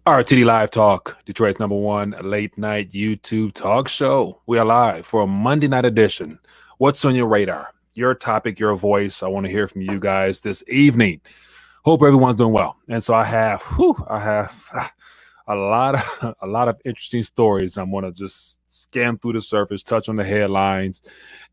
RTD Live Talk, Detroit's number one late night YouTube talk show. We are live for a Monday night edition. What's on your radar? Your topic, your voice. I want to hear from you guys this evening. Hope everyone's doing well. And so I have a lot of a lot of interesting stories. I'm going to just scan through the surface, touch on the headlines,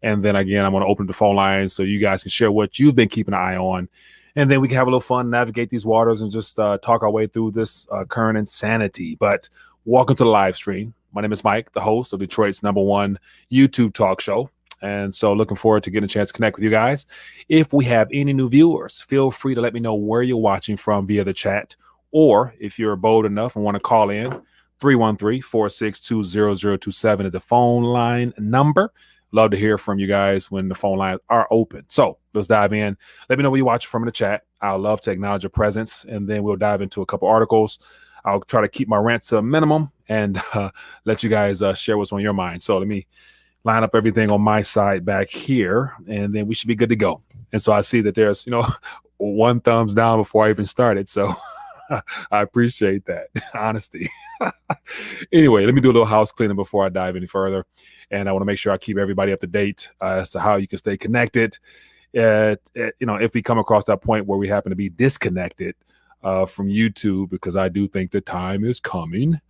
and then again, I'm going to open the phone lines so you guys can share what you've been keeping an eye on, and then we can have a little fun, navigate these waters, and just talk our way through this current insanity. But welcome to the live stream. My name is Mike, the host of Detroit's number one YouTube talk show. And so looking forward to getting a chance to connect with you guys. If we have any new viewers, feel free to let me know where you're watching from via the chat. Or if you're bold enough and want to call in, 313-462-0027 is the phone line number. Love to hear from you guys when the phone lines are open. So let's dive in. Let me know where you're watching from in the chat. I'll love to acknowledge your presence, and then we'll dive into a couple articles. I'll try to keep my rants to a minimum and let you guys share what's on your mind. So let me line up everything on my side back here, and then we should be good to go. And so I see that there's, one thumbs down before I even started. So I appreciate that honesty. Anyway, let me do a little house cleaning before I dive any further. And I want to make sure I keep everybody up to date as to how you can stay connected. If we come across that point where we happen to be disconnected from YouTube, because I do think the time is coming.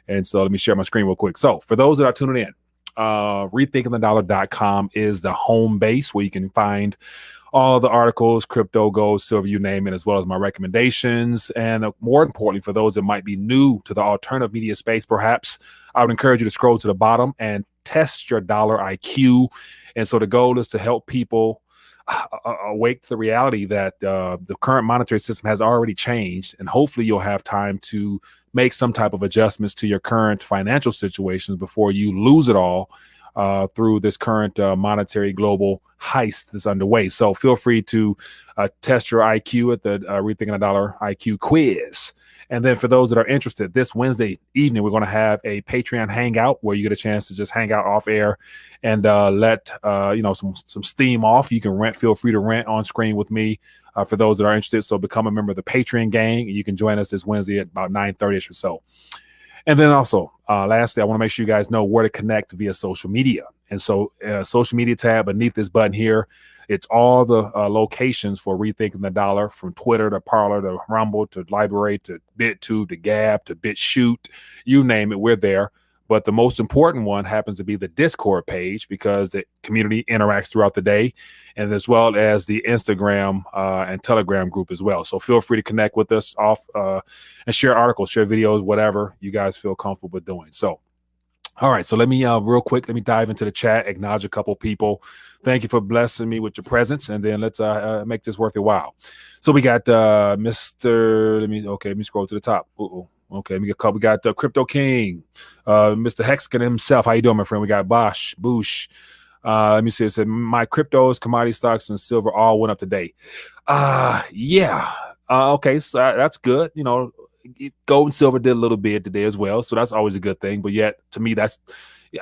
And so let me share my screen real quick. So for those that are tuning in, rethinkingthedollar.com is the home base where you can find all the articles, crypto, gold, silver, you name it, as well as my recommendations. And more importantly, for those that might be new to the alternative media space, perhaps I would encourage you to scroll to the bottom and test your dollar IQ. And so the goal is to help people awake to the reality that the current monetary system has already changed. And hopefully you'll have time to make some type of adjustments to your current financial situations before you lose it all through this current monetary global heist that's underway. So feel free to test your IQ at the Rethinking a Dollar IQ quiz. And then for those that are interested, this Wednesday evening, we're going to have a Patreon hangout where you get a chance to just hang out off air and let some steam off. You can feel free to rant on screen with me for those that are interested. So become a member of the Patreon gang. You can join us this Wednesday at about 9:30ish or so. And then also, lastly, I want to make sure you guys know where to connect via social media. And so social media tab beneath this button here, it's all the locations for Rethinking the Dollar, from Twitter to Parler to Rumble to Library to BitTube to Gab to BitChute, you name it, we're there. But the most important one happens to be the Discord page, because the community interacts throughout the day, and as well as the Instagram and Telegram group as well. So feel free to connect with us and share articles, share videos, whatever you guys feel comfortable with doing. So, all right. So let me real quick, let me dive into the chat, acknowledge a couple people. Thank you for blessing me with your presence, and then let's make this worth your while. So we got Mr. Let me scroll to the top. Okay, we got Crypto King, Mr. Hexagon himself. How you doing, my friend? We got Boosh. Let me see. It said my cryptos, commodity stocks, and silver all went up today. Yeah. Okay, so that's good. Gold and silver did a little bit today as well, so that's always a good thing. But yet, to me,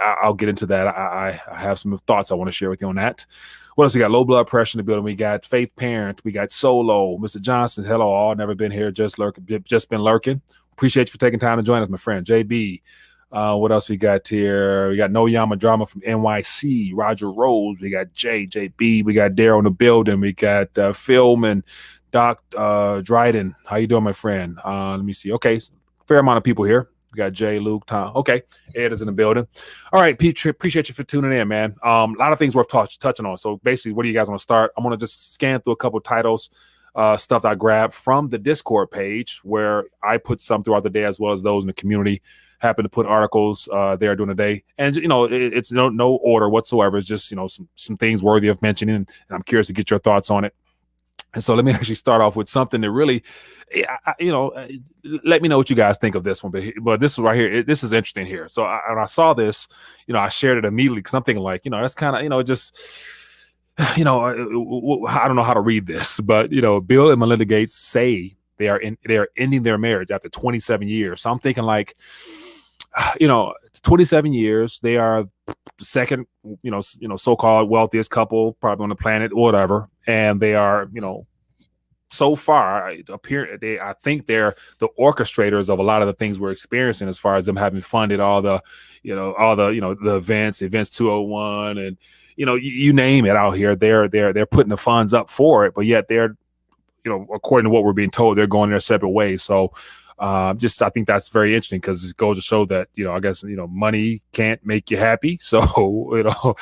I'll get into that. I have some thoughts I want to share with you on that. What else we got? Low blood pressure in the building. We got Faith Parent. We got Solo. Mr. Johnson. Hello, all. Never been here. Just been lurking. Appreciate you for taking time to join us, my friend. JB. What else we got here? We got No Yama Drama from NYC. Roger Rose. We got JB. We got Daryl in the building. We got Phil and Doc Dryden. How you doing, my friend? Let me see. Okay, fair amount of people here. We got Jay, Luke, Tom. Okay, Ed is in the building. All right, Pete, appreciate you for tuning in, man. A lot of things worth touching on. So basically, what do you guys want to start? I'm going to just scan through a couple of titles, stuff I grabbed from the Discord page, where I put some throughout the day, as well as those in the community happen to put articles there during the day. And, it's no order whatsoever. It's just, some things worthy of mentioning. And I'm curious to get your thoughts on it. And so let me actually start off with something that really, let me know what you guys think of this one. But this is right here. This is interesting here. So when I saw this, I shared it immediately, because I'm thinking like, that's kind of, just, I don't know how to read this, but, Bill and Melinda Gates say they are ending their marriage after 27 years. So I'm thinking like, 27 years, they are the second, so-called wealthiest couple probably on the planet or whatever. And they are, so far I think they're the orchestrators of a lot of the things we're experiencing, as far as them having funded all the, the events 201, and you name it out here. They're putting the funds up for it, but yet they're, according to what we're being told, they're going their separate ways. So just I think that's very interesting, because it goes to show that, I guess, money can't make you happy. So,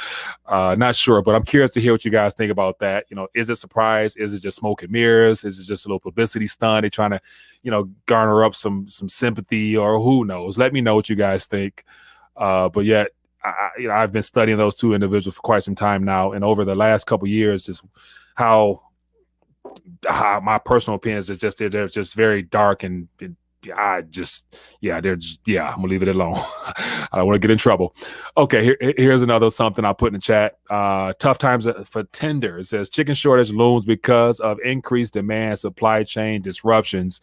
not sure, but I'm curious to hear what you guys think about that. Is it surprise? Is it just smoke and mirrors? Is it just a little publicity stunt? They're trying to, garner up some sympathy, or who knows? Let me know what you guys think. But yet, I've been studying those two individuals for quite some time now, and over the last couple of years, just how my personal opinion is just they're just very dark, and I'm gonna leave it alone. I don't want to get in trouble. Okay, here's another something I put in the chat. Tough times for Tinder. It says chicken shortage looms because of increased demand, supply chain disruptions.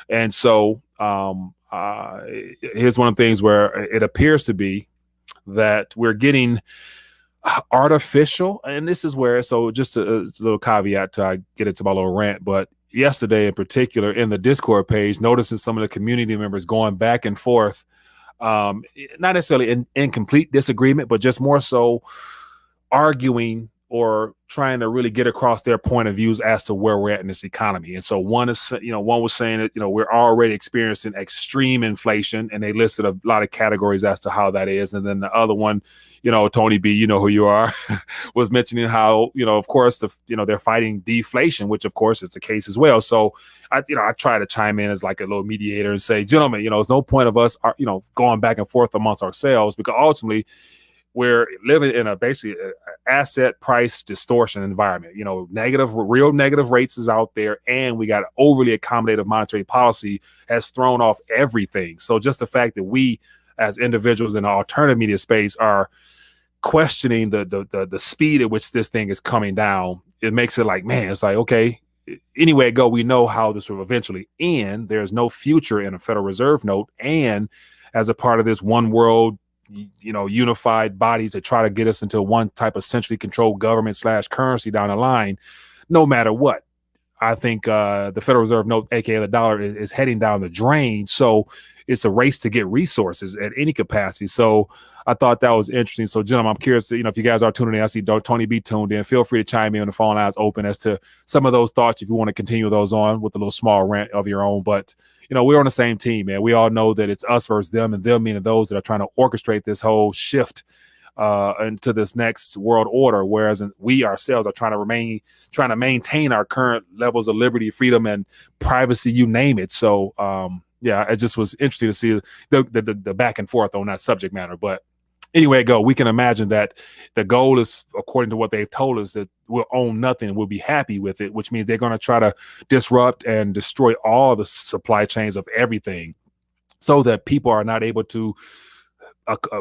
And so here's one of the things where it appears to be that we're getting artificial, and this is where, so just a little caveat to I get into my little rant, but yesterday in particular in the Discord page, noticing some of the community members going back and forth, not necessarily in complete disagreement, but just more so arguing or trying to really get across their point of views as to where we're at in this economy. And so one was saying that, we're already experiencing extreme inflation, and they listed a lot of categories as to how that is. And then the other one, Tony B, you know who you are, was mentioning how, of course, they're fighting deflation, which of course is the case as well. So I try to chime in as like a little mediator and say, gentlemen, there's no point of us, going back and forth amongst ourselves, because ultimately we're living in a basically asset price distortion environment. Real negative rates is out there, and we got overly accommodative monetary policy has thrown off everything. So just the fact that we as individuals in the alternative media space are questioning the speed at which this thing is coming down, it makes it like, man, it's like, okay, anywhere it go, we know how this will eventually end. There's no future in a Federal Reserve note, and as a part of this one world, unified bodies that try to get us into one type of centrally controlled government / currency down the line, no matter what, I think the Federal Reserve note, aka the dollar, is heading down the drain. So it's a race to get resources at any capacity. So I thought that was interesting. So, gentlemen, I'm curious, if you guys are tuning in, I see Tony B tuned in. Feel free to chime in on the phone lines open as to some of those thoughts if you want to continue those on with a little small rant of your own. But, we're on the same team, man. We all know that it's us versus them, and them meaning those that are trying to orchestrate this whole shift into this next world order, whereas we ourselves are trying to maintain our current levels of liberty, freedom, and privacy, you name it. So, it just was interesting to see the back and forth on that subject matter. But anyway, we can imagine that the goal is, according to what they've told us, that we'll own nothing, we'll be happy with it, which means they're going to try to disrupt and destroy all the supply chains of everything, so that people are not able to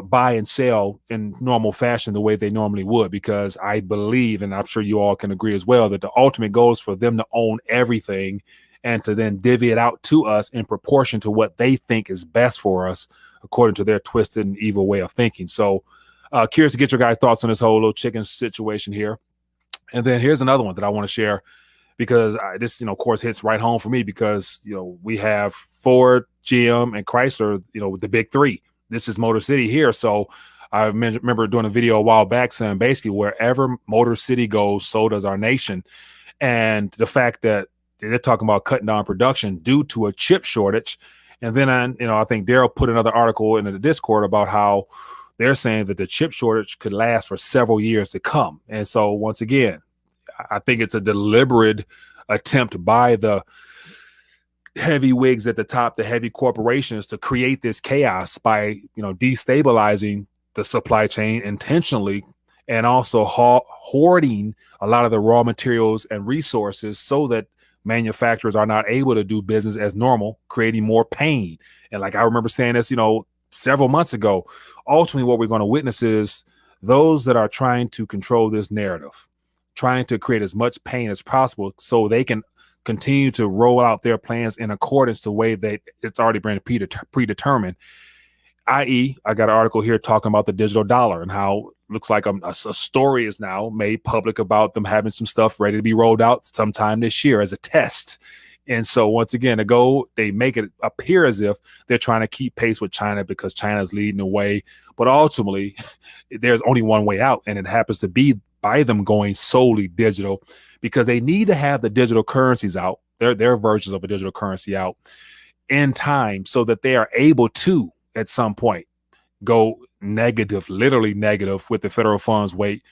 buy and sell in normal fashion the way they normally would. Because I believe, and I'm sure you all can agree as well, that the ultimate goal is for them to own everything and to then divvy it out to us in proportion to what they think is best for us, according to their twisted and evil way of thinking. So curious to get your guys' thoughts on this whole little chicken situation here. And then here's another one that I want to share, because this, of course, hits right home for me, because, we have Ford, GM, and Chrysler, the big three. This is Motor City here. So I remember doing a video a while back saying basically wherever Motor City goes, so does our nation. And the fact that they're talking about cutting down production due to a chip shortage. And then, I think Daryl put another article into the Discord about how they're saying that the chip shortage could last for several years to come. And so once again, I think it's a deliberate attempt by the heavy wigs at the top, the heavy corporations, to create this chaos by, destabilizing the supply chain intentionally, and also hoarding a lot of the raw materials and resources so that manufacturers are not able to do business as normal, creating more pain. And like I remember saying this, several months ago, ultimately what we're going to witness is those that are trying to control this narrative, trying to create as much pain as possible so they can continue to roll out their plans in accordance to the way that it's already been predetermined. I.e., I got an article here talking about the digital dollar and how looks like a story is now made public about them having some stuff ready to be rolled out sometime this year as a test. And so once again, they make it appear as if they're trying to keep pace with China because China's leading the way. But ultimately, there's only one way out, and it happens to be by them going solely digital, because they need to have the digital currencies out, their versions of a digital currency out in time, so that they are able to, at some point, go negative, literally negative, with the federal funds rate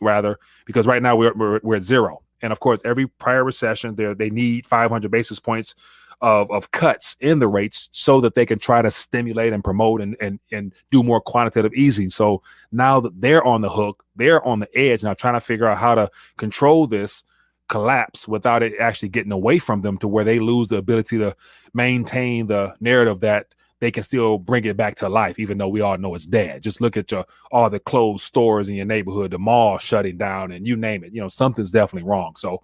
rather, because right now we're at zero. And of course, every prior recession, they need 500 basis points of cuts in the rates so that they can try to stimulate and promote and do more quantitative easing. So now that they're on the hook, they're on the edge now, trying to figure out how to control this collapse without it actually getting away from them to where they lose the ability to maintain the narrative that they can still bring it back to life, even though we all know it's dead. Just look at all the closed stores in your neighborhood, the mall shutting down, and you name it. Something's definitely wrong. So,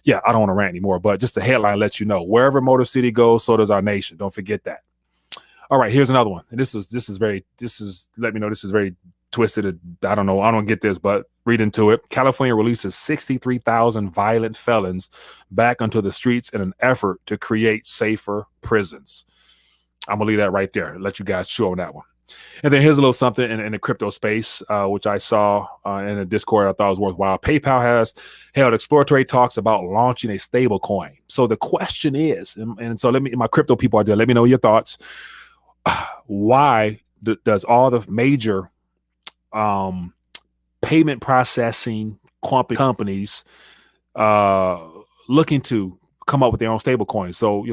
yeah, I don't want to rant anymore, but just the headline lets you know, wherever Motor City goes, so does our nation. Don't forget that. All right, here's another one. And this is let me know this is very twisted. I don't get this, but read into it. California releases 63,000 violent felons back onto the streets in an effort to create safer prisons. I'm gonna leave that right there. Let you guys chew on that one. And then here's a little something in the crypto space, which I saw in a Discord I thought was worthwhile. PayPal has held exploratory talks about launching a stable coin. So the question is, and so my crypto people out there, let me know your thoughts. Why does all the major payment processing companies looking to come up with their own stable coin? So,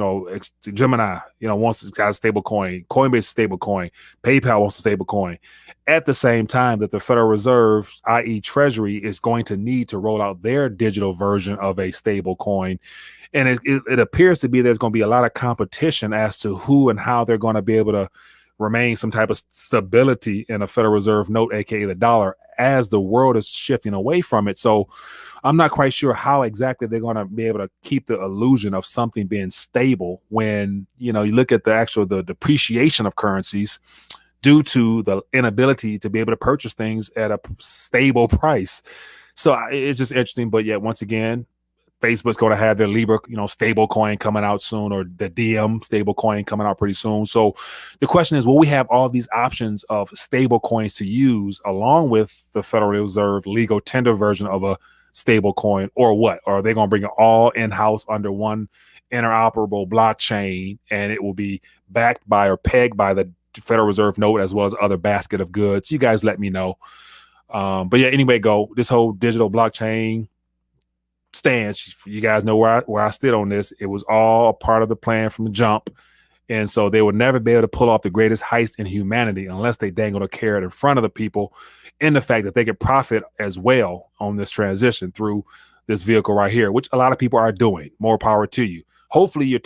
Gemini, wants to got a stable coin, Coinbase stable coin, PayPal wants a stable coin. At the same time that the Federal Reserve, i.e. Treasury, is going to need to roll out their digital version of a stable coin. And it appears to be there's going to be a lot of competition as to who and how they're going to be able to remain some type of stability in a Federal Reserve note, aka the dollar, as the world is shifting away from it. So I'm not quite sure how exactly they're going to be able to keep the illusion of something being stable when, you look at the depreciation of currencies due to the inability to be able to purchase things at a stable price. So it's just interesting. But yet, once again, Facebook's going to have their Libra, stable coin coming out soon, or the DM stable coin coming out pretty soon. So the question is, will we have all these options of stable coins to use along with the Federal Reserve legal tender version of a stable coin, or what? Or are they going to bring it all in-house under one interoperable blockchain, and it will be backed by or pegged by the Federal Reserve note as well as other basket of goods? You guys let me know. But yeah, anyway, this whole digital blockchain stance, you guys know where I stood on this. It was all a part of the plan from the jump. And so they would never be able to pull off the greatest heist in humanity unless they dangled a carrot in front of the people, in the fact that they could profit as well on this transition through this vehicle right here, which a lot of people are doing. More power to you. Hopefully you're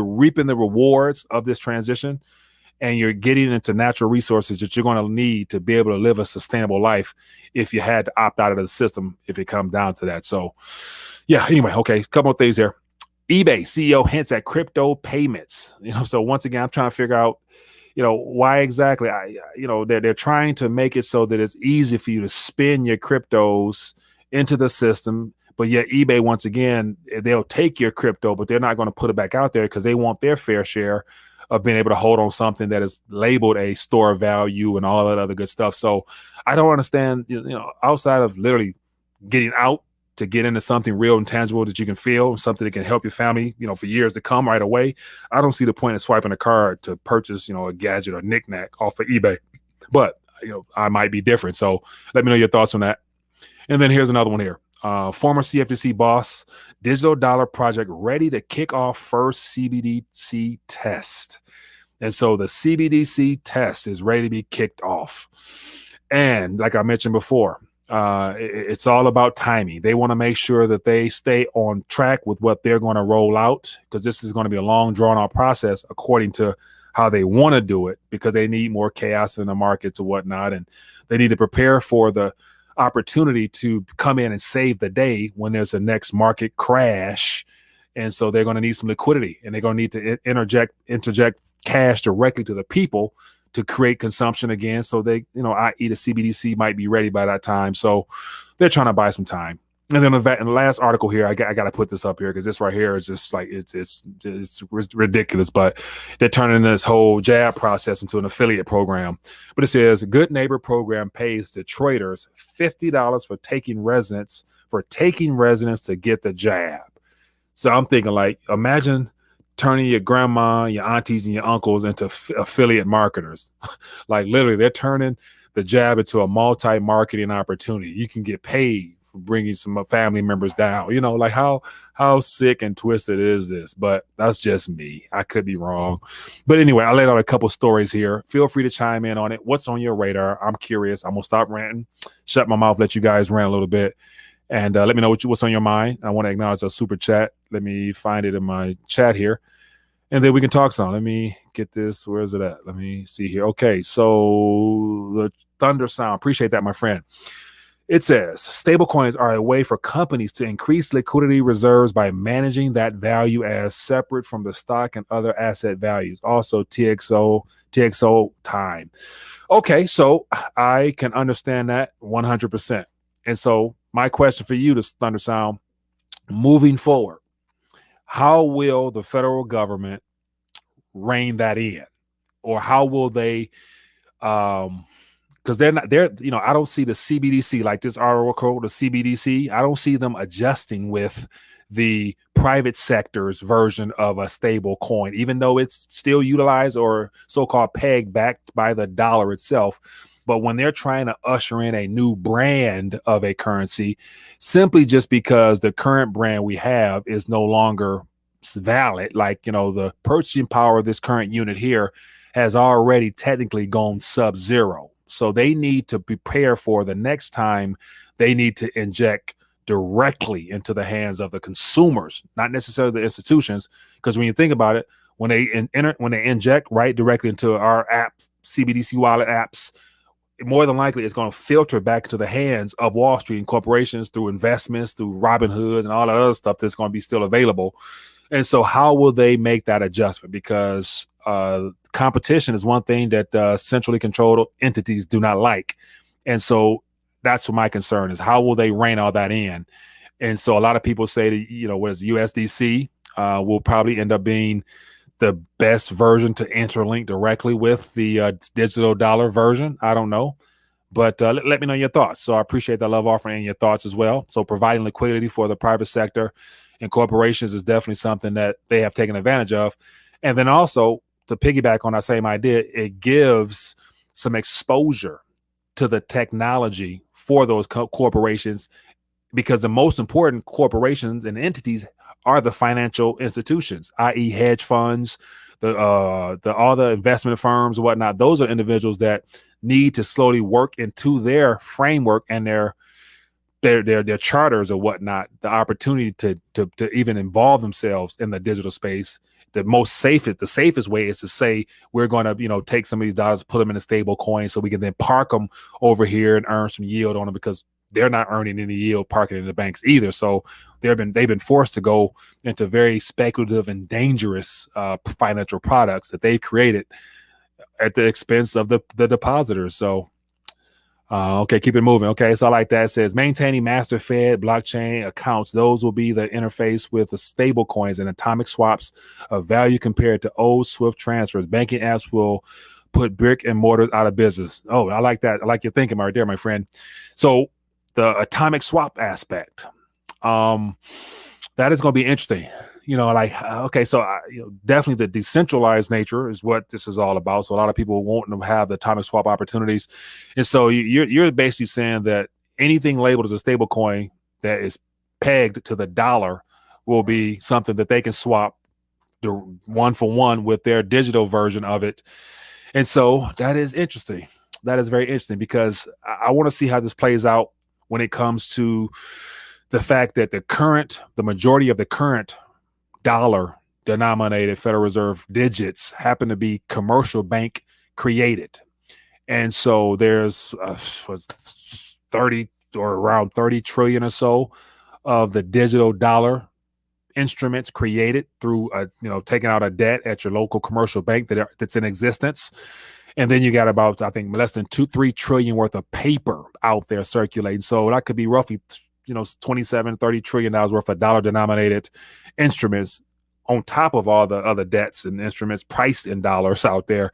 reaping the rewards of this transition, and you're getting into natural resources that you're going to need to be able to live a sustainable life if you had to opt out of the system, if it comes down to that. So yeah, anyway, okay, a couple of things here. eBay CEO hints at crypto payments. So once again, I'm trying to figure out, why exactly they're trying to make it so that it's easy for you to spin your cryptos into the system. But yet eBay, once again, they'll take your crypto, but they're not going to put it back out there because they want their fair share of being able to hold on something that is labeled a store of value and all that other good stuff. So I don't understand, outside of literally getting out to get into something real and tangible that you can feel, something that can help your family, for years to come right away. I don't see the point of swiping a card to purchase, a gadget or knickknack off of eBay. But, I might be different. So let me know your thoughts on that. And then here's another one here. Former CFTC boss, digital dollar project ready to kick off first CBDC test. And so the CBDC test is ready to be kicked off. And like I mentioned before, it's all about timing. They want to make sure that they stay on track with what they're going to roll out, because this is going to be a long, drawn-out process according to how they want to do it, because they need more chaos in the markets and whatnot. And they need to prepare for the opportunity to come in and save the day when there's a next market crash. And so they're going to need some liquidity, and they're going to need to interject cash directly to the people to create consumption again. So they, i.e. the CBDC might be ready by that time. So they're trying to buy some time. And then in the last article here, I got to put this up here because this right here is just like it's ridiculous. But they're turning this whole jab process into an affiliate program. But it says Good Neighbor program pays Detroiters $50 for taking residents to get the jab. So I'm thinking, like, imagine turning your grandma, your aunties, and your uncles into affiliate marketers. Like, literally, they're turning the jab into a multi-marketing opportunity. You can get paid for bringing some family members down. Like how sick and twisted is this? But that's just me. I could be wrong. But anyway, I laid out a couple stories here. Feel free to chime in on it. What's on your radar? I'm curious. I'm going to stop ranting, shut my mouth, let you guys rant a little bit. And let me know what's on your mind. I want to acknowledge a super chat. Let me find it in my chat here. And then we can talk some. Let me get this. Where is it at? Let me see here. Okay, so the Thunder Sound. Appreciate that, my friend. It says, stablecoins are a way for companies to increase liquidity reserves by managing that value as separate from the stock and other asset values. Also, TXO time. Okay, so I can understand that 100%. And so my question for you, the Thunder Sound, moving forward, how will the federal government rein that in? Or how will they, because they're, I don't see the CBDC, like this article, the CBDC, I don't see them adjusting with the private sector's version of a stable coin, even though it's still utilized or so-called pegged backed by the dollar itself. But when they're trying to usher in a new brand of a currency, simply just because the current brand we have is no longer valid, like, the purchasing power of this current unit here has already technically gone sub-zero. So they need to prepare for the next time they need to inject directly into the hands of the consumers, not necessarily the institutions. Because when you think about it, when they inject right directly into our apps, CBDC wallet apps, more than likely it's going to filter back into the hands of Wall Street and corporations through investments, through Robinhoods and all that other stuff that's going to be still available. And so how will they make that adjustment? Because competition is one thing that centrally controlled entities do not like. And so that's what my concern is. How will they rein all that in? And so a lot of people say that, what is USDC will probably end up being the best version to interlink directly with the digital dollar version. I don't know. But let me know your thoughts. So I appreciate that love offering and your thoughts as well. So providing liquidity for the private sector and corporations is definitely something that they have taken advantage of. And then also, to piggyback on that same idea, it gives some exposure to the technology for those corporations, because the most important corporations and entities are the financial institutions, i.e. hedge funds, all the investment firms and whatnot. Those are individuals that need to slowly work into their framework and their charters or whatnot, the opportunity to even involve themselves in the digital space. The safest way is to say, we're going to, take some of these dollars, put them in a stable coin so we can then park them over here and earn some yield on them, because they're not earning any yield parking in the banks either. So they've been forced to go into very speculative and dangerous financial products that they've created at the expense of the depositors. So okay, keep it moving. Okay, so I like that. It says maintaining master Fed blockchain accounts. Those will be the interface with the stable coins and atomic swaps of value compared to old Swift transfers. Banking apps will put brick and mortars out of business. Oh, I like that. I like your thinking right there, my friend. So the atomic swap aspect, that is going to be interesting. Okay, so definitely the decentralized nature is what this is all about. So a lot of people want to have the atomic swap opportunities. And so you're basically saying that anything labeled as a stable coin that is pegged to the dollar will be something that they can swap the one for one with their digital version of it. And so that is interesting. That is very interesting, because I want to see how this plays out when it comes to the fact that the majority of the current dollar denominated Federal Reserve digits happen to be commercial bank created. And so there's 30 or around 30 trillion or so of the digital dollar instruments created through taking out a debt at your local commercial bank that's in existence. And then you got about, I think, less than 3 trillion worth of paper out there circulating. So that could be roughly, 27, $30 trillion worth of dollar denominated instruments on top of all the other debts and instruments priced in dollars out there.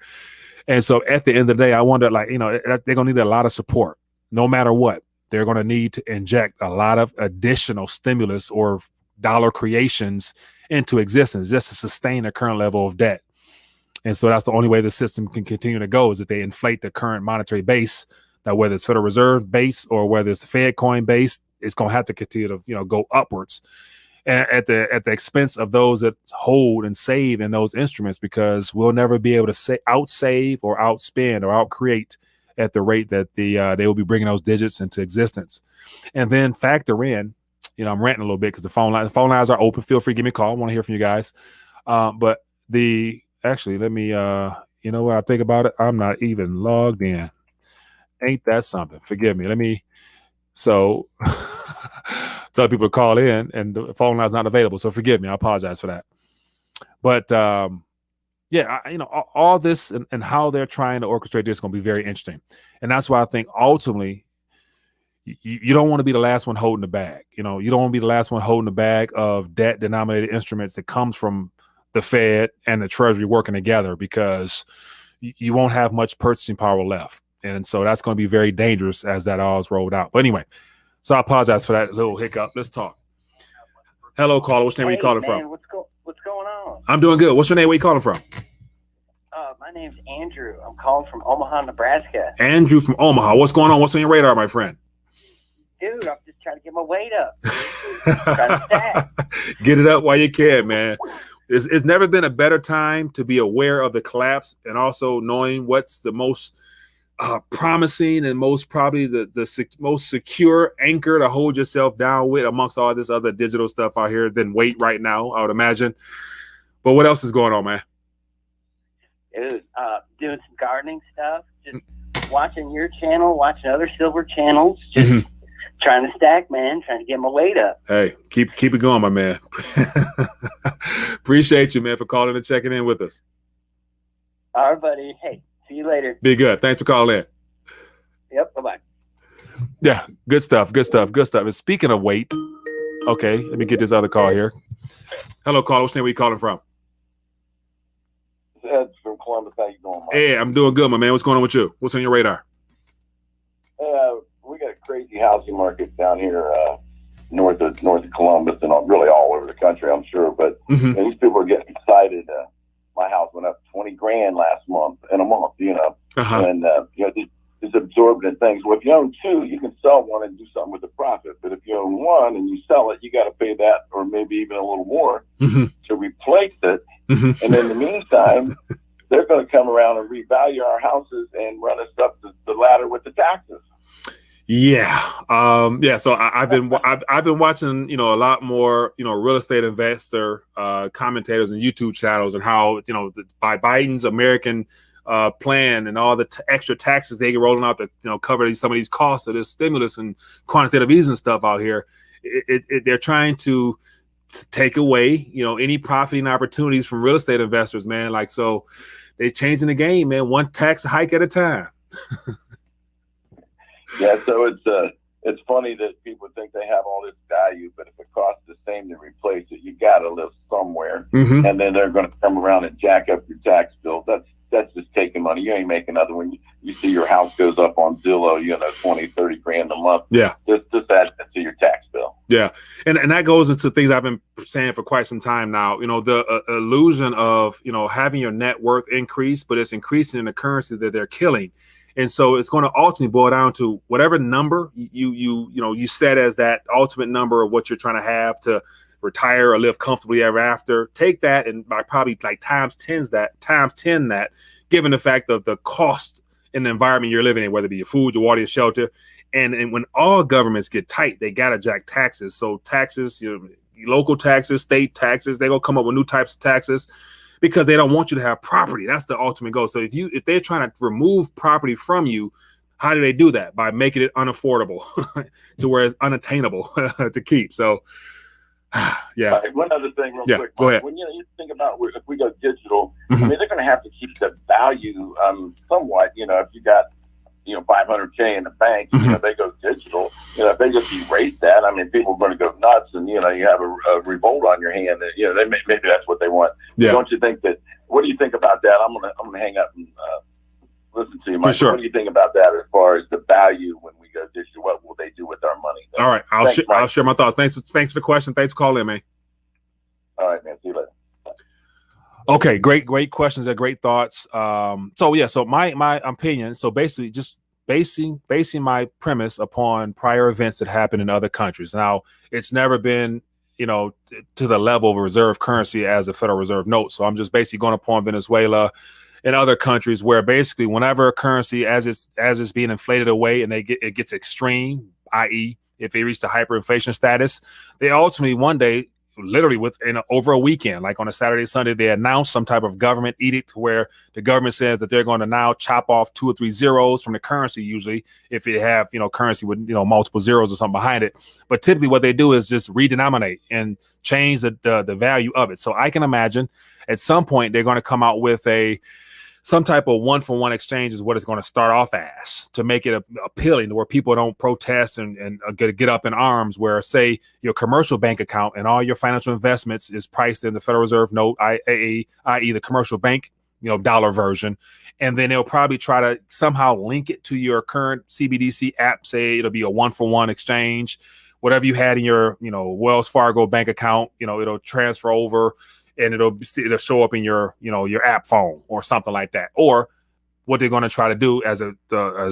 And so at the end of the day, I wonder, they're going to need a lot of support no matter what. They're going to need to inject a lot of additional stimulus or dollar creations into existence just to sustain the current level of debt. And so that's the only way the system can continue to go, is if they inflate the current monetary base. Now, whether it's Federal Reserve base or whether it's the Fed coin base, it's going to have to continue to, go upwards, and at the expense of those that hold and save in those instruments, because we'll never be able to outsave or outspend or outcreate at the rate that they will be bringing those digits into existence. And then factor in, I'm ranting a little bit because the phone lines are open. Feel free to give me a call. I want to hear from you guys. But actually, let me, what I think about it? I'm not even logged in. Ain't that something? Forgive me. So tell people to call in, and the phone line's not available. So forgive me. I apologize for that. But all this and how they're trying to orchestrate this is going to be very interesting. And that's why I think ultimately you don't want to be the last one holding the bag. You don't want to be the last one holding the bag of debt denominated instruments that comes from the Fed and the Treasury working together, because you won't have much purchasing power left. And so that's going to be very dangerous as that all is rolled out. But anyway, so I apologize for that little hiccup. Let's talk. Hello, caller. What's your name? Where you calling from? What's going on? I'm doing good. What's your name? Where you calling from? My name's Andrew. I'm calling from Omaha, Nebraska. Andrew from Omaha. What's going on? What's on your radar, my friend? Dude, I'm just trying to get my weight up. Trying to stack. Get it up while you can, man. It's never been a better time to be aware of the collapse, and also knowing what's the most promising and most probably the most secure anchor to hold yourself down with amongst all this other digital stuff out here than weight right now, I would imagine. But what else is going on, man? Dude, doing some gardening stuff, just watching your channel, watching other silver channels, just trying to stack, man, trying to get my weight up. Hey, keep it going, my man. Appreciate you, man, for calling and checking in with us. All right, buddy. Hey, see you later. Be good. Thanks for calling in. Yep, bye-bye. Yeah, good stuff. And speaking of weight, okay, let me get this other call here. Hello, caller. What's your name? Where you calling from? Ed from Columbus. How you doing, Mike? Hey, I'm doing good, my man. What's going on with you? What's on your radar? We got a crazy housing market down here north of Columbus, and really all over the country, I'm sure. But these people are getting excited. My house went up $20,000 last month in a month, and just absorbing things. Well, if you own two, you can sell one and do something with the profit. But if you own one and you sell it, you got to pay that or maybe even a little more to replace it. And in the meantime, they're going to come around and revalue our houses and run us up the ladder with the taxes. Yeah. So I've been watching, a lot more, real estate investor commentators and YouTube channels, and how, by Biden's American plan and all the extra taxes they get rolling out to, cover some of these costs of this stimulus and quantitative easing stuff out here. They're trying to take away, any profiting opportunities from real estate investors, man. So they're changing the game, man, one tax hike at a time. Yeah, so it's funny that people think they have all this value, but if it costs the same to replace it, you got to live somewhere, and then they're going to come around and jack up your tax bill. That's just taking money. You ain't making nothing. When you see your house goes up on Zillow, $20,000-$30,000 a month. Yeah, just add that to your tax bill. Yeah, and that goes into things I've been saying for quite some time now. The illusion of having your net worth increase, but it's increasing in the currency that they're killing. And so it's going to ultimately boil down to whatever number you set as that ultimate number of what you're trying to have to retire or live comfortably ever after. Take that and by probably times 10 that, given the fact of the cost in the environment you're living in, whether it be your food, your water, your shelter. And when all governments get tight, they got to jack taxes. So taxes, local taxes, state taxes, they're going to come up with new types of taxes, because they don't want you to have property. That's the ultimate goal. So if they're trying to remove property from you, how do they do that? By making it unaffordable to where it's unattainable to keep. So Yeah. One other thing real quick. Go ahead. When you think about if we go digital, Mm-hmm. I mean, they're going to have to keep the value somewhat. If you got, $500K in the bank, Mm-hmm. they go digital. If they just erase that, I mean, people are going to go nuts, and you have a revolt on your hand. And, maybe that's what they want. Yeah. Don't you think that? What do you think about that? I'm gonna hang up and listen to you, Mike. For sure. What do you think about that as far as the value when we go digital? What will they do with our money? All right, I'll share my thoughts. Thanks for the question. Thanks for calling in, man. All right, man. See you later. Okay, great questions and great thoughts. So my opinion. So basically, just basing my premise upon prior events that happened in other countries. Now, it's never been to the level of a reserve currency as the Federal Reserve note. So I'm just basically going upon Venezuela and other countries where basically whenever a currency as it's being inflated away and it gets extreme, i.e., if they reach the hyperinflation status, they ultimately one day, literally within over a weekend, like on a Saturday, Sunday, they announce some type of government edict where the government says that they're going to now chop off 2 or 3 zeros from the currency, usually if you have, currency with, multiple zeros or something behind it. But typically what they do is just redenominate and change the value of it. So I can imagine at some point they're going to come out with some type of 1-for-1 exchange is what it's going to start off as to make it appealing to where people don't protest and get up in arms, where say your commercial bank account and all your financial investments is priced in the Federal Reserve note, i.e. the commercial bank, dollar version. And then they'll probably try to somehow link it to your current CBDC app. Say it'll be a 1-for-1 exchange, whatever you had in your, Wells Fargo bank account, it'll transfer over and it'll show up in your, your app phone or something like that. Or what they're going to try to do, as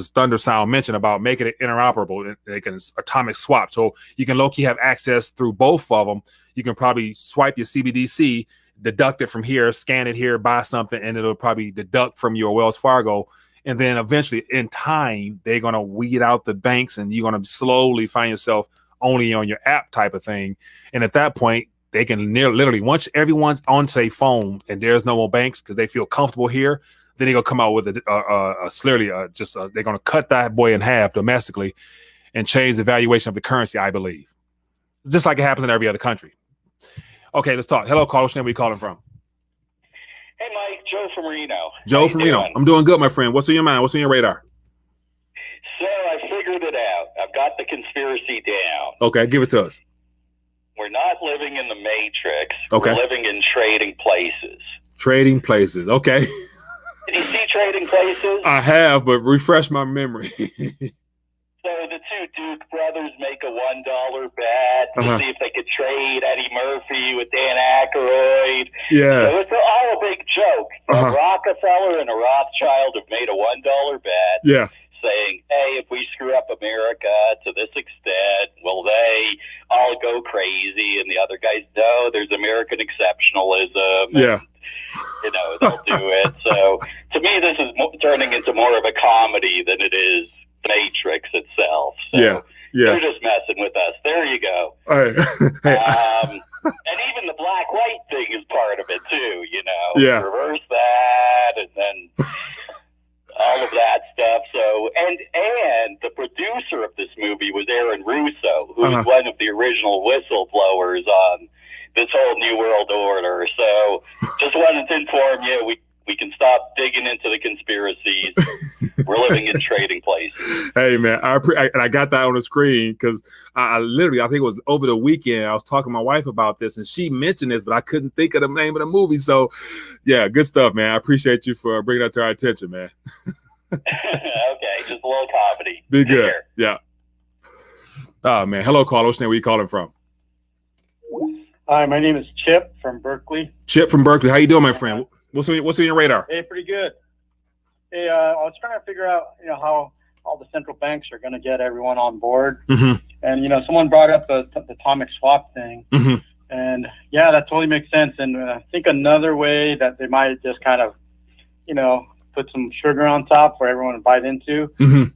Thunder Sound mentioned, about making it interoperable. They can atomic swap. So you can low-key have access through both of them. You can probably swipe your CBDC, deduct it from here, scan it here, buy something, and it'll probably deduct from your Wells Fargo. And then eventually in time, they're going to weed out the banks and you're going to slowly find yourself only on your app type of thing. And at that point, they can literally, once everyone's onto their phone and there's no more banks because they feel comfortable here, then they're going to come out with they're going to cut that boy in half domestically and change the valuation of the currency, I believe. Just like it happens in every other country. Okay, let's talk. Hello, caller. Where are you calling from? Hey, Mike. Joe from Reno. Joe from Reno. I'm doing good, my friend. What's on your mind? What's on your radar? So I figured it out. I've got the conspiracy down. Okay, give it to us. We're not living in the Matrix. Okay. We're living in Trading Places. Trading Places. Okay. Did you see Trading Places? I have, but refresh my memory. So the two Duke brothers make a $1 bet to see if they could trade Eddie Murphy with Dan Aykroyd. Yeah. So it's all a big joke. A Rockefeller and a Rothschild have made a $1 bet. Yeah. Saying, hey, if we screw up America to this extent, will they all go crazy? And the other guys, no, there's American exceptionalism. Yeah. And, they'll do it. So to me, this is turning into more of a comedy than it is Matrix itself. So yeah. they're just messing with us. There you go. All right. And even the black-white thing is part of it, too, Yeah. Reverse that, and then all of that stuff. So, and the producer of this movie was Aaron Russo, who was one of the original whistleblowers on this whole New World Order. So, just wanted to inform you, we can stop digging into the conspiracies. We're living in Trading Places. Hey, man, I got that on the screen because I literally, I think it was over the weekend, I was talking to my wife about this and she mentioned this, but I couldn't think of the name of the movie. So, yeah, good stuff, man. I appreciate you for bringing that to our attention, man. Okay, just a little comedy. Be good. Yeah. Oh, man. Hello, caller. Where are you calling from? Hi, my name is Chip from Berkeley. Chip from Berkeley. How you doing, my friend? What's on your radar? Hey, pretty good. Hey, I was trying to figure out, how all the central banks are going to get everyone on board. Mm-hmm. And, someone brought up the atomic swap thing. Mm-hmm. And, yeah, that totally makes sense. And I think another way that they might just kind of, put some sugar on top for everyone to bite into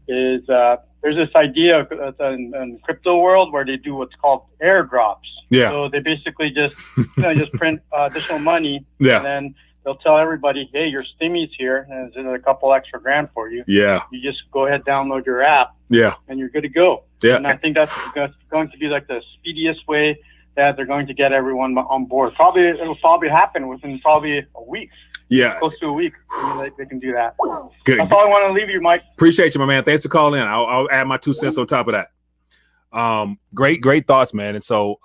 is there's this idea in the crypto world where they do what's called airdrops. Yeah. So they basically just, just print additional money. Yeah. And then they'll tell everybody, hey, your Stimmy's here, and there's a couple extra grand for you. Yeah. You just go ahead, download your app, yeah, and you're good to go. Yeah. And I think that's going to be like the speediest way that they're going to get everyone on board. It'll probably happen within probably a week. Yeah, close to a week. They can do that. Good. That's all I want to leave you, Mike. Appreciate you, my man. Thanks for calling in. I'll add my 2 cents on top of that. Great thoughts, man. And so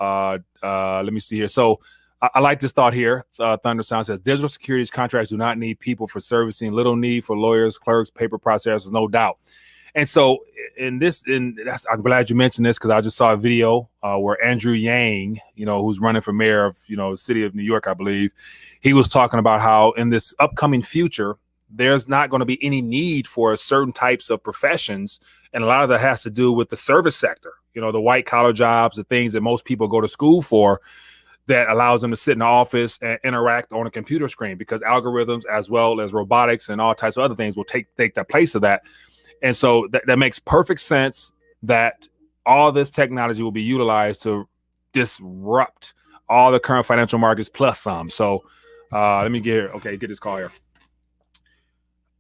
let me see here. So I like this thought here. Thunder Sound says digital securities contracts do not need people for servicing. Little need for lawyers, clerks, paper processors, no doubt. And so I'm glad you mentioned this because I just saw a video where Andrew Yang, who's running for mayor of, the city of New York, I believe, he was talking about how in this upcoming future, there's not going to be any need for certain types of professions. And a lot of that has to do with the service sector, the white collar jobs, the things that most people go to school for, that allows them to sit in the office and interact on a computer screen, because algorithms as well as robotics and all types of other things will take the place of that. And so that makes perfect sense that all this technology will be utilized to disrupt all the current financial markets plus some. So let me get this call here.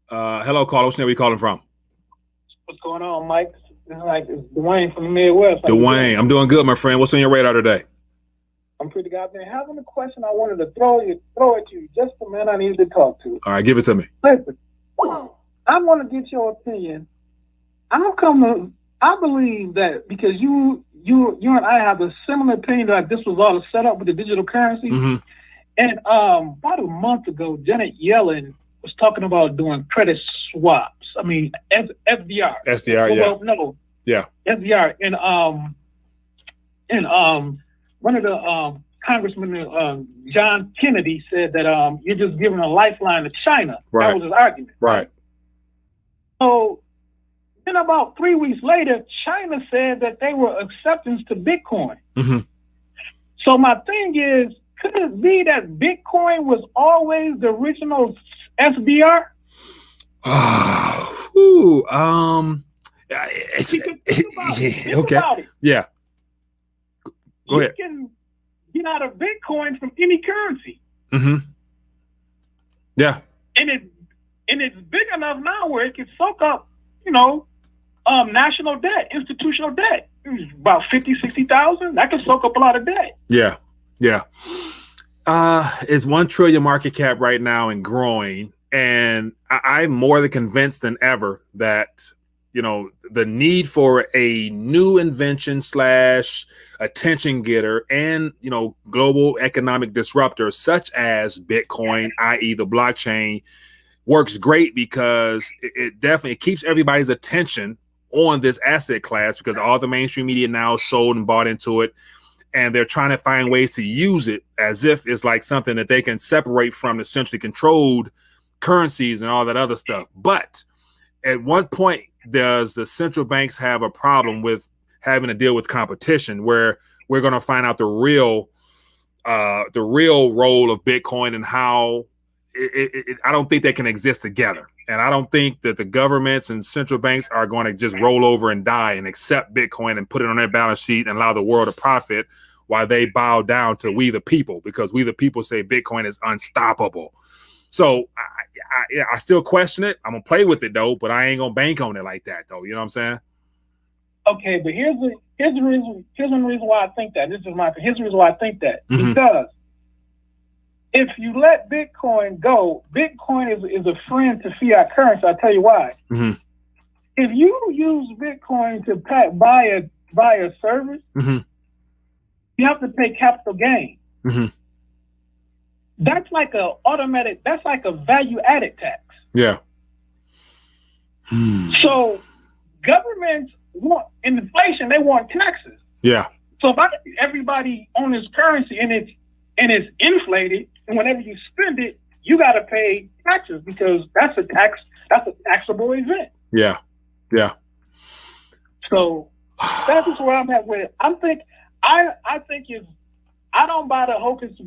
Hello, caller. Where are you calling from? What's going on, Mike? It's Dwayne from the Midwest. Dwayne, I'm doing good, my friend. What's on your radar today? I'm pretty good. I've been having a question I wanted to throw at you. Just a man I needed to talk to. All right, give it to me. Listen, I want to get your opinion. I believe that because you and I have a similar opinion that this was all set up with the digital currency. Mm-hmm. And about a month ago, Janet Yellen was talking about doing credit swaps. I mean, SDR. SDR, yeah. Well, no. Yeah. SDR. And one of the Congressman John Kennedy said that you're just giving a lifeline to China. Right. That was his argument. Right. So then about 3 weeks later, China said that they were acceptance to Bitcoin. Mm-hmm. So my thing is, could it be that Bitcoin was always the original SDR? Okay. Yeah. Go ahead. You can get out of Bitcoin from any currency. Mm-hmm. Yeah. And it's big enough now where it can soak up, national debt, institutional debt. About 50, 60,000. That can soak up a lot of debt. Yeah. Yeah. It's 1 trillion market cap right now and growing. And I'm more than convinced than ever that, the need for a new invention / attention getter and, global economic disruptor such as Bitcoin, i.e. the blockchain, works great because it definitely keeps everybody's attention on this asset class, because all the mainstream media now sold and bought into it. And they're trying to find ways to use it as if it's like something that they can separate from the centrally controlled currencies and all that other stuff. But at one point, does the central banks have a problem with having to deal with competition, where we're going to find out the real role of Bitcoin and how I don't think they can exist together. And I don't think that the governments and central banks are going to just roll over and die and accept Bitcoin and put it on their balance sheet and allow the world to profit while they bow down to we the people, because we the people say Bitcoin is unstoppable. So I still question it. I'm gonna play with it though, but I ain't gonna bank on it like that though. You know what I'm saying? Okay, but here's the reason why I think that. Here's the reason why I think that. Mm-hmm. Because if you let Bitcoin go, Bitcoin is a friend to fiat currency. I'll tell you why. Mm-hmm. If you use Bitcoin to buy a service, mm-hmm. you have to pay capital gain. Mm-hmm. That's like a value added tax. Yeah. So governments want inflation, they want taxes. Yeah. So if everybody on this currency and it's inflated, and whenever you spend it, you got to pay taxes, because that's a taxable event. Yeah. Yeah. So that's just where I'm at with it. I think I don't buy the hocus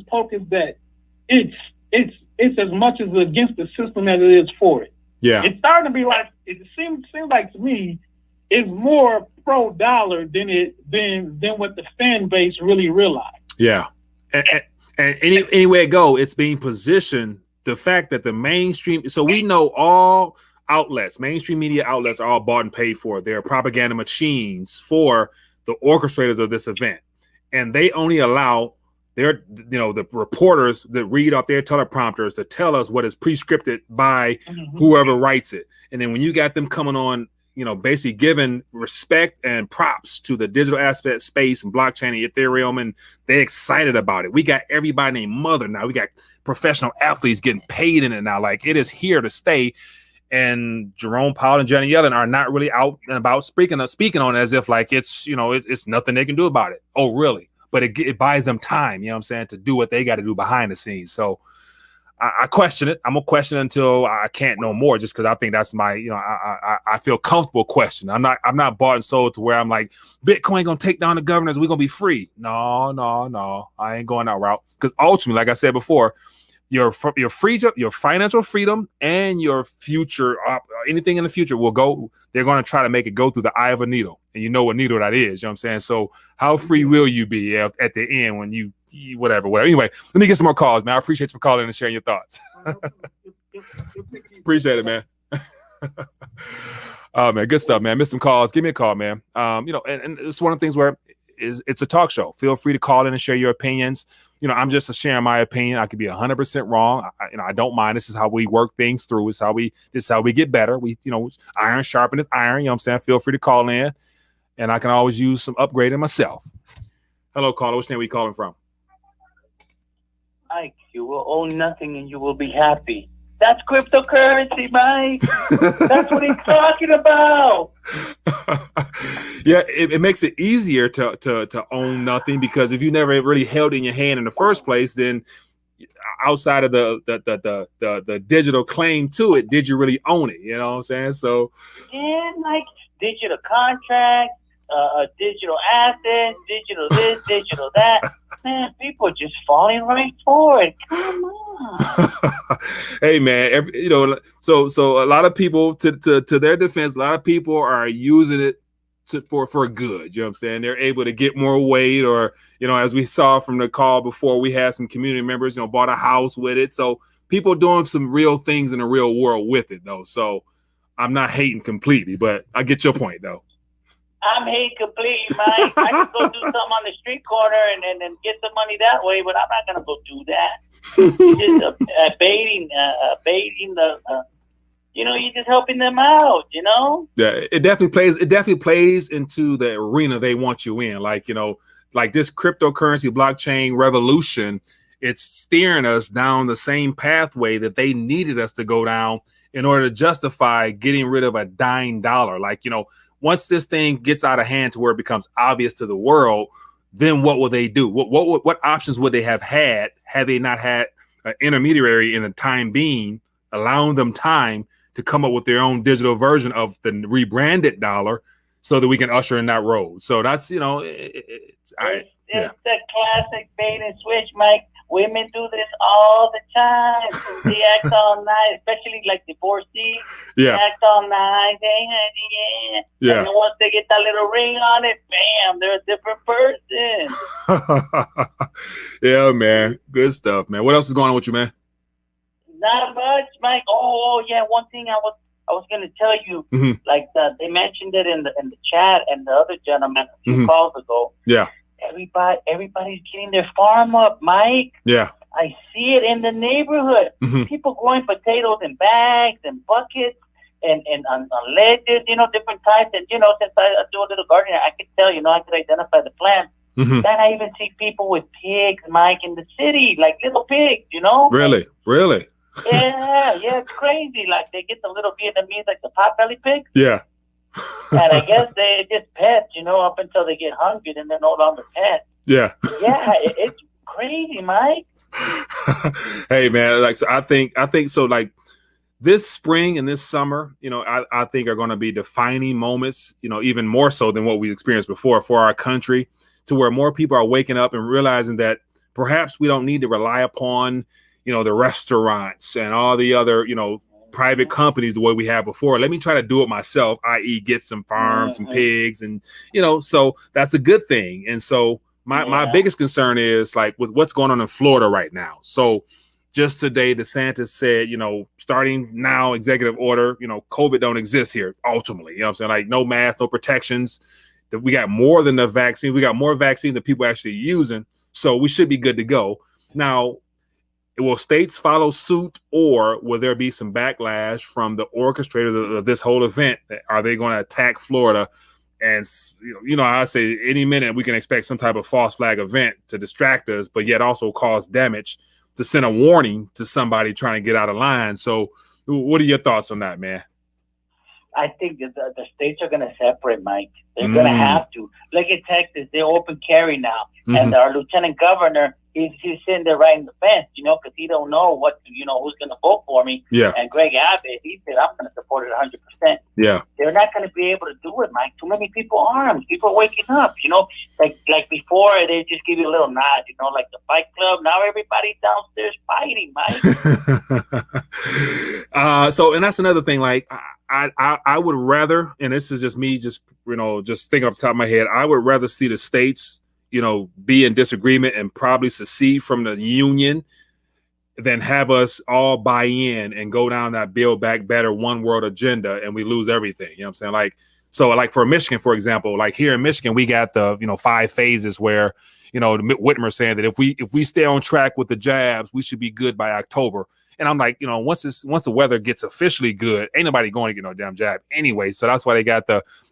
pocus that it's as much as against the system as it is for it. Yeah. It's starting to be like, it seems like to me it's more pro dollar than what the fan base really realized. Yeah. And anywhere it go, it's being positioned, the fact that the mainstream, so we know all outlets, mainstream media outlets are all bought and paid for. They're propaganda machines for the orchestrators of this event, and they only allow their, the reporters that read off their teleprompters to tell us what is prescripted by whoever writes it. And then when you got them coming on, basically giving respect and props to the digital aspect space and blockchain and Ethereum, and they're excited about it. We got everybody named Mother now. We got professional athletes getting paid in it now. Like, it is here to stay. And Jerome Powell and Janet Yellen are not really out and about speaking on it as if like it's, it's nothing they can do about it. Oh, really? But it buys them time, you know what I'm saying, to do what they got to do behind the scenes. So I question it. I'm gonna question it until I can't no more, just because I think that's my, I feel comfortable questioning. I'm not bought and sold to where I'm like, Bitcoin gonna take down the governors, we're gonna be free. No, I ain't going that route. Because ultimately, like I said before, your financial freedom and your future, anything in the future they're going to try to make it go through the eye of a needle. And you know what needle that is, you know what I'm saying? So how free will you be at the end when you whatever. Anyway, let me get some more calls, man. I appreciate you for calling and sharing your thoughts. Appreciate it, man. Oh, man, good stuff, man. Missed some calls. Give me a call, man. And it's one of the things where it's a talk show. Feel free to call in and share your opinions. I'm just sharing my opinion. I could be 100% wrong. I don't mind. This is how we work things through. This is how we get better. Iron sharpeneth iron. You know what I'm saying? Feel free to call in, and I can always use some upgrading myself. Hello, caller. Which name are you calling from? Mike, you will own nothing and you will be happy. That's cryptocurrency, Mike. That's what he's talking about. Yeah, it makes it easier to own nothing, because if you never really held it in your hand in the first place, then outside of the digital claim to it, did you really own it? You know what I'm saying? So yeah, like digital contract, digital assets, digital this, digital that. Man, people are just falling right for it. Come on. Hey, man, so a lot of people, to their defense, a lot of people are using it for good. You know what I'm saying? They're able to get more weight, or, as we saw from the call before, we had some community members, bought a house with it. So people doing some real things in the real world with it, though. So I'm not hating completely, but I get your point, though. I'm hating completely, Mike. I can go do something on the street corner and get some money that way, but I'm not gonna go do that. You're just baiting the. You're just helping them out. Yeah, it definitely plays into the arena they want you in. Like this cryptocurrency blockchain revolution, it's steering us down the same pathway that they needed us to go down in order to justify getting rid of a dying dollar. Like, once this thing gets out of hand to where it becomes obvious to the world, then what will they do? What options would they have had they not had an intermediary in the time being, allowing them time to come up with their own digital version of the rebranded dollar, so that we can usher in that road? So that's, it's the classic bait and switch, Mike. Women do this all the time. They act all nice, especially like divorcees. Yeah. They act all nice. Hey, honey, yeah. And then once they get that little ring on it, bam, they're a different person. Yeah, man. Good stuff, man. What else is going on with you, man? Not much, Mike. Oh yeah, one thing I was gonna tell you, like they mentioned it in the chat, and the other gentleman a few calls ago. Yeah. Everybody's getting their farm up, Mike. Yeah. I see it in the neighborhood. People growing potatoes in bags and buckets and on ledges, different types. And, since I do a little gardening, I could tell, I could identify the plants. Then I even see people with pigs, Mike, in the city, like little pigs, Really? Yeah, it's crazy. Like they get the little Vietnamese, like the potbelly pigs. Yeah. And I guess they just pets, up until they get hungry, and they're no longer pets. Yeah. Yeah, it's crazy, Mike. Hey, man, like, so I think so. Like this spring and this summer, I think are going to be defining moments, even more so than what we experienced before for our country, to where more people are waking up and realizing that perhaps we don't need to rely upon, the restaurants and all the other, private companies the way we had before. Let me try to do it myself, i.e. get some farms, some pigs, and, so that's a good thing. And so my biggest concern is like with what's going on in Florida right now. So just today, DeSantis said, starting now, executive order, COVID don't exist here ultimately. You know what I'm saying? Like no mask, no protections. that we got more than enough vaccine. We got more vaccines than people actually using. So we should be good to go. Now, will states follow suit, or will there be some backlash from the orchestrators of this whole event? Are they going to attack Florida? And, I say any minute we can expect some type of false flag event to distract us, but yet also cause damage, to send a warning to somebody trying to get out of line. So what are your thoughts on that, man? I think that the states are going to separate, Mike. They're going to have to. Like in Texas, they open carry now. And our lieutenant governor, he's sitting there riding the fence, because he don't know who's going to vote for me. Yeah. And Greg Abbott, he said, I'm going to support it 100%. Yeah. They're not going to be able to do it, Mike. Too many people armed. People are waking up, like before they just give you a little nod, like the Fight Club. Now everybody's downstairs fighting, Mike. So, and that's another thing. Like, I would rather, and this is just me, just thinking off the top of my head, I would rather see the states, be in disagreement and probably secede from the union than have us all buy in and go down that Build Back Better one world agenda and we lose everything. You know what I'm saying? Like for Michigan, for example, like here in Michigan, we got the 5 phases where Whitmer saying that if we stay on track with the jabs, we should be good by October. And I'm like, once the weather gets officially good, ain't nobody going to get no damn jab anyway. So that's why they got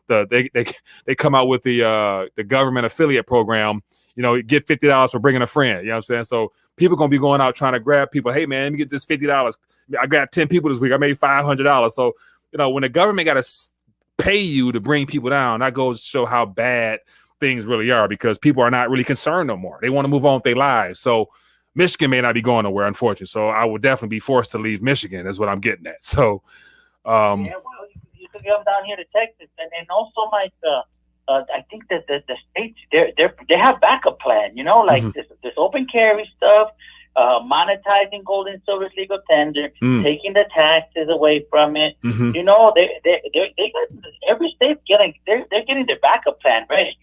they come out with the government affiliate program. Get $50 for bringing a friend. You know what I'm saying? So people gonna be going out trying to grab people. Hey man, let me get this $50. I grabbed 10 people this week. I made $500. So when the government got to pay you to bring people down, that goes to show how bad things really are, because people are not really concerned no more. They want to move on with their lives. So Michigan may not be going nowhere, unfortunately. So I would definitely be forced to leave Michigan, is what I'm getting at. So, you could come down here to Texas, and also, Mike, I think that the states they have backup plan. This open carry stuff, monetizing gold and silver's legal tender, taking the taxes away from it. They got every state they're getting their backup plan ready.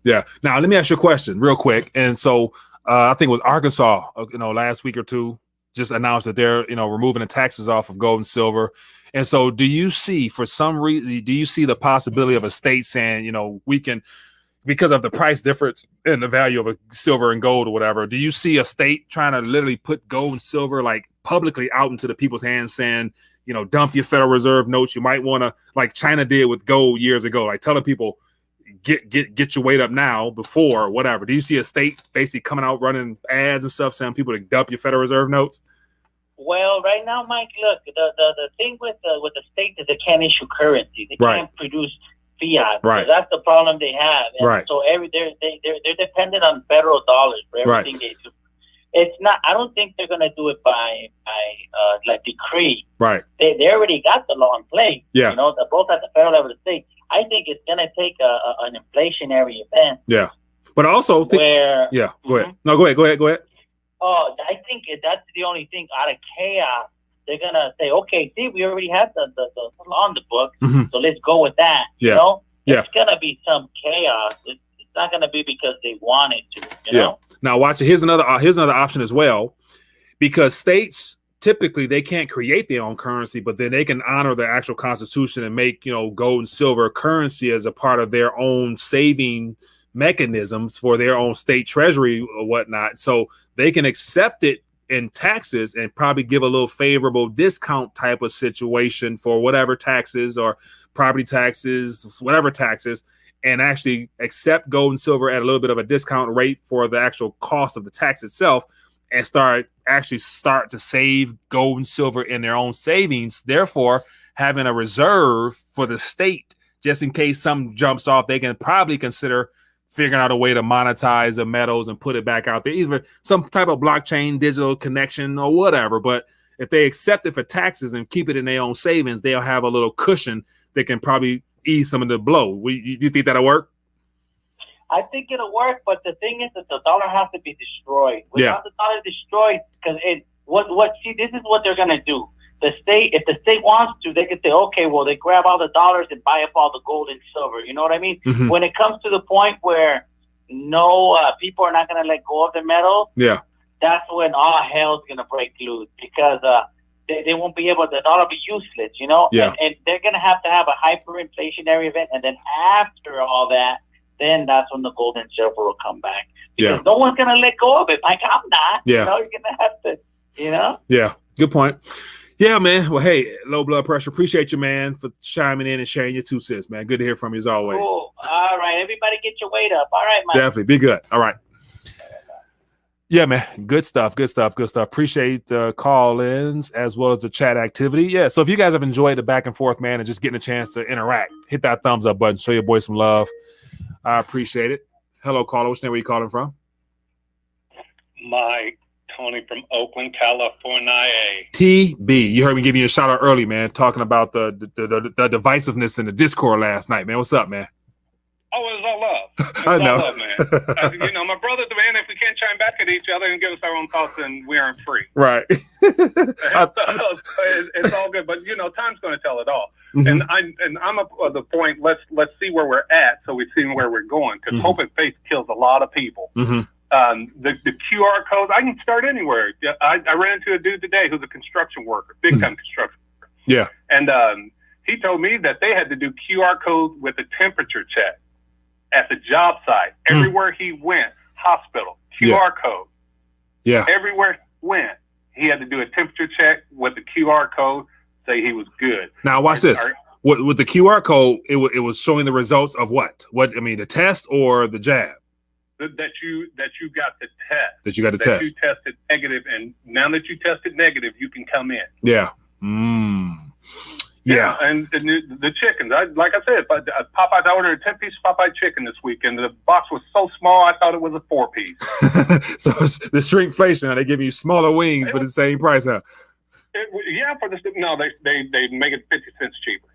Yeah. Now let me ask you a question real quick, and so. I think it was Arkansas, last week or two, just announced that they're, removing the taxes off of gold and silver. And so do you see, for some reason, the possibility of a state saying, we can, because of the price difference in the value of a silver and gold or whatever, do you see a state trying to literally put gold and silver like publicly out into the people's hands saying, dump your Federal Reserve notes? You might want to, like China did with gold years ago, like telling people, get your weight up now before whatever. Do you see a state basically coming out running ads and stuff saying people to dump your Federal Reserve notes? Well, right now, Mike, look, the thing with the state is they can't issue currency. They can't produce fiat. Right. That's the problem they have. And right. So they're dependent on federal dollars for everything they do. It's not. I don't think they're gonna do it by decree. Right. They already got the law in place. Yeah. Both at the federal level and the state. I think it's gonna take an inflationary event. Yeah. But I also think. Yeah. Go ahead. No, go ahead. Oh, I think that's the only thing. Out of chaos, they're gonna say, okay, see, we already have the law on the book, so let's go with that. Yeah. It's gonna be some chaos. It's not gonna be because they want it to. You know. Now watch it. Here's another option as well, because states typically they can't create their own currency, but then they can honor the actual Constitution and make gold and silver currency as a part of their own saving mechanisms for their own state treasury or whatnot. So they can accept it in taxes and probably give a little favorable discount type of situation for whatever taxes or property taxes, whatever taxes, and actually accept gold and silver at a little bit of a discount rate for the actual cost of the tax itself, and start to save gold and silver in their own savings, therefore having a reserve for the state just in case something jumps off. They can probably consider figuring out a way to monetize the metals and put it back out there, either some type of blockchain digital connection or whatever. But if they accept it for taxes and keep it in their own savings, they'll have a little cushion that can probably ease some of the blow. You think that'll work? I think it'll work, but the thing is that the dollar has to be destroyed. Without the dollar destroyed, because this is what they're gonna do. The state, if the state wants to, they can say, okay, well, they grab all the dollars and buy up all the gold and silver. You know what I mean? Mm-hmm. When it comes to the point where people are not gonna let go of the metal, that's when all hell's gonna break loose, because they won't be able. The dollar will be useless, and they're gonna have a hyperinflationary event, and then after all that, then that's when the gold and silver will come back. Because Yeah. no one's gonna let go of it. Like I'm not. Yeah. You know, you're gonna have to. You know. Yeah. Good point. Yeah, man. Well, hey, low blood pressure. Appreciate you, man, for chiming in and sharing your 2 cents, man. Good to hear from you as always. Cool. All right, everybody, get your weight up. All right, man. Definitely. Be good. All right. Yeah, man. Good stuff. Good stuff. Good stuff. Appreciate the call-ins as well as the chat activity. Yeah. So if you guys have enjoyed the back and forth, man, and just getting a chance to interact, hit that thumbs up button. Show your boy some love. I appreciate it. Hello, caller. Which name are you calling from? Mike, Tony from Oakland, California. TB. You heard me giving you a shout out early, man, talking about the divisiveness in the Discord last night, man. What's up, man? Oh, it was all love. It I was know. all love, man. You know, my brother's the man. If we can't chime back at each other and give us our own thoughts, then we aren't free. Right. It's all good, but you know, time's going to tell it all. Mhm. And I'm up at the point. Let's see where we're at, so we see where we're going. Because hope and faith kills a lot of people. Mhm. The QR codes, I can start anywhere. I ran into a dude today who's a construction worker, big time construction worker. Yeah. And he told me that they had to do QR code with a temperature check at the job site. Everywhere he went, hospital, QR code. Yeah. Everywhere he went, he had to do a temperature check with the QR code, say he was good. Now watch this. With the QR code, it was showing the results of what? What I mean, the test or the jab? That you got the test. That you got the that test. you tested negative, and now that you tested negative, you can come in. Yeah. Yeah. And the chickens, like I said, Popeyes, I ordered a 10-piece Popeye chicken this weekend. The box was so small, I thought it was a 4-piece. So it's the shrinkflation. They give you smaller wings, but the same price, huh? Yeah, for the no, they make it 50 cents cheaper.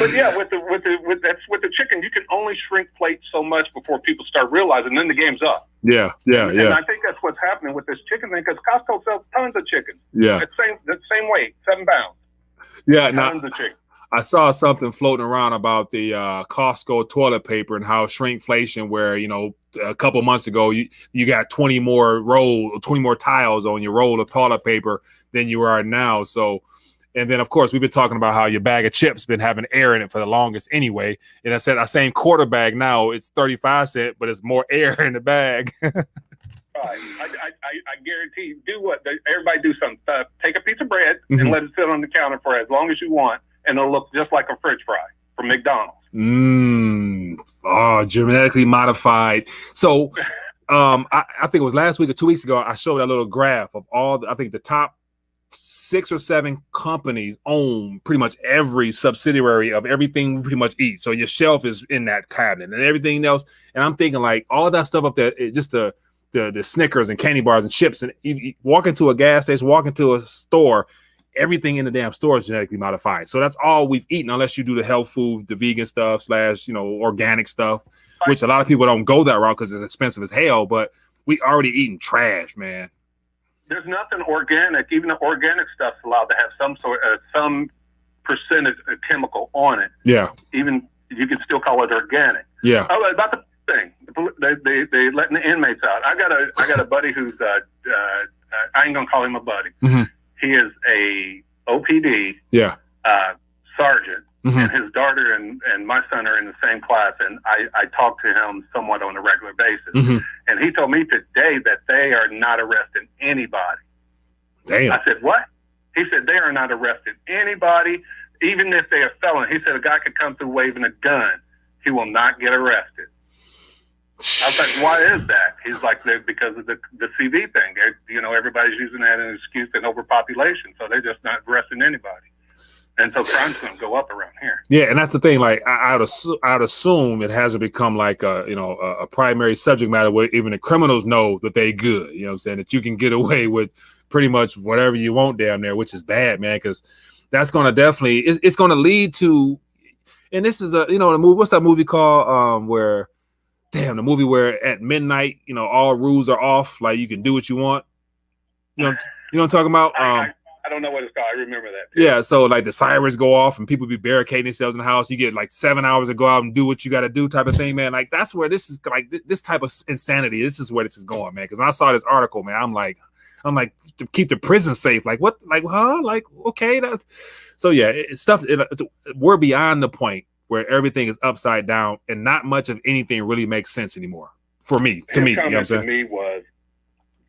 But yeah, with the chicken, you can only shrink plates so much before people start realizing. Then the game's up. Yeah. And I think that's what's happening with this chicken thing, because Costco sells tons of chicken. Yeah. The same weight, 7 pounds. Yeah. Tons of chicken. I saw something floating around about the Costco toilet paper and how shrinkflation, where, you know, a couple months ago, you got 20 more tiles on your roll of toilet paper than you are now. So, and then, of course, we've been talking about how your bag of chips been having air in it for the longest anyway. And I said, our same quarter bag now, it's 35 cents, but it's more air in the bag. Right. I guarantee, do what everybody do something. Take a piece of bread and let it sit on the counter for as long as you want, and it'll look just like a French fry from McDonald's. Genetically modified. So, I think it was last week or 2 weeks ago, I showed a little graph of I think the top 6 or 7 companies own pretty much every subsidiary of everything we pretty much eat. So your shelf is in that cabinet and everything else. And I'm thinking, like, all that stuff up there, just the Snickers and candy bars and chips, and you walk into a gas station, walk into a store, everything in the damn store is genetically modified. So that's all we've eaten, unless you do the health food, the vegan stuff / organic stuff, which a lot of people don't go that route because it's expensive as hell. But we already eating trash, man. There's nothing organic. Even the organic stuff's allowed to have some percentage of chemical on it. Yeah. Even you can still call it organic. Yeah. Oh, about the thing, they letting the inmates out. I got a buddy who's I ain't gonna call him a buddy. Mm-hmm. He is a OPD. Yeah. Sergeant, Mm-hmm. and his daughter and my son are in the same class, and I talk to him somewhat on a regular basis. Mm-hmm. And he told me today that they are not arresting anybody. Damn. I said, what? He said, they are not arresting anybody, even if they are felon. He said, a guy could come through waving a gun. He will not get arrested. I was like, why is that? He's like, because of the CV thing. Everybody's using that as an excuse in overpopulation, so they're just not arresting anybody. And so crime's going to go up around here. Yeah, and that's the thing. Like, I'd assume it hasn't become like a primary subject matter where even the criminals know that they good. You know what I'm saying? That you can get away with pretty much whatever you want down there, which is bad, man. Because that's going to definitely it's going to lead to. And this is the movie. What's that movie called? The movie where at midnight, all rules are off. Like, you can do what you want. You know what I'm talking about? I don't know what it's called. I remember that too. Yeah, so like the sirens go off and people be barricading themselves in the house. You get like 7 hours to go out and do what you got to do, type of thing, man. Like, that's where this is, like, this type of insanity. This is where this is going, man. Because when I saw this article, man, I'm like, to keep the prison safe. Like, what? Like, huh? Like, okay. So yeah, we're beyond the point where everything is upside down and not much of anything really makes sense anymore for me. His You know what I'm comment to saying? me was,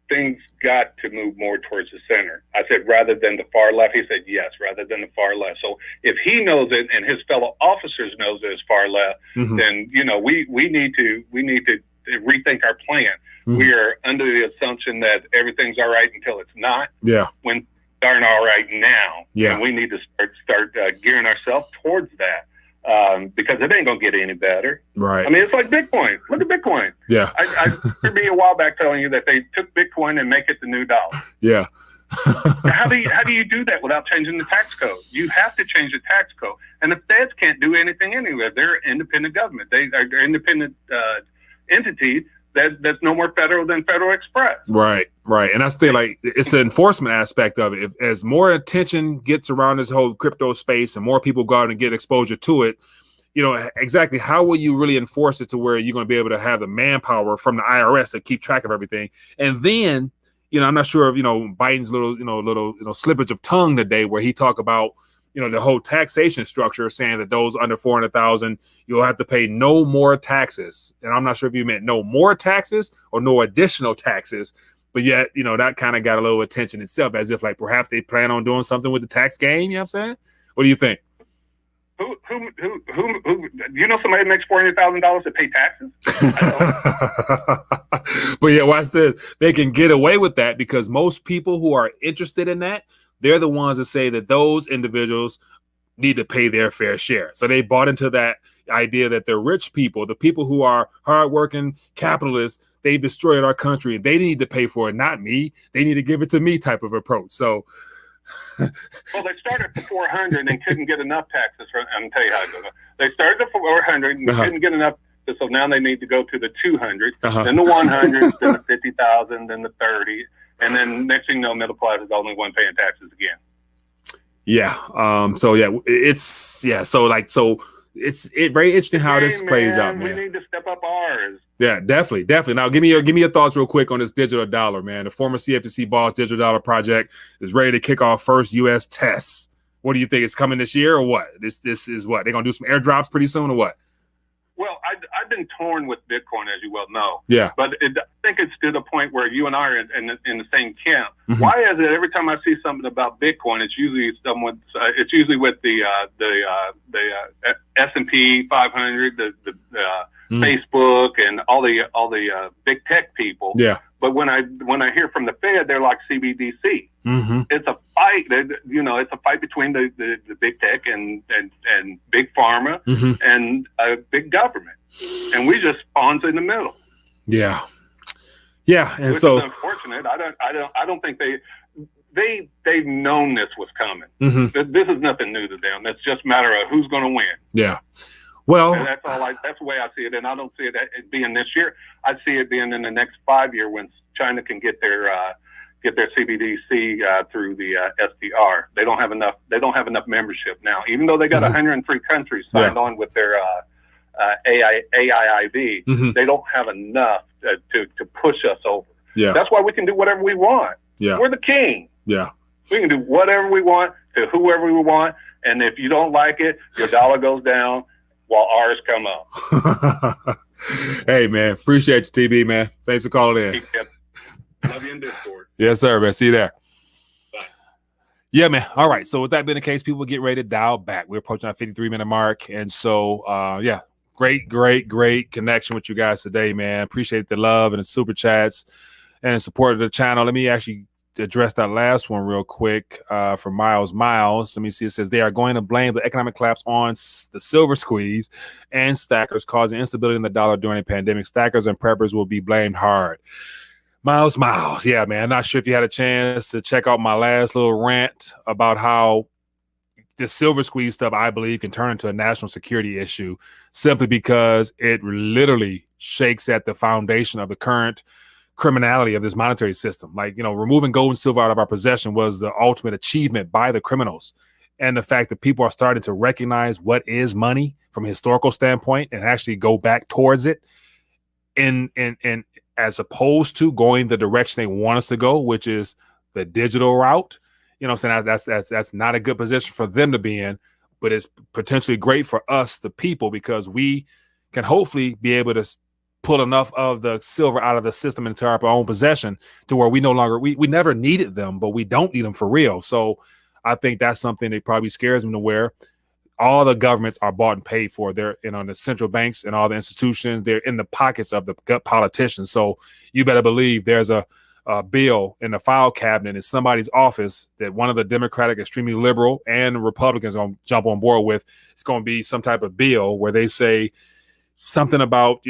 things got to move more towards the center. I said, rather than the far left. He said, yes, rather than the far left. So if he knows it and his fellow officers knows it is far left, then, you know, we need to rethink our plan. We are under the assumption that everything's all right until it's not. Yeah. When darn all right now. Yeah. And we need to start gearing ourselves towards that. Because it ain't gonna get any better. Right. I mean, it's like Bitcoin. Look at Bitcoin. Yeah. I heard me a while back telling you that they took Bitcoin and make it the new dollar. Yeah. How do you do that without changing the tax code? You have to change the tax code, and the feds can't do anything anyway. They're an independent government. They're independent entity that's no more federal than Federal Express. Right. And that's the thing, like, it's the enforcement aspect of it. If as more attention gets around this whole crypto space and more people go out and get exposure to it, you know, exactly how will you really enforce it to where you're going to be able to have the manpower from the IRS to keep track of everything? And then, you know, I'm not sure if, you know, Biden's little slippage of tongue today where he talked about, you know, the whole taxation structure, saying that those under 400,000, you'll have to pay no more taxes. And I'm not sure if you meant no more taxes or no additional taxes, but yet, you know, that kind of got a little attention itself, as if like perhaps they plan on doing something with the tax gain. You know what I'm saying? What do you think? Who you know somebody that makes $400,000 to pay taxes? But yeah, watch this. They can get away with that because most people who are interested in that, they're the ones that say that those individuals need to pay their fair share. So they bought into that idea that the rich people, the people who are hardworking capitalists, they've destroyed our country. They need to pay for it, not me. They need to give it to me type of approach. So, well, they started at 400 and couldn't get enough taxes. I'm tell you how it goes. They started at 400 and couldn't get enough, so now they need to go to the 200, then the 100, then the 50,000, then the 30, and then next thing you know, middle class is the only one paying taxes again. Yeah. So yeah, it's very interesting how this plays out, man. We need to step up ours. Yeah, definitely. Now, give me your thoughts real quick on this digital dollar, man. The former CFTC boss digital dollar project is ready to kick off first U.S. tests. What do you think? It's coming this year or what? This is what? They're gonna do some airdrops pretty soon or what? Well, I've been torn with Bitcoin, as you well know. Yeah. But I think it's to the point where you and I are in the same camp. Mm-hmm. Why is it every time I see something about Bitcoin, it's usually with the S&P 500, the Facebook, and all the big tech people. Yeah. But when I hear from the Fed, they're like CBDC. Mm-hmm. It's a fight. It's a fight between the big tech and big pharma and big government, and we just pawns in the middle. Yeah, and which so is unfortunate. I don't think they've known this was coming. Mm-hmm. This is nothing new to them. It's just a matter of who's going to win. Yeah. Well, and that's the way I see it, and I don't see it being this year. I see it being in the next 5 years when China can get their CBDC through the SDR. They don't have enough. They don't have enough membership now, even though they got 103 countries signed on with their AIIB. Mm-hmm. They don't have enough to push us over. Yeah, that's why we can do whatever we want. Yeah, we're the king. Yeah, we can do whatever we want to whoever we want, and if you don't like it, your dollar goes down while ours come up. Hey, man, appreciate you, TB, man. Thanks for calling in. Love you in Discord. Yes, sir, man. See you there. Bye. Yeah, man. All right. So with that being the case, people get ready to dial back. We're approaching our 53-minute mark. And so, yeah, great connection with you guys today, man. Appreciate the love and the super chats and the support of the channel. Let me actually address that last one real quick from Miles. Let me see. It says they are going to blame the economic collapse on the silver squeeze and stackers causing instability in the dollar during a pandemic. Stackers and preppers will be blamed hard. Miles. Yeah, man. Not sure if you had a chance to check out my last little rant about how the silver squeeze stuff, I believe, can turn into a national security issue simply because it literally shakes at the foundation of the current criminality of this monetary system. Like, removing gold and silver out of our possession was the ultimate achievement by the criminals. And the fact that people are starting to recognize what is money from a historical standpoint and actually go back towards it in as opposed to going the direction they want us to go, which is the digital route. That's not a good position for them to be in. but it's potentially great for us, the people, because we can hopefully be able to pull enough of the silver out of the system into our own possession to where we no longer, we never needed them, but we don't need them for real. So I think that's something that probably scares them, to where all the governments are bought and paid for. They're the central banks and all the institutions. They're in the pockets of the gut politicians. So you better believe there's a bill in the file cabinet in somebody's office that one of the Democratic, extremely liberal, and Republicans are going to jump on board with. It's going to be some type of bill where they say something about,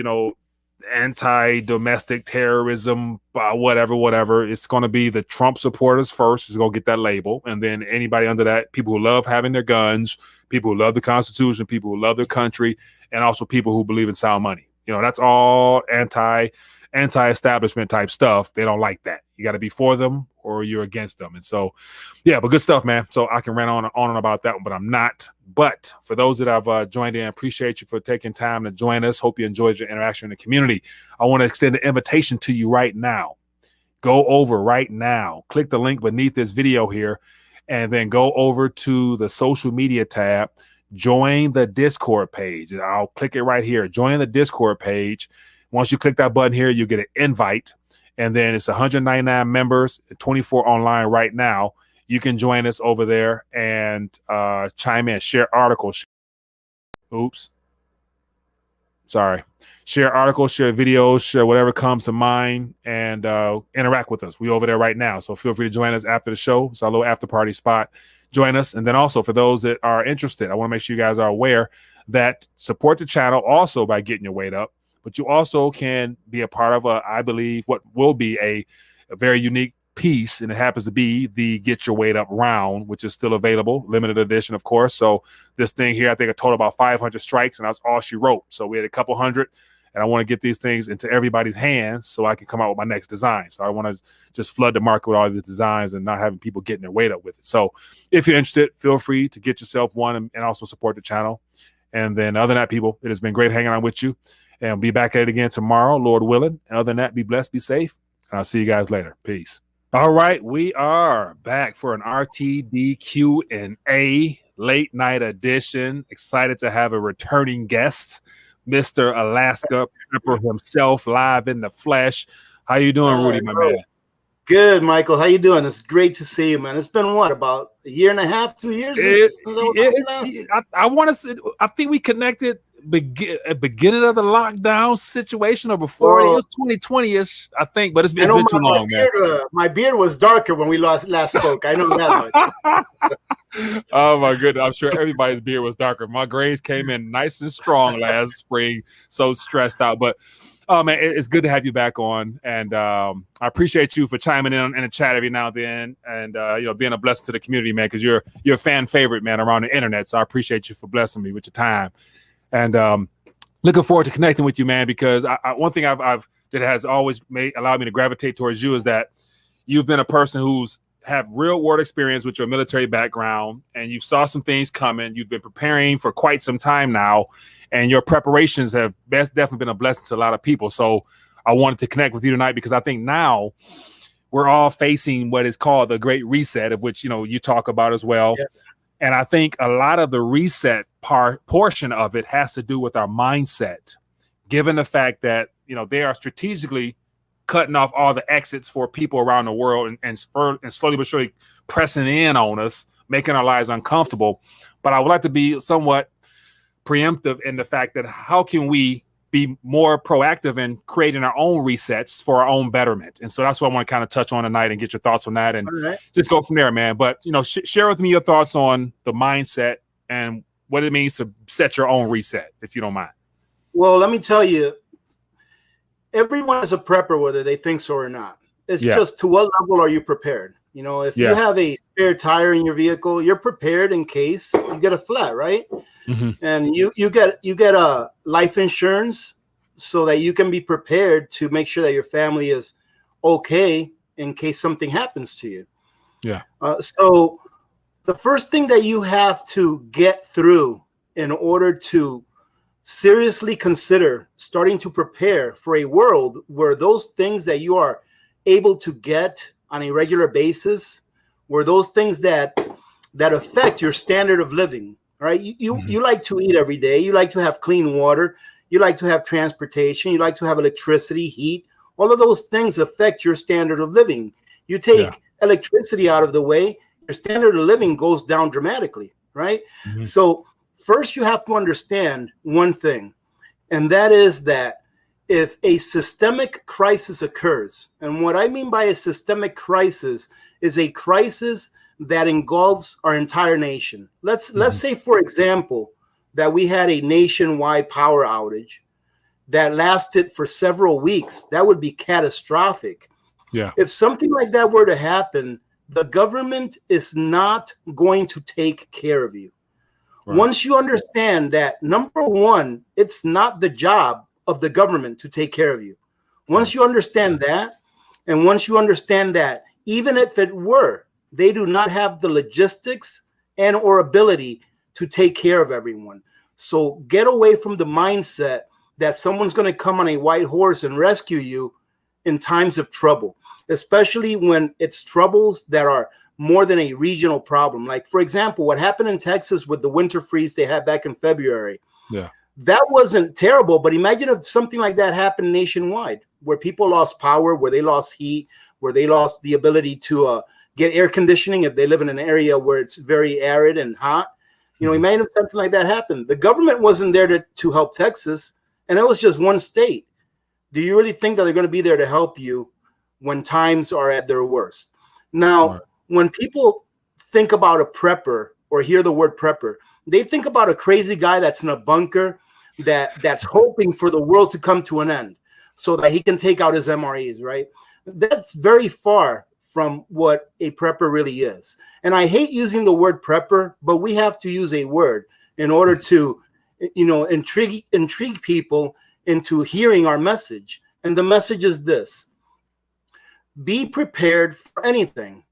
anti-domestic terrorism, whatever. It's going to be the Trump supporters first is going to get that label. And then anybody under that, people who love having their guns, people who love the Constitution, people who love their country, and also people who believe in sound money. That's all anti-establishment type stuff. They don't like that. You got to be for them or you're against them. And so, yeah, but good stuff, man. So I can rant on and about that one, but I'm not. But for those that have joined in, appreciate you for taking time to join us. Hope you enjoyed your interaction in the community. I want to extend an invitation to you right now. Go over right now. Click the link beneath this video here, and then go over to the social media tab. Join the Discord page. I'll click it right here. Join the Discord page. Once you click that button here, you get an invite, and then it's 199 members, 24 online right now. You can join us over there and chime in, share articles. Share articles, share videos, share whatever comes to mind, and interact with us. We're over there right now, so feel free to join us after the show. It's our little after party spot. Join us. And then also for those that are interested, I want to make sure you guys are aware that support the channel also by getting your weight up. But you also can be a part of I believe, what will be a very unique piece, and it happens to be the Get Your Weight Up round, which is still available, limited edition, of course. So this thing here, I think a total about 500 strikes, and that's all she wrote. So we had a couple hundred, and I want to get these things into everybody's hands so I can come out with my next design. So I want to just flood the market with all these designs and not having people getting their weight up with it. So if you're interested, feel free to get yourself one and also support the channel. And then other than that, people, it has been great hanging out with you. And we'll be back at it again tomorrow, Lord willing. And other than that, be blessed, be safe, and I'll see you guys later. Peace. All right, we are back for an RTD Q&A late night edition. Excited to have a returning guest, Mr. Alaska Prepper himself, live in the flesh. How you doing, Rudy, my man? Good, Michael. How you doing? It's great to see you, man. It's been what, about a year and a half, 2 years? I want to say, I think we connected beginning of the lockdown situation or before. It was 2020-ish, I think, but it's been too long, man. My beard was darker when we last spoke. I know that much. Oh my goodness, I'm sure everybody's beard was darker. My grays came in nice and strong last spring, so stressed out. But oh man, it's good to have you back on, and I appreciate you for chiming in the chat every now and then, and being a blessing to the community, man, because you're a fan favorite, man, around the internet. So I appreciate you for blessing me with your time. And looking forward to connecting with you, man, because one thing that has always allowed me to gravitate towards you is that you've been a person who's have real world experience with your military background, and you saw some things coming. You've been preparing for quite some time now, and your preparations have definitely been a blessing to a lot of people. So I wanted to connect with you tonight because I think now we're all facing what is called the Great Reset, of which, you talk about as well. Yeah. And I think a lot of the reset portion of it has to do with our mindset, given the fact that, they are strategically cutting off all the exits for people around the world and slowly but surely pressing in on us, making our lives uncomfortable. But I would like to be somewhat preemptive in the fact that how can we be more proactive in creating our own resets for our own betterment? And so that's what I want to kind of touch on tonight and get your thoughts on that and just go from there, man. But, share with me your thoughts on the mindset and what it means to set your own reset, if you don't mind. Well, let me tell you, everyone is a prepper, whether they think so or not. It's just to what level are you prepared? If you have a spare tire in your vehicle, you're prepared in case you get a flat, right? Mm-hmm. And you get a life insurance so that you can be prepared to make sure that your family is okay in case something happens to you. Yeah. So the first thing that you have to get through in order to seriously consider starting to prepare for a world where those things that you are able to get on a regular basis, where those things that affect your standard of living, right? You like to eat every day. You like to have clean water. You like to have transportation. You like to have electricity, heat. All of those things affect your standard of living. You take electricity out of the way, your standard of living goes down dramatically, right? So first you have to understand one thing, and that is that if a systemic crisis occurs, and what I mean by a systemic crisis is a crisis that engulfs our entire nation. Let's say, for example, that we had a nationwide power outage that lasted for several weeks. That would be catastrophic. Yeah. If something like that were to happen, the government is not going to take care of you. Right. Once you understand that, number one, it's not the job of the government to take care of you. Once you understand that, and once you understand that, even if it were, they do not have the logistics and or ability to take care of everyone. So get away from the mindset that someone's going to come on a white horse and rescue you in times of trouble, especially when it's troubles that are more than a regional problem. Like, for example, what happened in Texas with the winter freeze they had back in February. Yeah. That wasn't terrible, but imagine if something like that happened nationwide, where people lost power, where they lost heat, where they lost the ability to get air conditioning if they live in an area where it's very arid and hot. You know, imagine if something like that happened. The government wasn't there to help Texas, and it was just one state. Do you really think that they're going to be there to help you when times are at their worst? Now, when people think about a prepper or hear the word prepper, they think about a crazy guy that's in a bunker that's hoping for the world to come to an end so that he can take out his MREs, right? That's very far from what a prepper really is. And I hate using the word prepper, but we have to use a word in order to, you know, intrigue people into hearing our message. And the message is this: be prepared for anything.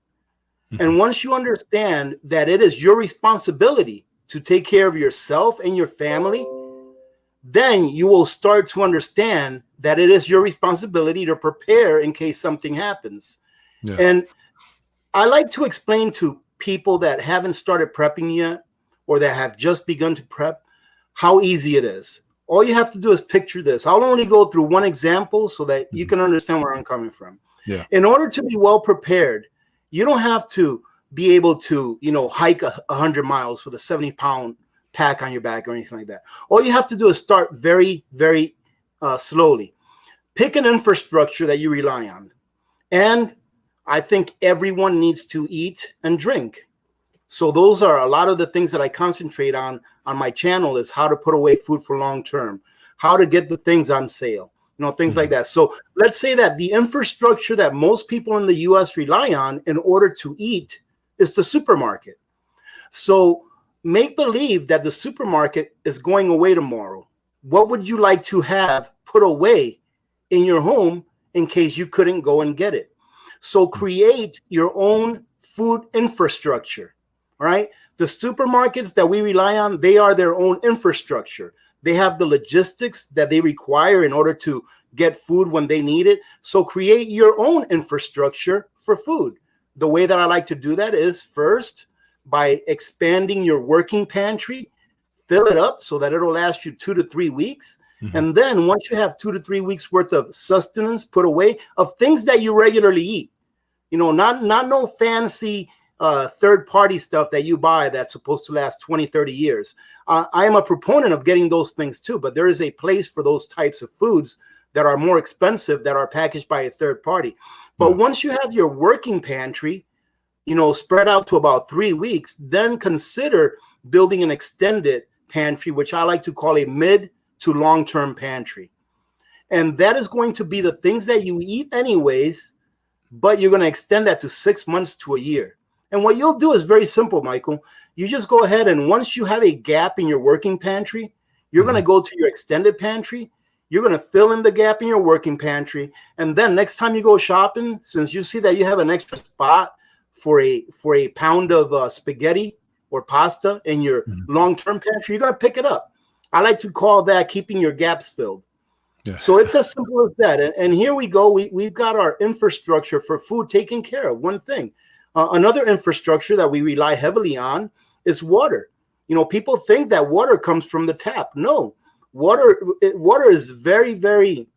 And once you understand that it is your responsibility to take care of yourself and your family, then you will start to understand that it is your responsibility to prepare in case something happens. Yeah. And I like to explain to people that haven't started prepping yet, or that have just begun to prep, how easy it is. All you have to do is picture this. I'll only go through one example so that you can understand where I'm coming from. Yeah. In order to be well prepared, you don't have to be able to, you know, hike 100 miles with a 70-pound pack on your back or anything like that. All you have to do is start very, very slowly. Pick an infrastructure that you rely on. And I think everyone needs to eat and drink. So those are a lot of the things that I concentrate on my channel, is how to put away food for long term, how to get the things on sale, you know, things like that. So let's say that the infrastructure that most people in the U.S. rely on in order to eat is the supermarket. So make believe that the supermarket is going away tomorrow. What would you like to have put away in your home in case you couldn't go and get it? So create your own food infrastructure, all right? The supermarkets that we rely on, they are their own infrastructure. They have the logistics that they require in order to get food when they need it. So create your own infrastructure for food. The way that I like to do that is first by expanding your working pantry, fill it up so that it'll last you 2 to 3 weeks. And then once you have 2 to 3 weeks worth of sustenance put away of things that you regularly eat, you know, not no fancy third-party stuff that you buy that's supposed to last 20, 30 years. I am a proponent of getting those things too, but there is a place for those types of foods that are more expensive, that are packaged by a third party. But once you have your working pantry, you know, spread out to about 3 weeks, then consider building an extended pantry, which I like to call a mid to long-term pantry. And that is going to be the things that you eat anyways, but you're going to extend that to 6 months to a year. And what you'll do is very simple, Michael. You just go ahead, and once you have a gap in your working pantry, you're going to go to your extended pantry. You're going to fill in the gap in your working pantry. And then next time you go shopping, since you see that you have an extra spot for a pound of spaghetti or pasta in your long-term pantry, you're going to pick it up. I like to call that keeping your gaps filled. Yeah. So it's as simple as that. And here we go. We've got our infrastructure for food taken care of. One thing. Another infrastructure that we rely heavily on is water. You know, people think that water comes from the tap. No, water is very, very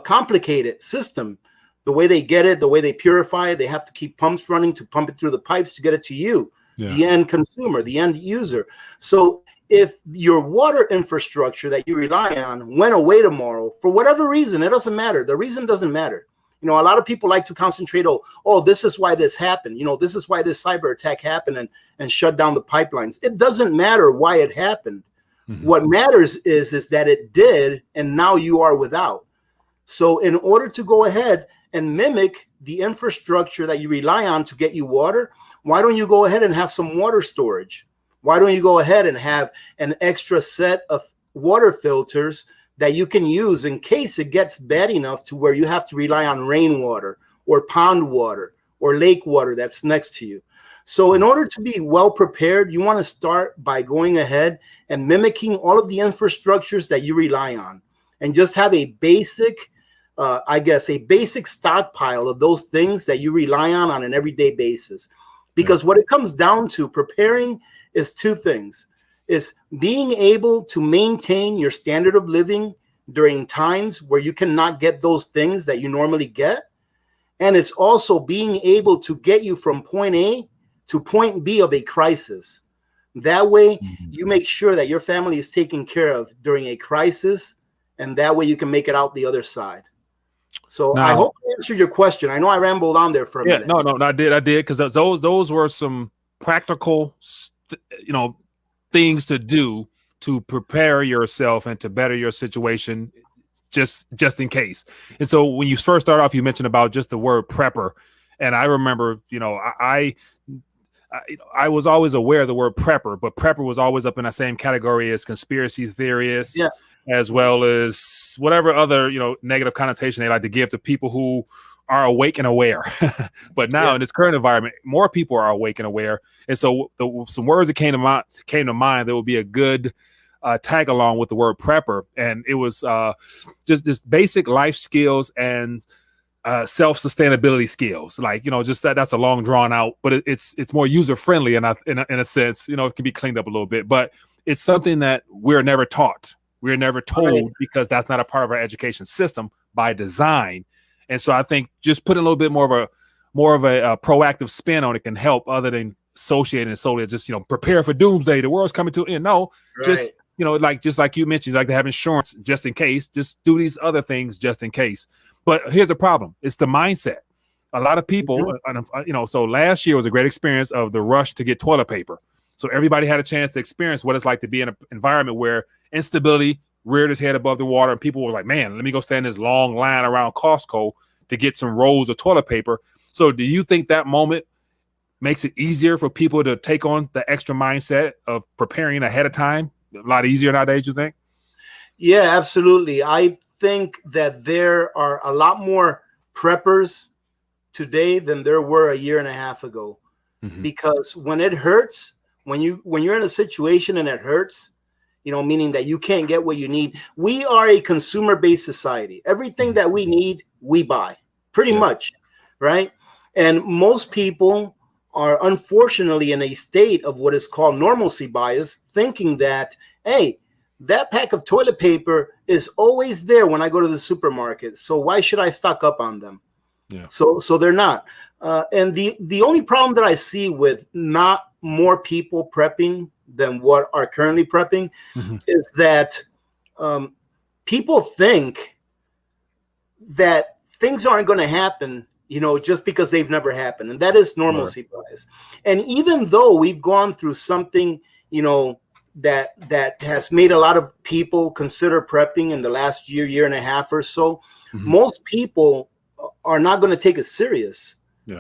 complicated system. The way they get it, the way they purify it, they have to keep pumps running to pump it through the pipes to get it to you, the end consumer, the end user. So if your water infrastructure that you rely on went away tomorrow, for whatever reason, it doesn't matter. The reason doesn't matter. You know, a lot of people like to concentrate, oh, this is why this happened. You know, this is why this cyber attack happened and shut down the pipelines. It doesn't matter why it happened. What matters is that it did, and now you are without. So in order to go ahead and mimic the infrastructure that you rely on to get you water, why don't you go ahead and have some water storage? Why don't you go ahead and have an extra set of water filters that you can use in case it gets bad enough to where you have to rely on rainwater or pond water or lake water that's next to you. So in order to be well prepared, you want to start by going ahead and mimicking all of the infrastructures that you rely on, and just have a basic, a basic stockpile of those things that you rely on an everyday basis. Because what it comes down to, preparing, is two things. Is being able to maintain your standard of living during times where you cannot get those things that you normally get. And it's also being able to get you from point A to point B of a crisis. That way you make sure that your family is taken care of during a crisis, and that way you can make it out the other side. So now, I hope I answered your question. I know I rambled on there for a minute. No, I did, because those were some practical, things to do to prepare yourself and to better your situation, just in case. And so when you first start off, you mentioned about just the word prepper, and I remember, I was always aware of the word prepper, but prepper was always up in that same category as conspiracy theorists, as well as whatever other negative connotation they like to give to people who are awake and aware. But now in this current environment, more people are awake and aware. And so some words that came to mind that would be a good tag along with the word prepper. And it was just basic life skills and self-sustainability skills. Like, just that's a long drawn out, but it's more user friendly. And in a sense, it can be cleaned up a little bit, but it's something that we're never taught. We're never told, because that's not a part of our education system by design. And so I think just putting a little bit more of a proactive spin on it can help, other than associating it solely as just, prepare for doomsday. The world's coming to an end. No, just, just like you mentioned, you like to have insurance just in case. Just do these other things just in case. But here's the problem. It's the mindset. A lot of people, so last year was a great experience of the rush to get toilet paper. So everybody had a chance to experience what it's like to be in an environment where instability reared its head above the water, and people were like, man, let me go stand in this long line around Costco to get some rolls of toilet paper. So do you think that moment makes it easier for people to take on the extra mindset of preparing ahead of time? A lot easier nowadays, you think? Yeah, absolutely. I think that there are a lot more preppers today than there were a year and a half ago. Because when it hurts, when you're in a situation and it hurts, meaning that you can't get what you need. We are a consumer-based society. Everything that we need, we buy, pretty much, right? And most people are unfortunately in a state of what is called normalcy bias, thinking that, hey, that pack of toilet paper is always there when I go to the supermarket, so why should I stock up on them? So they're not. And the only problem that I see with not more people prepping than what are currently prepping is that people think that things aren't going to happen, just because they've never happened. And that is normalcy bias. And even though we've gone through something, that has made a lot of people consider prepping in the last year and a half or so, most people are not going to take it serious.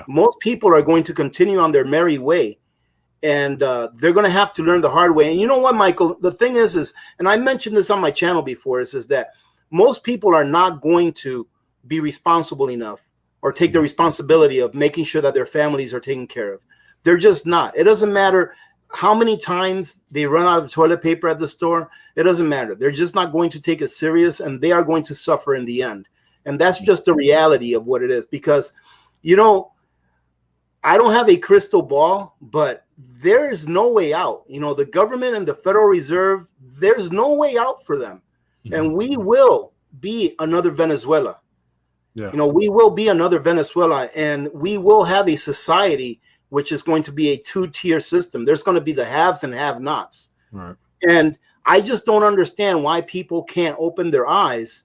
Most people are going to continue on their merry way. And they're going to have to learn the hard way. And you know what, Michael? The thing is, and I mentioned this on my channel before, is that most people are not going to be responsible enough or take the responsibility of making sure that their families are taken care of. They're just not. It doesn't matter how many times they run out of toilet paper at the store. It doesn't matter. They're just not going to take it serious, and they are going to suffer in the end. And that's just the reality of what it is. Because, I don't have a crystal ball, but there is no way out. You know, the government and the Federal Reserve, there's no way out for them. And we will be another Venezuela. Yeah. You know, we will be another Venezuela, and we will have a society which is going to be a two-tier system. There's going to be the haves and have-nots. Right. And I just don't understand why people can't open their eyes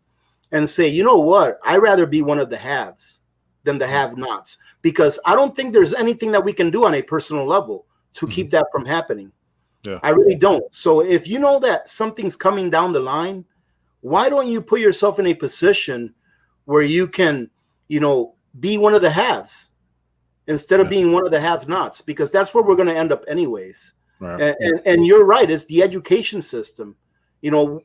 and say, you know what, I'd rather be one of the haves than the have-nots, because I don't think there's anything that we can do on a personal level to keep that from happening. Yeah. I really don't. So if you know that something's coming down the line, why don't you put yourself in a position where you can, you know, be one of the haves instead of being one of the have-nots? Because that's where we're going to end up anyways. Right. And you're right. It's the education system. You know,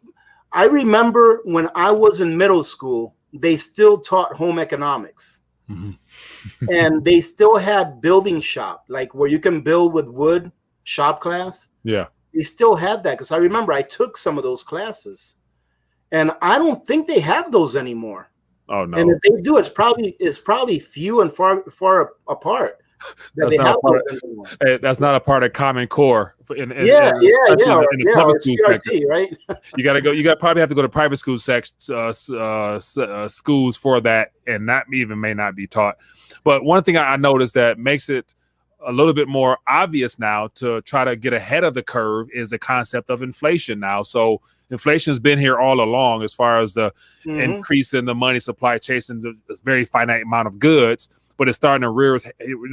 I remember when I was in middle school, they still taught home economics. And they still had building shop, like where you can build with wood, shop class. Yeah. They still had that, because I remember I took some of those classes. And I don't think they have those anymore. Oh no! And if they do, it's probably few and far apart. That's not a part of Common Core. In the public school CRT, right? You got to go. You probably have to go to private school schools for that, and that even may not be taught. But one thing I noticed that makes it a little bit more obvious now to try to get ahead of the curve is the concept of inflation now. So inflation has been here all along as far as the increase in the money supply chasing the very finite amount of goods, but it's starting to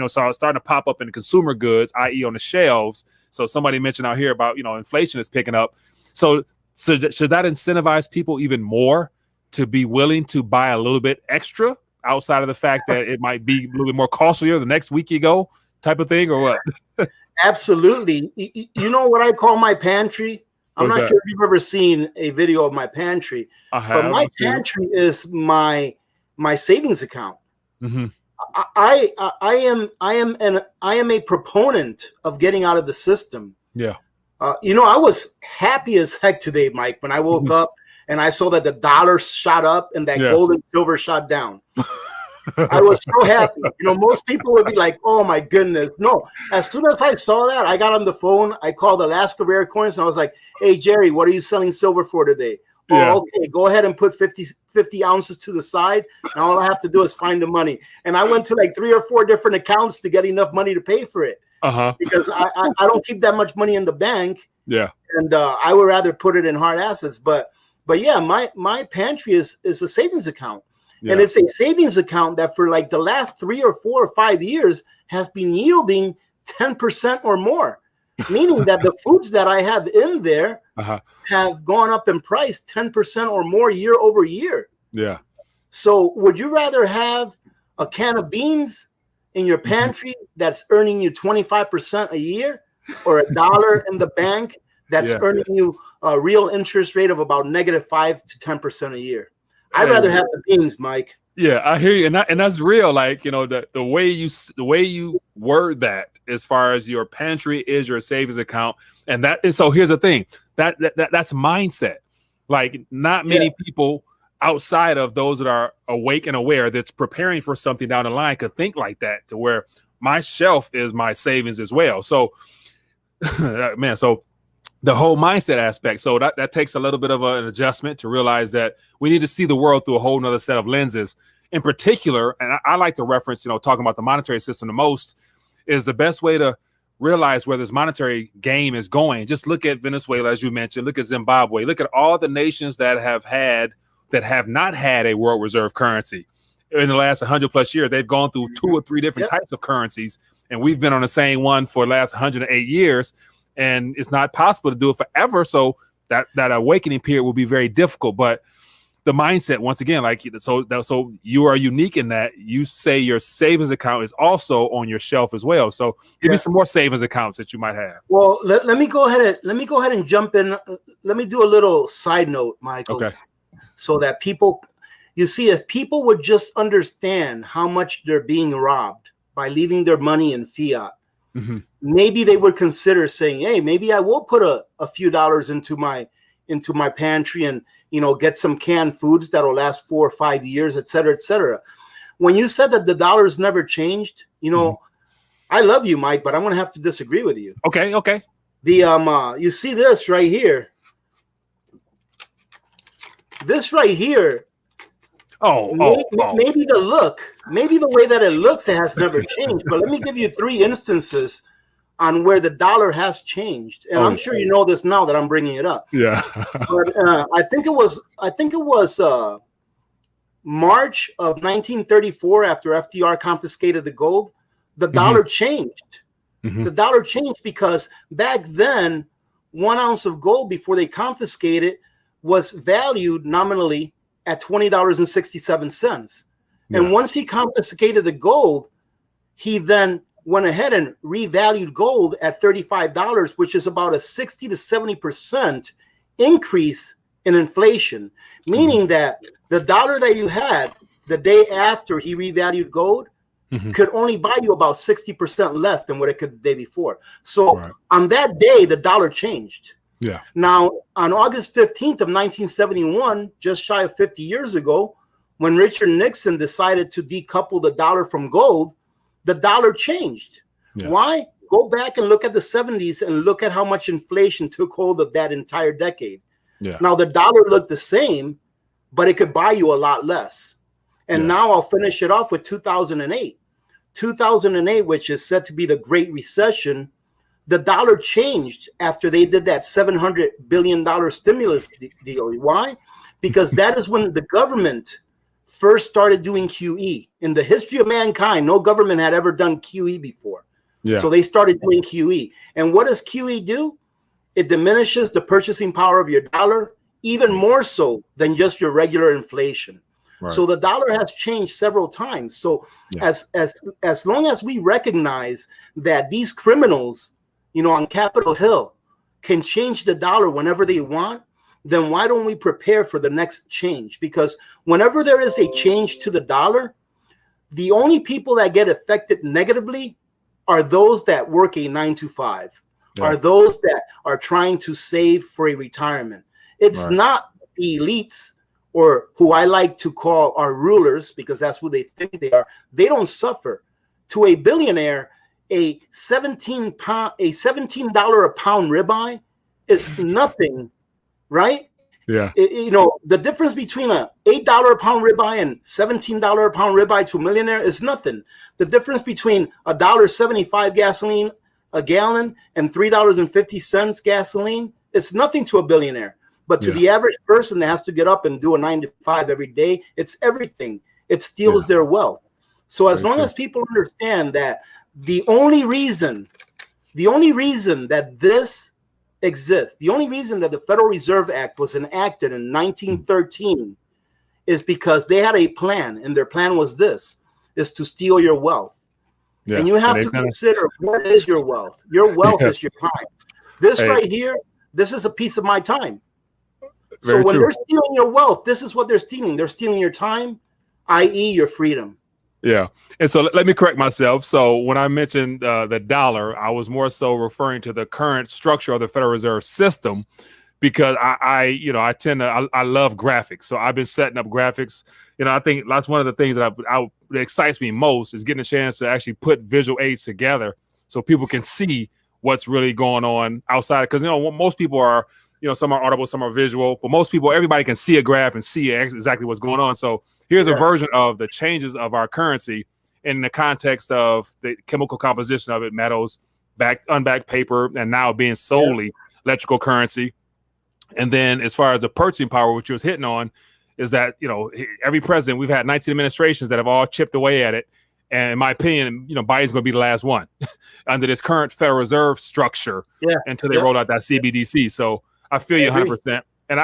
so it's starting to pop up in consumer goods, i.e. on the shelves. So somebody mentioned out here about, inflation is picking up. So should that incentivize people even more to be willing to buy a little bit extra outside of the fact that it might be a little bit more costlier the next week you go type of thing, or what? Absolutely. You know what I call my pantry? I'm not sure if you've ever seen a video of my pantry, but my pantry is my savings account. I am a proponent of getting out of the system. Yeah. I was happy as heck today, Mike, when I woke up and I saw that the dollar shot up and that gold and silver shot down. I was so happy. Most people would be like, oh my goodness. No, as soon as I saw that, I got on the phone. I called Alaska Rare Coins and I was like, hey, Jerry, what are you selling silver for today? Yeah. Oh, okay, go ahead and put 50 ounces to the side. And all I have to do is find the money. And I went to like 3 or 4 different accounts to get enough money to pay for it. Because I don't keep that much money in the bank. Yeah. And I would rather put it in hard assets. But yeah, my pantry is a savings account. Yeah. And it's a savings account that for like the last 3 or 4 or 5 years has been yielding 10% or more, meaning that the foods that I have in there have gone up in price 10% or more year over year. Yeah. So would you rather have a can of beans in your pantry that's earning you 25% a year, or $1 in the bank that's earning you a real interest rate of about -5 to 10% a year? I'd rather have the beans, Mike. Yeah, I hear you, and that's real. Like, the way you word that, as far as your pantry is your savings account, and that is so. Here's the thing, that's mindset. Like, not many people outside of those that are awake and aware that's preparing for something down the line could think like that, to where my shelf is my savings as well. So, man, so the whole mindset aspect. So that takes a little bit of an adjustment to realize that we need to see the world through a whole nother set of lenses. In particular, and I like to reference, talking about the monetary system the most, is the best way to realize where this monetary game is going. Just look at Venezuela, as you mentioned, look at Zimbabwe, look at all the nations that have not had a world reserve currency. In the last 100+ years, they've gone through 2 or 3 different types of currencies, and we've been on the same one for the last 108 years. And it's not possible to do it forever. So that awakening period will be very difficult. But the mindset, once again, like, so you are unique in that you say your savings account is also on your shelf as well. So give me some more savings accounts that you might have. Well, let me go ahead and jump in. Let me do a little side note, Michael. Okay. So that people, if people would just understand how much they're being robbed by leaving their money in fiat, maybe they would consider saying, hey, maybe I will put a few dollars into my pantry and, get some canned foods that'll last 4 or 5 years, et cetera, et cetera. When you said that the dollar's never changed, I I love you, Mike, but I'm gonna have to disagree with you. Okay. The you see this right here. This right here. Maybe the look, maybe the way that it looks, it has never changed. But let me give you 3 instances on where the dollar has changed, and I'm sure you know this now that I'm bringing it up. Yeah. But I think it was March of 1934, after FDR confiscated the gold, the dollar changed. The dollar changed because back then, 1 ounce of gold before they confiscated was valued nominally at $20.67. And once he confiscated the gold, he then went ahead and revalued gold at $35, which is about a 60 to 70% increase in inflation, meaning that the dollar that you had the day after he revalued gold could only buy you about 60% less than what it could the day before. So on that day, the dollar changed. Yeah. Now, on August 15th of 1971, just shy of 50 years ago, when Richard Nixon decided to decouple the dollar from gold, the dollar changed. Yeah. Why? Go back and look at the 70s and look at how much inflation took hold of that entire decade. Yeah. Now, the dollar looked the same, but it could buy you a lot less. And now I'll finish it off with 2008. 2008, which is said to be the Great Recession, the dollar changed after they did that $700 billion stimulus deal. Why? Because that is when the government first started doing QE. In the history of mankind, no government had ever done QE before. Yeah. So they started doing QE. And what does QE do? It diminishes the purchasing power of your dollar even more so than just your regular inflation. Right. So the dollar has changed several times. So as long as we recognize that these criminals, on Capitol Hill can change the dollar whenever they want, then why don't we prepare for the next change? Because whenever there is a change to the dollar, the only people that get affected negatively are those that work a 9-to-5, are those that are trying to save for a retirement. It's not the elites, or who I like to call our rulers, because that's who they think they are. They don't suffer. To a billionaire, a $17 a pound ribeye is nothing, right? Yeah. The difference between a $8 a pound ribeye and $17 a pound ribeye to a millionaire is nothing. The difference between $1.75 gasoline a gallon and $3.50 gasoline is nothing to a billionaire. But to the average person that has to get up and do a 9-to-5 every day, it's everything. It steals their wealth. So as long as people understand that the only reason that this exists, the only reason that the Federal Reserve Act was enacted in 1913 is because they had a plan, and their plan was this, is to steal your wealth. Yeah. And you have to consider, what is your wealth? Your wealth is your time. This right here, this is a piece of my time. So when they're stealing your wealth, this is what they're stealing. They're stealing your time, i.e. your freedom. Yeah. And so let me correct myself. So when I mentioned the dollar, I was more so referring to the current structure of the Federal Reserve System, because I love graphics. So I've been setting up graphics. I think that's one of the things that that excites me most, is getting a chance to actually put visual aids together so people can see what's really going on outside. Because, most people are, some are audible, some are visual, but most people, everybody can see a graph and see exactly what's going on. So here's a version of the changes of our currency in the context of the chemical composition of it, metals, unbacked paper, and now being solely electrical currency. And then as far as the purchasing power, which you was hitting on, is that, every president, we've had 19 administrations that have all chipped away at it. And in my opinion, Biden's going to be the last one under this current Federal Reserve structure until they roll out that CBDC. So I feel you 100%. And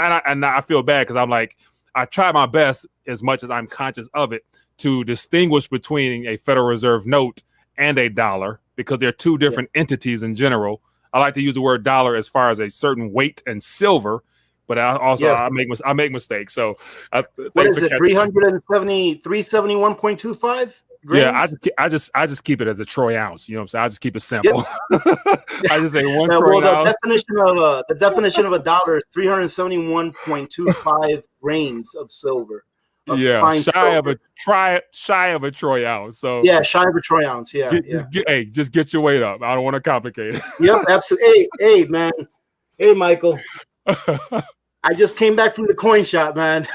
I feel bad because I'm like, I try my best, as much as I'm conscious of it, to distinguish between a Federal Reserve note and a dollar, because they're two different entities in general. I like to use the word dollar as far as a certain weight and silver, but I make mistakes. So what is it? 371.25? Grains? Yeah, I just keep it as a troy ounce. You know what I'm saying? I just keep it simple. I just say one troy ounce. The definition of a dollar is 371.25 grains of silver. fine silver. Shy of a troy ounce. So yeah, shy of a troy ounce. Yeah, just get your weight up. I don't want to complicate it. Yep, absolutely. Hey, man. Hey, Michael. I just came back from the coin shop, man.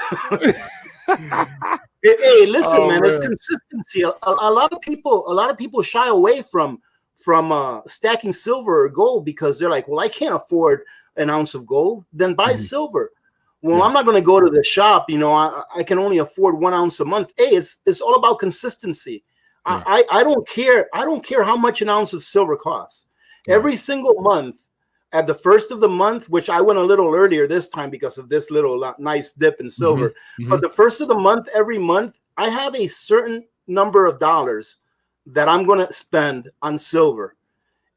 Hey, listen, man. It's consistency. A lot of people shy away from stacking silver or gold because they're like, well, I can't afford an ounce of gold. Then buy silver. Well, I'm not going to go to the shop. I can only afford 1 ounce a month. Hey, it's all about consistency. I don't care. I don't care how much an ounce of silver costs. Every single month, at the first of the month, which I went a little earlier this time because of this little nice dip in silver. But the first of the month, every month, I have a certain number of dollars that I'm going to spend on silver.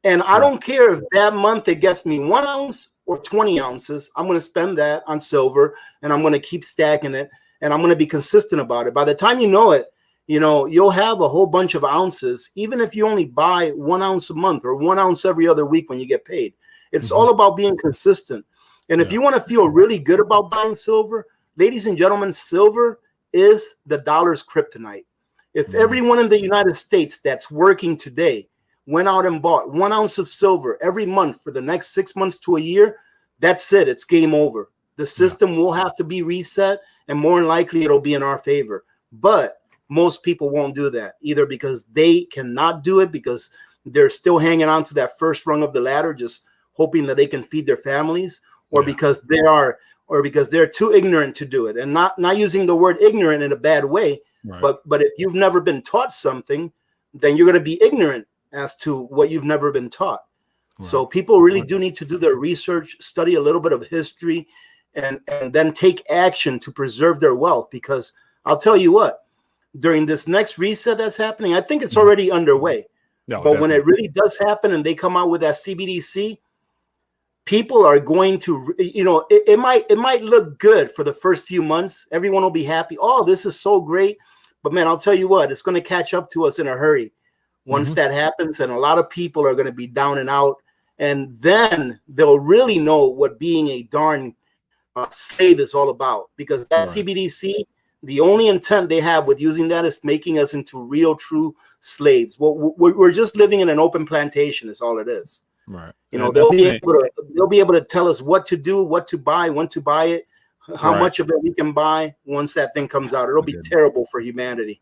And I don't care if that month it gets me 1 ounce or 20 ounces. I'm going to spend that on silver, and I'm going to keep stacking it, and I'm going to be consistent about it. By the time you know it, you'll have a whole bunch of ounces, even if you only buy 1 ounce a month or 1 ounce every other week when you get paid. It's all about being consistent. And if you want to feel really good about buying silver, ladies and gentlemen, silver is the dollar's kryptonite. If everyone in the United States that's working today went out and bought 1 ounce of silver every month for the next 6 months to a year, that's it. It's game over. The system will have to be reset, and more than likely it'll be in our favor. But most people won't do that, either because they cannot do it because they're still hanging on to that first rung of the ladder, just hoping that they can feed their families, or because they're too ignorant to do it. And not using the word ignorant in a bad way, but if you've never been taught something, then you're going to be ignorant as to what you've never been taught. So people really do need to do their research, study a little bit of history, and then take action to preserve their wealth. Because I'll tell you what, during this next reset that's happening, I think it's already underway. But definitely, when it really does happen and they come out with that CBDC, people are going to, it might look good for the first few months. Everyone will be happy. Oh, this is so great. But man, I'll tell you what, it's going to catch up to us in a hurry once that happens. And a lot of people are going to be down and out. And then they'll really know what being a darn slave is all about. Because that CBDC, the only intent they have with using that is making us into real, true slaves. Well, we're just living in an open plantation is all it is. Right. They'll be able to tell us what to do, what to buy, when to buy it, how much of it we can buy once that thing comes out. It'll be terrible for humanity.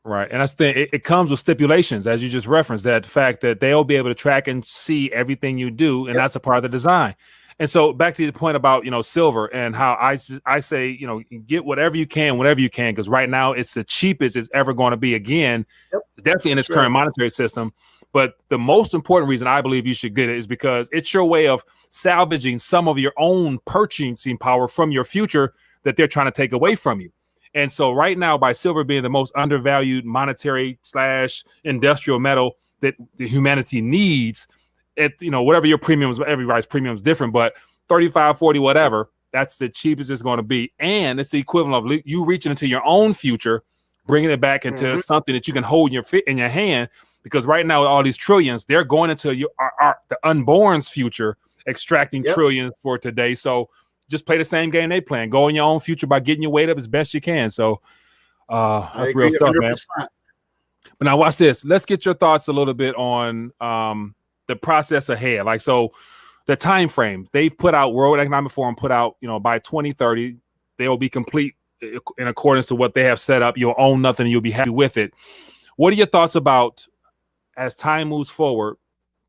Right. And that's the thing. It comes with stipulations, as you just referenced, that the fact that they'll be able to track and see everything you do. And that's a part of the design. And so back to the point about, silver and how I say, get whatever you can, because right now it's the cheapest it's ever going to be again, definitely in its current monetary system. But the most important reason I believe you should get it is because it's your way of salvaging some of your own purchasing power from your future that they're trying to take away from you. And so right now, by silver being the most undervalued monetary / industrial metal that the humanity needs, whatever your premiums, everybody's premium is different, but 35, 40, whatever, that's the cheapest it's going to be. And it's the equivalent of you reaching into your own future, bringing it back into something that you can hold in your hand. Because right now, with all these trillions, they're going into the unborn's future, extracting trillions for today. So just play the same game they playing. Go in your own future by getting your weight up as best you can. So that's real stuff, 100%. Man. But now watch this. Let's get your thoughts a little bit on the process ahead. Like, so the time frame they've put out, World Economic Forum put out, by 2030, they will be complete in accordance to what they have set up. You'll own nothing and you'll be happy with it. What are your thoughts about, as time moves forward,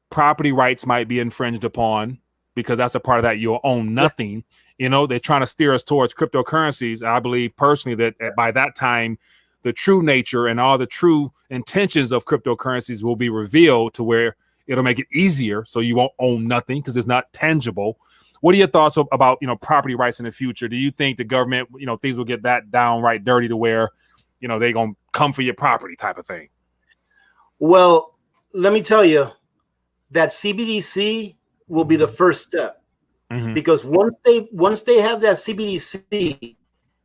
property rights might be infringed upon because that's a part of that. You'll own nothing. They're trying to steer us towards cryptocurrencies. And I believe personally that by that time, the true nature and all the true intentions of cryptocurrencies will be revealed to where it'll make it easier. So you won't own nothing because it's not tangible. What are your thoughts about, property rights in the future? Do you think the government, things will get that downright dirty to where, they're going to come for your property type of thing? Well, let me tell you that CBDC will be the first step, because once they have that CBDC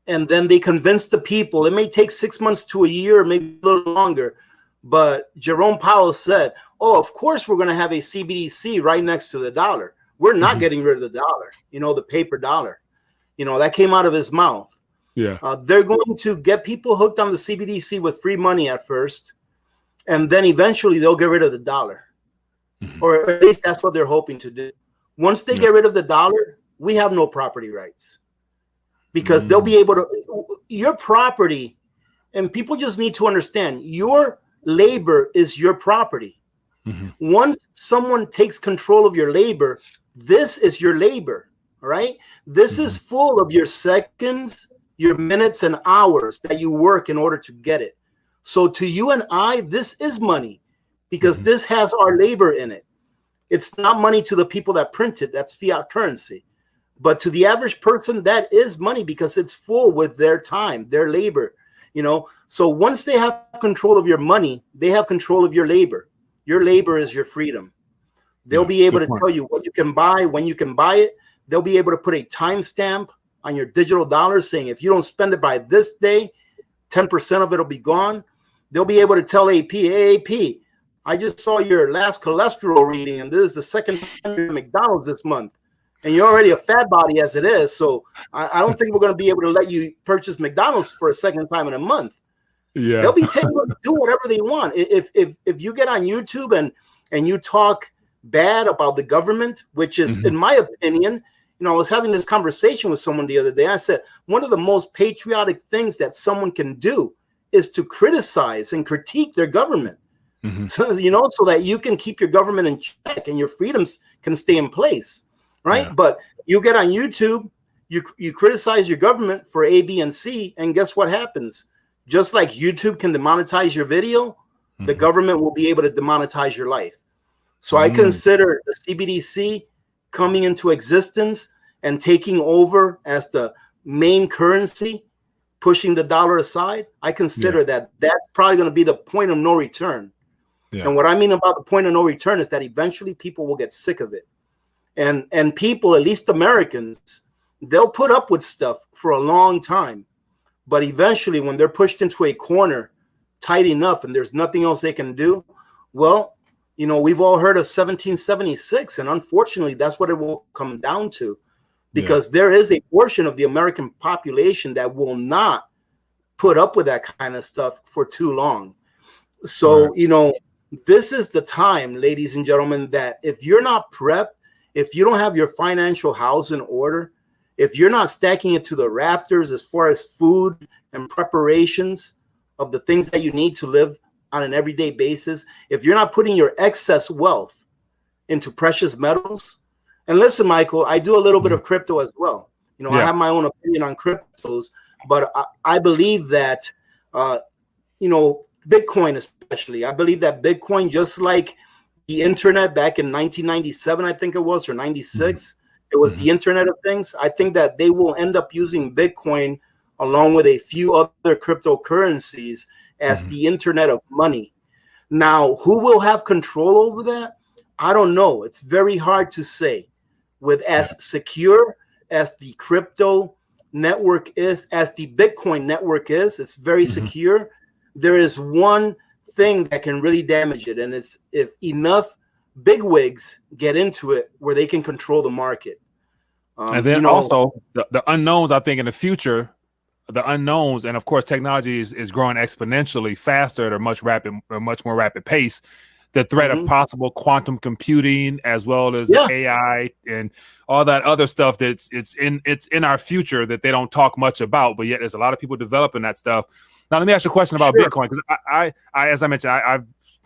and then they convince the people, it may take 6 months to a year, maybe a little longer. But Jerome Powell said, oh, of course, we're going to have a CBDC right next to the dollar. We're not getting rid of the dollar, the paper dollar. That came out of his mouth. Yeah. They're going to get people hooked on the CBDC with free money at first, and then eventually they'll get rid of the dollar. Or at least that's what they're hoping to do. Once they get rid of the dollar, we have no property rights, because they'll be able to, your property, and people just need to understand, your labor is your property. Once someone takes control of your labor, this is your labor, all right? This is full of your seconds, your minutes and hours that you work in order to get it. So to you and I, this is money, because this has our labor in it. It's not money to the people that print it. That's fiat currency. But to the average person, that is money, because it's full with their time, their labor, you know? So once they have control of your money, they have control of your labor. Your labor is your freedom. They'll be able to tell you what you can buy, when you can buy it. They'll be able to put a timestamp on your digital dollars saying, if you don't spend it by this day, 10% of it will be gone. They'll be able to tell AP, hey, AP, I just saw your last cholesterol reading, and this is the second time you're at McDonald's this month. And you're already a fat body as it is. So I don't think we're going to be able to let you purchase McDonald's for a second time in a month. Yeah. They'll be able to do whatever they want. If you get on YouTube and you talk bad about the government, which is, in my opinion, you know, I was having this conversation with someone the other day. I said, one of the most patriotic things that someone can do is to criticize and critique their government. So, you know, so that you can keep your government in check and your freedoms can stay in place, right? Yeah. But you get on YouTube, you criticize your government for A, B, and C, and guess what happens? Just like YouTube can demonetize your video, the government will be able to demonetize your life. So I consider the CBDC coming into existence and taking over as the main currency, pushing the dollar aside. I consider that that's probably going to be the point of no return. Yeah. And what I mean about the point of no return is that eventually people will get sick of it. And people, at least Americans, they'll put up with stuff for a long time. But eventually, when they're pushed into a corner tight enough and there's nothing else they can do, well, you know, we've all heard of 1776. And unfortunately, that's what it will come down to. Because there is a portion of the American population that will not put up with that kind of stuff for too long. So, you know, this is the time, ladies and gentlemen, that if you're not prepped, if you don't have your financial house in order, if you're not stacking it to the rafters as far as food and preparations of the things that you need to live on an everyday basis, if you're not putting your excess wealth into precious metals, and listen, Michael, I do a little bit of crypto as well. You know, I have my own opinion on cryptos, but I believe that, you know, Bitcoin especially, I believe that Bitcoin, just like the internet back in 1997, I think it was, or 96, it was the Internet of Things. I think that they will end up using Bitcoin along with a few other cryptocurrencies as the Internet of money. Now, who will have control over that? I don't know. It's very hard to say. With as secure as the crypto network is, as the Bitcoin network is, it's very secure. There is one thing that can really damage it, and it's if enough bigwigs get into it where they can control the market. And then, you know, also the unknowns, I think in the future, the unknowns, and of course technology is growing exponentially faster at a much more rapid pace. The threat of possible quantum computing, as well as AI and all that other stuff that's it's in our future that they don't talk much about, but yet there's a lot of people developing that stuff. Now, let me ask you a question about Bitcoin, because I as I mentioned,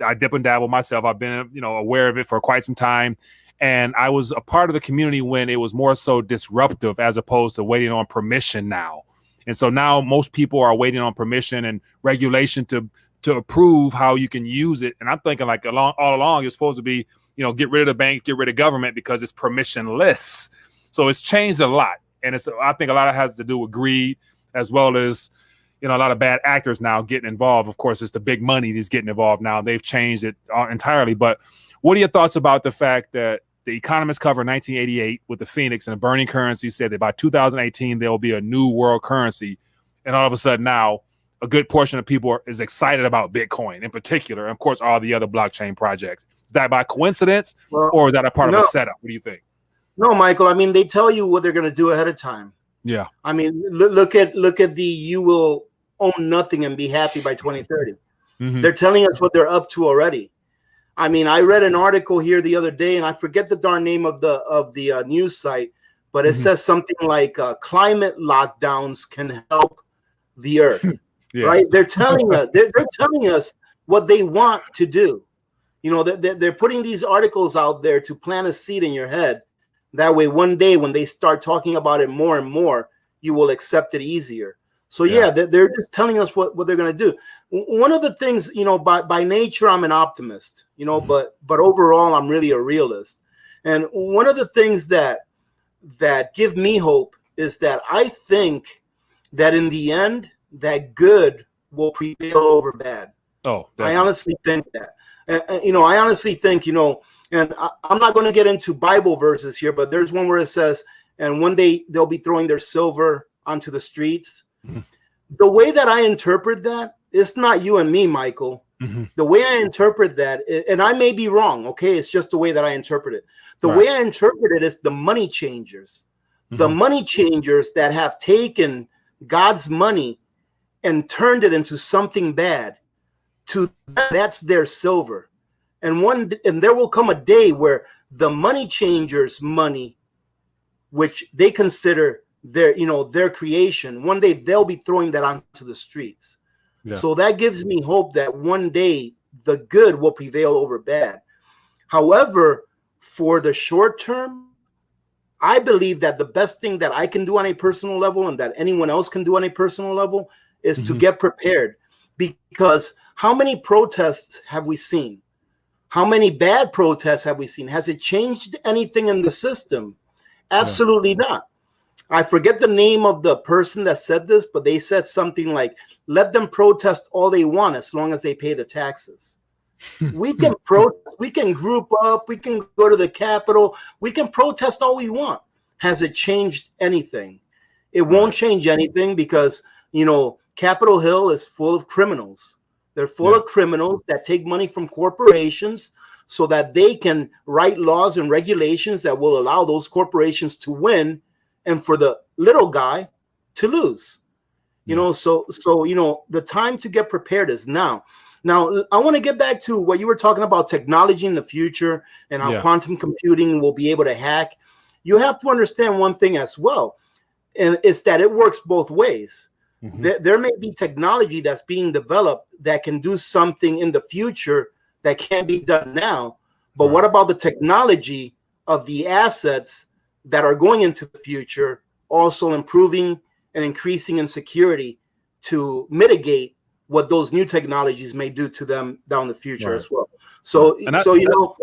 I dip and dabble myself. I've been, you know, aware of it for quite some time, and I was a part of the community when it was more so disruptive as opposed to waiting on permission now. And so now most people are waiting on permission and regulation to approve how you can use it. And I'm thinking like all along, you're supposed to be, you know, get rid of the bank, get rid of government because it's permissionless. So it's changed a lot. And I think a lot of it has to do with greed, as well as, you know, a lot of bad actors now getting involved. Of course, it's the big money that's getting involved now. They've changed it entirely. But what are your thoughts about the fact that the economists covered 1988 with the Phoenix and the burning currency said that by 2018, there will be a new world currency. And all of a sudden now, a good portion of people is excited about Bitcoin in particular, and of course, all the other blockchain projects. Is that by coincidence, or is that a part of a setup? What do you think? No, Michael. I mean, they tell you what they're going to do ahead of time. Yeah. I mean, look at the you will own nothing and be happy by 2030. They're telling us what they're up to already. I mean, I read an article here the other day, and I forget the darn name of the news site, but it says something like climate lockdowns can help the earth. Right? They're telling us they're telling us what they want to do. You know, they're putting these articles out there to plant a seed in your head. That way, one day when they start talking about it more and more, you will accept it easier. So they're just telling us what they're going to do. One of the things, you know, by nature, I'm an optimist, you know, but overall, I'm really a realist. And one of the things that give me hope is that I think that in the end, that good will prevail over bad. Oh, definitely. I honestly think that. You know, I honestly think, you know, and I'm not going to get into Bible verses here, but there's one where it says, and one day they'll be throwing their silver onto the streets. The way that I interpret that, it's not you and me, Michael. The way I interpret that, and I may be wrong, okay? It's just the way that I interpret it. The way I interpret it is the money changers. The money changers that have taken God's money and turned it into something bad. That's their silver. And there will come a day where the money changers' money, which they consider their creation, one day they'll be throwing that onto the streets. So that gives me hope that one day the good will prevail over bad. However, for the short term, I believe that the best thing that I can do on a personal level and that anyone else can do on a personal level is to get prepared. Because how many protests have we seen? How many bad protests have we seen? Has it changed anything in the system? Absolutely not. I forget the name of the person that said this, but they said something like, let them protest all they want as long as they pay the taxes. We can we can group up, we can go to the Capitol, we can protest all we want. Has it changed anything? It won't change anything because, you know, Capitol Hill is full of criminals. They're full of criminals that take money from corporations so that they can write laws and regulations that will allow those corporations to win and for the little guy to lose. You know, so you know, the time to get prepared is now. Now, I want to get back to what you were talking about, technology in the future and how quantum computing will be able to hack. You have to understand one thing as well, and it's that it works both ways. There may be technology that's being developed that can do something in the future that can't be done now. But what about the technology of the assets that are going into the future, also improving and increasing in security to mitigate what those new technologies may do to them down the future as well. So, you know.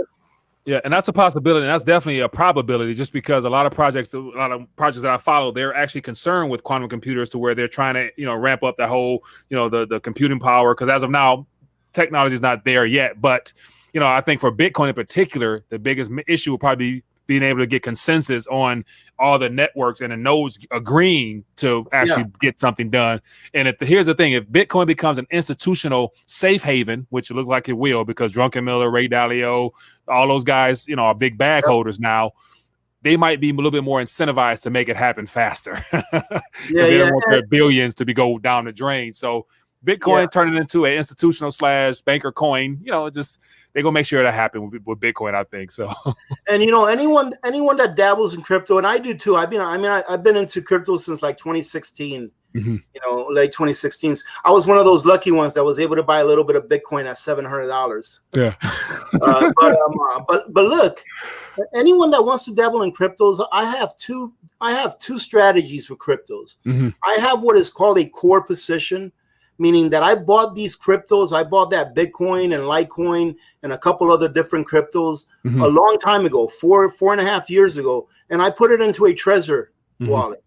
Yeah, and that's a possibility, and that's definitely a probability, just because a lot of projects that I follow, they're actually concerned with quantum computers to where they're trying to, you know, ramp up that whole, you know, the computing power, because as of now, technology is not there yet. But, you know, I think for Bitcoin in particular, the biggest issue will probably be being able to get consensus on all the networks and the nodes agreeing to actually get something done. And here's the thing, if Bitcoin becomes an institutional safe haven, which it looks like it will, because Druckenmiller, Ray Dalio, all those guys, you know, are big bag holders now, they might be a little bit more incentivized to make it happen faster. They don't want their billions to go down the drain. So Bitcoin turning into an institutional / banker coin, you know, they're gonna make sure that happens with Bitcoin, I think. So, and you know, anyone that dabbles in crypto, and I do too. I've been into crypto since like 2016. You know, late 2016. I was one of those lucky ones that was able to buy a little bit of Bitcoin at $700. Yeah. But look, anyone that wants to dabble in cryptos, I have two strategies for cryptos. I have what is called a core position, meaning that I bought these cryptos. I bought that Bitcoin and Litecoin and a couple other different cryptos a long time ago, 4.5 years ago, and I put it into a Trezor wallet.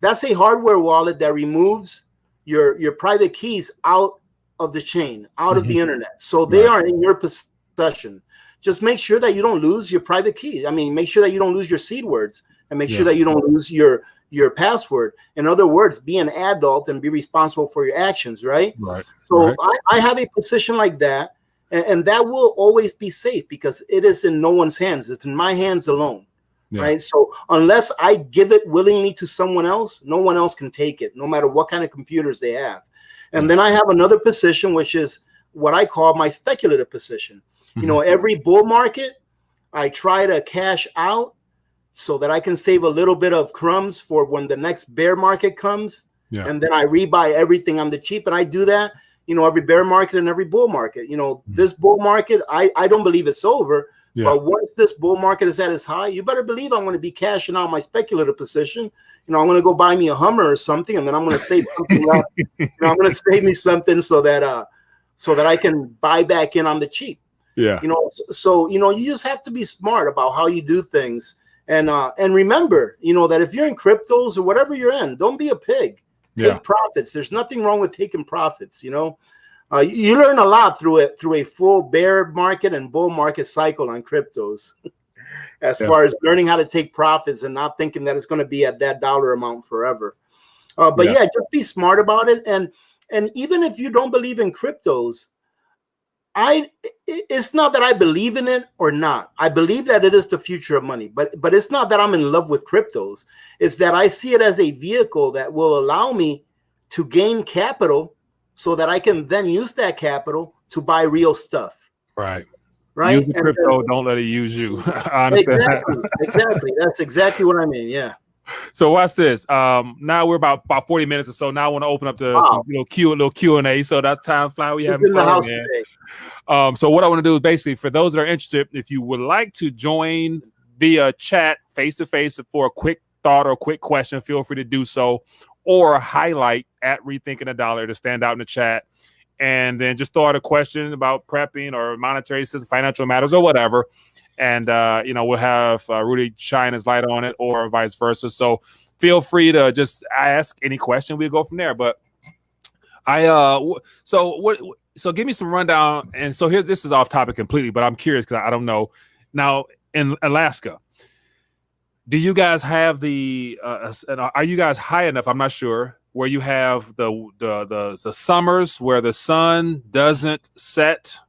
That's a hardware wallet that removes your private keys out of the chain, out of the internet. So they are in your possession. Just make sure that you don't lose your private key. I mean, make sure that you don't lose your seed words, and make sure that you don't lose your password. In other words, be an adult and be responsible for your actions, right? So I have a position like that, and that will always be safe because it is in no one's hands. It's in my hands alone, right? So unless I give it willingly to someone else, no one else can take it, no matter what kind of computers they have. And then I have another position, which is what I call my speculative position. You know, every bull market, I try to cash out so that I can save a little bit of crumbs for when the next bear market comes. And then I rebuy everything on the cheap. And I do that, you know, every bear market and every bull market. You know, this bull market, I don't believe it's over. But once this bull market is at its high, you better believe I'm going to be cashing out my speculative position. You know, I'm going to go buy me a Hummer or something, and then I'm going to save something up. You know, I'm going to save me something so that I can buy back in on the cheap. You know, so you know, you just have to be smart about how you do things, and remember, you know, that if you're in cryptos or whatever you're in, don't be a pig. Take profits. There's nothing wrong with taking profits. You know. You learn a lot through a full bear market and bull market cycle on cryptos, as far as learning how to take profits and not thinking that it's going to be at that dollar amount forever. But just be smart about it. And even if you don't believe in cryptos, it's not that I believe in it or not. I believe that it is the future of money, but it's not that I'm in love with cryptos. It's that I see it as a vehicle that will allow me to gain capital, so that I can then use that capital to buy real stuff. Right. Use the crypto, don't let it use you. Exactly. That's exactly what I mean. Yeah. So watch this. Now we're about 40 minutes or so. Now I want to open up to some little Q&A. So that time fly. We have in the house today. So what I want to do is basically, for those that are interested, if you would like to join via chat face to face for a quick thought or a quick question, feel free to do so. Or highlight at Rethinking a Dollar to stand out in the chat, and then just throw out a question about prepping or monetary system, financial matters, or whatever. And you know, we'll have Rudy shine his light on it, or vice versa. So feel free to just ask any question. We'll go from there. But so give me some rundown. And so this is off topic completely, but I'm curious because I don't know. Now in Alaska, do you guys have are you guys high enough? I'm not sure, where you have the summers where the sun doesn't set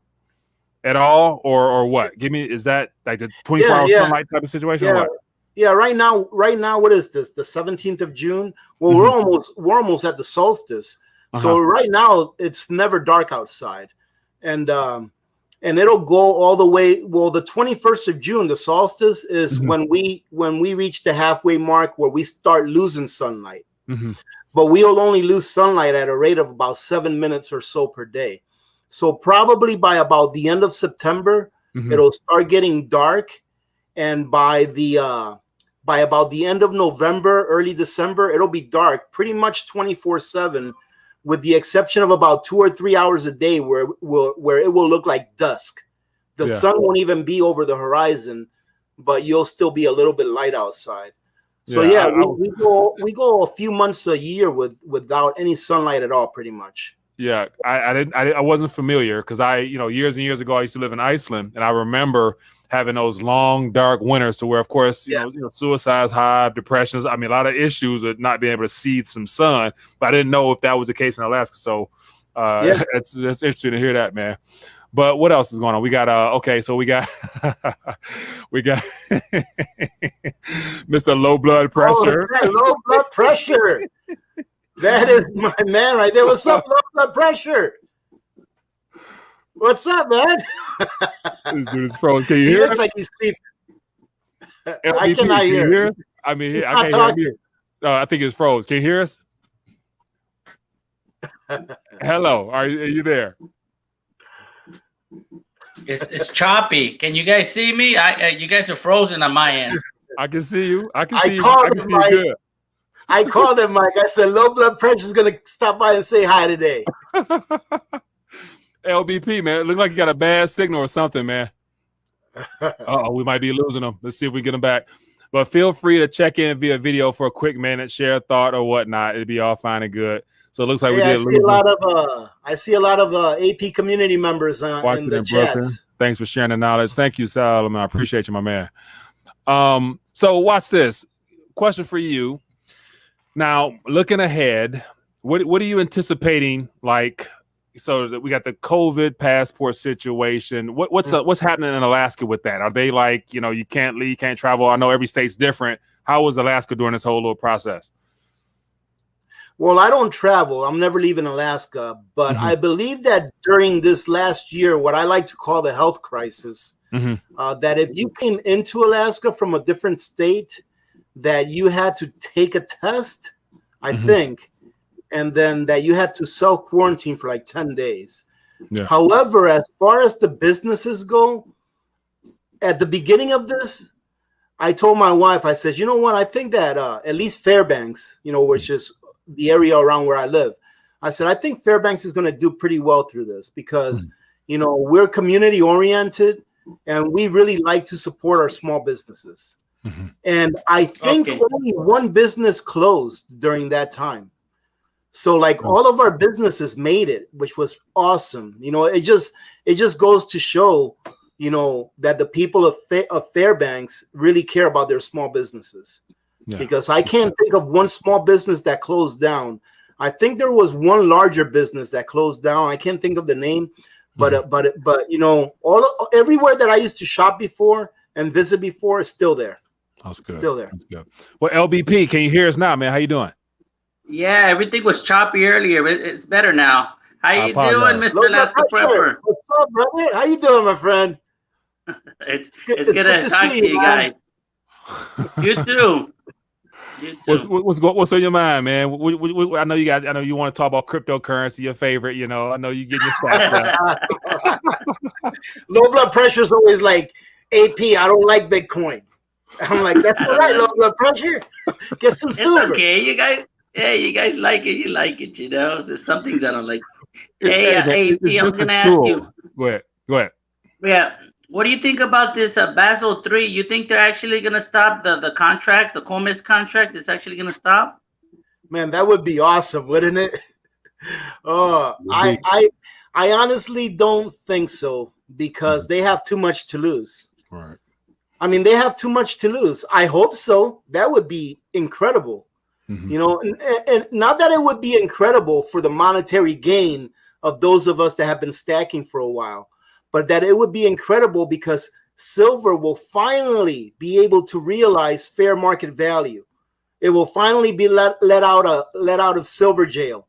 at all, or what? Is that like the 24-hour sunlight type of situation? Or what? Yeah. Right now, what is this? The 17th of June. Well, we're almost at the solstice. So right now it's never dark outside, and it'll go all the way. Well, the 21st of June, the solstice, is when we reach the halfway mark where we start losing sunlight. But we'll only lose sunlight at a rate of about 7 minutes or so per day. So probably by about the end of September, it'll start getting dark, and by about the end of November, early December, it'll be dark pretty much 24/7. With the exception of about 2 or 3 hours a day where it will look like dusk. The sun won't even be over the horizon, but you'll still be a little bit light outside. So we go a few months a year without any sunlight at all, pretty much. Yeah, I wasn't familiar because years and years ago I used to live in Iceland, and I remember having those long, dark winters to where, of course, you know, suicide's high, depressions. I mean, a lot of issues with not being able to see some sun, but I didn't know if that was the case in Alaska. So it's interesting to hear that, man. But what else is going on? We got so we got Mr. Low Blood Pressure. Low blood pressure. That is my man right there. What's up, low blood pressure? What's up, man? This dude is frozen. Can you hear? He looks like he's sleeping. I cannot hear. I mean, I can't hear. No, I think it's froze. Can you hear us? Hello, are you there? It's choppy. Can you guys see me? You guys are frozen on my end. I can see you. I can see you. I can see you good. I called him, Mike. I said, low blood pressure is going to stop by and say hi today. LBP, man. It looks like you got a bad signal or something, man. We might be losing them. Let's see if we get them back. But feel free to check in via video for a quick minute, share a thought or whatnot. It'd be all fine and good. So it looks like we did. I see a lot of AP community members in the chats. Thanks for sharing the knowledge. Thank you, Solomon. I appreciate you, my man. So watch this. Question for you. Now, looking ahead, what are you anticipating, like, so we got the COVID passport situation. What's happening in Alaska with that? Are they like, you can't leave, can't travel? I know every state's different. How was Alaska during this whole little process? Well, I don't travel. I'm never leaving Alaska, but I believe that during this last year, what I like to call the health crisis, that if you came into Alaska from a different state, that you had to take a test, I think, and then that you had to self-quarantine for like 10 days. Yeah. However, as far as the businesses go, at the beginning of this, I told my wife, I said, you know what, I think that at least Fairbanks, which is the area around where I live, I said, I think Fairbanks is going to do pretty well through this because, we're community oriented and we really like to support our small businesses. And I think only one business closed during that time. So like all of our businesses made it, which was awesome. It just goes to show, that the people of Fairbanks really care about their small businesses. Yeah. Because I can't think of one small business that closed down. I think there was one larger business that closed down. I can't think of the name, but everywhere that I used to shop before and visit before is still there. That's good. Still there. That's good. Well, LBP, can you hear us now, man? How you doing? Yeah, everything was choppy earlier, but it's better now. How you doing, Mr. Alaska Prepper? What's up, brother? How you doing, my friend? It's good to talk to you guys. You too. What's on your mind, man? I know you want to talk about cryptocurrency, your favorite. I know you get your stuff. Low blood pressure is always like, AP, I don't like Bitcoin. I'm like, that's all right, low blood pressure. Get some silver. It's okay, you guys like it. You like it, There's some things I don't like. Hey, AP, I'm gonna ask you. Go ahead. Yeah. What do you think about this Basel III? You think they're actually going to stop the contract, the COMEX contract? It's actually going to stop? Man, that would be awesome, wouldn't it? I honestly don't think so because they have too much to lose. Right. I mean, they have too much to lose. I hope so. That would be incredible. And not that it would be incredible for the monetary gain of those of us that have been stacking for a while, but that it would be incredible because silver will finally be able to realize fair market value. It will finally be let out of silver jail,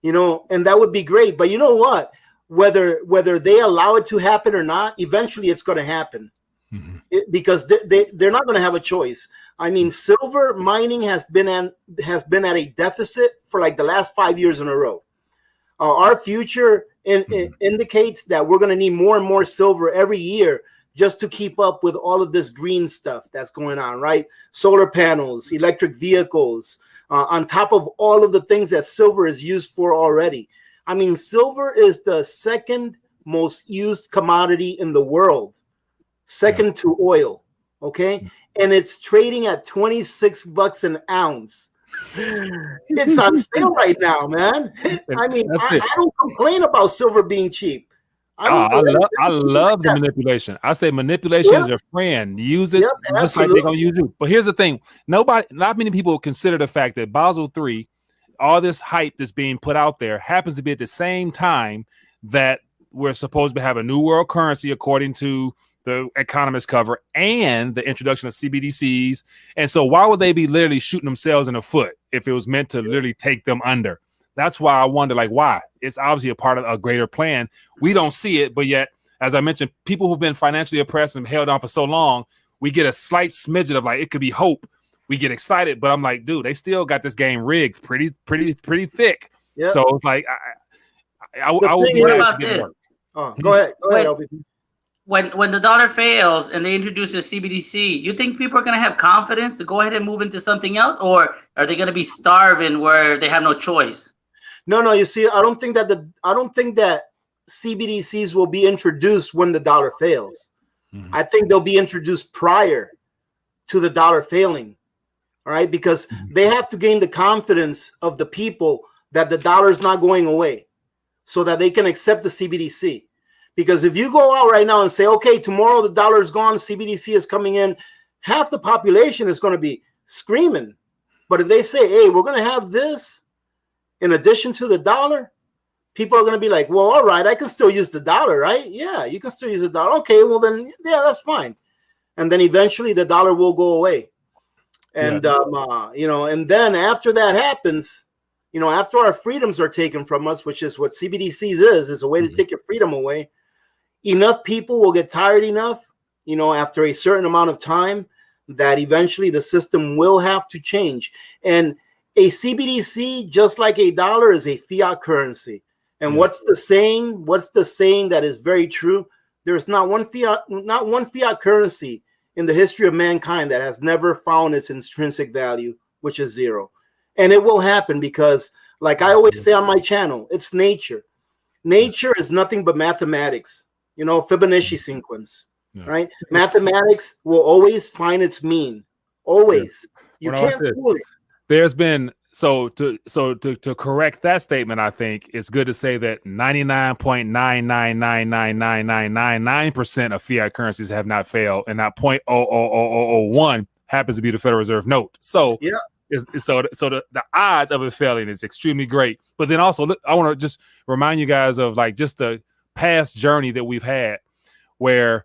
and that would be great. But you know what? Whether they allow it to happen or not, eventually it's going to happen because they're not going to have a choice. I mean, silver mining has been at a deficit for like the last 5 years in a row. Our future indicates that we're going to need more and more silver every year just to keep up with all of this green stuff that's going on, right? Solar panels, electric vehicles, on top of all of the things that silver is used for already. I mean, silver is the second most used commodity in the world, second to oil, okay? And it's trading at $26 an ounce. It's on sale right now, man. I mean, I don't complain about silver being cheap. I love the manipulation. I say manipulation is your friend. Use it just like they're gonna use you. But here's the thing: not many people consider the fact that Basel III, all this hype that's being put out there, happens to be at the same time that we're supposed to have a new world currency according to the economists cover and the introduction of CBDCs. And so why would they be literally shooting themselves in the foot if it was meant to literally take them under? That's why I wonder, why? It's obviously a part of a greater plan. We don't see it, but yet, as I mentioned, people who've been financially oppressed and held on for so long, we get a slight smidgen of it could be hope. We get excited, but I'm like, dude, they still got this game rigged pretty thick. Yep. So it's like, I would be glad to get it. Go ahead, LBP. When the dollar fails and they introduce the CBDC, you think people are going to have confidence to go ahead and move into something else, or are they going to be starving where they have no choice? No. You see, I don't think that CBDCs will be introduced when the dollar fails. I think they'll be introduced prior to the dollar failing. All right, because they have to gain the confidence of the people that the dollar is not going away, so that they can accept the CBDC. Because if you go out right now and say, okay, tomorrow the dollar is gone, CBDC is coming in, half the population is going to be screaming. But if they say, hey, we're going to have this in addition to the dollar, people are going to be like, well, all right, I can still use the dollar, right? Yeah, you can still use the dollar. Okay, well then, yeah, that's fine. And then eventually the dollar will go away. And, and then after that happens, after our freedoms are taken from us, which is what CBDCs is a way to take your freedom away, enough people will get tired enough, after a certain amount of time, that eventually the system will have to change. And a CBDC, just like a dollar, is a fiat currency. And what's the saying? What's the saying that is very true? There's not one fiat currency in the history of mankind that has never found its intrinsic value, which is zero. And it will happen because, like I always say on my channel, it's nature. Nature is nothing but mathematics, Fibonacci sequence, right? Mathematics will always find its mean. Always. You can't fool it. There's been so to correct that statement, I think it's good to say that 99.9999999% of fiat currencies have not failed, and that 0.00001 happens to be the Federal Reserve note. So the odds of it failing is extremely great. But then also, I want to just remind you guys of like just the past journey that we've had, where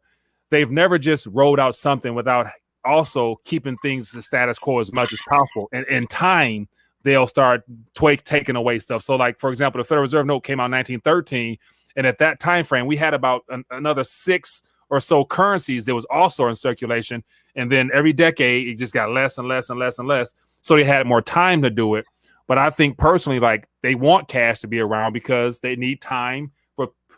they've never just rolled out something without also keeping things the status quo as much as possible. And in time, they'll start taking away stuff. So like, for example, the Federal Reserve note came out in 1913. And at that time frame, we had about another 6 or so currencies that was also in circulation. And then every decade, it just got less and less and less and less. So they had more time to do it. But I think personally, like, they want cash to be around because they need time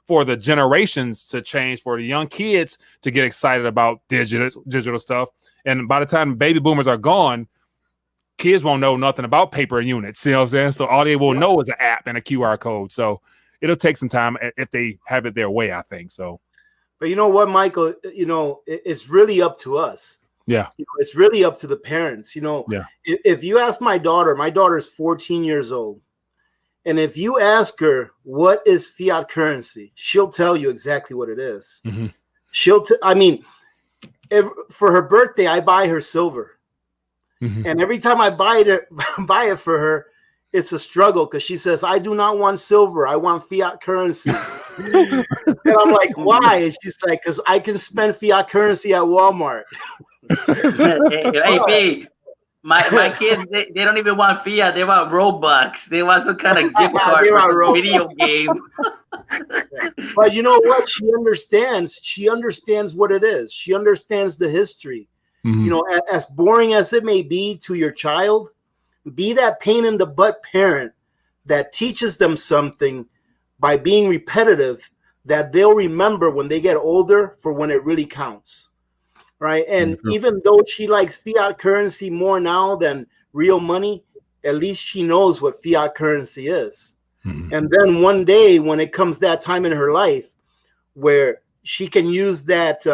for the generations to change, for the young kids to get excited about digital stuff. And by the time baby boomers are gone, kids won't know nothing about paper units. You know what I'm saying? So all they will know is an app and a QR code. So it'll take some time if they have it their way, I think. So, but you know what, Michael, it's really up to us. Yeah. It's really up to the parents. If you ask my daughter's 14 years old. And if you ask her what is fiat currency, she'll tell you exactly what it is. Mm-hmm. For her birthday, I buy her silver. Mm-hmm. And every time I buy it for her, it's a struggle because she says, I do not want silver. I want fiat currency. And I'm like, why? And she's like, because I can spend fiat currency at Walmart. Hey, B, my kids, they don't even want fiat. They want Robux. They want some kind of gift card for a video game. But you know what? She understands. She understands what it is. She understands the history. Mm-hmm. As boring as it may be to your child, be that pain in the butt parent that teaches them something by being repetitive that they'll remember when they get older for when it really counts. Right. And even though she likes fiat currency more now than real money, at least she knows what fiat currency is. Mm-hmm. And then one day when it comes that time in her life where she can use that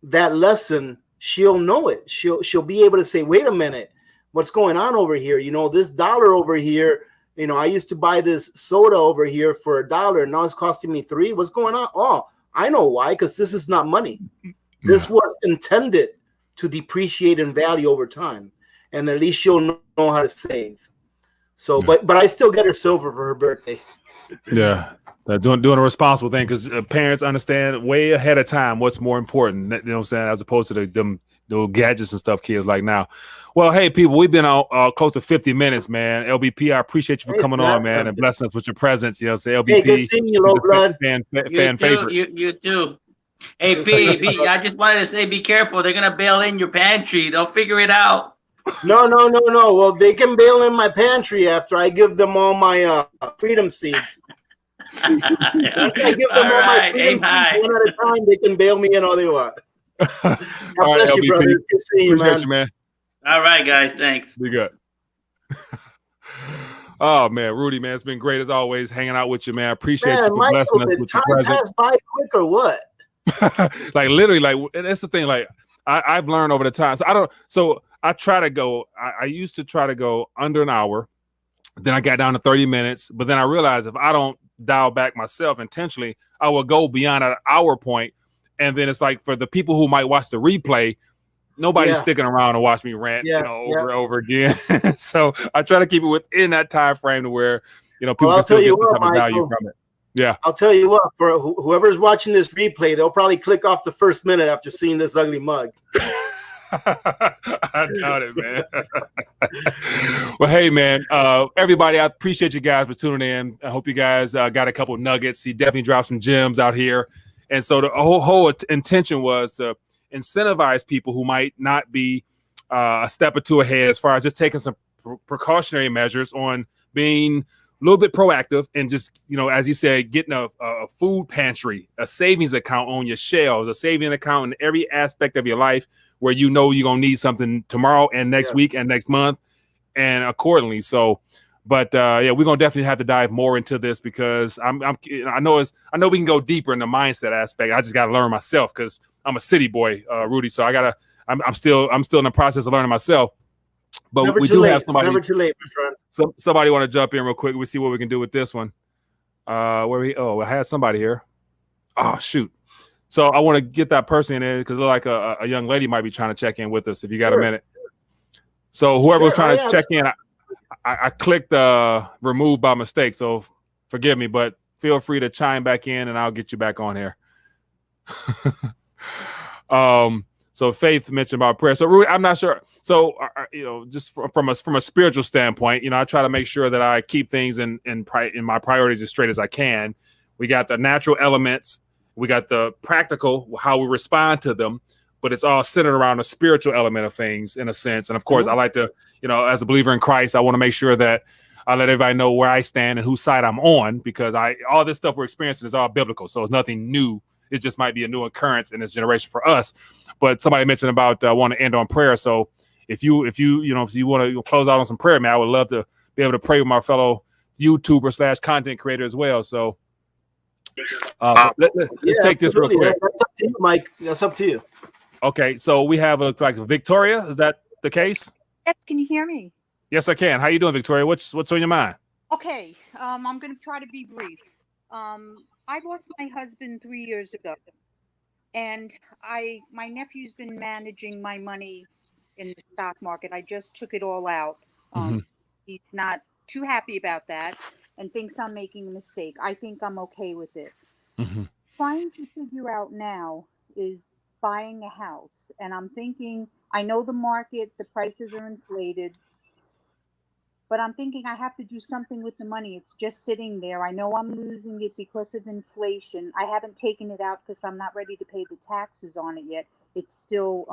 lesson, she'll know it. She'll be able to say, wait a minute, what's going on over here? This dollar over here, I used to buy this soda over here for $1. Now it's costing me $3. What's going on? Oh, I know why, because this is not money. This was intended to depreciate in value over time, and at least she'll know how to save. So, but I still get her silver for her birthday. Yeah, doing a responsible thing because parents understand way ahead of time what's more important. You know what I'm saying, as opposed to the gadgets and stuff kids like now. Well, hey, people, we've been on close to 50 minutes, man. LBP, I appreciate you for coming on, man, and blessing us with your presence. You know, say LBP. Hey, good seeing you, low blood. Fan favorite. You too. Hey, B, I just wanted to say, be careful. They're going to bail in your pantry. They'll figure it out. No. Well, they can bail in my pantry after I give them all my freedom seeds. Once I give them all my freedom seeds one at a time, they can bail me in all they want. God bless you, brother. Good seeing you, man. All right, guys. Thanks. Be good. Oh, man, Rudy, man, it's been great as always hanging out with you, man. I appreciate you for blessing us with your presence. Time passed by quick or what? Like literally, like that's the thing. Like I've learned over the time. So I try to go. I used to try to go under an hour. Then I got down to 30 minutes. But then I realized if I don't dial back myself intentionally, I will go beyond an hour point. And then it's like for the people who might watch the replay, nobody's sticking around to watch me rant over and over again. So I try to keep it within that time frame to where you know, people can still get some type of value Michael, from it. Yeah. I'll tell you what, for whoever's watching this replay, they'll probably click off the first minute after seeing this ugly mug. I doubt it, man. Well, hey, man, everybody, I appreciate you guys for tuning in. I hope you guys got a couple nuggets. He definitely dropped some gems out here. And so the whole intention was to incentivize people who might not be a step or two ahead as far as just taking some precautionary measures on being a little bit proactive and just, you know, as you said, getting a food pantry, a savings account on your shelves, a saving account in every aspect of your life where you know you're going to need something tomorrow and next week and next month and accordingly. So, but yeah, we're going to definitely have to dive more into this because I know we can go deeper in the mindset aspect. I just got to learn myself because I'm a city boy, Rudy. So I'm still in the process of learning myself. But never we too do late. have somebody. It's never too late, my friend. Somebody want to jump in real quick. We'll see what we can do with this one. I had somebody here. Oh, shoot. So I want to get that person in there because like a young lady might be trying to check in with us if you got a minute. So whoever was trying to check in, I clicked remove by mistake. So forgive me, but feel free to chime back in and I'll get you back on here. So Faith mentioned about prayer. So Rudy, I'm not sure. So you know, just from a spiritual standpoint, you know, I try to make sure that I keep things in my priorities as straight as I can. We got the natural elements. We got the practical, how we respond to them, but it's all centered around the spiritual element of things in a sense. And of course, I like to, you know, as a believer in Christ, I want to make sure that I let everybody know where I stand and whose side I'm on because all this stuff we're experiencing is all biblical. So it's nothing new. It just might be a new occurrence in this generation for us. But somebody mentioned about want to end on prayer. So if you want to close out on some prayer, man, I would love to be able to pray with my fellow YouTuber / content creator as well. So let's take this real quick. That's up to you, Mike. That's up to you. Okay, so we have like Victoria. Is that the case? Yes, can you hear me? Yes, I can. How you doing, Victoria? What's on your mind? Okay, I'm going to try to be brief. I lost my husband 3 years ago, and my nephew's been managing my money in the stock market. I just took it all out. He's not too happy about that and thinks I'm making a mistake. I think I'm okay with it. Trying to figure out now is buying a house, and I'm thinking, I know the market, the prices are inflated, but I'm thinking I have to do something with the money. It's just sitting there. I know I'm losing it because of inflation. I haven't taken it out because I'm not ready to pay the taxes on it yet. It's still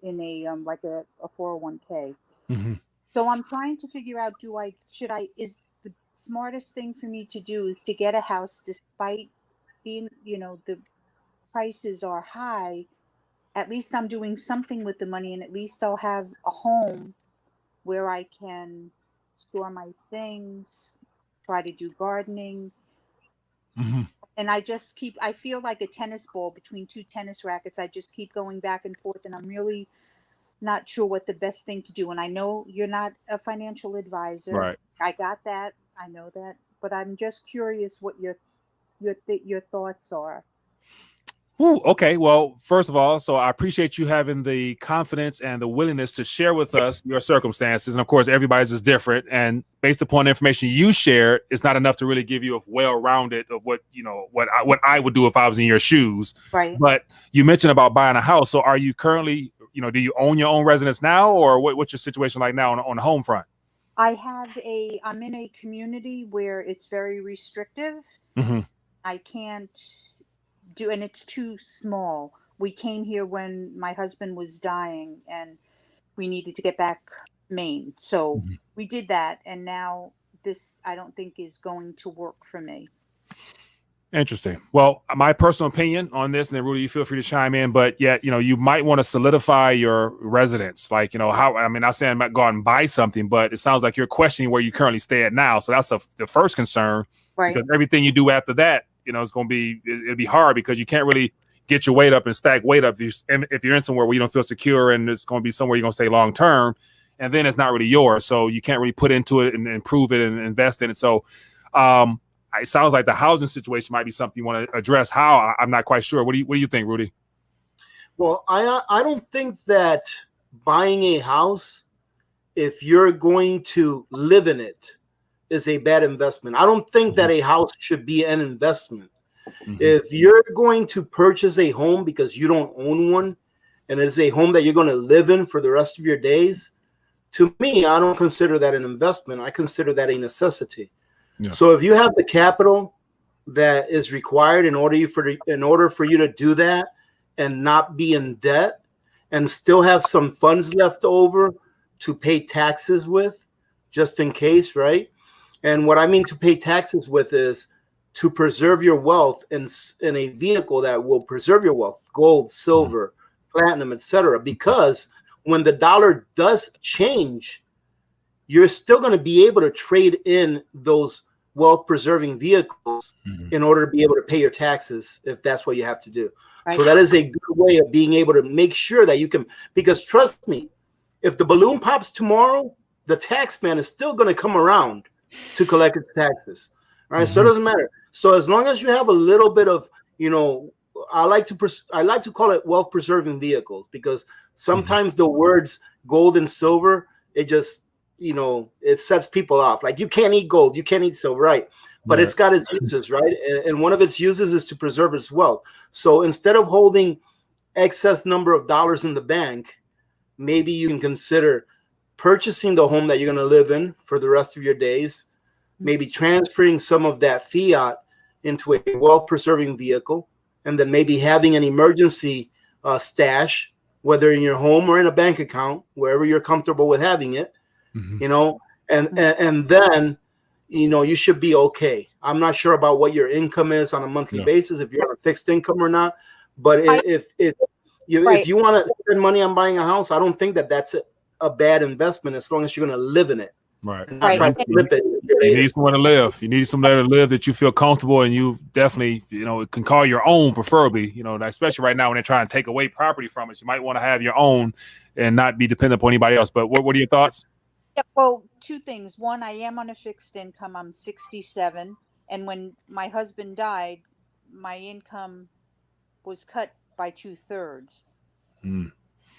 in a like a 401k. So I'm trying to figure out, is the smartest thing for me to do is to get a house despite being, you know, the prices are high. At least I'm doing something with the money, and at least I'll have a home where I can store my things, try to do gardening. And I feel like a tennis ball between two tennis rackets. I just keep going back and forth, and I'm really not sure what the best thing to do. And I know you're not a financial advisor. Right. I got that. I know that. But I'm just curious what your thoughts are. Ooh, okay. Well, first of all, so I appreciate you having the confidence and the willingness to share with us your circumstances. And of course, everybody's is different. And based upon the information you shared, it's not enough to really give you a well-rounded of what, you know, what I would do if I was in your shoes. Right. But you mentioned about buying a house. So are you currently, you know, do you own your own residence now, or what's your situation like now on the home front? I'm in a community where it's very restrictive. I can't and it's too small. We came here when my husband was dying and we needed to get back to Maine. So we did that. And now this, I don't think, is going to work for me. Interesting. Well, my personal opinion on this, and then Rudy, you feel free to chime in, but yet, you know, you might want to solidify your residence. Like, you know, I'm not saying I'm not go out and buy something, but it sounds like you're questioning where you currently stay at now. So that's the first concern, right? Because everything you do after that, you know, it'll be hard because you can't really get your weight up and stack weight up if you're in somewhere where you don't feel secure, and it's going to be somewhere you're going to stay long term, and then it's not really yours. So you can't really put into it and improve it and invest in it. So it sounds like the housing situation might be something you want to address. How? I'm not quite sure. What do you think, Rudy? Well, I don't think that buying a house, if you're going to live in it, is a bad investment. I don't think that a house should be an investment. If you're going to purchase a home because you don't own one, and it's a home that you're going to live in for the rest of your days, to me, I don't consider that an investment. I consider that a necessity. Yeah. So if you have the capital that is required in order for you to do that and not be in debt and still have some funds left over to pay taxes with, just in case, right? And what I mean to pay taxes with is to preserve your wealth in a vehicle that will preserve your wealth, gold, silver, platinum, etc. Because when the dollar does change, you're still going to be able to trade in those wealth-preserving vehicles in order to be able to pay your taxes if that's what you have to do. Right. So that is a good way of being able to make sure that you can, because trust me, if the balloon pops tomorrow, the tax man is still going to come around to collect its taxes. Right. So it doesn't matter. So as long as you have a little bit of, I like to call it wealth preserving vehicles, because sometimes the words gold and silver, it just, it sets people off. Like, you can't eat gold, you can't eat silver, right? But it's got its uses, right? And one of its uses is to preserve its wealth. So instead of holding excess number of dollars in the bank, maybe you can consider purchasing the home that you're going to live in for the rest of your days, maybe transferring some of that fiat into a wealth-preserving vehicle, and then maybe having an emergency stash, whether in your home or in a bank account, wherever you're comfortable with having it, and then, you should be okay. I'm not sure about what your income is on a monthly basis, if you're on a fixed income or not, but if you want to spend money on buying a house, I don't think that that's a bad investment, as long as you're going to live in it. Right. Not trying to flip it. You need somewhere to live. You need somewhere to live that you feel comfortable, and you definitely, can call your own, preferably, especially right now when they're trying to take away property from us. You might want to have your own and not be dependent upon anybody else. But what are your thoughts? Yeah, well, two things. One, I am on a fixed income. I'm 67. And when my husband died, my income was cut by 2/3.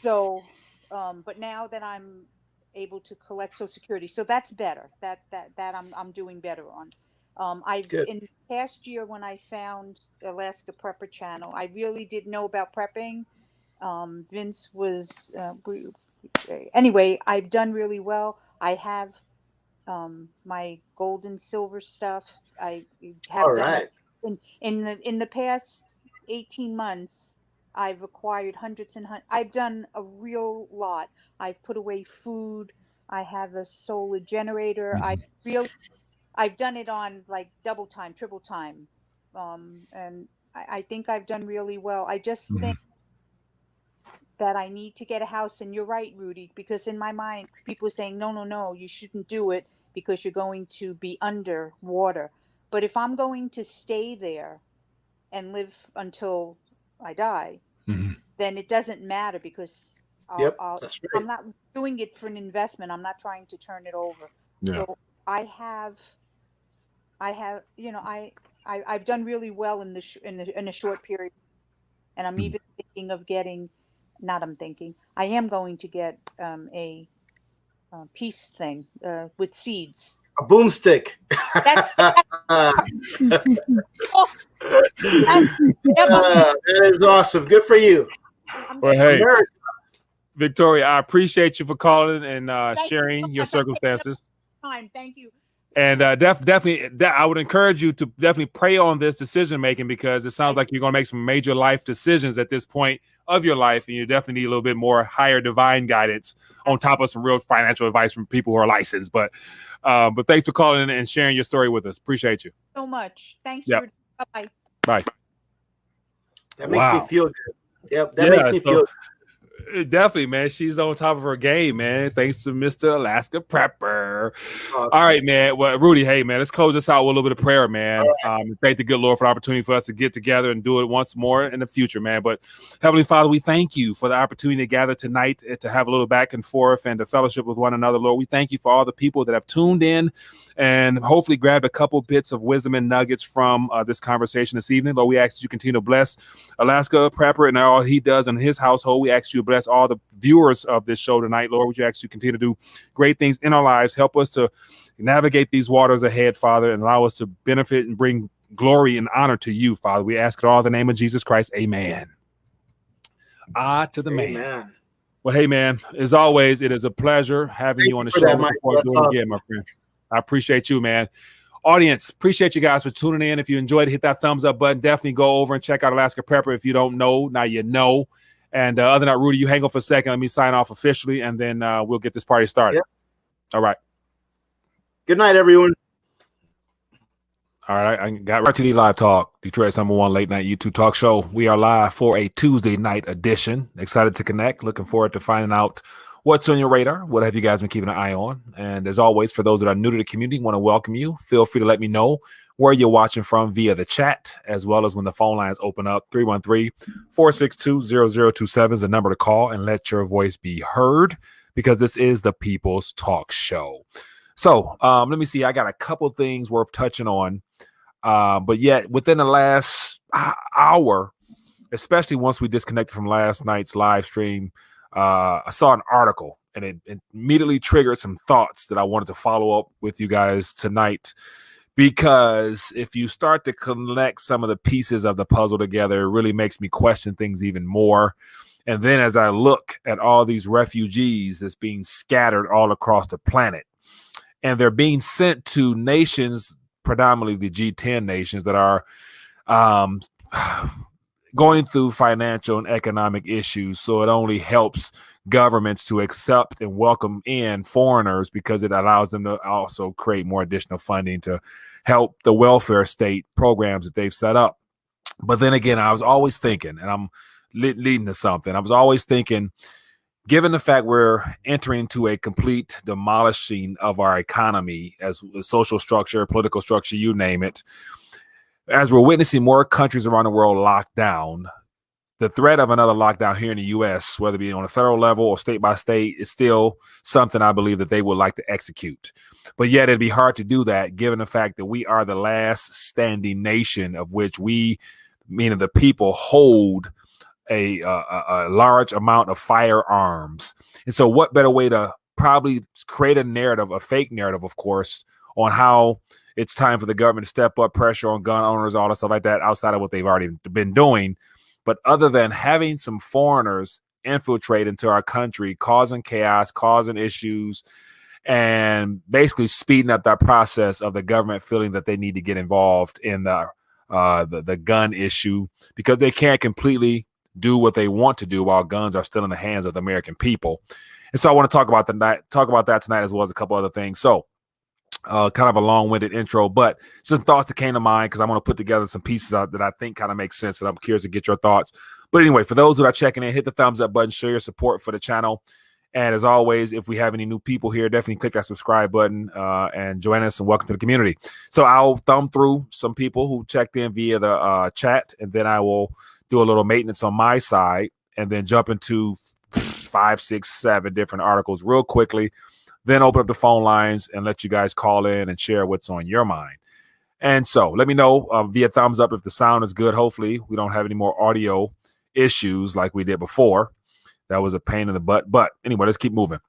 So, but now that I'm able to collect Social Security, so that's better. That I'm doing better on. In the past year, when I found Alaska Prepper Channel, I really didn't know about prepping. Vince was anyway. I've done really well. I have my gold and silver stuff. I have in the past 18 months. I've acquired hundreds and hundreds. I've done a real lot. I've put away food. I have a solar generator. I've done it on like double time, triple time. And I think I've done really well. I just think that I need to get a house. And you're right, Rudy, because in my mind, people are saying, no, you shouldn't do it because you're going to be under water. But if I'm going to stay there and live until I die, then it doesn't matter, because I'm not doing it for an investment. I'm not trying to turn it over. Yeah. So I've done really well in a short period, and I'm even thinking of getting. I am going to get a peace thing with seeds. A boomstick. That is awesome. Good for you. Well, hey, Victoria, I appreciate you for calling and sharing your circumstances. Thank you. And definitely, I would encourage you to definitely pray on this decision making, because it sounds like you're going to make some major life decisions at this point of your life, and you definitely need a little bit more higher divine guidance on top of some real financial advice from people who are licensed. But thanks for calling in and sharing your story with us. Appreciate you so much. Thanks. Bye. Bye. That makes me feel good. Yep, that makes me feel good. Definitely, man. She's on top of her game, man. Thanks to Mr. Alaska Prepper. All right, man. Well, Rudy, hey, man, let's close this out with a little bit of prayer, man. Thank the good Lord for the opportunity for us to get together and do it once more in the future, man. But Heavenly Father, we thank you for the opportunity to gather tonight, to have a little back and forth and to fellowship with one another, Lord. We thank you for all the people that have tuned in and hopefully grabbed a couple bits of wisdom and nuggets from this conversation this evening. Lord, we ask that you continue to bless Alaska Prepper and all he does in his household. We ask you to bless all the viewers of this show tonight, Lord. Would you ask you to continue to do great things in our lives, help Help us to navigate these waters ahead, Father, and allow us to benefit and bring glory and honor to you, Father. We ask it all in the name of Jesus Christ. Amen. To the man. Well, hey, man, as always, it is a pleasure having you on the show. Looking forward to doing it again, my friend. I appreciate you, man. Audience, appreciate you guys for tuning in. If you enjoyed it, hit that thumbs up button. Definitely go over and check out Alaska Prepper. If you don't know, now you know. And other than that, Rudy, you hang on for a second. Let me sign off officially, and then we'll get this party started. Yep. All right. Good night, everyone. All right, I got RTD Live Talk, Detroit's #1 late night YouTube talk show. We are live for a Tuesday night edition. Excited to connect. Looking forward to finding out what's on your radar. What have you guys been keeping an eye on? And as always, for those that are new to the community, want to welcome you. Feel free to let me know where you're watching from via the chat, as well as when the phone lines open up. 313-462-0027 is the number to call and let your voice be heard, because this is the People's Talk Show. So let me see. I got a couple things worth touching on. But yet within the last hour, especially once we disconnected from last night's live stream, I saw an article and it immediately triggered some thoughts that I wanted to follow up with you guys tonight. Because if you start to connect some of the pieces of the puzzle together, it really makes me question things even more. And then as I look at all these refugees that's being scattered all across the planet, and they're being sent to nations, predominantly the G10 nations, that are going through financial and economic issues. So it only helps governments to accept and welcome in foreigners, because it allows them to also create more additional funding to help the welfare state programs that they've set up. But then again, I was always thinking, and I'm leading to something, I was always thinking, given the fact we're entering into a complete demolishing of our economy as a social structure, political structure, you name it, as we're witnessing more countries around the world locked down, the threat of another lockdown here in the U.S., whether it be on a federal level or state by state, is still something I believe that they would like to execute. But yet it'd be hard to do that given the fact that we are the last standing nation of which we, meaning the people, hold a large amount of firearms. And so what better way to probably create a narrative, a fake narrative, of course, on how it's time for the government to step up pressure on gun owners, all that stuff like that, outside of what they've already been doing. But other than having some foreigners infiltrate into our country, causing chaos, causing issues, and basically speeding up that process of the government feeling that they need to get involved in the gun issue, because they can't completely do what they want to do while guns are still in the hands of the American people. And so I want to talk about that tonight, as well as a couple other things. So kind of a long-winded intro, but some thoughts that came to mind because I want to put together some pieces out that I think kind of make sense, and I'm curious to get your thoughts. But anyway, for those who are checking in, hit the thumbs up button, show your support for the channel. And as always, if we have any new people here, definitely click that subscribe button and join us, and welcome to the community. So I'll thumb through some people who checked in via the chat, and then I will do a little maintenance on my side, and then jump into 5, 6, 7 different articles real quickly. Then open up the phone lines and let you guys call in and share what's on your mind. And so let me know via thumbs up if the sound is good. Hopefully we don't have any more audio issues like we did before. That was a pain in the butt. But anyway, let's keep moving.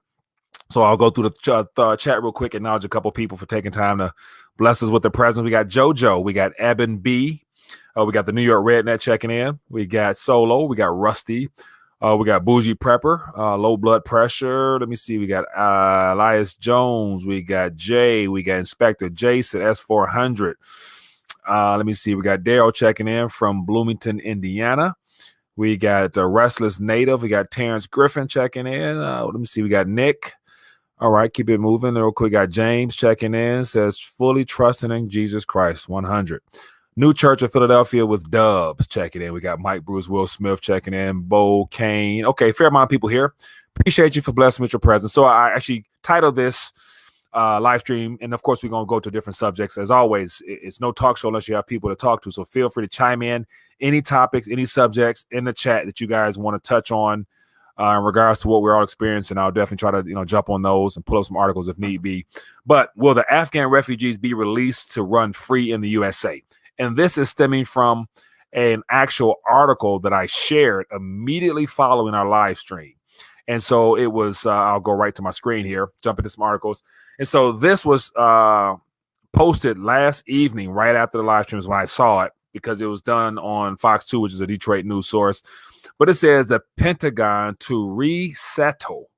So I'll go through the chat real quick, acknowledge a couple people for taking time to bless us with their presence. We got JoJo. We got Eben B. We got the New York Rednet checking in. We got Solo. We got Rusty. We got Bougie Prepper, low blood pressure. Let me see. We got Elias Jones. We got Jay. We got Inspector Jason, S400. Let me see. We got Daryl checking in from Bloomington, Indiana. We got Restless Native. We got Terrence Griffin checking in. Let me see. We got Nick. All right, keep it moving. Real quick, we got James checking in. Says, fully trusting in Jesus Christ, 100. New Church of Philadelphia with Dubs checking in. We got Mike Bruce, Will Smith checking in, Bo Kane. Okay, fair amount of people here. Appreciate you for blessing with your presence. So I actually titled this live stream, and of course we're going to go to different subjects. As always, it's no talk show unless you have people to talk to. So feel free to chime in any topics, any subjects in the chat that you guys want to touch on in regards to what we're all experiencing. I'll definitely try to jump on those and pull up some articles if need be. But will the Afghan refugees be released to run free in the USA? And this is stemming from an actual article that I shared immediately following our live stream. And so it was, I'll go right to my screen here, jump into some articles. And so this was posted last evening, right after the live streams when I saw it, because it was done on Fox 2, which is a Detroit news source. But it says the Pentagon to resettle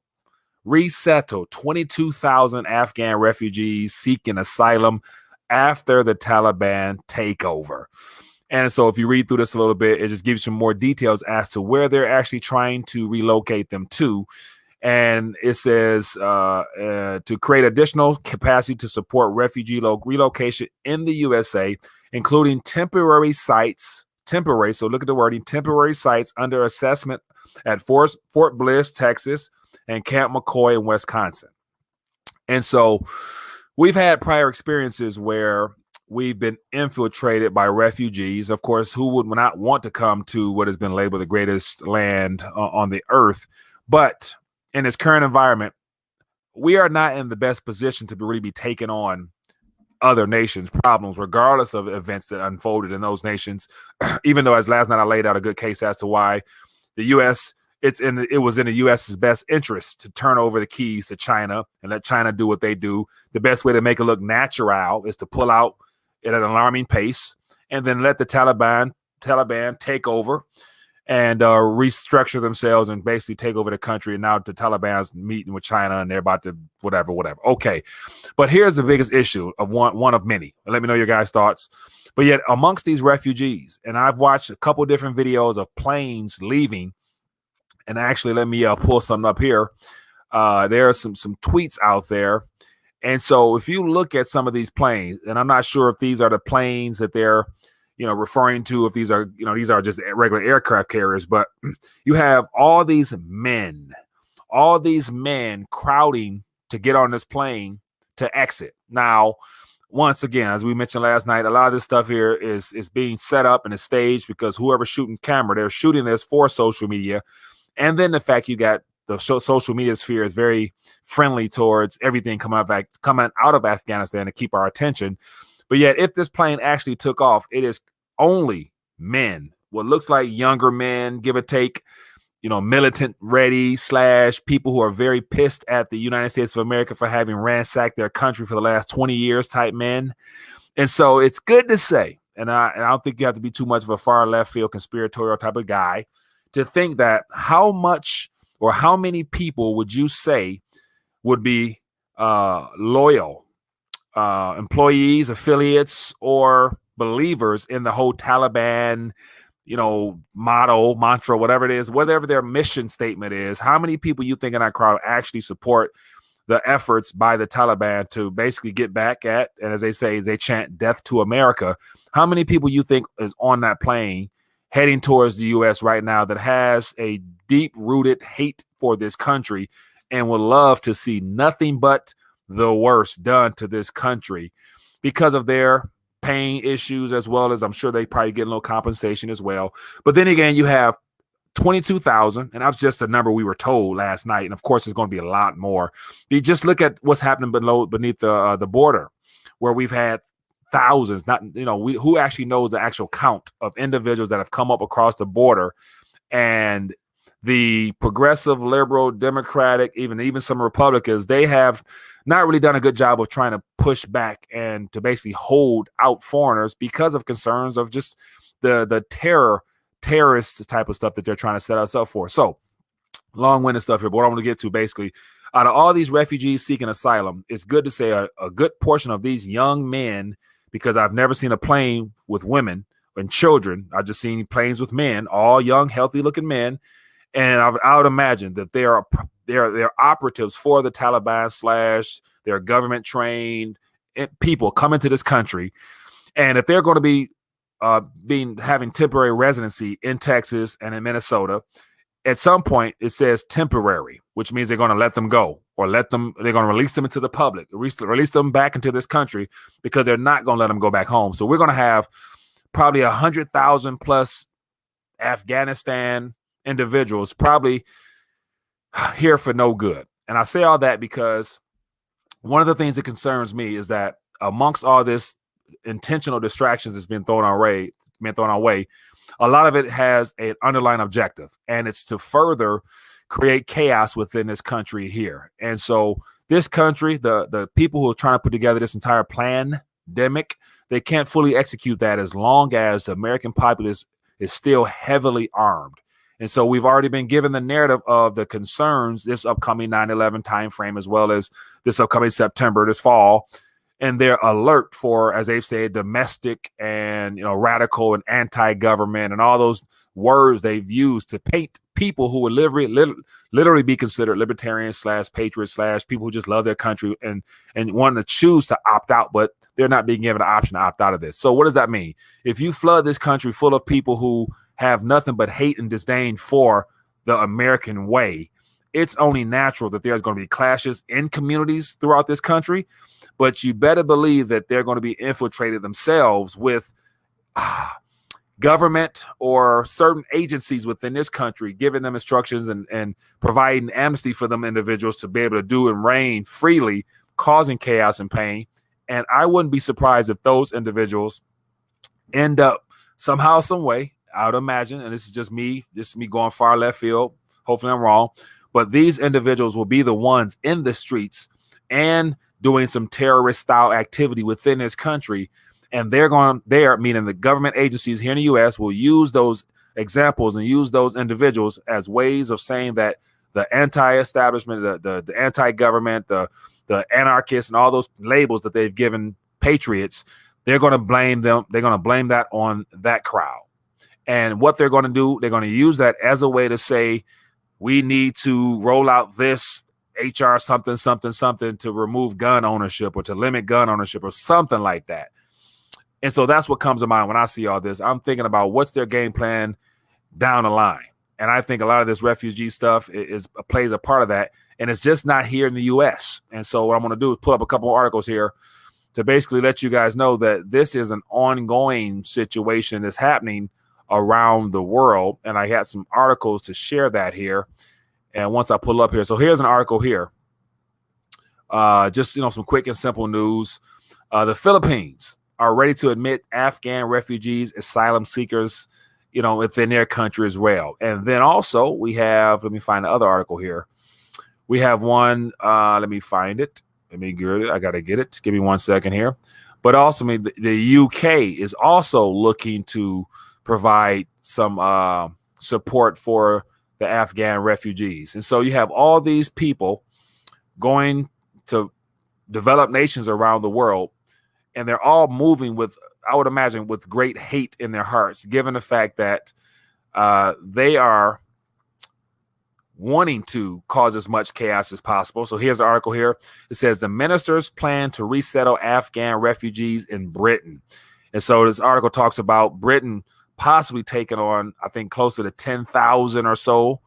22,000 Afghan refugees seeking asylum after the Taliban takeover. And so if you read through this a little bit, it just gives you some more details as to where they're actually trying to relocate them to. And it says to create additional capacity to support refugee relocation in the USA, including temporary sites. Temporary, so look at the wording, temporary sites under assessment at Fort Bliss, Texas, and Camp McCoy in Wisconsin. And so we've had prior experiences where we've been infiltrated by refugees. Of course, who would not want to come to what has been labeled the greatest land on the earth? But in this current environment, we are not in the best position to really be taking on other nations' problems, regardless of events that unfolded in those nations. Even though, as last night I laid out a good case as to why the U.S. it was in the U.S.'s best interest to turn over the keys to China and let China do what they do. The best way to make it look natural is to pull out at an alarming pace and then let the Taliban take over and restructure themselves and basically take over the country. And now the Taliban's meeting with China and they're about to whatever. Okay. But here's the biggest issue of one of many. Let me know your guys' thoughts. But yet amongst these refugees, and I've watched a couple different videos of planes leaving. And actually, let me pull something up here. There are some tweets out there. And so if you look at some of these planes, and I'm not sure if these are the planes that they're, referring to, if these are just regular aircraft carriers, but you have all these men crowding to get on this plane to exit. Now, once again, as we mentioned last night, a lot of this stuff here is being set up and is staged because whoever's shooting camera, they're shooting this for social media. And then the fact you got the social media sphere is very friendly towards everything coming out of Afghanistan to keep our attention. But yet, if this plane actually took off, it is only men, what looks like younger men, give or take, militant ready / people who are very pissed at the United States of America for having ransacked their country for the last 20 years type men. And so it's good to say, and I don't think you have to be too much of a far left field conspiratorial type of guy to think that how much or how many people would you say would be loyal employees, affiliates, or believers in the whole Taliban, motto, mantra, whatever it is, whatever their mission statement is? How many people you think in that crowd actually support the efforts by the Taliban to basically get back at, and as they say, they chant death to America? How many people you think is on that plane heading towards the U.S. right now that has a deep-rooted hate for this country and would love to see nothing but the worst done to this country because of their pain issues, as well as I'm sure they probably get a little compensation as well. But then again, you have 22,000, and that's just a number we were told last night. And of course, there's going to be a lot more. You just look at what's happening beneath the border, where we've had thousands, who actually knows the actual count of individuals that have come up across the border, and the progressive, liberal, Democratic, even some Republicans, they have not really done a good job of trying to push back and to basically hold out foreigners because of concerns of just the terrorist type of stuff that they're trying to set us up for. So long-winded stuff here, but what I want to get to basically, out of all these refugees seeking asylum, it's good to say a good portion of these young men, because I've never seen a plane with women and children. I've just seen planes with men, all young, healthy-looking men. And I would imagine that they're operatives for the Taliban / they're government trained people coming to this country. And if they're going to be having temporary residency in Texas and in Minnesota, at some point it says temporary, which means they're going to let them go, or they're going to release them into the public, release them back into this country, because they're not going to let them go back home. So we're going to have probably 100,000 plus Afghanistan individuals probably here for no good. And I say all that because one of the things that concerns me is that amongst all this intentional distractions that's been thrown our way, a lot of it has an underlying objective, and it's to further create chaos within this country here. And so this country, the people who are trying to put together this entire pandemic, they can't fully execute that as long as the American populace is still heavily armed. And so we've already been given the narrative of the concerns this upcoming 9/11 timeframe, as well as this upcoming September, this fall. And they're alert for, as they've said, domestic and radical and anti-government and all those words they've used to paint people who would literally be considered libertarians / patriots / people who just love their country and want to choose to opt out, but they're not being given an option to opt out of this. So what does that mean? If you flood this country full of people who have nothing but hate and disdain for the American way, it's only natural that there's going to be clashes in communities throughout this country. But you better believe that they're going to be infiltrated themselves with government or certain agencies within this country, giving them instructions and providing amnesty for them individuals to be able to do and reign freely, causing chaos and pain. And I wouldn't be surprised if those individuals end up somehow, some way, I would imagine, and this is me going far left field, hopefully I'm wrong, but these individuals will be the ones in the streets and doing some terrorist style activity within this country. And meaning the government agencies here in the U.S. will use those examples and use those individuals as ways of saying that the anti-establishment, the anti-government, the anarchists, and all those labels that they've given patriots, they're going to blame them. They're going to blame that on that crowd. And what they're going to do, they're going to use that as a way to say, we need to roll out this HR something to remove gun ownership or to limit gun ownership or something like that. And so that's what comes to mind when I see all this. I'm thinking about what's their game plan down the line. And I think a lot of this refugee stuff plays a part of that. And it's just not here in the U.S. And so what I'm going to do is pull up a couple of articles here to basically let you guys know that this is an ongoing situation that's happening around the world. And I had some articles to share that here. And once I pull up here, so here's an article here. Just, some quick and simple news. The Philippines are ready to admit Afghan refugees, asylum seekers, within their country as well. And then also we have, let me find the other article here. We have one, let me find it. Let me get it. I got to get it. Give me 1 second here. But also the UK is also looking to provide some support for the Afghan refugees. And so you have all these people going to developed nations around the world, and they're all moving with, I would imagine, with great hate in their hearts, given the fact that they are wanting to cause as much chaos as possible. So here's the article here. It says the ministers plan to resettle Afghan refugees in Britain. And so this article talks about Britain possibly taking on, I think, closer to 10,000 or so,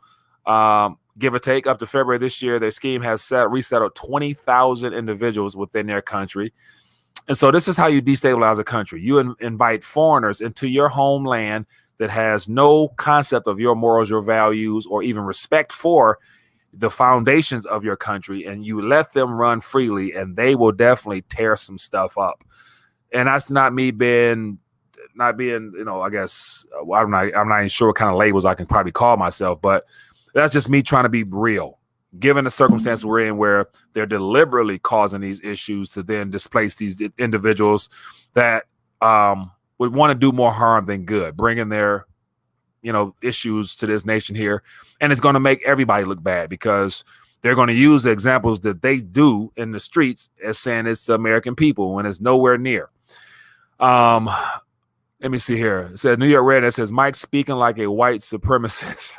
give or take. Up to February this year, their scheme has resettled 20,000 individuals within their country. And so this is how you destabilize a country. You invite foreigners into your homeland that has no concept of your morals, your values, or even respect for the foundations of your country, and you let them run freely, and they will definitely tear some stuff up. And that's not me being, I guess, I'm not even sure what kind of labels I can probably call myself, but that's just me trying to be real, given the circumstance we're in, where they're deliberately causing these issues to then displace these individuals that would want to do more harm than good, bringing their, issues to this nation here. And it's going to make everybody look bad because they're going to use the examples that they do in the streets as saying it's the American people when it's nowhere near. Let me see here. It says New York Red. It says Mike speaking like a white supremacist.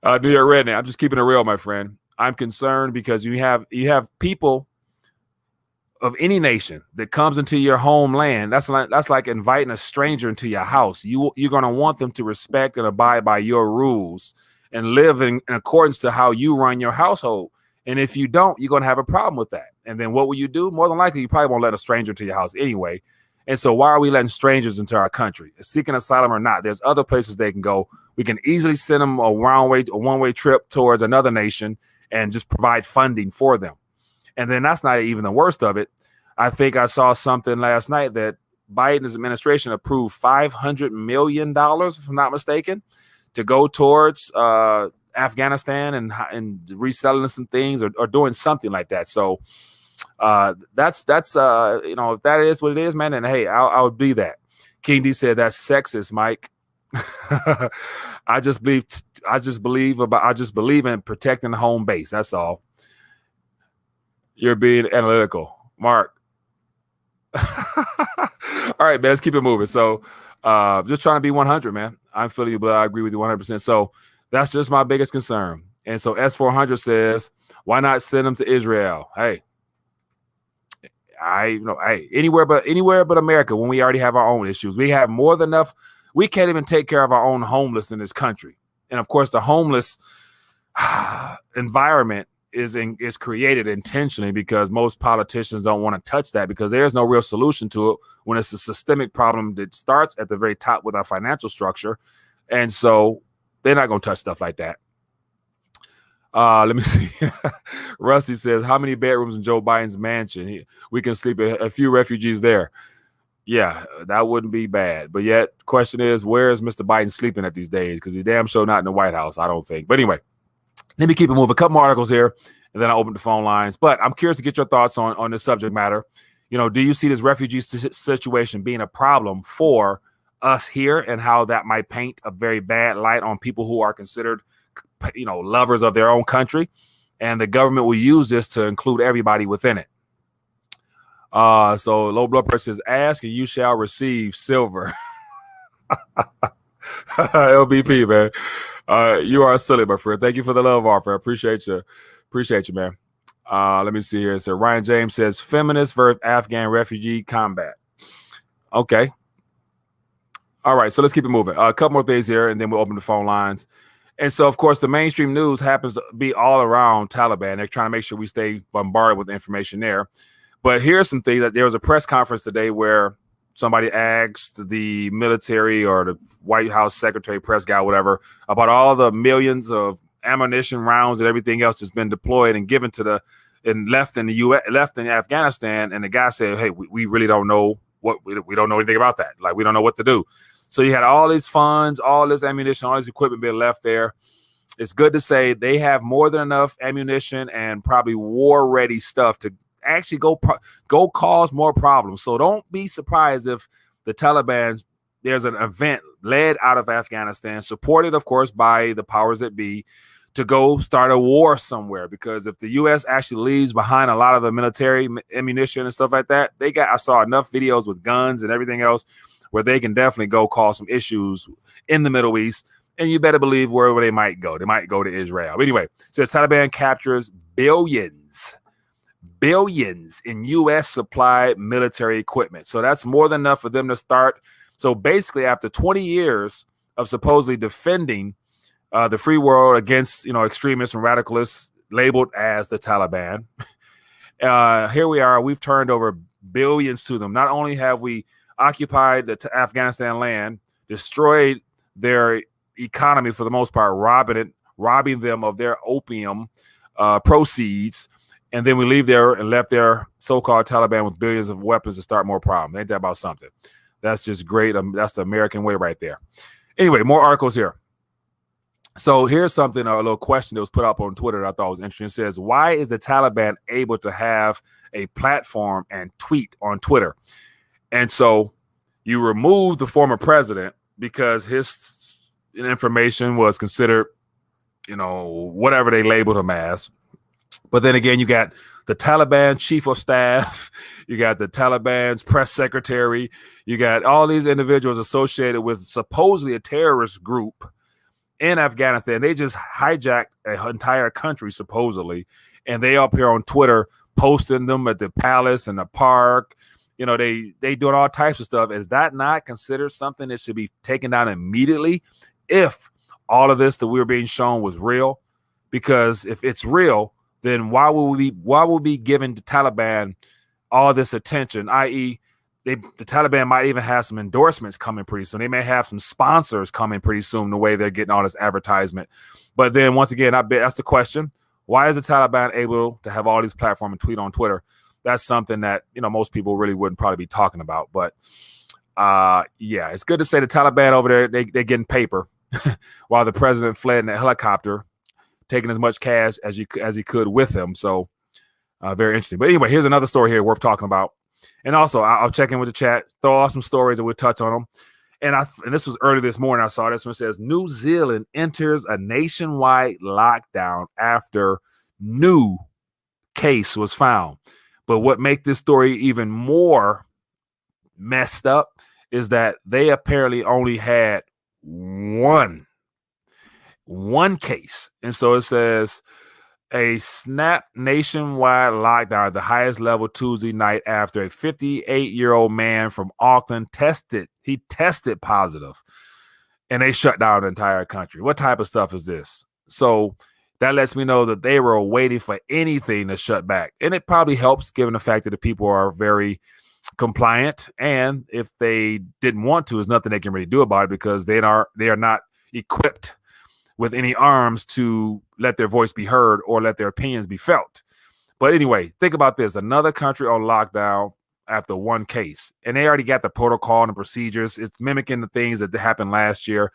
New York Redneck. I'm just keeping it real, my friend. I'm concerned because you have people of any nation that comes into your homeland. That's like inviting a stranger into your house. You're going to want them to respect and abide by your rules and live in accordance to how you run your household. And if you don't, you're going to have a problem with that. And then what will you do? More than likely, you probably won't let a stranger into your house anyway. And so why are we letting strangers into our country? Seeking asylum or not, there's other places they can go. We can easily send them a one-way trip towards another nation and just provide funding for them. And then that's not even the worst of it. I think I saw something last night that Biden's administration approved $500 million, if I'm not mistaken, to go towards Afghanistan and reselling some things or doing something like that. So that's you know, if that is what it is, man, then hey, I would be that. King D said that's sexist, Mike. I just believe in protecting the home base. That's all. You're being analytical, Mark. All right, man, let's keep it moving. So just trying to be 100, man. I'm feeling you, but I agree with you 100%. So that's just my biggest concern. And so S400 says, why not send them to Israel? Hey, anywhere but America, when we already have our own issues. We have more than enough. We can't even take care of our own homeless in this country. And of course, the homeless environment is created intentionally because most politicians don't want to touch that because there's no real solution to it when it's a systemic problem that starts at the very top with our financial structure. And so they're not going to touch stuff like that. Let me see. Rusty says, how many bedrooms in Joe Biden's mansion? We can sleep a few refugees there. Yeah, that wouldn't be bad. But yet, question is, where is Mr. Biden sleeping at these days? Because he's damn sure not in the White House, I don't think. But anyway, let me keep it moving. A couple more articles here, and then I'll open the phone lines. But I'm curious to get your thoughts on this subject matter. You know, do you see this refugee situation being a problem for us here and how that might paint a very bad light on people who are considered, you know, lovers of their own country? And the government will use this to include everybody within it. So low blood pressure says, ask and you shall receive silver. LBP, man. You are silly, my friend. Thank you for the love offer. I appreciate you. Appreciate you, man. Let me see here. So Ryan James says, feminist versus Afghan refugee combat. Okay. All right. So let's keep it moving. A couple more things here, and then we'll open the phone lines. And so, of course, the mainstream news happens to be all around Taliban. They're trying to make sure we stay bombarded with information there. But here's some things that there was a press conference today where somebody asked the military or the White House secretary, press guy, whatever, about all the millions of ammunition rounds and everything else that's been deployed and given to left in the U.S., left in Afghanistan. And the guy said, hey, we really don't know we don't know anything about that. Like, we don't know what to do. So you had all these funds, all this ammunition, all this equipment being left there. It's good to say they have more than enough ammunition and probably war-ready stuff to actually go cause more problems. So don't be surprised if the Taliban, there's an event led out of Afghanistan, supported, of course, by the powers that be, to go start a war somewhere. Because if the U.S. actually leaves behind a lot of the military ammunition and stuff like that, I saw enough videos with guns and everything else where they can definitely go cause some issues in the Middle East. And you better believe wherever they might go. They might go to Israel. But anyway, says Taliban captures billions in U.S. supplied military equipment. So that's more than enough for them to start. So basically, after 20 years of supposedly defending the free world against, extremists and radicalists labeled as the Taliban, here we are. We've turned over billions to them. Not only have we occupied the Afghanistan land, destroyed their economy for the most part, robbing them of their opium proceeds, and then we leave there and left their so-called Taliban with billions of weapons to start more problems. Ain't that about something? That's just great. That's the American way right there. Anyway, more articles here. So here's something, a little question that was put up on Twitter that I thought was interesting. It says, why is the Taliban able to have a platform and tweet on Twitter? And so you remove the former president because his information was considered, whatever they labeled him as. But then again, you got the Taliban chief of staff, you got the Taliban's press secretary, you got all these individuals associated with supposedly a terrorist group in Afghanistan. They just hijacked an entire country, supposedly, and they up here on Twitter posting them at the palace and the park. They doing all types of stuff. Is that not considered something that should be taken down immediately if all of this that we were being shown was real? Because if it's real, then why would we be giving the Taliban all this attention? I.e., the Taliban might even have some endorsements coming pretty soon. They may have some sponsors coming pretty soon, the way they're getting all this advertisement. But then once again, I bet that's the question. Why is the Taliban able to have all these platforms and tweet on Twitter? That's something that, most people really wouldn't probably be talking about. But yeah, it's good to say the Taliban over there, they're getting paper. while the president fled in a helicopter, taking as much cash as he could with him. So very interesting. But anyway, here's another story here worth talking about. And also, I'll check in with the chat, throw off some stories, and we'll touch on them. And this was early this morning. I saw this one. It says New Zealand enters a nationwide lockdown after new case was found. But what makes this story even more messed up is that they apparently only had one case. And so it says a snap nationwide lockdown at the highest level Tuesday night after a 58-year-old man from Auckland tested positive, and they shut down the entire country. What type of stuff is this? So that lets me know that they were waiting for anything to shut back. And it probably helps given the fact that the people are very compliant. And if they didn't want to, there's nothing they can really do about it because they are not equipped with any arms to let their voice be heard or let their opinions be felt. But anyway, think about this. Another country on lockdown after one case. And they already got the protocol and the procedures. It's mimicking the things that happened last year.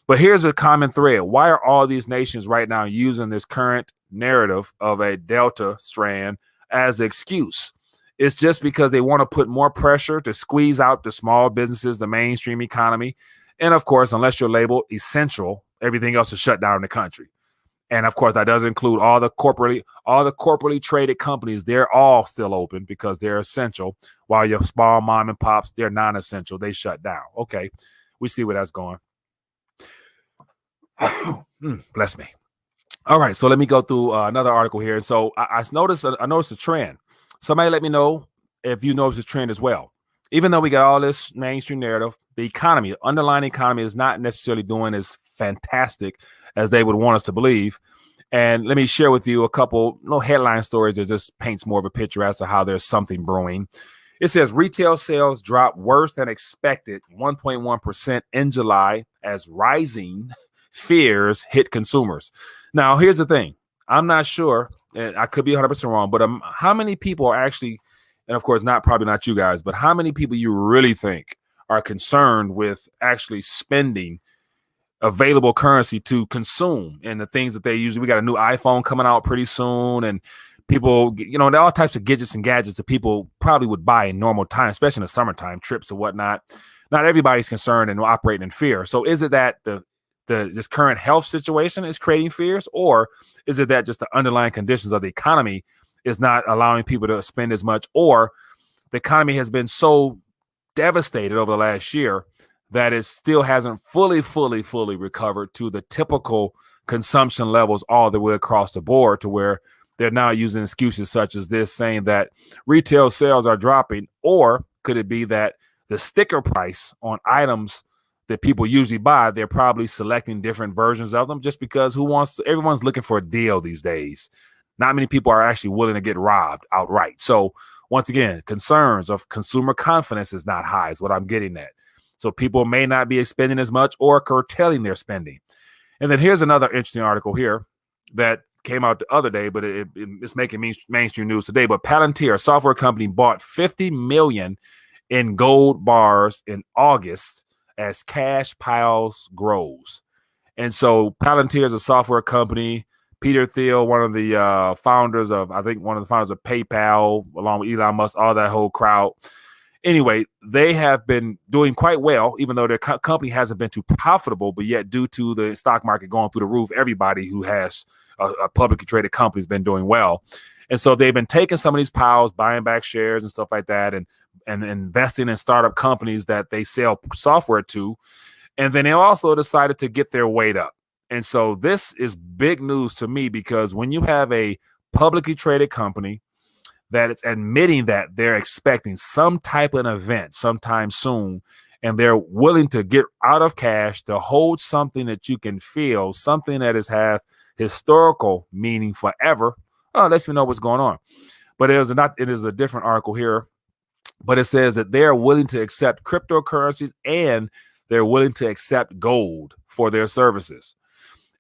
But here's a common thread. Why are all these nations right now using this current narrative of a Delta strand as an excuse? It's just because they want to put more pressure to squeeze out the small businesses, the mainstream economy. And of course, unless you're labeled essential, everything else is shut down in the country. And of course, that does include all the corporately traded companies. They're all still open because they're essential, while your small mom and pops, they're non-essential. They shut down. Okay, we see where that's going. Bless me. All right, so let me go through another article here. So I noticed a trend. Somebody let me know if you notice this trend as well. Even though we got all this mainstream narrative, the underlying economy is not necessarily doing as fantastic as they would want us to believe. And let me share with you a couple headline stories that just paints more of a picture as to how there's something brewing. It says retail sales dropped worse than expected, 1.1% in July as rising fears hit consumers. Now, here's the thing. I'm not sure, and I could be 100% wrong, but how many people are actually, and of course, probably not you guys, but how many people you really think are concerned with actually spending available currency to consume and the things that they usually, we got a new iPhone coming out pretty soon, and people, there are all types of gadgets that people probably would buy in normal time, especially in the summertime trips or whatnot. Not everybody's concerned and operating in fear. So is it that this current health situation is creating fears, or is it that just the underlying conditions of the economy is not allowing people to spend as much, or the economy has been so devastated over the last year that it still hasn't fully recovered to the typical consumption levels all the way across the board, to where they're now using excuses such as this, saying that retail sales are dropping? Or could it be that the sticker price on items that people usually buy, they're probably selecting different versions of them just because everyone's looking for a deal these days. Not many people are actually willing to get robbed outright. So once again, concerns of consumer confidence is not high is what I'm getting at. So people may not be spending as much or curtailing their spending. And then here's another interesting article here that came out the other day, but it's making mainstream news today. But Palantir, a software company, bought $50 million in gold bars in August as cash piles grows. And so Palantir is a software company. Peter Thiel, one of the founders of PayPal, along with Elon Musk, all that whole crowd. Anyway, they have been doing quite well, even though their company hasn't been too profitable, but yet due to the stock market going through the roof, everybody who has a publicly traded company has been doing well. And so they've been taking some of these piles, buying back shares and stuff like that, and investing in startup companies that they sell software to. And then they also decided to get their weight up. And so this is big news to me, because when you have a publicly traded company that it's admitting that they're expecting some type of event sometime soon, and they're willing to get out of cash to hold something that you can feel, something that has had historical meaning forever, lets me know what's going on. But it is a different article here, but it says that they're willing to accept cryptocurrencies and they're willing to accept gold for their services.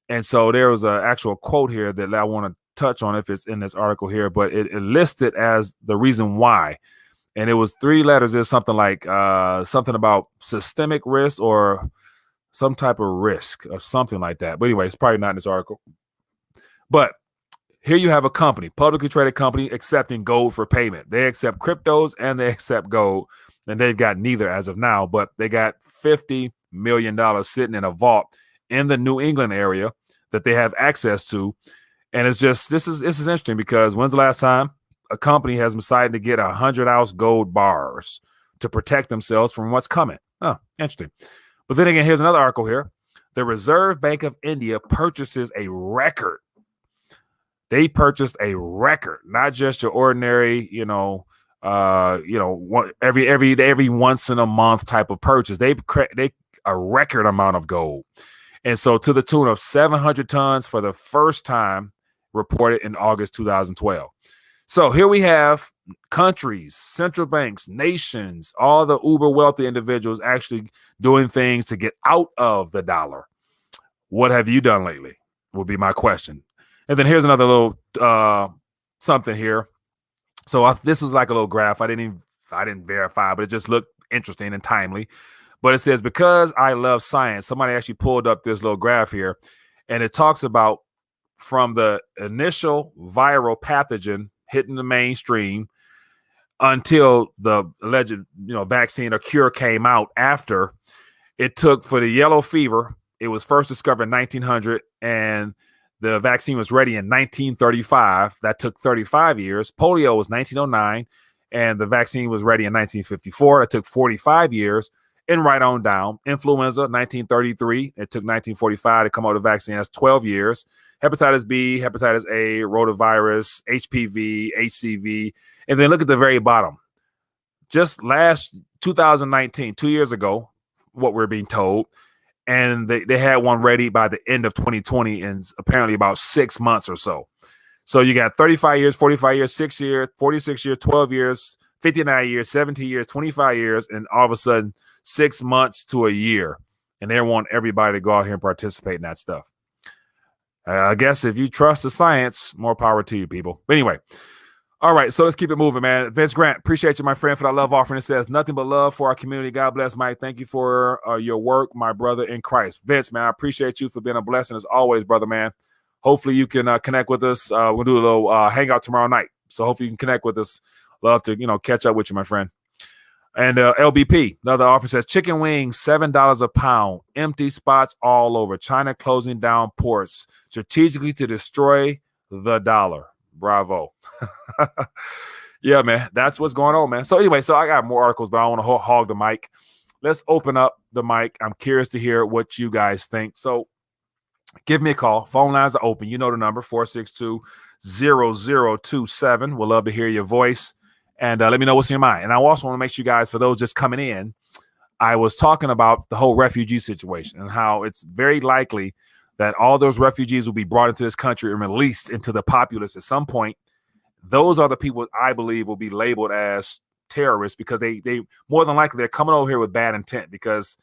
And so there was an actual quote here that I want to touch on if it's in this article here, but it listed as the reason why. And it was 3 letters. There's something like something about systemic risk or some type of risk or something like that. But anyway, it's probably not in this article. But here you have a company, publicly traded company, accepting gold for payment. They accept cryptos and they accept gold, and they've got neither as of now, but they got $50 million sitting in a vault in the New England area that they have access to. And it's just, this is interesting because when's the last time a company has decided to get 100-ounce gold bars to protect themselves from what's coming? Oh, interesting. But then again, here's another article here. The Reserve Bank of India purchases a record. They purchased a record, not just your ordinary, every once in a month type of purchase. They a record amount of gold. And so to the tune of 700 tons for the first time reported in August 2012. So here we have countries, central banks, nations, all the uber wealthy individuals actually doing things to get out of the dollar. What have you done lately? Will be my question. And then here's another little something here. So this was like a little graph. I didn't verify, but it just looked interesting and timely. But it says, because I love science, somebody actually pulled up this little graph here, and it talks about from the initial viral pathogen hitting the mainstream until the alleged vaccine or cure came out. After it took for the yellow fever, it was first discovered in 1900, and the vaccine was ready in 1935. That took 35 years. Polio was 1909, and the vaccine was ready in 1954. It took 45 years. And right on down. Influenza, 1933. It took 1945 to come out with a vaccine. That's 12 years. Hepatitis B, hepatitis A, rotavirus, HPV, HCV. And then look at the very bottom. Just last 2019, 2 years ago, what we're being told, and they had one ready by the end of 2020 in apparently about 6 months or so. So you got 35 years, 45 years, 6 years, 46 years, 12 years, 59 years, 17 years, 25 years, and all of a sudden 6 months to a year. And they want everybody to go out here and participate in that stuff. I guess if you trust the science, more power to you, people. But anyway, all right, so let's keep it moving, man. Vince Grant, appreciate you, my friend, for that love offering. It says, nothing but love for our community. God bless, Mike. Thank you for your work, my brother in Christ. Vince, man, I appreciate you for being a blessing as always, brother, man. Hopefully you can connect with us. We'll do a little hangout tomorrow night. So hopefully you can connect with us. Love to, catch up with you, my friend. And LBP, another offer says, chicken wings, $7 a pound, empty spots all over. China closing down ports strategically to destroy the dollar. Bravo. Yeah, man, that's what's going on, man. So anyway, I got more articles, but I don't want to hog the mic. Let's open up the mic. I'm curious to hear what you guys think. So give me a call. Phone lines are open. You know the number, 462-0027. We'll love to hear your voice. And let me know what's in your mind. And I also want to make sure you guys, for those just coming in, I was talking about the whole refugee situation and how it's very likely that all those refugees will be brought into this country and released into the populace at some point. Those are the people I believe will be labeled as terrorists because they more than likely they're coming over here with bad intent, because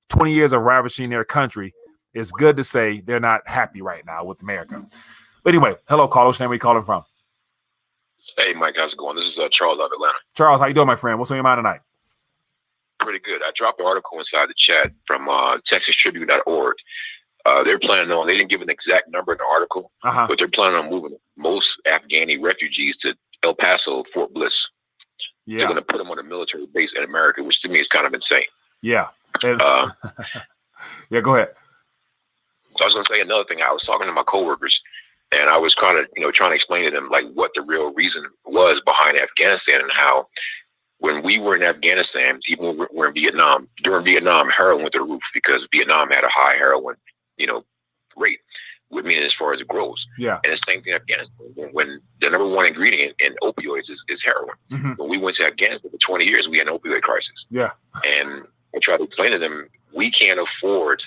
20 years of ravaging their country, it's good to say they're not happy right now with America. But anyway, hello, caller. What's your name? Where you calling from? Hey, Mike, how's it going? This is Charles out of Atlanta. Charles, how you doing, my friend? What's on your mind tonight? Pretty good. I dropped an article inside the chat from TexasTribune.org. They're planning on, they didn't give an exact number in the article, but they're planning on moving most Afghani refugees to El Paso, Fort Bliss. Yeah. They're going to put them on a military base in America, which to me is kind of insane. Yeah. Yeah, go ahead. So I was going to say another thing. I was talking to my coworkers, and I was trying to explain to them like what the real reason was behind Afghanistan, and how when we were in Afghanistan, even when we were in Vietnam, during Vietnam, heroin went to the roof because Vietnam had a high heroin, rate, meaning as far as it grows. Yeah. And the same thing in Afghanistan. When the number one ingredient in opioids is heroin. Mm-hmm. When we went to Afghanistan for 20 years, we had an opioid crisis. Yeah. And I tried to explain to them, we can't afford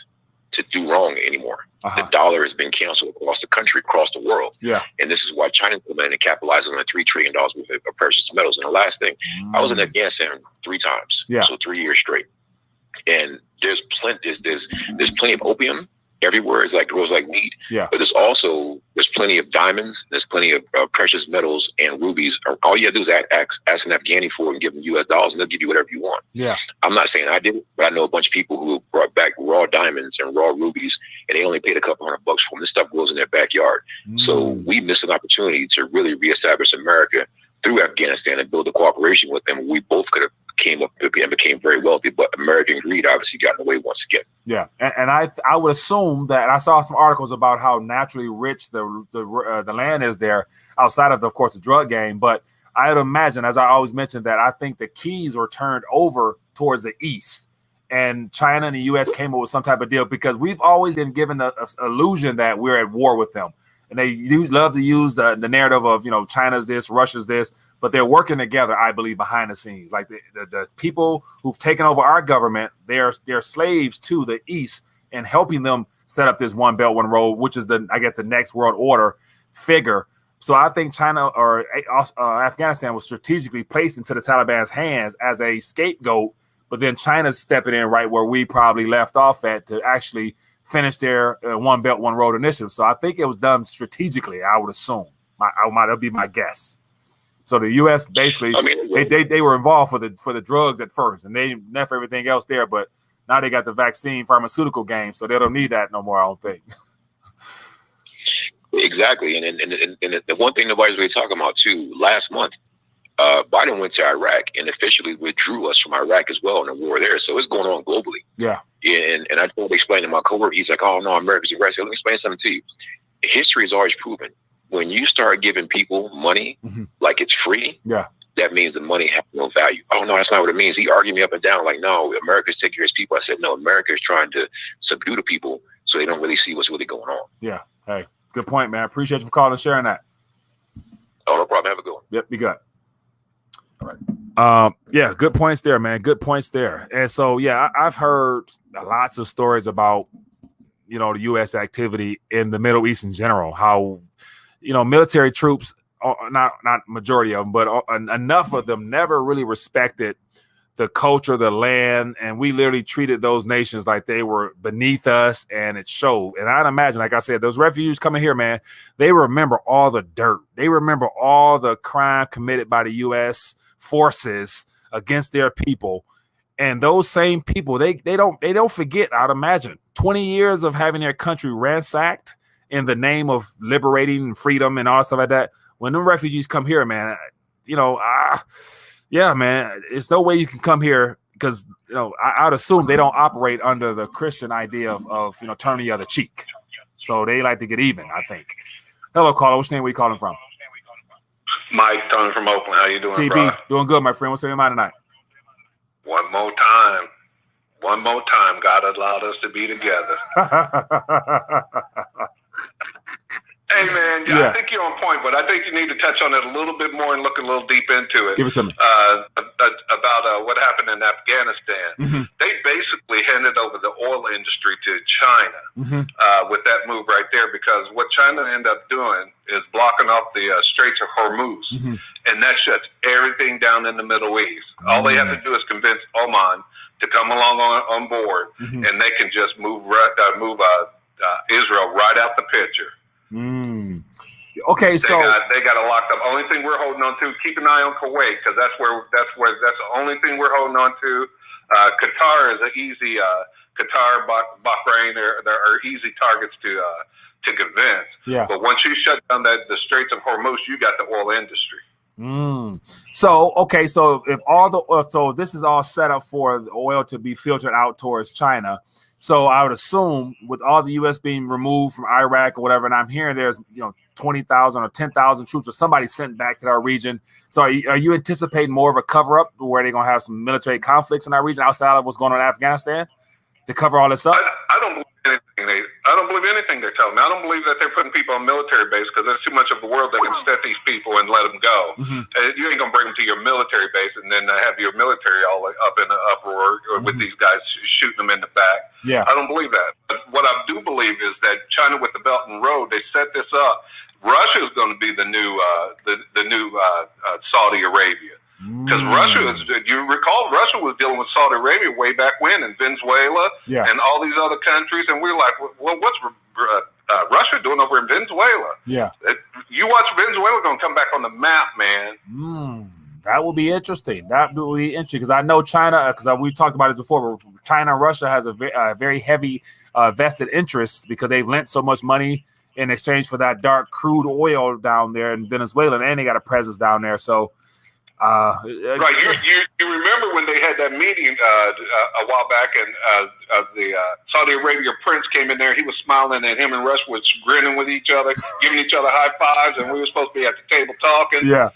to do wrong anymore. The dollar has been canceled across the country, across the world. Yeah. And this is why China's coming in and capitalizing on $3 trillion worth of precious metals. And the last thing, I was in Afghanistan 3 times. Yeah. So 3 years straight. And there's plenty of opium everywhere. It's like grows like weed. Yeah. But there's plenty of diamonds. There's plenty of precious metals and rubies. All you have to do is ask an Afghani for it and give them US dollars, and they'll give you whatever you want. Yeah. I'm not saying I did it, but I know a bunch of people who brought back raw diamonds and raw rubies, and they only paid a couple $100 for them. This stuff grows in their backyard. So we missed an opportunity to really reestablish America through Afghanistan and build a cooperation with them. We both could have came up and became very wealthy, but American greed obviously got in the way once again. Yeah, and I would assume that, and I saw some articles about how naturally rich the land is there, outside of course, the drug game. But I would imagine, as I always mention, that I think the keys were turned over towards the east, and China and the U.S. came up with some type of deal, because we've always been given a illusion that we're at war with them, and they love to use the narrative of China's this, Russia's this. But they're working together, I believe, behind the scenes. Like the people who've taken over our government, they're slaves to the East, and helping them set up this one belt, one road, which is the next world order figure. So I think China or Afghanistan was strategically placed into the Taliban's hands as a scapegoat, but then China's stepping in right where we probably left off at to actually finish their one belt, one road initiative. So I think it was done strategically, I would assume. That'd be my guess. So the U.S. basically, they were involved for the drugs at first, and they left everything else there. But now they got the vaccine pharmaceutical game, so they don't need that no more, I don't think. Exactly, and the one thing nobody's really talking about too. Last month, Biden went to Iraq and officially withdrew us from Iraq as well in the war there. So it's going on globally. Yeah. And I told explain to my coworker, he's like, "Oh no, America's aggressive." Let me explain something to you. History has always proven, when you start giving people money like it's free, that means the money has no value. Oh, no, that's not what it means. He argued me up and down like, no, America's taking care of its people. I said, no, America is trying to subdue the people so they don't really see what's really going on. Yeah. Hey, good point, man. Appreciate you for calling and sharing that. Oh, no problem. Have a good one. Yep, be good. All right. Yeah, good points there, man. Good points there. And so, yeah, I've heard lots of stories about, the U.S. activity in the Middle East in general, how military troops, not majority of them, but enough of them never really respected the culture, the land, and we literally treated those nations like they were beneath us, and it showed. And I'd imagine, like I said, those refugees coming here, man, they remember all the dirt. They remember all the crime committed by the U.S. forces against their people. And those same people, they don't forget, I'd imagine, 20 years of having their country ransacked in the name of liberating freedom and all stuff like that. When the refugees come here, man, yeah, man, it's no way you can come here, because I'd assume they don't operate under the Christian idea of turning the other cheek. So they like to get even, I think. Hello, caller. Which name are you calling from? Mike, calling from Oakland. How you doing, TB, bro? doing good, my friend. What's on your mind tonight? One more time. God allowed us to be together. Hey, man, I think you're on point, but I think you need to touch on it a little bit more and look a little deep into it. Give it to me. About what happened in Afghanistan. They basically handed over the oil industry to China with that move right there, because what China ended up doing is blocking off the Straits of Hormuz, and that shuts everything down in the Middle East. All they have to do is convince Oman to come along on board, and they can just move Israel right out the picture. Okay, so they got it locked up. Only thing we're holding on to, keep an eye on Kuwait, because that's the only thing we're holding on to. Qatar is an easy Qatar, Bahrain, they're easy targets to convince. Yeah. But once you shut down the Straits of Hormuz, you got the oil industry. So okay, so if this is all set up for the oil to be filtered out towards China. So I would assume, with all the U.S. being removed from Iraq or whatever, and I'm hearing there's 20,000 or 10,000 troops or somebody sent back to our region. So are you anticipating more of a cover up where they're gonna have some military conflicts in our region outside of what's going on in Afghanistan to cover all this up? I don't believe anything they're telling me. I don't believe that they're putting people on military base, because there's too much of the world that can set these people and let them go. You ain't gonna bring them to your military base and then have your military all up in the uproar with these guys shooting them in the back. Yeah, I don't believe that. But what I do believe is that China with the Belt and Road, they set this up. Russia is going to be the new Saudi Arabia. Because Russia, you recall, Russia was dealing with Saudi Arabia way back when, and Venezuela, and all these other countries, and we're like, well, what's Russia doing over in Venezuela? Yeah. You watch Venezuela going to come back on the map, man. That will be interesting. That will be interesting because I know China, because we talked about this before, but China and Russia has a very heavy vested interest because they've lent so much money in exchange for that dark crude oil down there in Venezuela, and they got a presence down there. So, right, you remember when they had that meeting a while back, and the Saudi Arabia prince came in there. He was smiling, and him and Russia was grinning with each other, giving each other high fives, and we were supposed to be at the table talking. Yeah.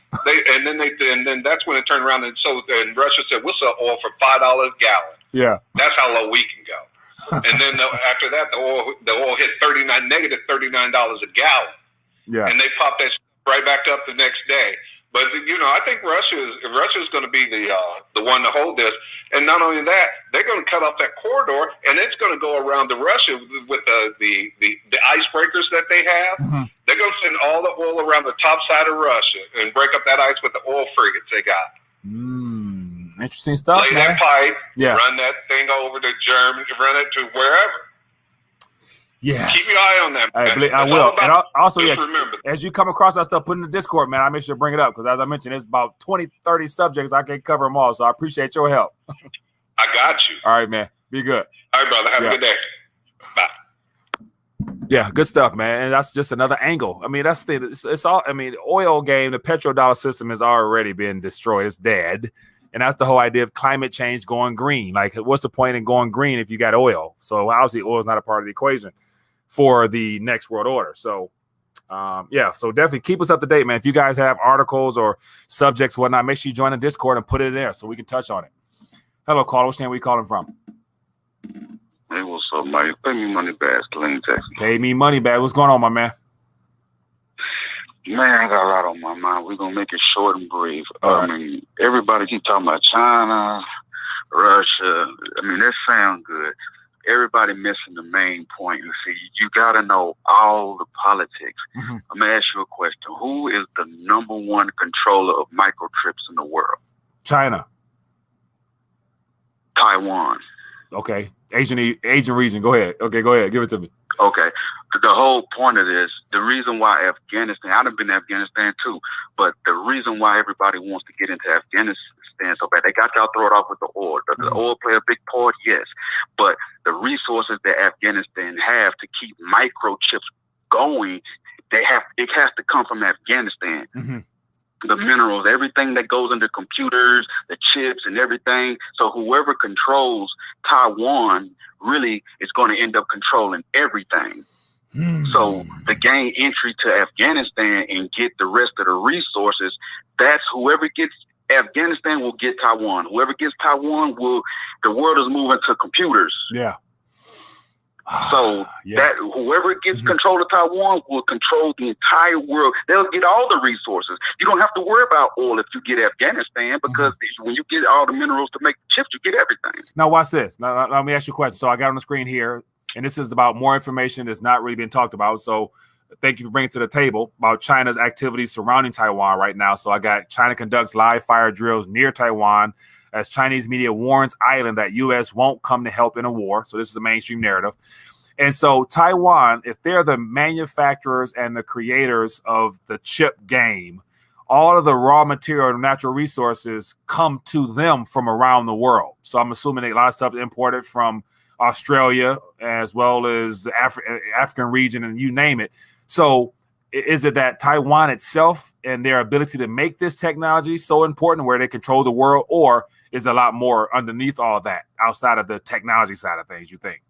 And then that's when it turned around, and Russia said, "We'll sell oil for $5 a gallon." Yeah. That's how low we can go. And then after that, the oil hit negative $39 a gallon. Yeah. And they popped that right back up the next day. But I think Russia's going to be the one to hold this, and not only that, they're going to cut off that corridor, and it's going to go around to Russia with the icebreakers that they have. Mm-hmm. They're going to send all the oil around the top side of Russia and break up that ice with the oil frigates they got. Interesting stuff. Lay that pipe, run that thing over to Germany, run it to wherever. Yes. Keep your eye on that. I will. And also, remember, as you come across that stuff, put in the Discord, man, I make sure to bring it up because, as I mentioned, it's about 20, 30 subjects. I can't cover them all, so I appreciate your help. I got you. All right, man. Be good. All right, brother. Have a good day. Bye. Yeah, good stuff, man. And that's just another angle. I mean, that's the thing. It's all. I mean, the oil game, the petrodollar system has already been destroyed. It's dead. And that's the whole idea of climate change going green. Like, what's the point in going green if you got oil? So obviously, oil is not a part of the equation for the next world order. So, so definitely keep us up to date, man. If you guys have articles or subjects, whatnot, make sure you join the Discord and put it in there so we can touch on it. Hello, caller. What's your name? Where you calling from? Hey, what's up, Mike? Pay me money back, Lane, Texas. Pay me money back. What's going on, my man? Man, I got a lot on my mind. We're going to make it short and brief. I mean, everybody keep talking about China, Russia. I mean, that sounds good. Everybody missing the main point. You see, you got to know all the politics. Mm-hmm. I'm going to ask you a question. Who is the number one controller of microchips in the world? China. Taiwan. Okay. Asian region. Go ahead. Okay, go ahead. Give it to me. Okay. The whole point of this, the reason why Afghanistan, I've been to Afghanistan too, but the reason why everybody wants to get into Afghanistan so bad, they got y'all throw it off with the oil. Does the oil play a big part? Yes. But the resources that Afghanistan have to keep microchips going, it has to come from Afghanistan. Mm-hmm. The minerals, everything that goes into computers, the chips and everything. So whoever controls Taiwan really is going to end up controlling everything. So to gain entry to Afghanistan and get the rest of the resources, that's whoever gets Afghanistan will get Taiwan. Whoever gets Taiwan the world is moving to computers. Yeah. So that whoever gets control of Taiwan will control the entire world. They'll get all the resources. You don't have to worry about oil if you get Afghanistan because when you get all the minerals to make the chips, you get everything. Now watch this. Now let me ask you a question. So I got on the screen here, and this is about more information that's not really been talked about. So thank you for bringing it to the table about China's activities surrounding Taiwan right now. So I got China conducts live fire drills near Taiwan as Chinese media warns island that U.S. won't come to help in a war. So this is the mainstream narrative. And so Taiwan, if they're the manufacturers and the creators of the chip game, all of the raw material and natural resources come to them from around the world. So I'm assuming a lot of stuff is imported from Australia as well as the African region and you name it. So is it that Taiwan itself and their ability to make this technology so important where they control the world, or is a lot more underneath all that outside of the technology side of things, you think?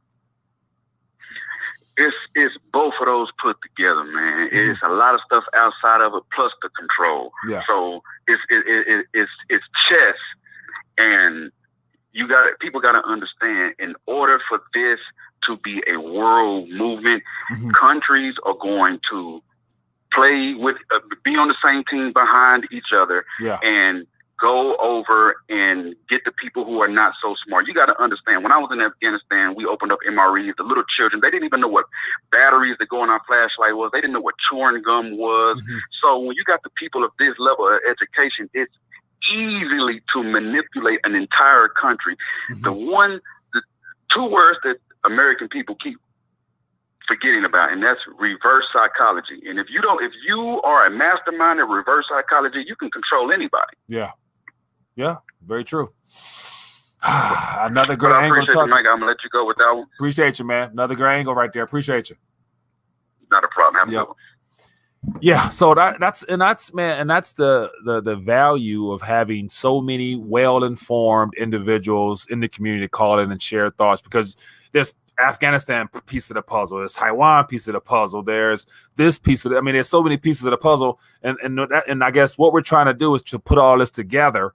It's both of those put together, man. It's a lot of stuff outside of it plus the control. Yeah. So it's chess, and people got to understand, in order for this to be a world movement, countries are going to play with, be on the same team behind each other, and go over and get the people who are not so smart. You got to understand, when I was in Afghanistan, we opened up MREs. The little children, they didn't even know what batteries that go in our flashlight was. They didn't know what chewing gum was. So when you got the people of this level of education, it's easily to manipulate an entire country. The two words that American people keep forgetting about, and that's reverse psychology. And if you are a mastermind of reverse psychology, you can control anybody. Yeah, very true. Another great I angle. Appreciate you, Mike. I'm gonna let you go with that one. Appreciate you, man. Another great angle right there. Appreciate you. Not a problem. Have a good one. Yeah, so that's the value of having so many well-informed individuals in the community call in and share thoughts, because there's Afghanistan piece of the puzzle, there's Taiwan piece of the puzzle, there's this piece of there's so many pieces of the puzzle, and I guess what we're trying to do is to put all this together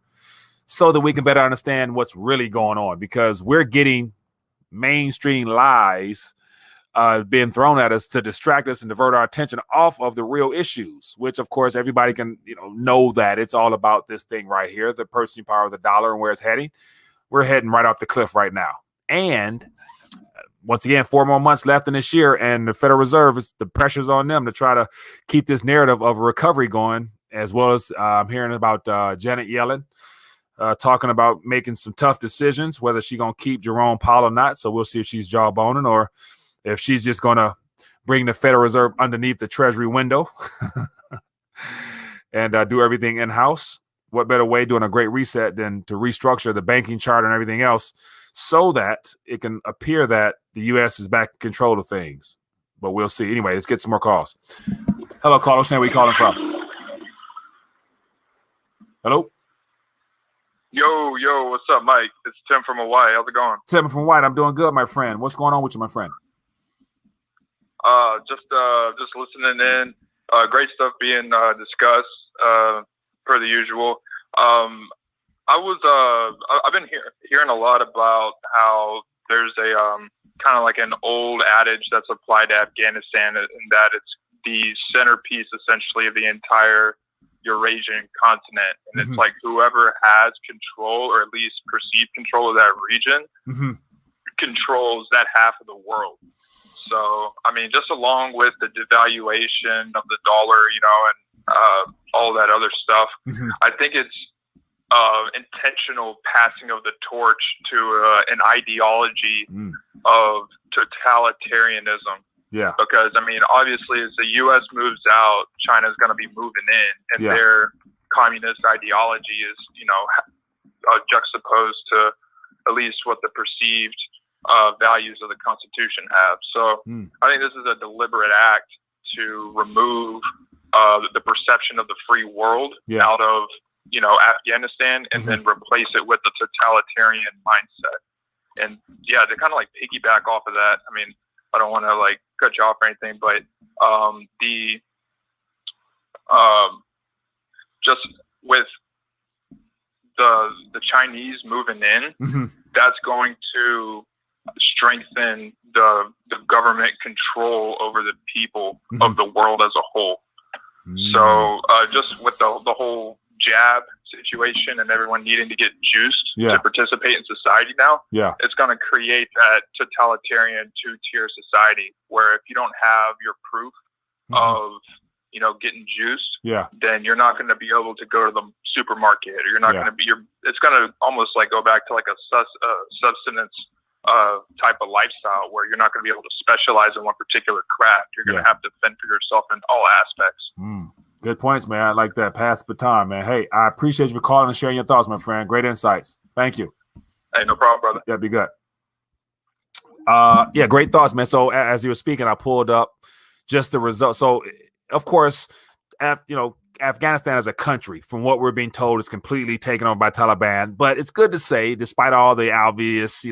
so that we can better understand what's really going on, because we're getting mainstream lies being thrown at us to distract us and divert our attention off of the real issues, which of course everybody can know that it's all about this thing right here, the purchasing power of the dollar and where it's heading. We're heading right off the cliff right now. And once again, 4 more months left in this year, and the Federal Reserve, the pressure's on them to try to keep this narrative of a recovery going, as well as I'm hearing about Janet Yellen talking about making some tough decisions, whether she's going to keep Jerome Powell or not. So we'll see if she's jawboning or if she's just going to bring the Federal Reserve underneath the Treasury window and do everything in-house. What better way doing a great reset than to restructure the banking charter and everything else so that it can appear that the U.S. is back in control of things. But we'll see. Anyway, let's get some more calls. Hello, caller. Where are you calling from? Hello? Yo, what's up, Mike? It's Tim from Hawaii. How's it going? Tim from Hawaii. I'm doing good, my friend. What's going on with you, my friend? Just listening in. Great stuff being discussed per the usual. I've been hearing a lot about how there's a kind of like an old adage that's applied to Afghanistan, and that it's the centerpiece essentially of the entire Eurasian continent, and it's like whoever has control, or at least perceived control of that region, controls that half of the world. So, I mean, just along with the devaluation of the dollar, and all that other stuff, I think it's intentional passing of the torch to an ideology of totalitarianism. Yeah. Because, I mean, obviously, as the U.S. moves out, China's going to be moving in, and their communist ideology is, juxtaposed to at least what the perceived values of the Constitution have. So I think this is a deliberate act to remove the perception of the free world out of, Afghanistan, and then replace it with the totalitarian mindset. And to kind of like piggyback off of that, I mean, I don't want to like cut you off or anything, but just with the Chinese moving in, that's going to strengthen the government control over the people of the world as a whole. So just with the whole jab situation and everyone needing to get juiced to participate in society now, it's going to create that totalitarian two-tier society where if you don't have your proof of getting juiced, then you're not going to be able to go to the supermarket, or you're not going to be it's going to almost like go back to like a subsistence type of lifestyle where you're not going to be able to specialize in one particular craft. You're going to have to fend for yourself in all aspects. Good points, man. I like that. Pass the baton, man. Hey, I appreciate you for calling and sharing your thoughts, my friend. Great insights. Thank you. Hey, no problem, brother. That'd be good. Great thoughts, man. So as you were speaking, I pulled up just the results. So, of course, Afghanistan as a country, from what we're being told, is completely taken over by Taliban. But it's good to say, despite all the obvious,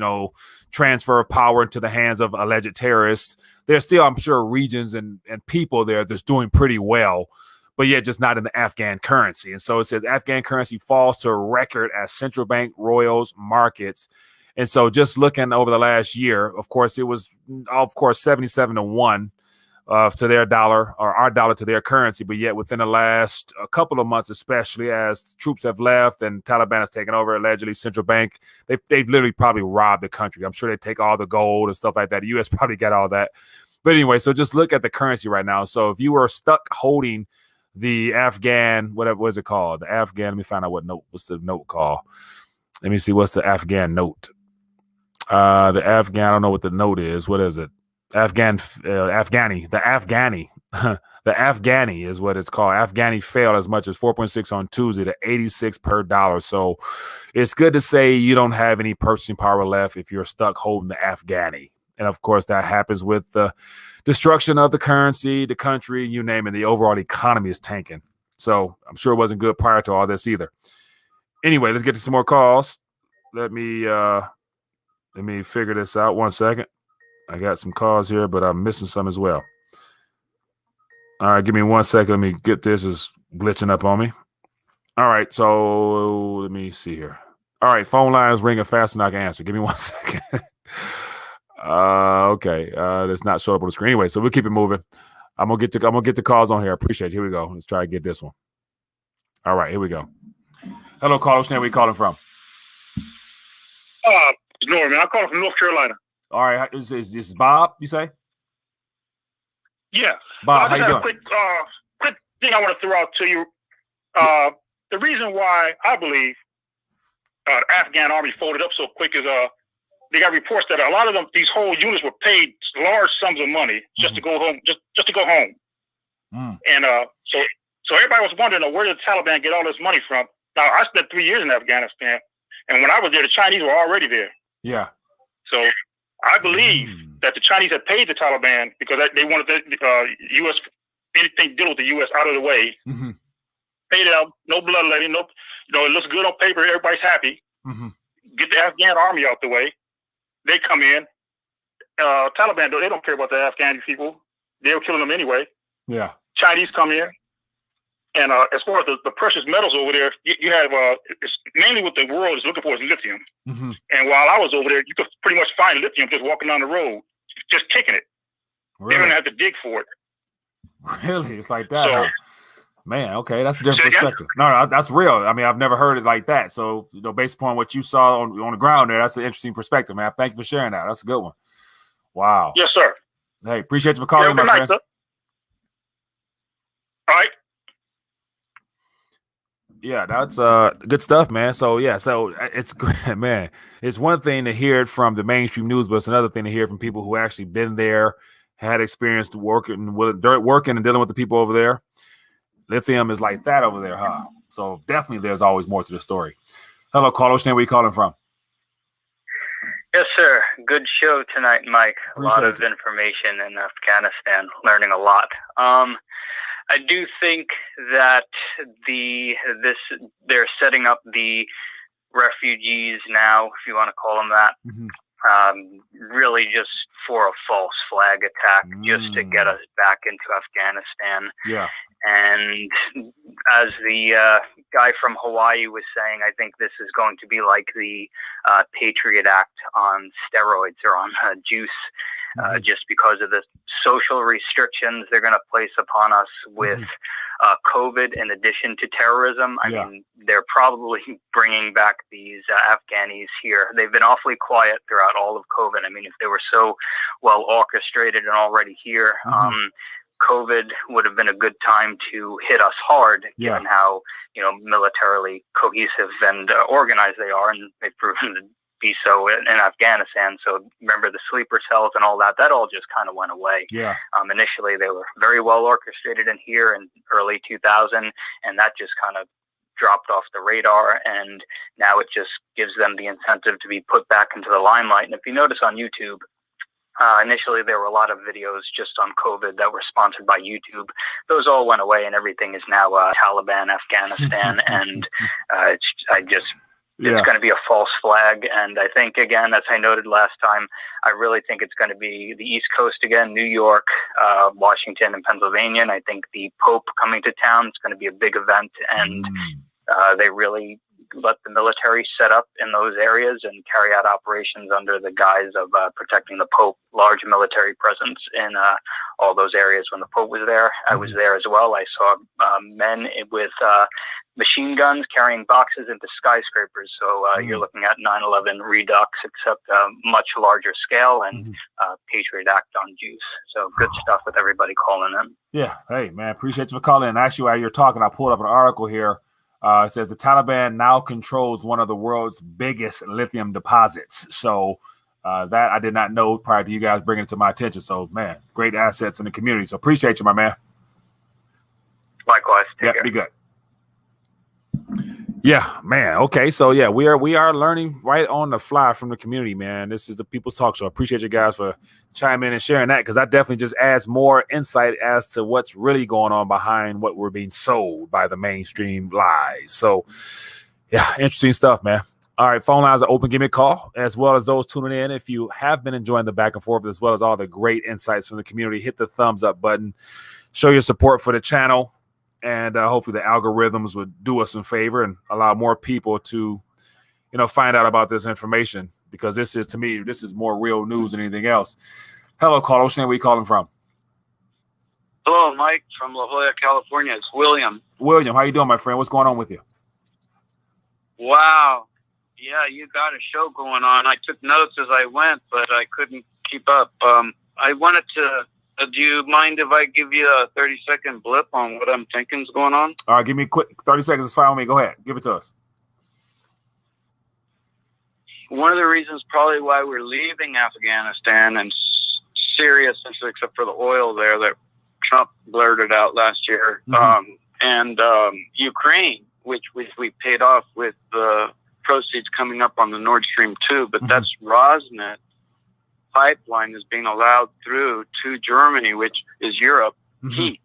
transfer of power into the hands of alleged terrorists, there's still, I'm sure, regions and people there that's doing pretty well, but yet just not in the Afghan currency. And so it says Afghan currency falls to a record as central bank royals markets. And so just looking over the last year, of course, it was, 77-1 to their dollar, or our dollar to their currency. But yet within the last couple of months, especially as troops have left and Taliban has taken over, allegedly central bank, they've literally probably robbed the country. I'm sure they take all the gold and stuff like that. The U.S. probably got all that. But anyway, so just look at the currency right now. So if you were stuck holding the Afghan, whatever was it called? The Afghan. Let me find out what's the note called. Let me see what's the Afghan note. The Afghan, I don't know what the note is. What is it? Afghani. The Afghani. The Afghani is what it's called. Afghani fell as much as 4.6 on Tuesday to 86 per dollar. So it's good to say you don't have any purchasing power left if you're stuck holding the Afghani. And of course, that happens with the destruction of the currency, the country, you name it. The overall economy is tanking. So I'm sure it wasn't good prior to all this either. Anyway, let's get to some more calls. Let me figure this out. 1 second. I got some calls here, but I'm missing some as well. All right, give me 1 second. Let me get this. It's glitching up on me. All right, so let me see here. All right, phone lines ringing faster than I can answer. Give me 1 second. Okay, that's not showing up on the screen anyway. So we'll keep it moving. I'm gonna get the calls on here. I appreciate it. Here we go. Let's try to get this one. All right, here we go. Hello, caller. Where are you calling from? Norman. I'm calling from North Carolina. All right, this is Bob. You say? Yeah, Bob. How you doing? Quick thing I want to throw out to you. The reason why I believe the Afghan army folded up so quick is they got reports that a lot of them, these whole units were paid large sums of money just to go home, just to go home. And so everybody was wondering, where did the Taliban get all this money from? Now, I spent 3 years in Afghanistan, and when I was there, the Chinese were already there. Yeah. So I believe that the Chinese had paid the Taliban because they wanted the U.S. anything deal with the U.S. out of the way. Paid it out, no bloodletting, no, it looks good on paper, everybody's happy. Get the Afghan army out the way. They come in. Taliban, they don't care about the Afghan people. They were killing them anyway. Yeah. Chinese come in. And as far as the precious metals over there, you have it's mainly what the world is looking for is lithium. And while I was over there, you could pretty much find lithium just walking down the road, just kicking it. Really? You don't have to dig for it. Really? It's like that, huh? Man, okay, that's a different perspective. No, that's real. I mean, I've never heard it like that. So, based upon what you saw on the ground there, that's an interesting perspective, man. Thank you for sharing that. That's a good one. Wow. Yes, sir. Hey, appreciate you for calling, my friend. Sir. All right. Yeah, that's good stuff, man. So it's man. It's one thing to hear it from the mainstream news, but it's another thing to hear from people who actually been there, had experience working and dealing with the people over there. Lithium is like that over there, huh? So definitely, there's always more to the story. Hello, caller. Where are you calling from? Yes, sir. Good show tonight, Mike. A lot of information in Afghanistan. Learning a lot. I do think that they're setting up the refugees now, if you want to call them that, really just for a false flag attack, just to get us back into Afghanistan. Yeah. And as the guy from Hawaii was saying, I think this is going to be like the Patriot Act on steroids or on juice. Just because of the social restrictions they're going to place upon us with COVID in addition to terrorism. I mean, they're probably bringing back these Afghanis here. They've been awfully quiet throughout all of COVID. I mean, if they were so well orchestrated and already here, COVID would have been a good time to hit us hard, given how, militarily cohesive and organized they are, and they've proven to be so in Afghanistan. So remember the sleeper cells and all that all just kind of went away. Initially they were very well orchestrated in here in early 2000, and that just kind of dropped off the radar, and now it just gives them the incentive to be put back into the limelight. And if you notice on YouTube, initially there were a lot of videos just on COVID that were sponsored by YouTube. Those all went away, and everything is now Taliban Afghanistan. And it's going to be a false flag. And I think, again, as I noted last time, I really think it's going to be the East Coast again, New York, Washington, and Pennsylvania. And I think the Pope coming to town is going to be a big event. And they really let the military set up in those areas and carry out operations under the guise of protecting the Pope. Large military presence in all those areas when the Pope was there. I was there as well. I saw men with machine guns carrying boxes into skyscrapers. So you're looking at 9/11 redux, except much larger scale, and Patriot Act on juice. So good stuff with everybody calling in. Yeah. Hey, man, appreciate you for calling in. Actually, while you're talking, I pulled up an article here. It says the Taliban now controls one of the world's biggest lithium deposits. So that I did not know prior to you guys bringing it to my attention. So, man, great assets in the community. So appreciate you, my man. Likewise. Yeah, be good. Yeah, man. Okay, so yeah, we are learning right on the fly from the community, man. This is the People's Talk Show. I appreciate you guys for chiming in and sharing that, because that definitely just adds more insight as to what's really going on behind what we're being sold by the mainstream lies. So, yeah, interesting stuff, man. All right, phone lines are open. Give me a call, as well as those tuning in. If you have been enjoying the back and forth, as well as all the great insights from the community, hit the thumbs up button. Show your support for the channel. And hopefully the algorithms would do us a favor and allow more people to, find out about this information, because this is, to me, this is more real news than anything else. Hello, caller. Where are you calling from? Hello, Mike from La Jolla, California. It's William. William, how you doing, my friend? What's going on with you? Wow. Yeah, you got a show going on. I took notes as I went, but I couldn't keep up. I wanted to... do you mind if I give you a 30-second blip on what I'm thinking is going on? All right, give me a quick 30 seconds. It's fine with me. Go ahead. Give it to us. One of the reasons probably why we're leaving Afghanistan and Syria, essentially, except for the oil there that Trump blurted out last year, and Ukraine, which we paid off with the proceeds coming up on the Nord Stream 2, but that's Rosneft pipeline is being allowed through to Germany, which is Europe, heat.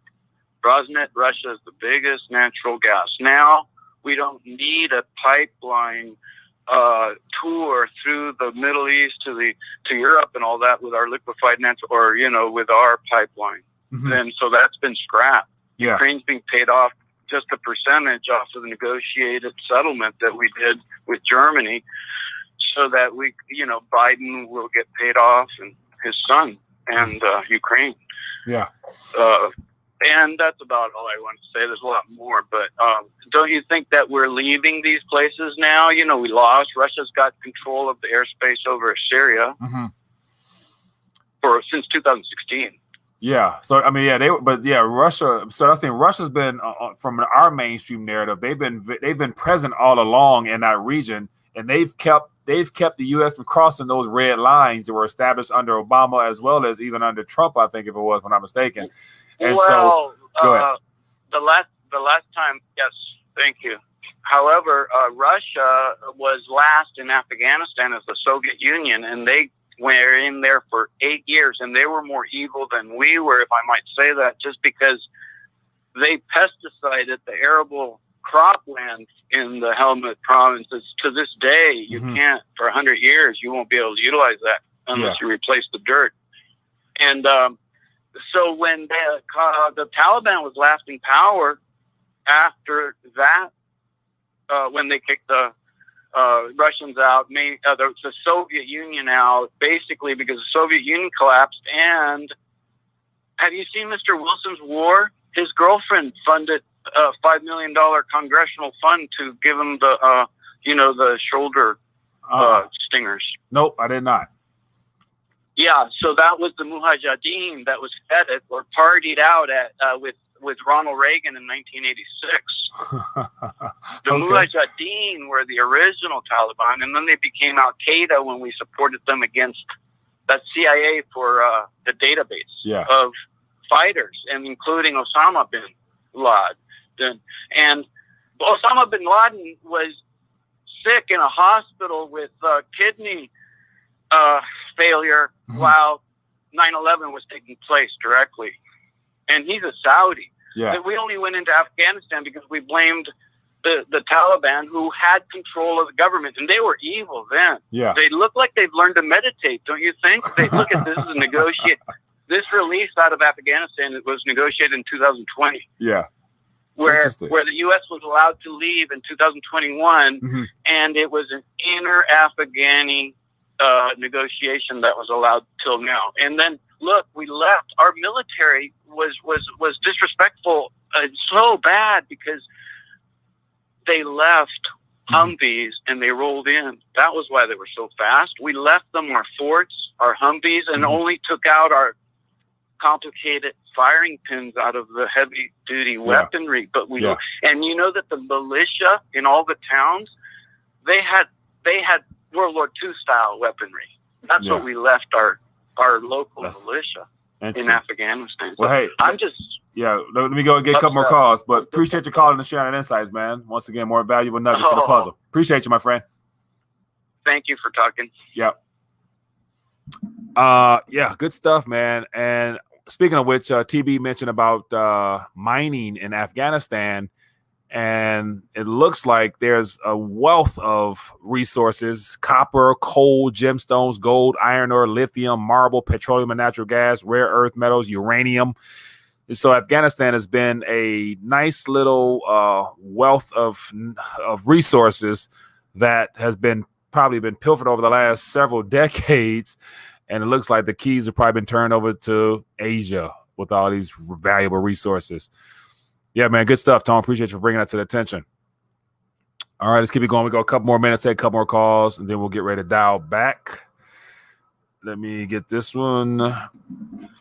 Rosneft, Russia is the biggest natural gas. Now we don't need a pipeline tour through the Middle East to Europe and all that with our liquefied natural, or with our pipeline. And so that's been scrapped. Yeah. Ukraine's being paid off just a percentage off of the negotiated settlement that we did with Germany, so that Biden will get paid off, and his son, and Ukraine. Yeah. And that's about all I want to say. There's a lot more, but don't you think that we're leaving these places now? We lost. Russia's got control of the airspace over Syria since 2016. Yeah. So I mean, Russia. So I think Russia's been from our mainstream narrative. They've been present all along in that region, and they've kept the U.S. from crossing those red lines that were established under Obama, as well as even under Trump, I think, if it was, when I'm mistaken. And go ahead. The last time, yes, thank you. However, Russia was last in Afghanistan as the Soviet Union, and they were in there for 8 years, and they were more evil than we were, if I might say that, just because they pesticided the arable cropland in the Helmand provinces. To this day, you can't, for 100 years, you won't be able to utilize that unless you replace the dirt. And so when the Taliban was last in power, after that, when they kicked the Russians out, the Soviet Union out, basically because the Soviet Union collapsed. And have you seen Mr. Wilson's war? His girlfriend funded a $5 million congressional fund to give him the shoulder stingers. Nope, I did not. Yeah, so that was the Mujahideen that was fed it or partied out at with Ronald Reagan in 1986. The Mujahideen were the original Taliban, and then they became Al Qaeda when we supported them against the CIA for the database of fighters, and including Osama bin Laden. And Osama bin Laden was sick in a hospital with kidney failure while 9/11 was taking place directly. And he's a Saudi. Yeah. We only went into Afghanistan because we blamed the Taliban, who had control of the government, and they were evil then. Yeah. They look like they've learned to meditate, don't you think? They look at this as a negotiate. This release out of Afghanistan, it was negotiated in 2020. Yeah. where the U.S. was allowed to leave in 2021, and it was an inter-Afghani negotiation that was allowed till now. And then look, we left. Our military was disrespectful so bad because they left Humvees and they rolled in. That was why they were so fast. We left them our forts, our Humvees, and only took out our complicated firing pins out of the heavy duty weaponry. But and you know that the militia in all the towns, they had World War II style weaponry. That's what we left our local militia in Afghanistan. So well, hey, I'm just let me go and get a couple more calls, but appreciate you calling and sharing insights, man. Once again, more valuable nuggets to the puzzle. Appreciate you, my friend. Thank you for talking. Yep. Good stuff, man. And speaking of which, TB mentioned about mining in Afghanistan, and it looks like there's a wealth of resources: copper, coal, gemstones, gold, iron ore, lithium, marble, petroleum and natural gas, rare earth metals, uranium. And so Afghanistan has been a nice little wealth of resources that has probably been pilfered over the last several decades. And it looks like the keys have probably been turned over to Asia with all these valuable resources. Yeah, man, good stuff, Tom. Appreciate you for bringing that to the attention. All right, let's keep it going. We go a couple more minutes, take a couple more calls, and then we'll get ready to dial back. Let me get this one.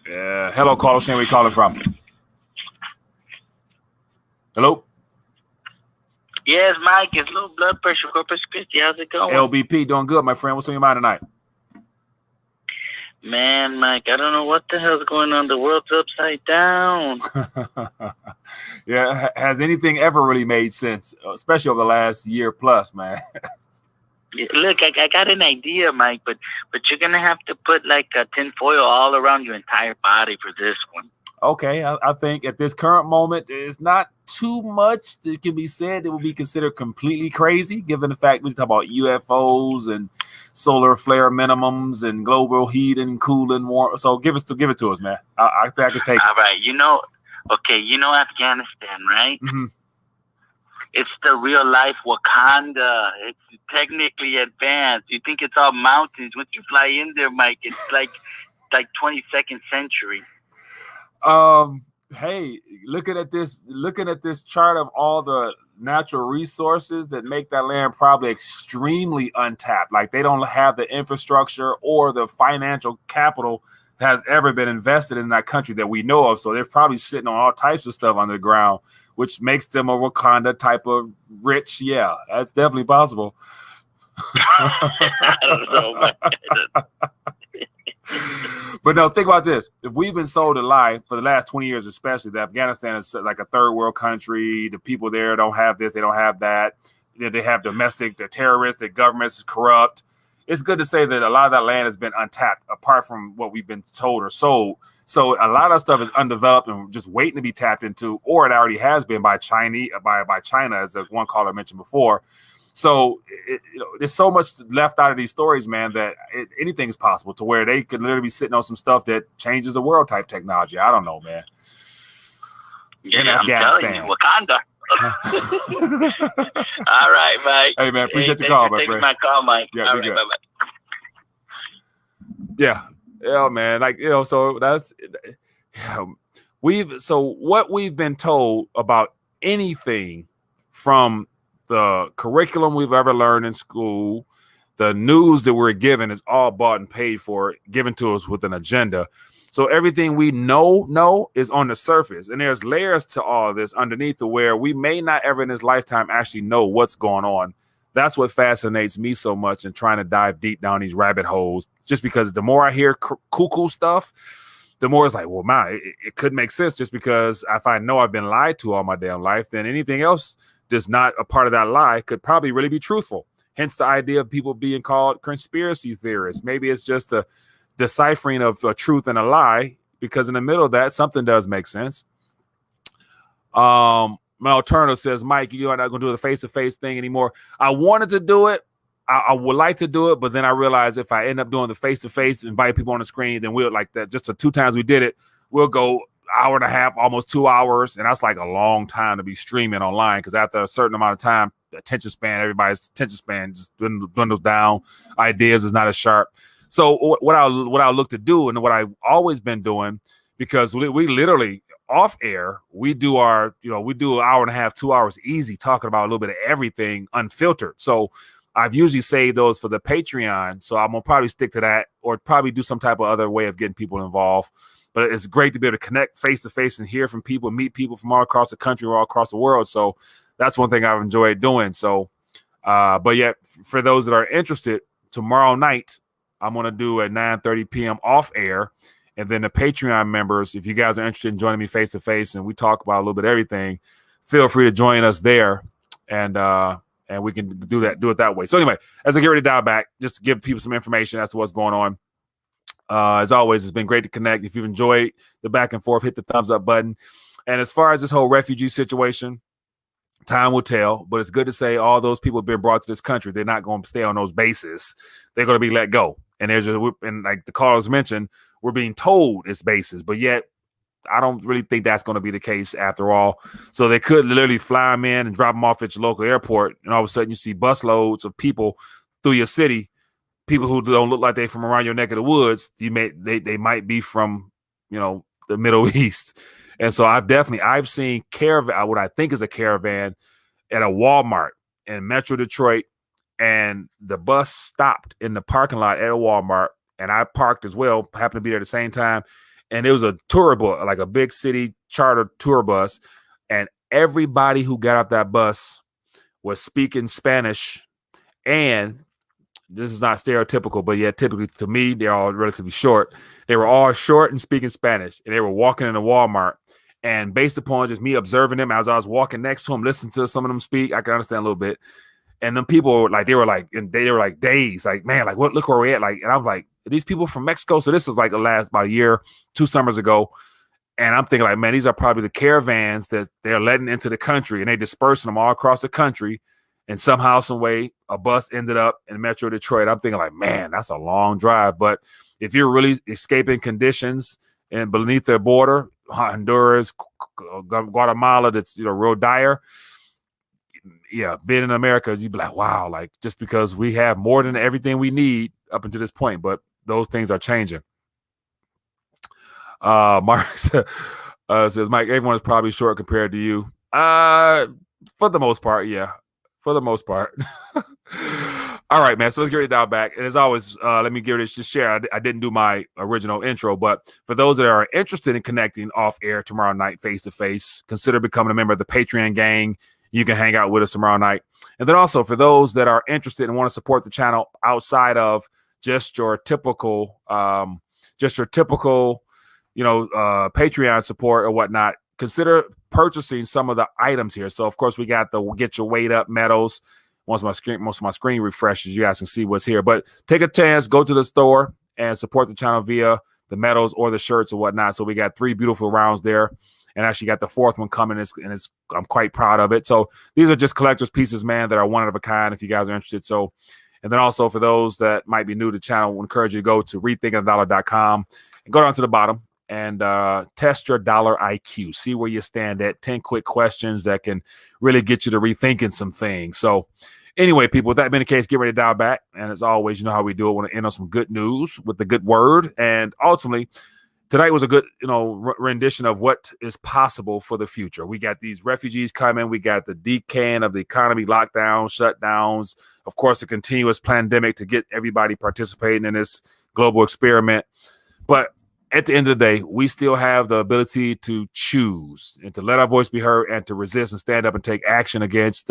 Hello, caller. Where are you calling from? Hello? Yes, Mike. It's low blood pressure, Corpus Christi. How's it going? LBP, doing good, my friend. What's on your mind tonight? Man, Mike, I don't know what the hell's going on. The world's upside down. Yeah, has anything ever really made sense, especially over the last year plus, man? Look, I got an idea, Mike, but you're going to have to put like a tin foil all around your entire body for this one. Okay, I think at this current moment, there's not too much that can be said that will be considered completely crazy, given the fact we talk about UFOs and solar flare minimums and global heat and cooling war. So give it to us, man. I think I can take it. All right, you know Afghanistan, right? Mm-hmm. It's the real life Wakanda. It's technically advanced. You think it's all mountains. Once you fly in there, Mike, it's like 22nd century. Hey, looking at this chart of all the natural resources that make that land probably extremely untapped. Like they don't have the infrastructure or the financial capital has ever been invested in that country that we know of. So they're probably sitting on all types of stuff on the ground, which makes them a Wakanda type of rich. Yeah, that's definitely possible. I don't know, man. But no, think about this. If we've been sold a lie for the last 20 years, especially that Afghanistan is like a third world country, the people there don't have this, they don't have that. They have domestic, the terrorists, the government is corrupt. It's good to say that a lot of that land has been untapped apart from what we've been told or sold. So a lot of stuff is undeveloped and just waiting to be tapped into, or it already has been by China, as the one caller mentioned before. So there's so much left out of these stories, man, that anything's possible to where they could literally be sitting on some stuff that changes the world type technology. I don't know, man. Yeah, in Afghanistan. I'm telling you, Wakanda. All right, Mike. Hey, man, appreciate the call, my friend. My call, Mike. Yeah, all right, bye-bye. Yeah, man. Like, so that's what we've been told about anything from the curriculum we've ever learned in school, the news that we're given is all bought and paid for, given to us with an agenda. So everything we know is on the surface, and there's layers to all of this underneath to where we may not ever in this lifetime actually know what's going on. That's what fascinates me so much in trying to dive deep down these rabbit holes, just because the more I hear cuckoo stuff, the more it's like, well, man, it could make sense, just because if I know I've been lied to all my damn life, then anything else that's not a part of that lie could probably really be truthful. Hence the idea of people being called conspiracy theorists. Maybe it's just a deciphering of a truth and a lie, because in the middle of that, something does make sense. Mel Turner says, Mike, you're not going to do the face-to-face thing anymore. I wanted to do it. I would like to do it, but then I realized if I end up doing the face-to-face, invite people on the screen, then we'll like that. Just the 2 times we did it, we'll go hour and a half, almost 2 hours. And that's like a long time to be streaming online, because after a certain amount of time, everybody's attention span just dwindles down. Ideas is not as sharp. So what I'll look to do, and what I've always been doing, because we literally off air, we do an hour and a half, 2 hours easy, talking about a little bit of everything unfiltered. So I've usually saved those for the Patreon. So I'm going to probably stick to that, or probably do some type of other way of getting people involved. But it's great to be able to connect face to face and hear from people, meet people from all across the country or all across the world. So that's one thing I've enjoyed doing. So, but yet for those that are interested, tomorrow night, I'm going to do at 9:30 p.m. off air. And then the Patreon members, if you guys are interested in joining me face to face and we talk about a little bit of everything, feel free to join us there. And we can do it that way. So anyway, as I get ready to dial back, just to give people some information as to what's going on. As always, it's been great to connect. If you've enjoyed the back and forth, hit the thumbs up button. And as far as this whole refugee situation, time will tell, but it's good to say all those people have been brought to this country. They're not going to stay on those bases. They're going to be let go. And and like the callers mentioned, we're being told it's bases, but yet I don't really think that's going to be the case after all. So they could literally fly them in and drop them off at your local airport, and all of a sudden you see busloads of people through your city. People who don't look like they're from around your neck of the woods. They might be from, the Middle East. And so I've seen caravan, what I think is a caravan, at a Walmart in Metro Detroit, and the bus stopped in the parking lot at a Walmart, and I parked as well, happened to be there at the same time. And it was a tour bus, like a big city charter tour bus, and everybody who got off that bus was speaking Spanish. And this is not stereotypical, but yet typically to me, they're all relatively short. They were all short and speaking Spanish, and they were walking in a Walmart. And based upon just me observing them as I was walking next to them, listening to some of them speak, I can understand a little bit. And them people were like, they were like dazed, like, man, like what? Look where we're at. Like, and I was like, are these people from Mexico? So this was like about a year, 2 summers ago. And I'm thinking like, man, these are probably the caravans that they're letting into the country, and they dispersing them all across the country. And somehow, some way, a bus ended up in Metro Detroit. I'm thinking like, man, that's a long drive. But if you're really escaping conditions and beneath their border, Honduras, Guatemala, that's real dire. Yeah, being in America, you'd be like, wow, like just because we have more than everything we need up until this point, but those things are changing. Mark says, Mike, everyone is probably short compared to you. For the most part, yeah. For the most part. All right, man. So let's get ready to dial back. And as always, let me give it just share. I didn't do my original intro, but for those that are interested in connecting off air tomorrow night, face to face, consider becoming a member of the Patreon gang. You can hang out with us tomorrow night. And then also for those that are interested and want to support the channel outside of just your typical, Patreon support or whatnot, consider purchasing some of the items here. So of course we got the Get Your Weight Up medals. Once most of my screen refreshes, you guys can see what's here. But take a chance, go to the store and support the channel via the medals or the shirts or whatnot. So we got 3 beautiful rounds there, and actually got the 4th one coming. I'm quite proud of it. So these are just collector's pieces, man, that are one of a kind. If you guys are interested, so. And then also for those that might be new to the channel, I would encourage you to go to rethinkingthedollar.com and go down to the bottom and test your dollar IQ. See where you stand at. 10 quick questions that can really get you to rethinking some things. So anyway, people, with that being the case, get ready to dial back. And as always, you know how we do it. I want to end on some good news with the good word. And ultimately, tonight was a good, rendition of what is possible for the future. We got these refugees coming. We got the decaying of the economy, lockdowns, shutdowns, of course, the continuous pandemic to get everybody participating in this global experiment. But at the end of the day, we still have the ability to choose and to let our voice be heard and to resist and stand up and take action against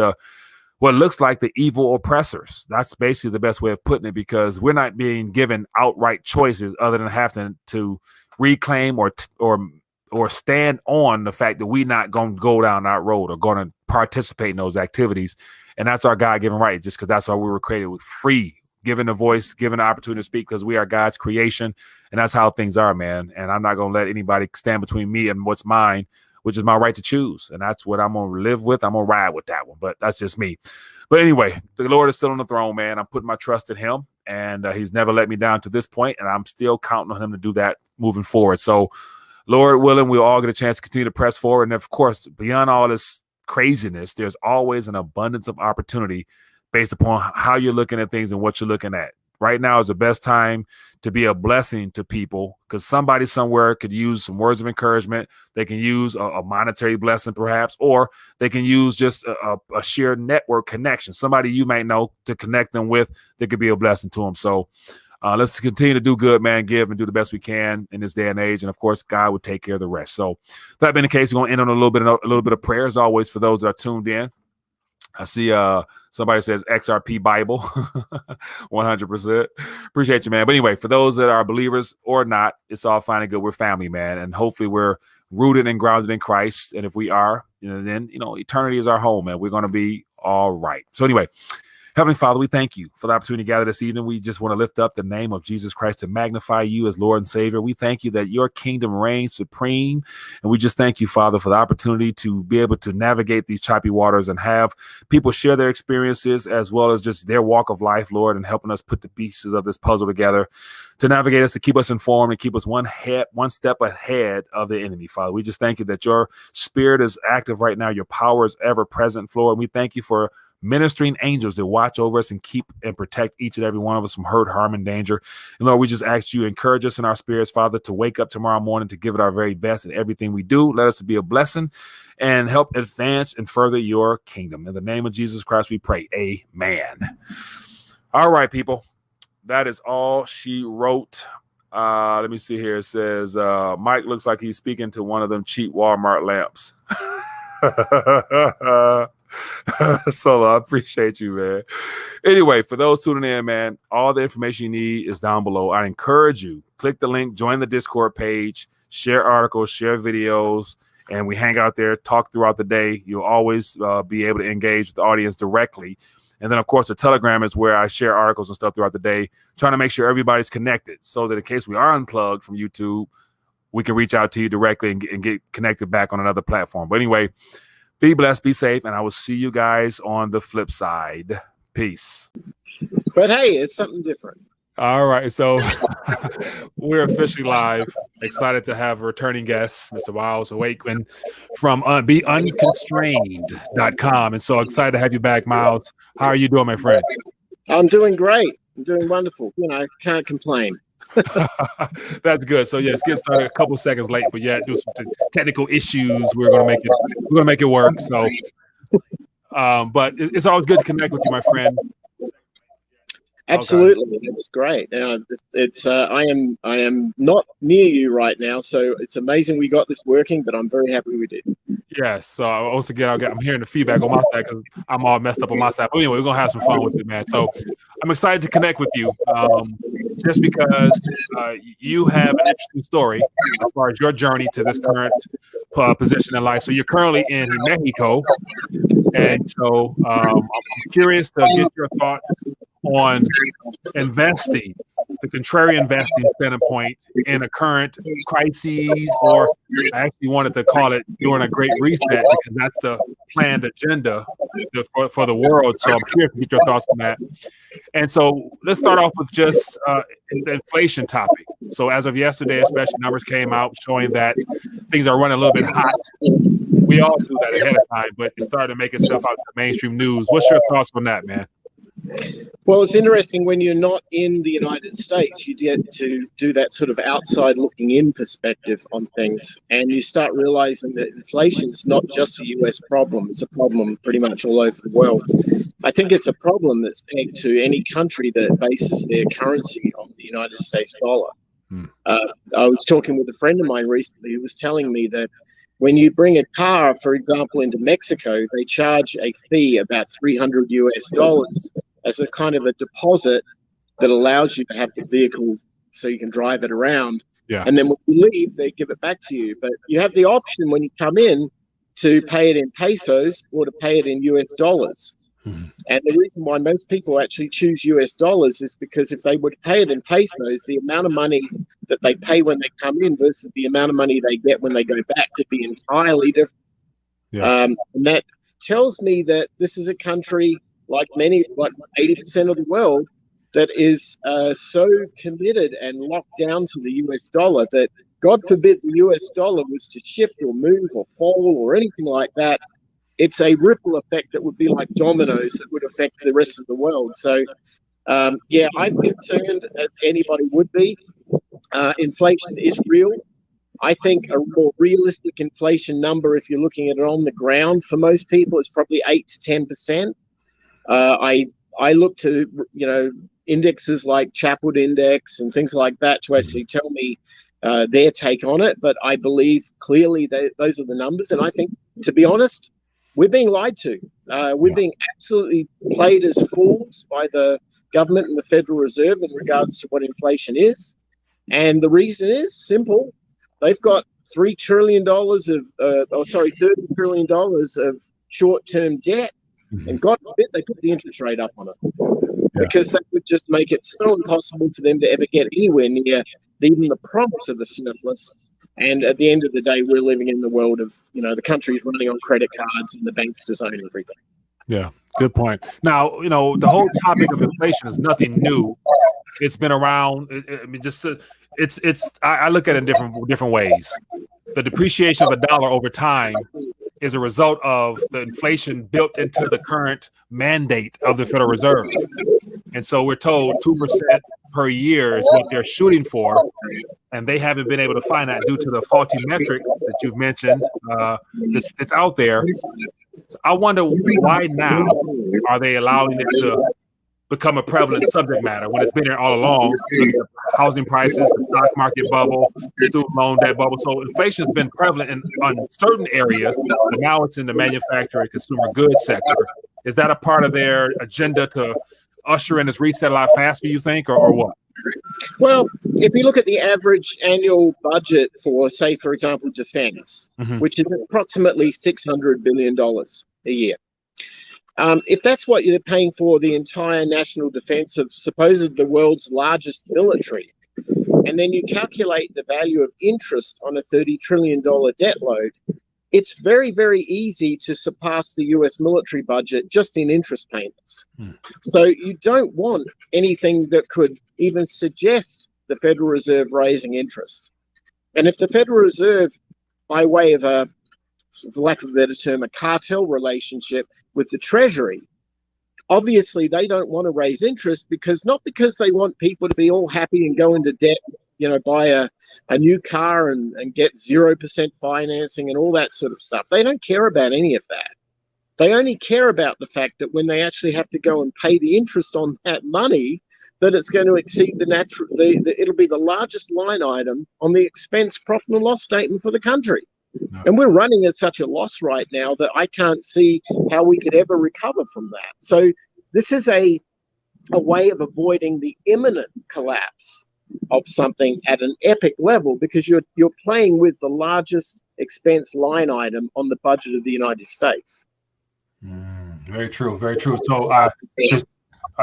what looks like the evil oppressors. That's basically the best way of putting it, because we're not being given outright choices other than having to reclaim or stand on the fact that we're not going to go down that road or going to participate in those activities. And that's our God-given right, just because that's why we were created with free, given a voice, given the opportunity to speak, because we are God's creation. And that's how things are, man. And I'm not going to let anybody stand between me and what's mine, which is my right to choose. And that's what I'm going to live with. I'm going to ride with that one, but that's just me. But anyway, the Lord is still on the throne, man. I'm putting my trust in him, and he's never let me down to this point, and I'm still counting on him to do that moving forward. So Lord willing, we'll all get a chance to continue to press forward. And of course, beyond all this craziness, there's always an abundance of opportunity based upon how you're looking at things and what you're looking at. Right now is the best time to be a blessing to people, because somebody somewhere could use some words of encouragement. They can use a monetary blessing perhaps, or they can use just a shared network connection, somebody you might know to connect them with that could be a blessing to them. So let's continue to do good, man, give and do the best we can in this day and age. And of course, God will take care of the rest. So that being the case, we're going to end on a little bit of prayer as always for those that are tuned in. I see somebody says XRP Bible, 100%. Appreciate you, man. But anyway, for those that are believers or not, it's all fine and good. We're family, man. And hopefully we're rooted and grounded in Christ. And if we are, then, eternity is our home, man. We're going to be all right. So anyway, Heavenly Father, we thank you for the opportunity to gather this evening. We just want to lift up the name of Jesus Christ to magnify you as Lord and Savior. We thank you that your kingdom reigns supreme. And we just thank you, Father, for the opportunity to be able to navigate these choppy waters and have people share their experiences as well as just their walk of life, Lord, and helping us put the pieces of this puzzle together to navigate us, to keep us informed and keep us one step ahead of the enemy, Father. We just thank you that your spirit is active right now. Your power is ever present, Lord. And we thank you for ministering angels that watch over us and keep and protect each and every one of us from hurt, harm, and danger. And Lord, we just ask you to encourage us in our spirits, Father, to wake up tomorrow morning to give it our very best in everything we do. Let us be a blessing and help advance and further your kingdom. In the name of Jesus Christ, we pray. Amen. All right, people. That is all she wrote. Let me see here. It says, Mike looks like he's speaking to one of them cheap Walmart lamps. So I appreciate you, man. Anyway, for those tuning in, man, all the information you need is down below. I encourage you, click the link, join the Discord page, share articles, share videos, and we hang out there, talk throughout the day. You'll always be able to engage with the audience directly. And then, of course, the Telegram is where I share articles and stuff throughout the day, trying to make sure everybody's connected so that in case we are unplugged from YouTube, we can reach out to you directly and get connected back on another platform. But anyway, be blessed, be safe, and I will see you guys on the flip side. Peace. But hey, it's something different. All right, so we're officially live. Excited to have a returning guest, Mr. Wiles Wakeman from BeUnconstrained.com. And so excited to have you back, Miles. How are you doing, my friend? I'm doing great. I'm doing wonderful. Can't complain. That's good. So yeah, let's get started a couple seconds late, but yeah, do some technical issues. We're gonna make it work. So but it's always good to connect with you, my friend. Absolutely, okay. It's great. I am not near you right now, so it's amazing we got this working. But I'm very happy we did. Yes. So once again, I'm hearing the feedback on my side because I'm all messed up on my side. But anyway, we're gonna have some fun with it, man. So I'm excited to connect with you, just because you have an interesting story as far as your journey to this current position in life. So you're currently in Mexico, and so I'm curious to get your thoughts on investing, the contrarian investing standpoint in a current crisis, or I actually wanted to call it during a great reset because that's the planned agenda for the world. So I'm curious to get your thoughts on that. And so let's start off with just the inflation topic. So as of yesterday, especially, numbers came out showing that things are running a little bit hot. We all knew that ahead of time, but it started to make itself out to the mainstream news. What's your thoughts on that, man? Well, it's interesting when you're not in the United States, you get to do that sort of outside looking in perspective on things. And you start realizing that inflation is not just a US problem. It's a problem pretty much all over the world. I think it's a problem that's pegged to any country that bases their currency on the United States dollar. I was talking with a friend of mine recently who was telling me that when you bring a car, for example, into Mexico, they charge a fee about $300 US as a kind of a deposit that allows you to have the vehicle so you can drive it around. Yeah. And then when you leave, they give it back to you. But you have the option when you come in to pay it in pesos or to pay it in US dollars. And the reason why most people actually choose US dollars is because if they would pay it in pesos, the amount of money that they pay when they come in versus the amount of money they get when they go back could be entirely different. Yeah. And that tells me that this is a country like 80% of the world that is so committed and locked down to the US dollar that God forbid the US dollar was to shift or move or fall or anything like that, it's a ripple effect that would be like dominoes that would affect the rest of the world. So, yeah, I'm concerned, as anybody would be. Inflation is real. I think a more realistic inflation number, if you're looking at it on the ground for most people, is probably 8 to 10%. I look to, indexes like Chapwood Index and things like that to actually tell me their take on it. But I believe clearly those are the numbers. And I think, to be honest, we're being lied to. We're being absolutely played as fools by the government and the Federal Reserve in regards to what inflation is. And the reason is simple. They've got $30 trillion of short-term debt, and God forbid they put the interest rate up on it, because that would just make it so impossible for them to ever get anywhere near even the promise of a surplus. And at the end of the day, we're living in the world of, the country's running on credit cards and the banks just own everything. Yeah, good point. Now, the whole topic of inflation is nothing new. It's been around. I look at it in different ways. The depreciation of a dollar over time is a result of the inflation built into the current mandate of the Federal Reserve. And so we're told 2% per year is what they're shooting for. And they haven't been able to find that due to the faulty metric that you've mentioned that's out there. So I wonder, why now are they allowing it to become a prevalent subject matter when it's been there all along? Look at the housing prices, the stock market bubble, student loan debt bubble. So inflation has been prevalent on certain areas, but now it's in the manufacturing consumer goods sector. Is that a part of their agenda to usher in this reset a lot faster, you think, or what? Well, if you look at the average annual budget for, say, for example, defense, which is approximately $600 billion a year. If that's what you're paying for the entire national defense of supposedly the world's largest military, and then you calculate the value of interest on a $30 trillion debt load, it's very, very easy to surpass the US military budget just in interest payments. So you don't want anything that could even suggest the Federal Reserve raising interest. And if the Federal Reserve, by way of a, for lack of a better term, a cartel relationship with the Treasury, obviously they don't want to raise interest, not because they want people to be all happy and go into debt, buy a new car and get 0% financing and all that sort of stuff. They don't care about any of that. They only care about the fact that when they actually have to go and pay the interest on that money, that it's going to exceed it'll be the largest line item on the expense profit and loss statement for the country. And we're running at such a loss right now that I can't see how we could ever recover from that. So this is a way of avoiding the imminent collapse of something at an epic level, because you're playing with the largest expense line item on the budget of the United States. Very true, very true. So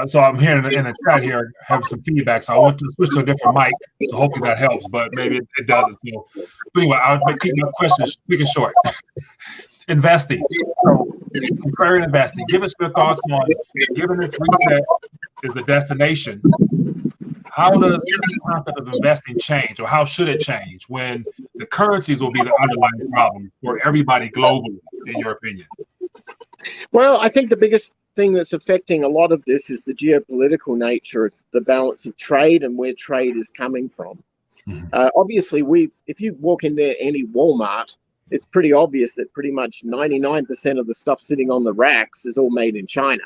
so I'm hearing in the chat here, have some feedback. So I want to switch to a different mic. So hopefully that helps, but maybe it doesn't. So, but anyway, I'll keep my questions quick and short. Investing. So preparing investing. Give us your thoughts on, given this reset is the destination, how does the concept of investing change, or how should it change when the currencies will be the underlying problem for everybody globally, in your opinion? Well, I think the biggest thing that's affecting a lot of this is the geopolitical nature of the balance of trade and where trade is coming from. Obviously, if you walk into any Walmart, it's pretty obvious that pretty much 99% of the stuff sitting on the racks is all made in China.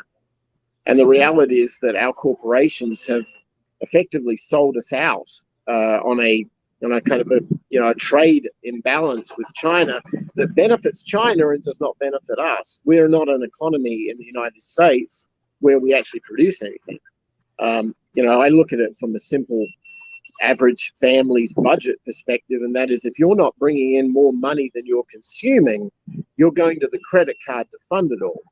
And the reality is that our corporations have effectively sold us out on a kind of a trade imbalance with China that benefits China and does not benefit us. We're not an economy in the United States where we actually produce anything. I look at it from a simple average family's budget perspective, and that is, if you're not bringing in more money than you're consuming, you're going to the credit card to fund it all.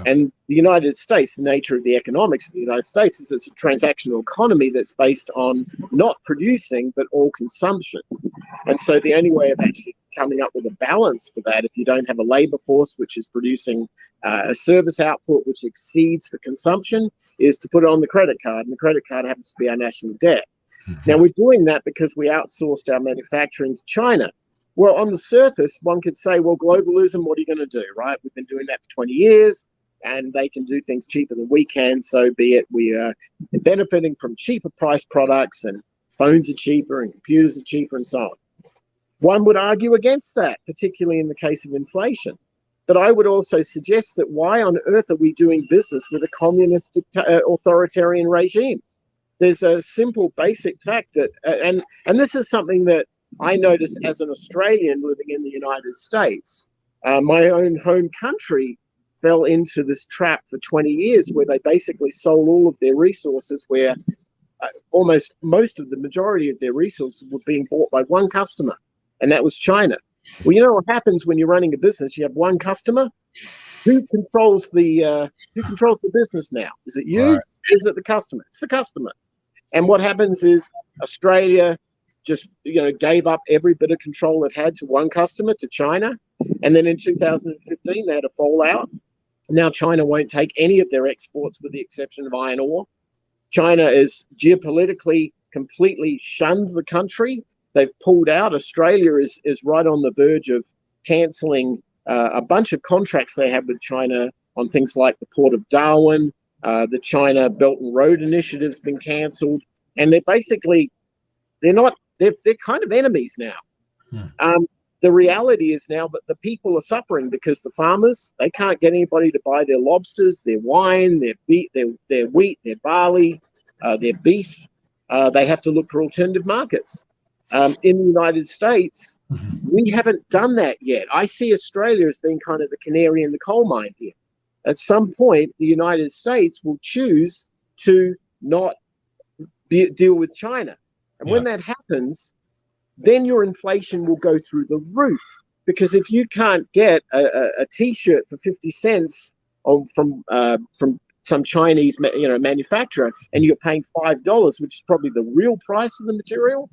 And the United States, the nature of the economics of the United States is it's a transactional economy that's based on not producing, but all consumption. And so the only way of actually coming up with a balance for that, if you don't have a labor force which is producing a service output which exceeds the consumption, is to put it on the credit card. And the credit card happens to be our national debt. Now, we're doing that because we outsourced our manufacturing to China. Well, on the surface, one could say, well, globalism, what are you going to do, right? We've been doing that for 20 years, and they can do things cheaper than we can, so be it. We are benefiting from cheaper priced products, and phones are cheaper, and computers are cheaper, and so on. One would argue against that, particularly in the case of inflation. But I would also suggest that why on earth are we doing business with a communist authoritarian regime? There's a simple basic fact that, and this is something that I noticed as an Australian living in the United States. My own home country fell into this trap for 20 years where they basically sold all of their resources, where almost most of the majority of their resources were being bought by one customer, and that was China. Well, you know what happens when you're running a business? You have one customer. Who controls the business now? Is it you? Right. Or is it the customer? It's the customer. And what happens is Australia just gave up every bit of control it had to one customer, to China. And then in 2015, they had a fallout. Now China won't take any of their exports with the exception of iron ore. China is geopolitically completely shunned the country. They've pulled out. Australia is right on the verge of cancelling a bunch of contracts they have with China on things like the Port of Darwin. The China Belt and Road Initiative's been cancelled. And they're kind of enemies now. The reality is now that the people are suffering because the farmers, they can't get anybody to buy their lobsters, their wine, their wheat, their barley, their beef. They have to look for alternative markets. In the United States, we haven't done that yet. I see Australia as being kind of the canary in the coal mine here. At some point, the United States will choose to not deal with China. And when that happens, then your inflation will go through the roof. Because if you can't get a T-shirt for 50 cents from some Chinese manufacturer, and you're paying $5, which is probably the real price of the material,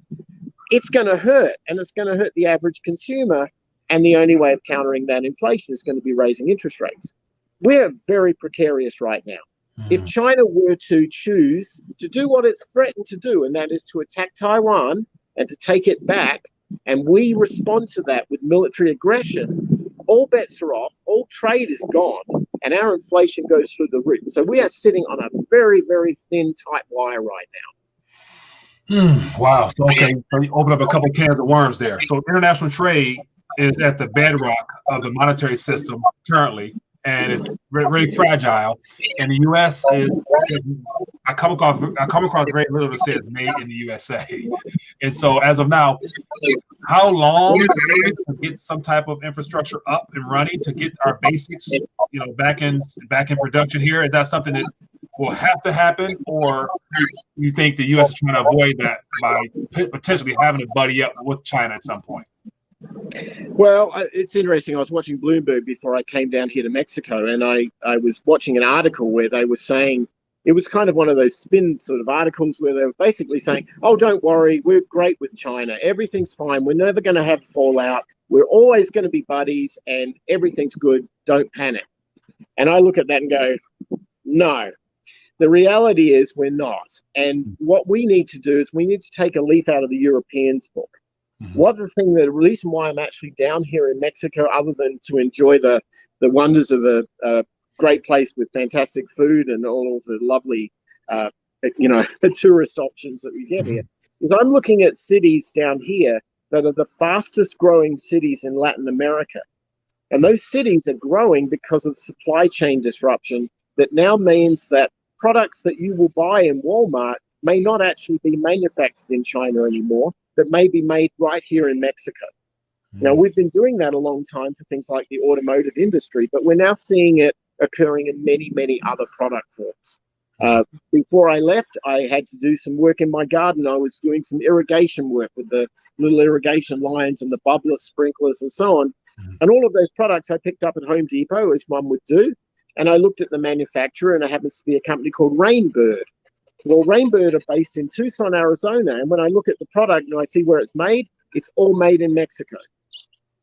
it's going to hurt, and it's going to hurt the average consumer. And the only way of countering that inflation is going to be raising interest rates. We're very precarious right now. If China were to choose to do what it's threatened to do, and that is to attack Taiwan and to take it back, and we respond to that with military aggression, all bets are off, all trade is gone, and our inflation goes through the roof. So we are sitting on a very, very thin, tight wire right now. Wow. So, okay, so you open up a couple of cans of worms there. So international trade is at the bedrock of the monetary system currently, and it's very fragile. And the U.S. is, I come across very little that says made in the USA. And so as of now, how long to get some type of infrastructure up and running to get our basics, back in production here? Is that something that will have to happen, or you think the U.S. is trying to avoid that by potentially having to buddy up with China at some point? Well, it's interesting. I was watching Bloomberg before I came down here to Mexico, and I was watching an article where they were saying, it was kind of one of those spin sort of articles where they were basically saying, oh, don't worry, we're great with China. Everything's fine. We're never going to have fallout. We're always going to be buddies, and everything's good. Don't panic. And I look at that and go, no. The reality is we're not. And what we need to do is we need to take a leaf out of the Europeans' book. The reason why I'm actually down here in Mexico, other than to enjoy the wonders of a great place with fantastic food and all of the lovely, tourist options that we get here, is I'm looking at cities down here that are the fastest growing cities in Latin America. And those cities are growing because of supply chain disruption that now means that products that you will buy in Walmart may not actually be manufactured in China anymore, but may be made right here in Mexico. Now, we've been doing that a long time for things like the automotive industry, but we're now seeing it occurring in many, many other product forms. Before I left, I had to do some work in my garden. I was doing some irrigation work with the little irrigation lines and the bubbler sprinklers and so on. And all of those products I picked up at Home Depot, as one would do. And I looked at the manufacturer, and it happens to be a company called Rainbird. Well, Rainbird are based in Tucson, Arizona. And when I look at the product and I see where it's made, it's all made in Mexico.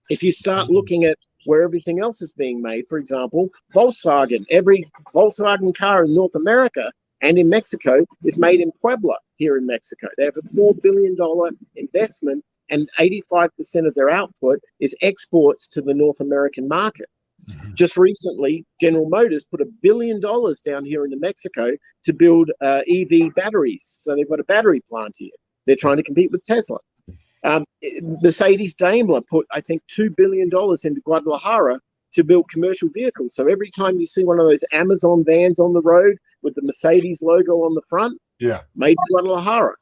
If you start looking at where everything else is being made, for example, Volkswagen, every Volkswagen car in North America and in Mexico is made in Puebla here in Mexico. They have a $4 billion investment, and 85% of their output is exports to the North American market. Just recently, General Motors put $1 billion down here into Mexico to build EV batteries. So they've got a battery plant here. They're trying to compete with Tesla. Mercedes Daimler put, I think, $2 billion into Guadalajara to build commercial vehicles. So every time you see one of those Amazon vans on the road with the Mercedes logo on the front, made in Guadalajara.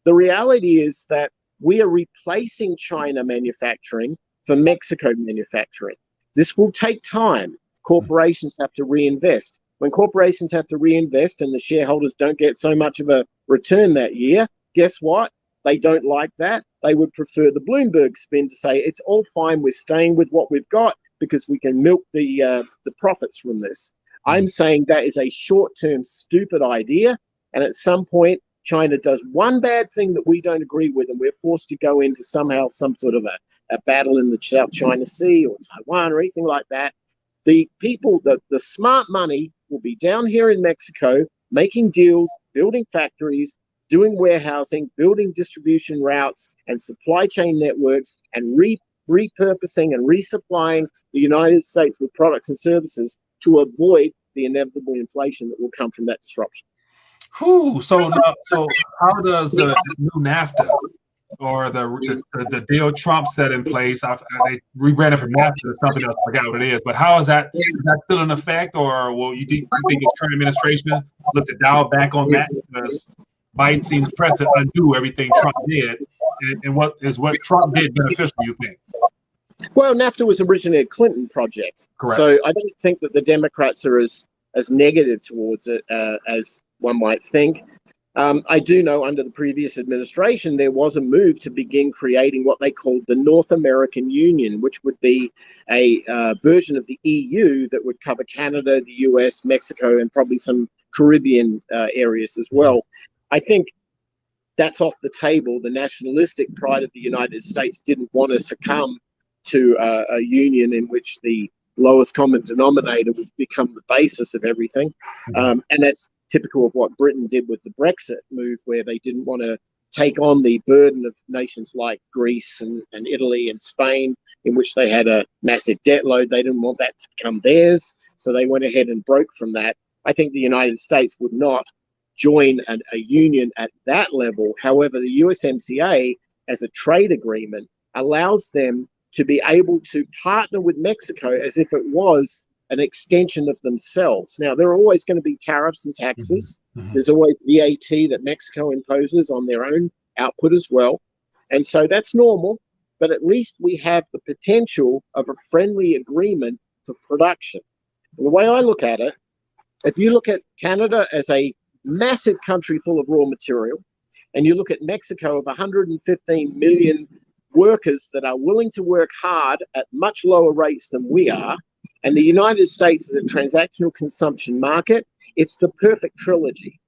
The reality is that we are replacing China manufacturing for Mexico manufacturing. This will take time. Corporations have to reinvest. When corporations have to reinvest and the shareholders don't get so much of a return that year, guess what? They don't like that. They would prefer the Bloomberg spin to say it's all fine, we're staying with what we've got because we can milk the profits from this. I'm saying that is a short-term stupid idea, and at some point China does one bad thing that we don't agree with, and we're forced to go into somehow some sort of a battle in the South China Sea or Taiwan or anything like that. The people, the smart money will be down here in Mexico making deals, building factories, doing warehousing, building distribution routes and supply chain networks, and repurposing and resupplying the United States with products and services to avoid the inevitable inflation that will come from that disruption. Whew, so how does the new NAFTA or the deal Trump set in place? They rebranded from NAFTA to something else. I forgot what it is. But how is that still in effect, or will you think its current administration look to dial back on that? Because Biden seems pressed to undo everything Trump did, and what Trump did beneficial, you think? Well, NAFTA was originally a Clinton project, correct. So I don't think that the Democrats are as negative towards it as one might think. I do know under the previous administration, there was a move to begin creating what they called the North American Union, which would be a version of the EU that would cover Canada, the US, Mexico, and probably some Caribbean areas as well. I think that's off the table. The nationalistic pride of the United States didn't want to succumb to a union in which the lowest common denominator would become the basis of everything. And that's typical of what Britain did with the Brexit move, where they didn't want to take on the burden of nations like Greece and Italy and Spain, in which they had a massive debt load. They didn't want that to become theirs, so they went ahead and broke from that. I think the United States would not join a union at that level. However, the USMCA, as a trade agreement, allows them to be able to partner with Mexico as if it was an extension of themselves. Now, there are always going to be tariffs and taxes. There's always VAT that Mexico imposes on their own output as well. And so that's normal, but at least we have the potential of a friendly agreement for production. And the way I look at it, if you look at Canada as a massive country full of raw material, and you look at Mexico of 115 million workers that are willing to work hard at much lower rates than we are, and the United States is a transactional consumption market, it's the perfect trilogy.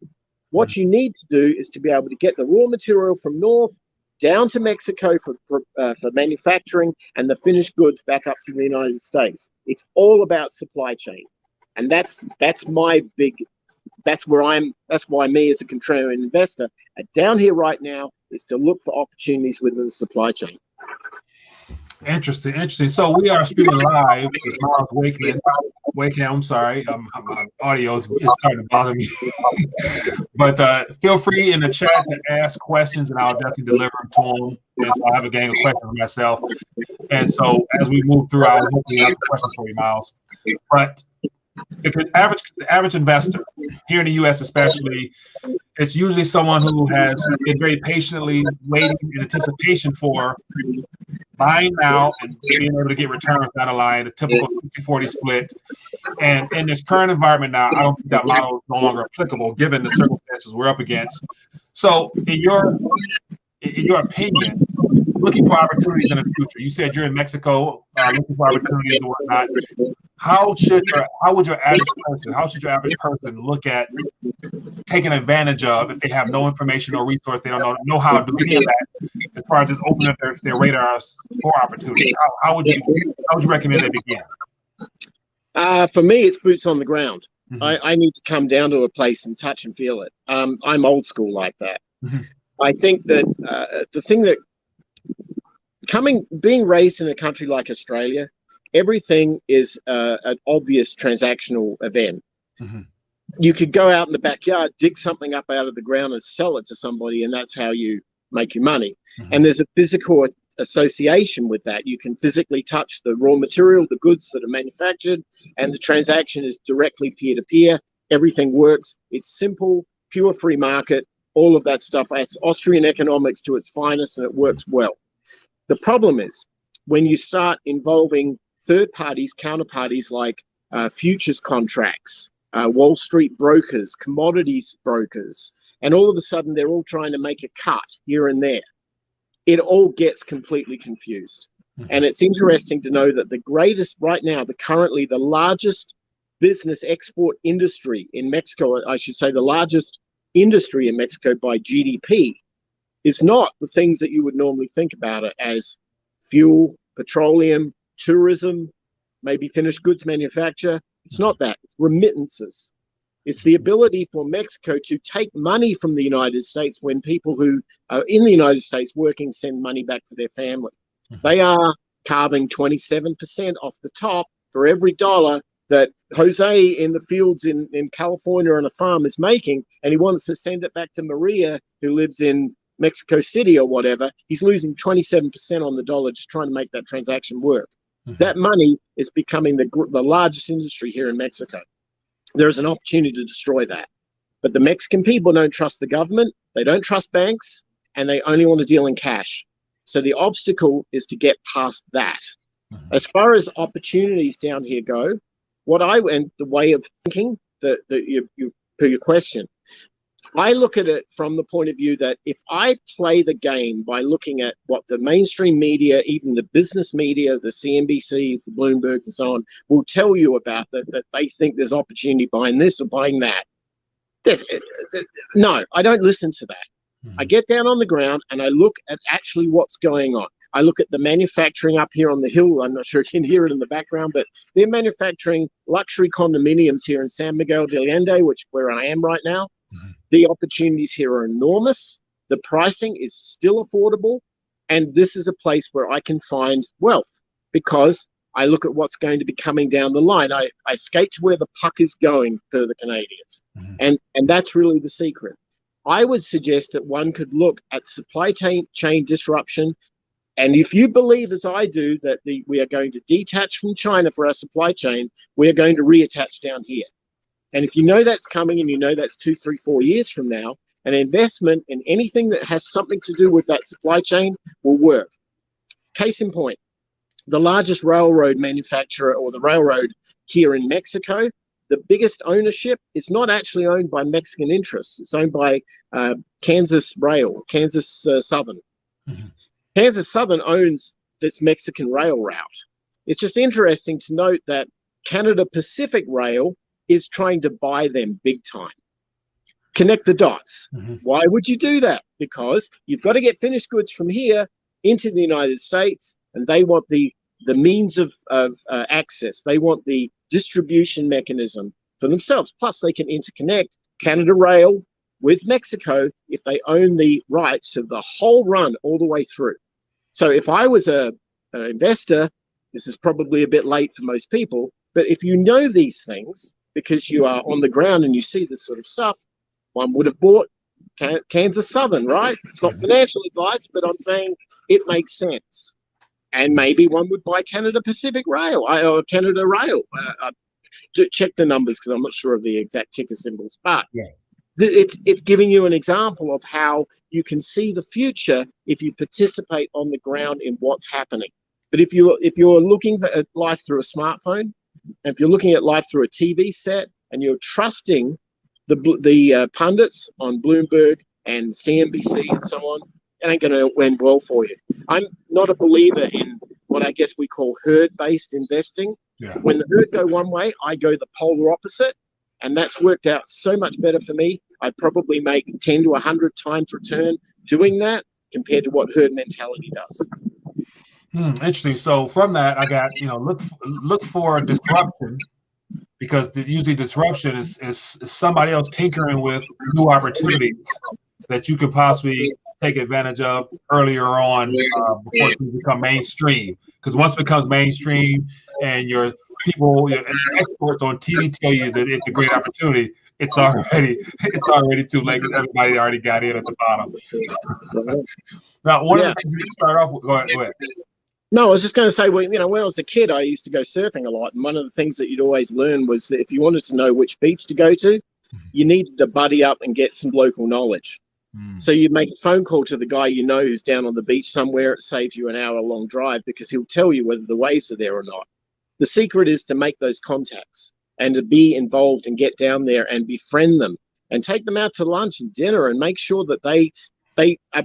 What you need to do is to be able to get the raw material from north down to Mexico for manufacturing, and the finished goods back up to the United States. It's all about supply chain, and that's why me as a contrarian investor down here right now is to look for opportunities within the supply chain. Interesting. So we are streaming live with Miles Wakeham. I'm sorry, my audio is starting to bother me. But feel free in the chat to ask questions, and I'll definitely deliver them to them. And so I have a gang of questions for myself. And so as we move through, I'll hopefully answer questions for you, Miles. But the average investor here in the U.S. especially, it's usually someone who has been very patiently waiting in anticipation for buying now and being able to get returns down the line, a typical 60-40 split. And in this current environment now, I don't think that model is no longer applicable given the circumstances we're up against. So in your opinion, looking for opportunities in the future, you said you're in Mexico looking for opportunities and whatnot. How should your average person look at taking advantage of if they have no information or resource, they don't know how to do any of that, as far as just opening up their radars for opportunities? How would you recommend they begin? For me, it's boots on the ground. I need to come down to a place and touch and feel it. I'm old school like that. I think that the thing that being raised in a country like Australia, everything is an obvious transactional event. You could go out in the backyard, dig something up out of the ground and sell it to somebody, and that's how you make your money. And there's a physical association with that. You can physically touch the raw material, the goods that are manufactured, and the transaction is directly peer-to-peer. Everything works. It's simple, pure free market, all of that stuff. It's Austrian economics to its finest, and it works well. The problem is when you start involving third parties, counterparties like futures contracts, Wall Street brokers, commodities brokers, and all of a sudden they're all trying to make a cut here and there. It all gets completely confused. And it's interesting to know that the greatest right now, currently the largest business export industry in Mexico, I should say the largest industry in Mexico by GDP, is not the things that you would normally think about it as fuel, petroleum, tourism, maybe finished goods manufacture. It's not that. It's remittances. It's the ability for Mexico to take money from the United States when people who are in the United States working send money back for their family. They are carving 27% off the top for every dollar that Jose in the fields in California on a farm is making, and he wants to send it back to Maria, who lives in Mexico City or whatever. He's losing 27% on the dollar just trying to make that transaction work. That money is becoming the largest industry here in Mexico. There's an opportunity to destroy that. But the Mexican people don't trust the government, they don't trust banks, and they only want to deal in cash. So the obstacle is to get past that. As far as opportunities down here go, and the way of thinking that you per your question, I look at it from the point of view that if I play the game by looking at what the mainstream media, even the business media, the CNBCs, the Bloombergs and so on, will tell you about that they think there's opportunity buying this or buying that. No, I don't listen to that. I get down on the ground and I look at actually what's going on. I look at the manufacturing up here on the hill. I'm not sure you can hear it in the background, but they're manufacturing luxury condominiums here in San Miguel de Allende, where I am right now. The opportunities here are enormous. The pricing is still affordable. And this is a place where I can find wealth because I look at what's going to be coming down the line. I skate to where the puck is going per the Canadians. And that's really the secret. I would suggest that one could look at supply chain disruption. And if you believe, as I do, that we are going to detach from China for our supply chain, we are going to reattach down here. And if you know that's coming and you know that's 2, 3, 4 years from now, an investment in anything that has something to do with that supply chain will work. Case in point, the largest railroad manufacturer or the railroad here in Mexico, the biggest ownership is not actually owned by Mexican interests. It's owned by Kansas Southern. Kansas Southern owns this Mexican rail route. It's just interesting to note that Canada Pacific Rail is trying to buy them big time. Connect the dots. Why would you do that? Because you've got to get finished goods from here into the United States, and they want the means of access. They want the distribution mechanism for themselves. Plus, they can interconnect Canada Rail with Mexico if they own the rights of the whole run all the way through. So if I was an investor, this is probably a bit late for most people, but if you know these things, because you are on the ground and you see this sort of stuff, one would have bought Kansas Southern, right? It's not financial advice, but I'm saying it makes sense. And maybe one would buy Canada Pacific Rail or Canada Rail. Check the numbers because I'm not sure of the exact ticker symbols, but it's giving you an example of how you can see the future if you participate on the ground in what's happening. But if you're looking at life through a smartphone, and if you're looking at life through a TV set and you're trusting the pundits on Bloomberg and CNBC and so on, it ain't going to end well for you. I'm not a believer in what I guess we call herd-based investing. When the herd go one way, I go the polar opposite, and that's worked out so much better for me. I probably make 10 to 100 times return doing that compared to what herd mentality does. Interesting. So from that, I got, look for disruption because usually disruption is somebody else tinkering with new opportunities that you could possibly take advantage of earlier on before it become mainstream. Because once it becomes mainstream and your experts on TV tell you that it's a great opportunity, it's already too late because everybody already got in at the bottom. Now, one of the things you start off with, go ahead. No, I was just going to say, well, when I was a kid, I used to go surfing a lot. And one of the things that you'd always learn was that if you wanted to know which beach to go to, you needed to buddy up and get some local knowledge. So you make a phone call to the guy you know who's down on the beach somewhere. It saves you an hour-long drive because he'll tell you whether the waves are there or not. The secret is to make those contacts and to be involved and get down there and befriend them and take them out to lunch and dinner and make sure that they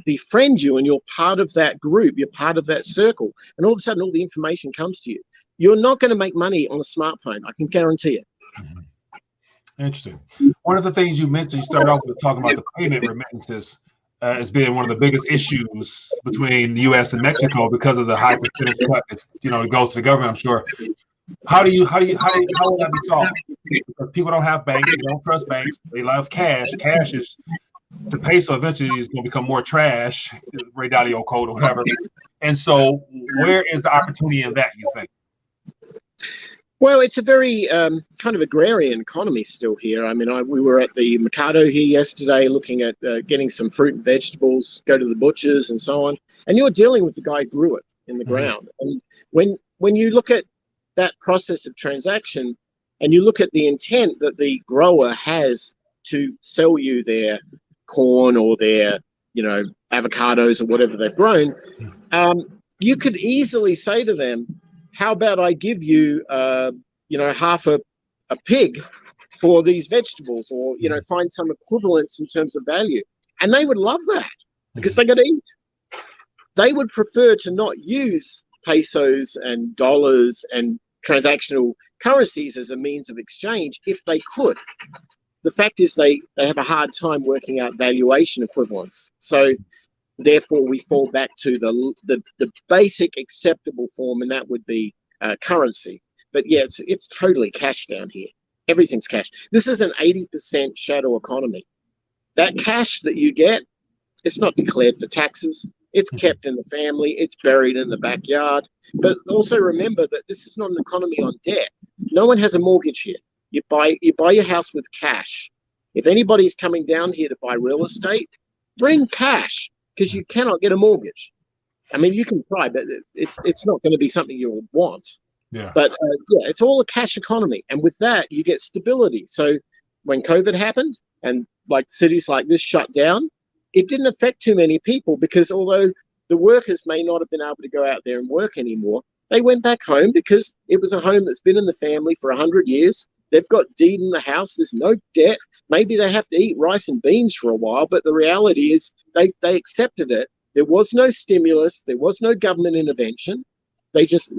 befriend you and you're part of that group, you're part of that circle. And all of a sudden, all the information comes to you. You're not going to make money on a smartphone. I can guarantee it. Interesting. One of the things you mentioned, you started off with talking about the payment remittances as being one of the biggest issues between the U.S. and Mexico because of the high percentage cut. It's, it goes to the government, I'm sure. How will that be solved? Because people don't have banks, they don't trust banks, they love cash. Cash is the peso eventually is going to become more trash, Ray Dalio code or whatever. And so, where is the opportunity in that, you think? Well, it's a very kind of agrarian economy still here. I mean, we were at the Mercado here yesterday looking at getting some fruit and vegetables, go to the butchers and so on. And you're dealing with the guy who grew it in the ground. And when you look at that process of transaction and you look at the intent that the grower has to sell you their corn or their, avocados or whatever they've grown, you could easily say to them, how about I give you, half a pig for these vegetables or, find some equivalence in terms of value. And they would love that because they got to eat. They would prefer to not use pesos and dollars and transactional currencies as a means of exchange if they could. The fact is they have a hard time working out valuation equivalence. So therefore, we fall back to the basic acceptable form, and that would be currency. But yeah, it's totally cash down here. Everything's cash. This is an 80% shadow economy. That cash that you get, it's not declared for taxes. It's kept in the family. It's buried in the backyard. But also remember that this is not an economy on debt. No one has a mortgage here. You buy your house with cash. If anybody's coming down here to buy real estate, bring cash because you cannot get a mortgage. I mean, you can try, but it's not going to be something you'll want. Yeah. But it's all a cash economy, and with that, you get stability. So when COVID happened and like cities like this shut down, it didn't affect too many people because although the workers may not have been able to go out there and work anymore, they went back home because it was a home that's been in the family for 100 years. They've got deed in the house. There's no debt. Maybe they have to eat rice and beans for a while, but the reality is they accepted it. There was no stimulus. There was no government intervention. They just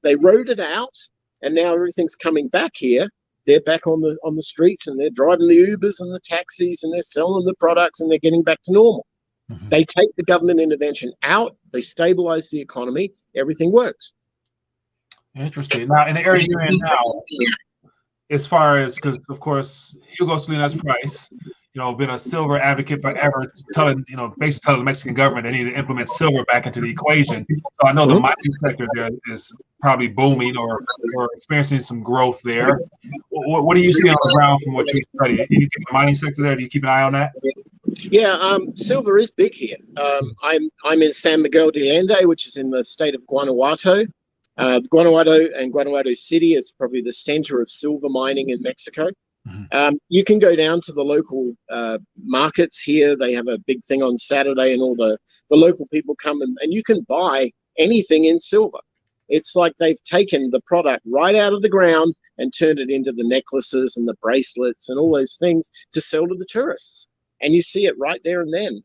they rode it out, and now everything's coming back here. They're back on the streets, and they're driving the Ubers and the taxis, and they're selling the products, and they're getting back to normal. They take the government intervention out. They stabilize the economy. Everything works. Interesting. Now, in the area you're in now, as far as, because of course Hugo Salinas Price, been a silver advocate forever, basically telling the Mexican government they need to implement silver back into the equation. So I know the mining sector there is probably booming or experiencing some growth there. What do you see on the ground from what you study? Anything in the mining sector there? Do you keep an eye on that? Yeah, silver is big here. I'm in San Miguel de Allende, which is in the state of Guanajuato. Guanajuato City is probably the center of silver mining in Mexico. You can go down to the local markets here. They have a big thing on Saturday, and all the local people come and you can buy anything in silver. It's like they've taken the product right out of the ground and turned it into the necklaces and the bracelets and all those things to sell to the tourists. And you see it right there and then.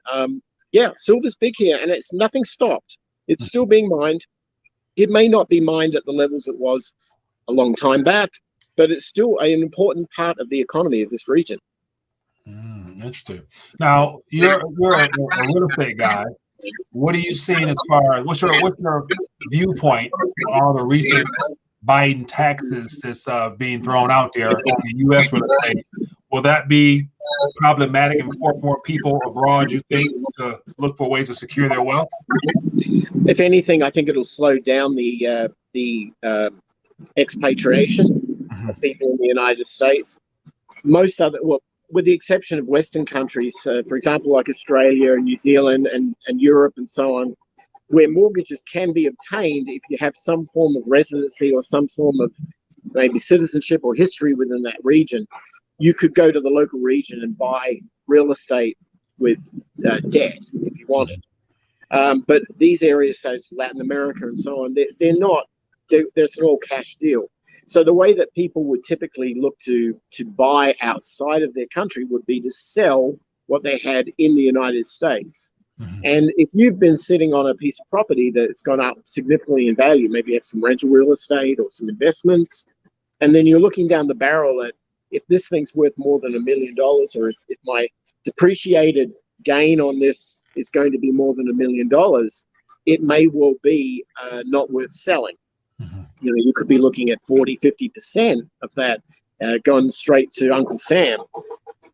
Silver's big here, and nothing stopped. It's still being mined. It may not be mined at the levels it was a long time back, but it's still an important part of the economy of this region. Interesting. Now, you're a real estate guy. What are you seeing as far as what's your viewpoint on all the recent Biden taxes that's being thrown out there on the U.S. real estate, will that be problematic and force more people abroad, you think, to look for ways to secure their wealth? If anything, I think it'll slow down the expatriation of people in the United States. Most other, well, with the exception of Western countries, for example, like Australia and New Zealand and Europe and so on, where mortgages can be obtained if you have some form of residency or some form of maybe citizenship or history within that region, you could go to the local region and buy real estate with debt if you wanted. But these areas, such as Latin America and so on, there's an all cash deal. So the way that people would typically look to buy outside of their country would be to sell what they had in the United States. And if you've been sitting on a piece of property that's gone up significantly in value, maybe you have some rental real estate or some investments, and then you're looking down the barrel at if this thing's worth more than $1 million, or if my depreciated gain on this is going to be more than $1 million, it may well be not worth selling. You know, you could be looking at 40-50% of that going straight to Uncle Sam.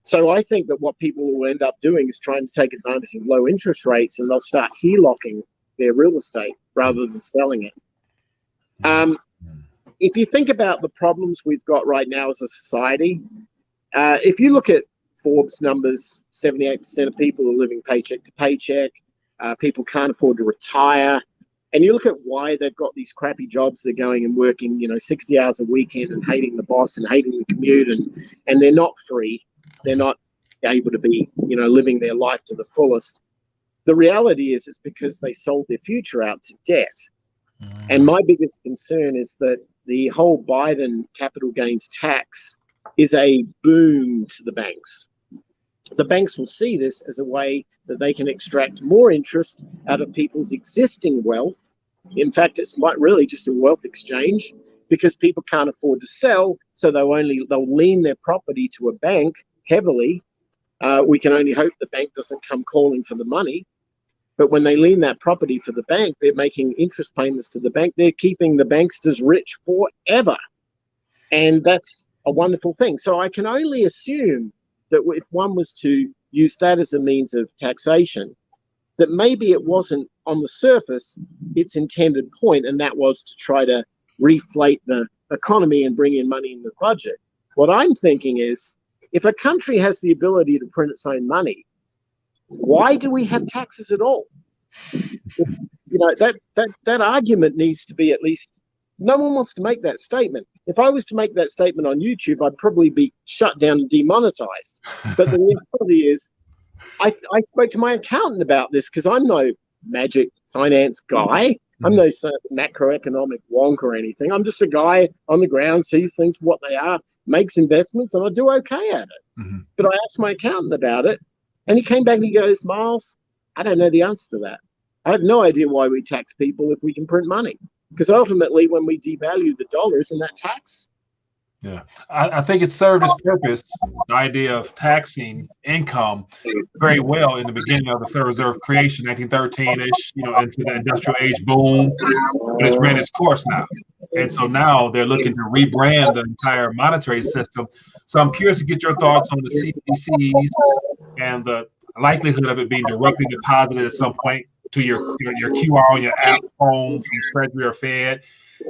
So I think that what people will end up doing is trying to take advantage of low interest rates, and they'll start HELOCing their real estate rather than selling it. If you think about the problems we've got right now as a society, if you look at Forbes numbers, 78% of people are living paycheck to paycheck. People can't afford to retire. And you look at why they've got these crappy jobs. They're going and working, 60 hours a weekend and hating the boss and hating the commute, and they're not free. They're not able to be, living their life to the fullest. The reality is it's because they sold their future out to debt. And my biggest concern is that the whole Biden capital gains tax is a boom to the banks. The banks will see this as a way that they can extract more interest out of people's existing wealth. In fact, it's really just a wealth exchange, because people can't afford to sell, so they'll lean their property to a bank heavily. We can only hope the bank doesn't come calling for the money. But when they lean that property for the bank, they're making interest payments to the bank. They're keeping the banksters rich forever. And that's a wonderful thing. So I can only assume that if one was to use that as a means of taxation, that maybe it wasn't on the surface its intended point, and that was to try to reflate the economy and bring in money in the budget. What I'm thinking is, if a country has the ability to print its own money, why do we have taxes at all? That argument needs to be, at least, no one wants to make that statement. If I was to make that statement on YouTube, I'd probably be shut down and demonetized. But the reality is, I spoke to my accountant about this, because I'm no magic finance guy. I'm no macroeconomic wonk or anything. I'm just a guy on the ground, sees things for what they are, makes investments, and I do okay at it. But I asked my accountant about it, and he came back and he goes, Miles, I don't know the answer to that. I have no idea why we tax people if we can print money. Because ultimately, when we devalue the dollar, isn't that tax? Yeah, I think it served its purpose, the idea of taxing income, very well in the beginning of the Federal Reserve creation, 1913-ish, into the industrial age boom. But it's ran its course now. And so now they're looking to rebrand the entire monetary system. So I'm curious to get your thoughts on the CBDCs and the likelihood of it being directly deposited at some point to your QR on your app, phone, from Treasury or Fed.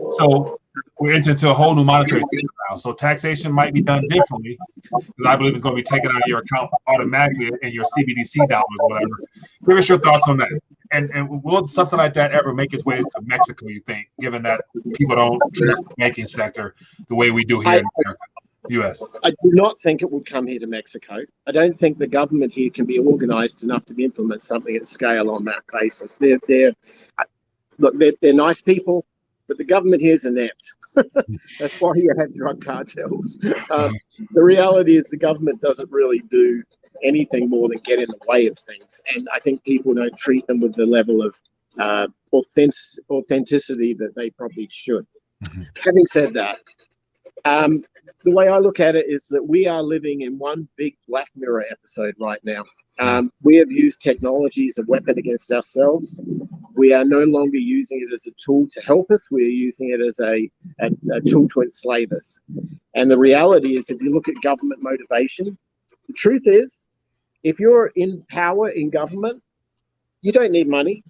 So we're into a whole new monetary system now. So taxation might be done differently, because I believe it's going to be taken out of your account automatically in your CBDC dollars or whatever. Give us your thoughts on that. And will something like that ever make its way to Mexico, you think, given that people don't trust the banking sector the way we do here in America, U.S.? I do not think it would come here to Mexico. I don't think the government here can be organized enough to implement something at scale on that basis. They're nice people, but the government here is inept. That's why you have drug cartels. The reality is the government doesn't really do anything more than get in the way of things. And I think people don't treat them with the level of authenticity that they probably should. Having said that, the way I look at it is that we are living in one big Black Mirror episode right now. We have used technology as a weapon against ourselves. We are no longer using it as a tool to help us. We're using it as a tool to enslave us. And the reality is, if you look at government motivation, the truth is, if you're in power in government, you don't need money.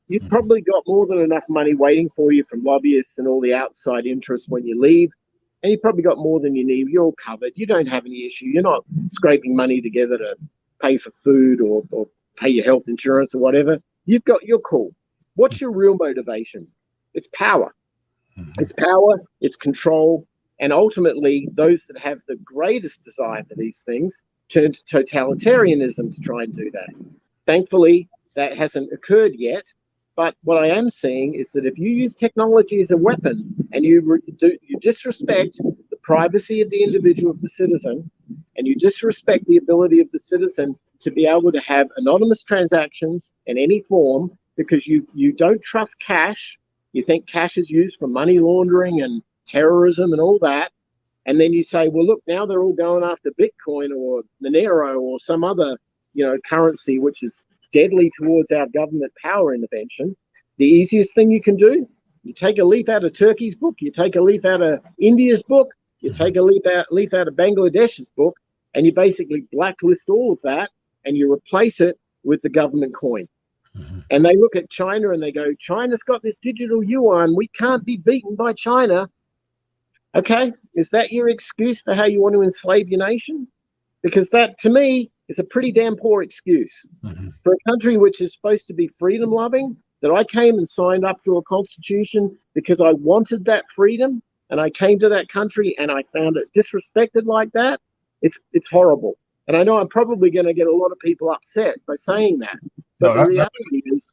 You've probably got more than enough money waiting for you from lobbyists and all the outside interests when you leave. And you've probably got more than you need. You're all covered. You don't have any issue. You're not scraping money together to pay for food or pay your health insurance or whatever. You're cool. What's your real motivation? It's power. It's power, it's control, and ultimately those that have the greatest desire for these things turn to totalitarianism to try and do that. Thankfully, that hasn't occurred yet, but what I am seeing is that if you use technology as a weapon and you disrespect the privacy of the individual, of the citizen, and you disrespect the ability of the citizen to be able to have anonymous transactions in any form because you don't trust cash, you think cash is used for money laundering and terrorism and all that, and then you say, well, look, now they're all going after Bitcoin or Monero or some other, currency which is deadly towards our government power intervention. The easiest thing you can do, you take a leaf out of Turkey's book, you take a leaf out of India's book, you take a leaf out of Bangladesh's book, and you basically blacklist all of that and you replace it with the government coin. And they look at China and they go, China's got this digital yuan. We can't be beaten by China. Okay, is that your excuse for how you want to enslave your nation? Because that, to me, is a pretty damn poor excuse. For a country which is supposed to be freedom-loving, that I came and signed up to a constitution because I wanted that freedom, and I came to that country and I found it disrespected like that. It's horrible. And I know I'm probably going to get a lot of people upset by saying that. But the reality is,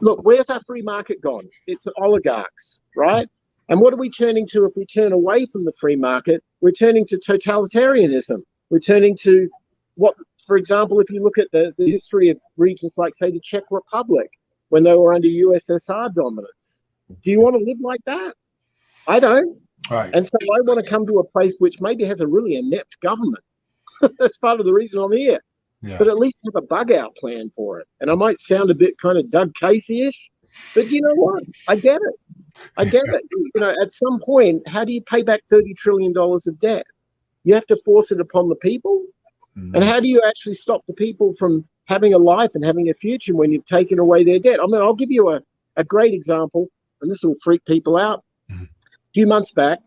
look, where's our free market gone? It's oligarchs, right? And what are we turning to if we turn away from the free market? We're turning to totalitarianism. We're turning to what, for example, if you look at the history of regions like, say, the Czech Republic, when they were under USSR dominance. Do you want to live like that? I don't. Right. And so I want to come to a place which maybe has a really inept government. That's part of the reason I'm here. Yeah. But at least have a bug out plan for it. And I might sound a bit kind of Doug Casey-ish, but you know what? I get it. I get it. At some point, how do you pay back $30 trillion of debt? You have to force it upon the people. And how do you actually stop the people from having a life and having a future when you've taken away their debt? I mean, I'll give you a great example, and this will freak people out. A few months back,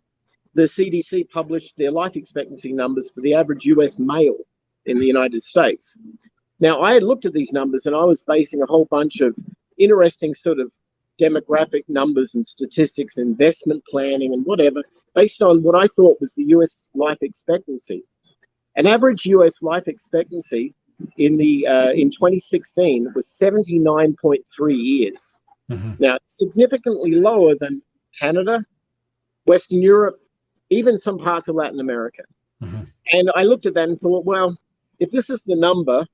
the CDC published their life expectancy numbers for the average US male in the United States. Now, I had looked at these numbers and I was basing a whole bunch of interesting sort of demographic numbers and statistics, investment planning and whatever, based on what I thought was the US life expectancy. An average US life expectancy in 2016 was 79.3 years. Now, significantly lower than Canada, Western Europe, even some parts of Latin America. And I looked at that and thought, well, if this is the number,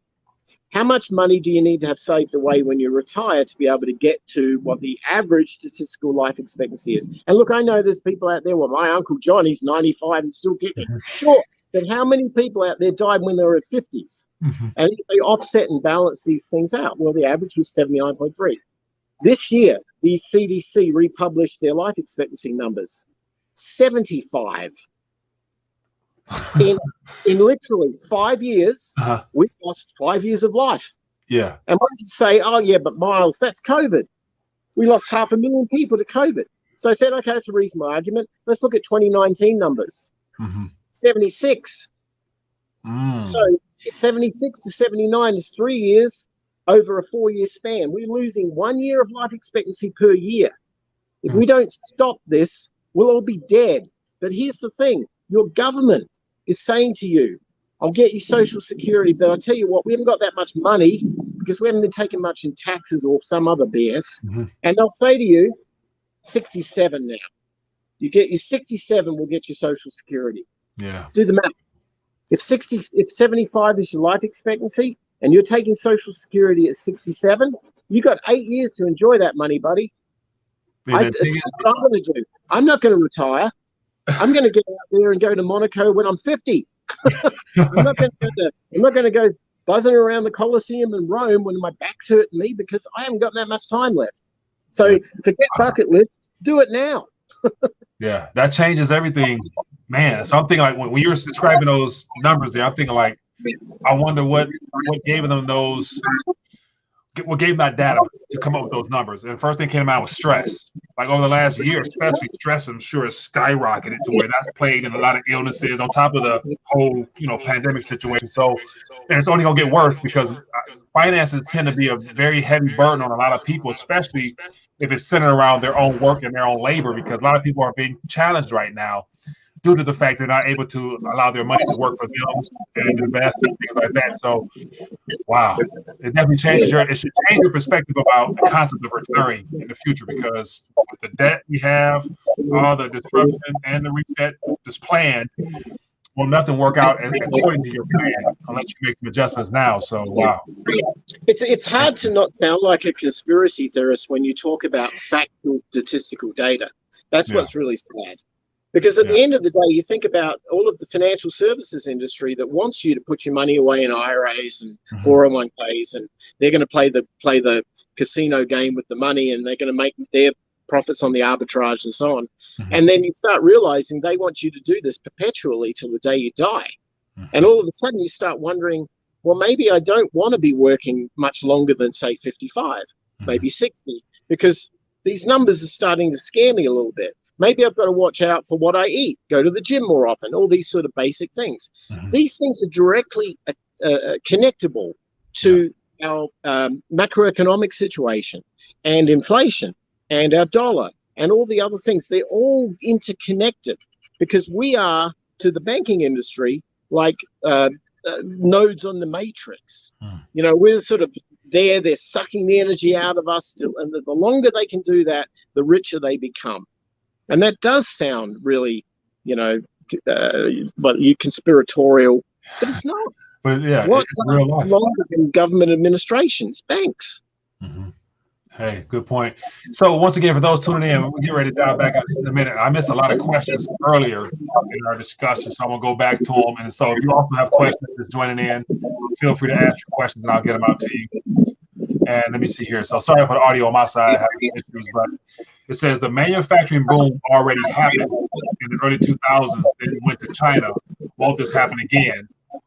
how much money do you need to have saved away when you retire to be able to get to what the average statistical life expectancy is? And look, I know there's people out there, well, my Uncle Johnny's 95 and still kicking. Sure, but how many people out there died when they were at 50s? And they offset and balance these things out. Well, the average was 79.3. This year, the CDC republished their life expectancy numbers. 75. In literally 5 years, we've lost 5 years of life. Yeah. And one could say, oh, yeah, but Miles, that's COVID. We lost 500,000 people to COVID. So I said, okay, that's a reasonable argument. Let's look at 2019 numbers. 76. So 76 to 79 is 3 years over a 4-year span. We're losing 1 year of life expectancy per year. If we don't stop this, we'll all be dead. But here's the thing. Your government is saying to you, I'll get you Social Security, but I'll tell you what, we haven't got that much money because we haven't been taking much in taxes or some other BS. And they'll say to you, 67 now. You get your 67, we'll get your Social Security. Yeah. Do the math. If 75 is your life expectancy and you're taking Social Security at 67, you got 8 years to enjoy that money, buddy. That's what I'm going to do. I'm not going to retire. I'm going to get out there and go to Monaco when I'm 50. I'm not going to go buzzing around the Colosseum in Rome when my back's hurting me because I haven't got that much time left. So forget bucket lists, do it now. Yeah, that changes everything, man. So I'm thinking like when you were describing those numbers there, I'm thinking like, I wonder what gave them those, what gave them that data to come up with those numbers. And the first thing came to mind was stress. Like over the last year, especially stress, I'm sure has skyrocketed to where that's played in a lot of illnesses on top of the whole, pandemic situation. So, and it's only gonna get worse because finances tend to be a very heavy burden on a lot of people, especially if it's centered around their own work and their own labor, because a lot of people are being challenged right now due to the fact they're not able to allow their money to work for them and invest and things like that. So, wow, it definitely changes it should change your perspective about the concept of retiring in the future, because with the debt we have, all the disruption and the reset that's planned, will nothing work out according to your plan unless you make some adjustments now. So, wow. It's hard to not sound like a conspiracy theorist when you talk about factual statistical data. That's what's really sad. Because at the end of the day, you think about all of the financial services industry that wants you to put your money away in IRAs and 401ks, and they're going to play the casino game with the money, and they're going to make their profits on the arbitrage and so on. And then you start realizing they want you to do this perpetually till the day you die. And all of a sudden you start wondering, well, maybe I don't want to be working much longer than, say, 55, maybe 60, because these numbers are starting to scare me a little bit. Maybe I've got to watch out for what I eat, go to the gym more often, all these sort of basic things. These things are directly connectable to our macroeconomic situation and inflation and our dollar and all the other things. They're all interconnected because we are, to the banking industry, like nodes on the matrix. We're sort of they're sucking the energy out of us, and the longer they can do that, the richer they become. And that does sound really, conspiratorial, but it's not. But yeah, What's it's real life. longer than government administrations? Banks. Hey, good point. So once again, for those tuning in, we'll get ready to dive back in a minute. I missed a lot of questions earlier in our discussion, so I'm going to go back to them. And so if you also have questions that's joining in, feel free to ask your questions and I'll get them out to you. And let me see here. So sorry for the audio on my side, I have issues, but it says the manufacturing boom already happened in the early 2000s, then it went to China. Won't this happen again?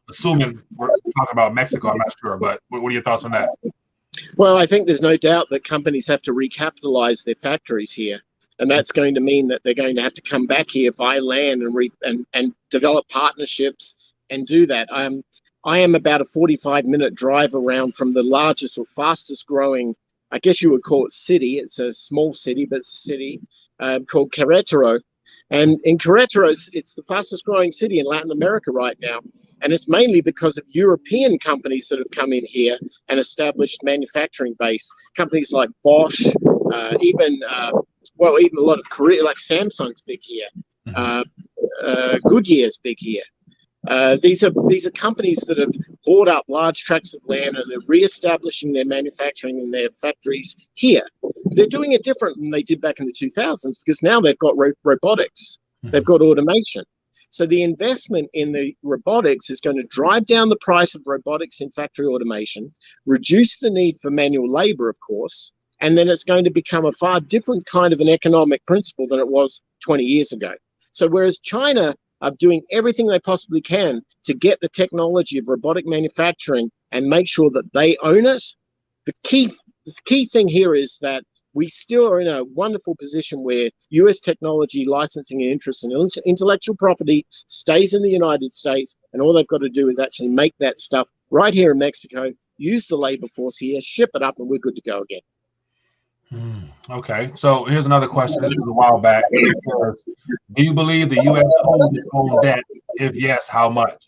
Assuming we're talking about Mexico, I'm not sure, but what are your thoughts on that? Well, I think there's no doubt that companies have to recapitalize their factories here. And that's going to mean that they're going to have to come back here, buy land and develop partnerships and do that. I am about a 45-minute drive around from the largest or fastest growing, I guess you would call it city. It's a small city, but it's a city called Querétaro. And in Querétaro, it's the fastest growing city in Latin America right now. And it's mainly because of European companies that have come in here and established manufacturing base. Companies like Bosch, even a lot of Korea, like Samsung's big here. Goodyear's big here. These are companies that have bought up large tracts of land and they're reestablishing their manufacturing in their factories here. They're doing it different than they did back in the 2000s because now they've got robotics. They've got automation. So the investment in the robotics is going to drive down the price of robotics in factory automation, reduce the need for manual labor, of course, and then it's going to become a far different kind of an economic principle than it was 20 years ago. So whereas China are doing everything they possibly can to get the technology of robotic manufacturing and make sure that they own it, the key thing here is that we still are in a wonderful position where US technology licensing and interest in intellectual property stays in the United States, and all they've got to do is actually make that stuff right here in Mexico, use the labor force here, ship it up, and we're good to go again. Okay, so here's another question. This is a while back. It says, do you believe the U.S. holds its own debt? If yes, how much?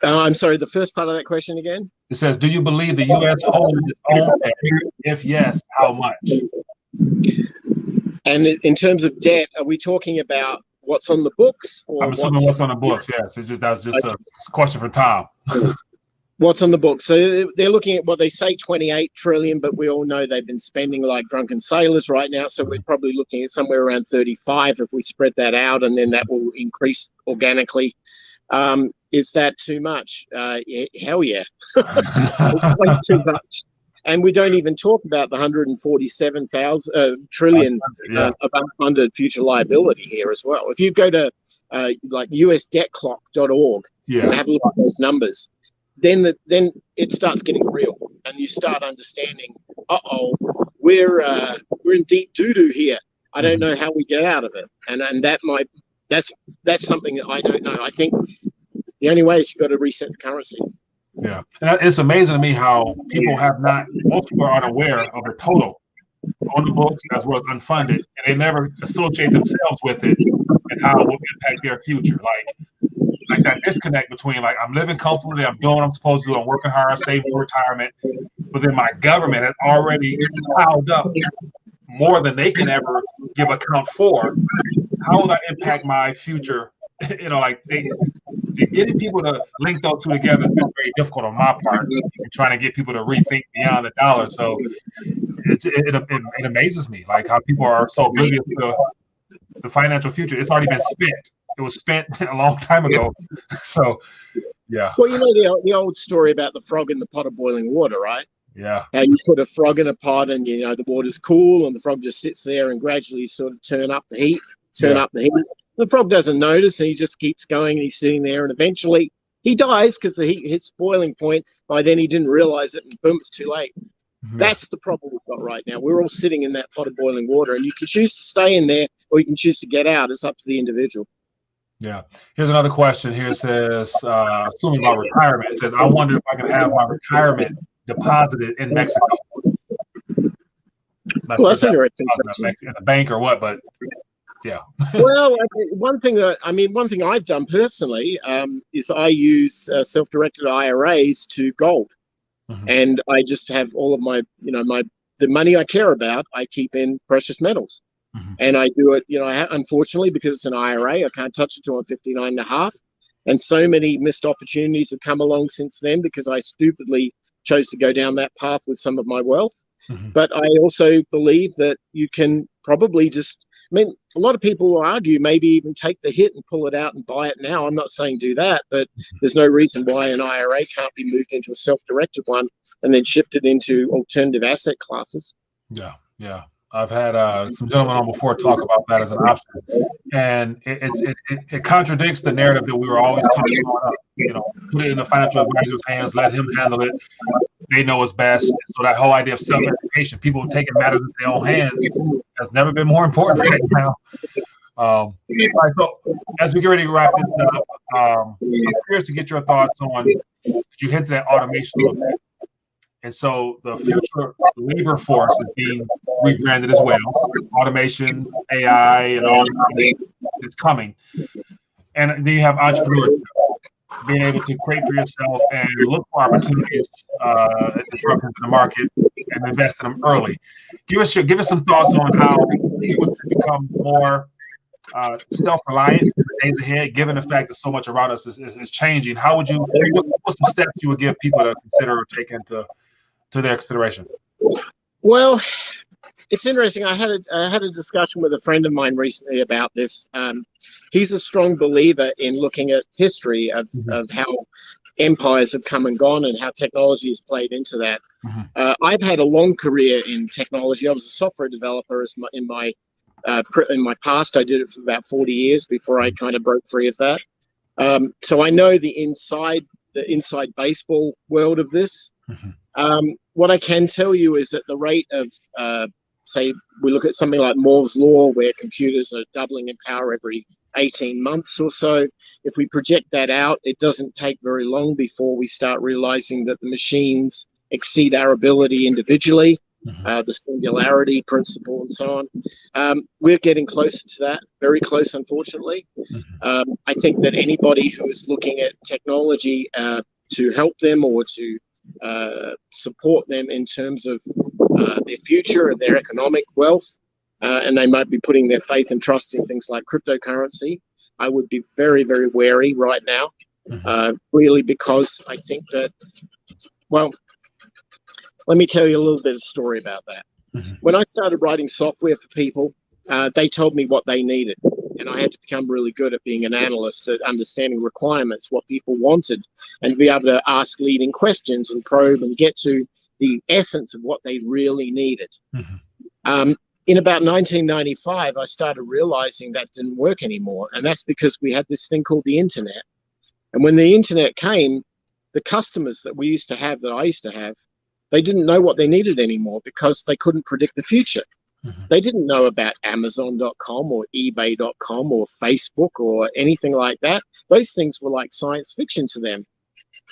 I'm sorry, the first part of that question again? It says, do you believe the U.S. holds its own debt? If yes, how much? And in terms of debt, are we talking about what's on the books? Or I'm assuming what's on the books, yes. That's just a question for Tom. What's on the books? So they're looking at what they say 28 trillion, but we all know they've been spending like drunken sailors right now. So we're probably looking at somewhere around 35 if we spread that out, and then that will increase organically. Is that too much? Hell yeah. It's way too much. And we don't even talk about the 147,000 trillion of unfunded future liability here as well. If you go to like usdebtclock.org and have a look at those numbers, then it starts getting real, and you start understanding. We're in deep doo-doo here. I don't know how we get out of it, and that's something that I don't know. I think the only way is you've got to reset the currency. Yeah, and it's amazing to me how most people are unaware of the total on the books as well as unfunded, and they never associate themselves with it and how it will impact their future. Like that disconnect between like I'm living comfortably, I'm doing what I'm supposed to do, I'm working hard, saving for retirement, but then my government has already piled up more than they can ever give account for. How will that impact my future? Like getting people to link those two together has been very difficult on my part, and trying to get people to rethink beyond the dollar. So it amazes me, like how people are so oblivious to the financial future. It's already been spent. It was spent a long time ago. So, yeah. Well, the old story about the frog in the pot of boiling water, right? Yeah. How you put a frog in a pot and, the water's cool and the frog just sits there and gradually sort of turn up the heat. The frog doesn't notice and he just keeps going and he's sitting there and eventually he dies because the heat hits boiling point. By then he didn't realize it and boom, it's too late. Mm-hmm. That's the problem we've got right now. We're all sitting in that pot of boiling water and you can choose to stay in there or you can choose to get out. It's up to the individual. Yeah. Here's another question. Here it says, assuming about retirement, it says, I wonder if I can have my retirement deposited in Mexico. Well, that's interesting. In a bank or what, but yeah. Well, one thing I've done personally is I use self-directed IRAs to gold. Mm-hmm. And I just have all of my, the money I care about, I keep in precious metals. Mm-hmm. And I do it, unfortunately, because it's an IRA, I can't touch it till I'm 59 and a half. And so many missed opportunities have come along since then because I stupidly chose to go down that path with some of my wealth. Mm-hmm. But I also believe that you can probably a lot of people will argue maybe even take the hit and pull it out and buy it now. I'm not saying do that, but there's no reason why an IRA can't be moved into a self-directed one and then shifted into alternative asset classes. Yeah, yeah. I've had some gentlemen on before talk about that as an option, and it contradicts the narrative that we were always talking about. Put it in the financial advisor's hands, let him handle it. They know what's best. So that whole idea of self-education, people taking matters into their own hands, has never been more important right now. All right, so as we get ready to wrap this up, I'm curious to get your thoughts on. You hinted at automation a little bit. And so the future labor force is being rebranded as well. Automation, AI, and all that's coming. And then you have entrepreneurship, being able to create for yourself and look for opportunities, disruptions in the market, and invest in them early. Give us some thoughts on how people can become more self-reliant in the days ahead, given the fact that so much around us is changing. What's some steps you would give people to consider or take into their consideration? Well, it's interesting. I had a discussion with a friend of mine recently about this. He's a strong believer in looking at history of how empires have come and gone and how technology has played into that. Mm-hmm. I've had a long career in technology. I was a software developer in my past. I did it for about 40 years before I kind of broke free of that. So I know the inside baseball world of this. Mm-hmm. What I can tell you is that the rate of, say, we look at something like Moore's Law, where computers are doubling in power every 18 months or so. If we project that out, it doesn't take very long before we start realizing that the machines exceed our ability individually, the singularity principle and so on. We're getting closer to that, very close, unfortunately. I think that anybody who is looking at technology to help them or to support them in terms of their future and their economic wealth, and they might be putting their faith and trust in things like cryptocurrency, I would be very, very wary right now, really, because I think that, well, let me tell you a little bit of story about that. When I started writing software for people, they told me what they needed. And I had to become really good at being an analyst, at understanding requirements, what people wanted, and be able to ask leading questions and probe and get to the essence of what they really needed. In about 1995, I started realizing that didn't work anymore. And that's because we had this thing called the internet. And when the internet came, the customers that we used to have, that I used to have, they didn't know what they needed anymore because they couldn't predict the future. They didn't know about Amazon.com or eBay.com or Facebook or anything like that. Those things were like science fiction to them.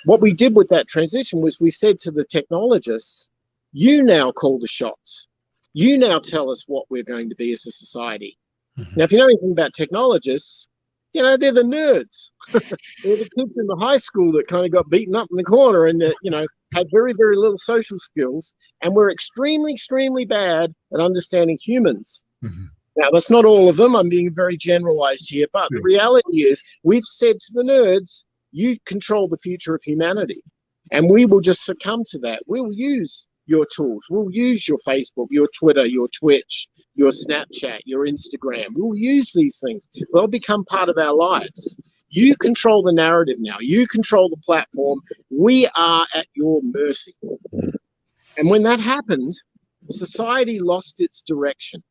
What we did with that transition was we said to the technologists, you now call the shots. You now tell us what we're going to be as a society. Now, if you know anything about technologists, you know, they're the nerds. They're the kids in the high school that kind of got beaten up in the corner and, you know, had very, very little social skills. And we're extremely, extremely bad at understanding humans. Now, that's not all of them. I'm being very generalized here. But the reality is we've said to the nerds, you control the future of humanity. And we will just succumb to that. We'll use your tools. We'll use your Facebook, your Twitter, your Twitch, your Snapchat, your Instagram. We'll use these things. They'll become part of our lives. You control the narrative now. You control the platform. We are at your mercy. And when that happened, society lost its direction.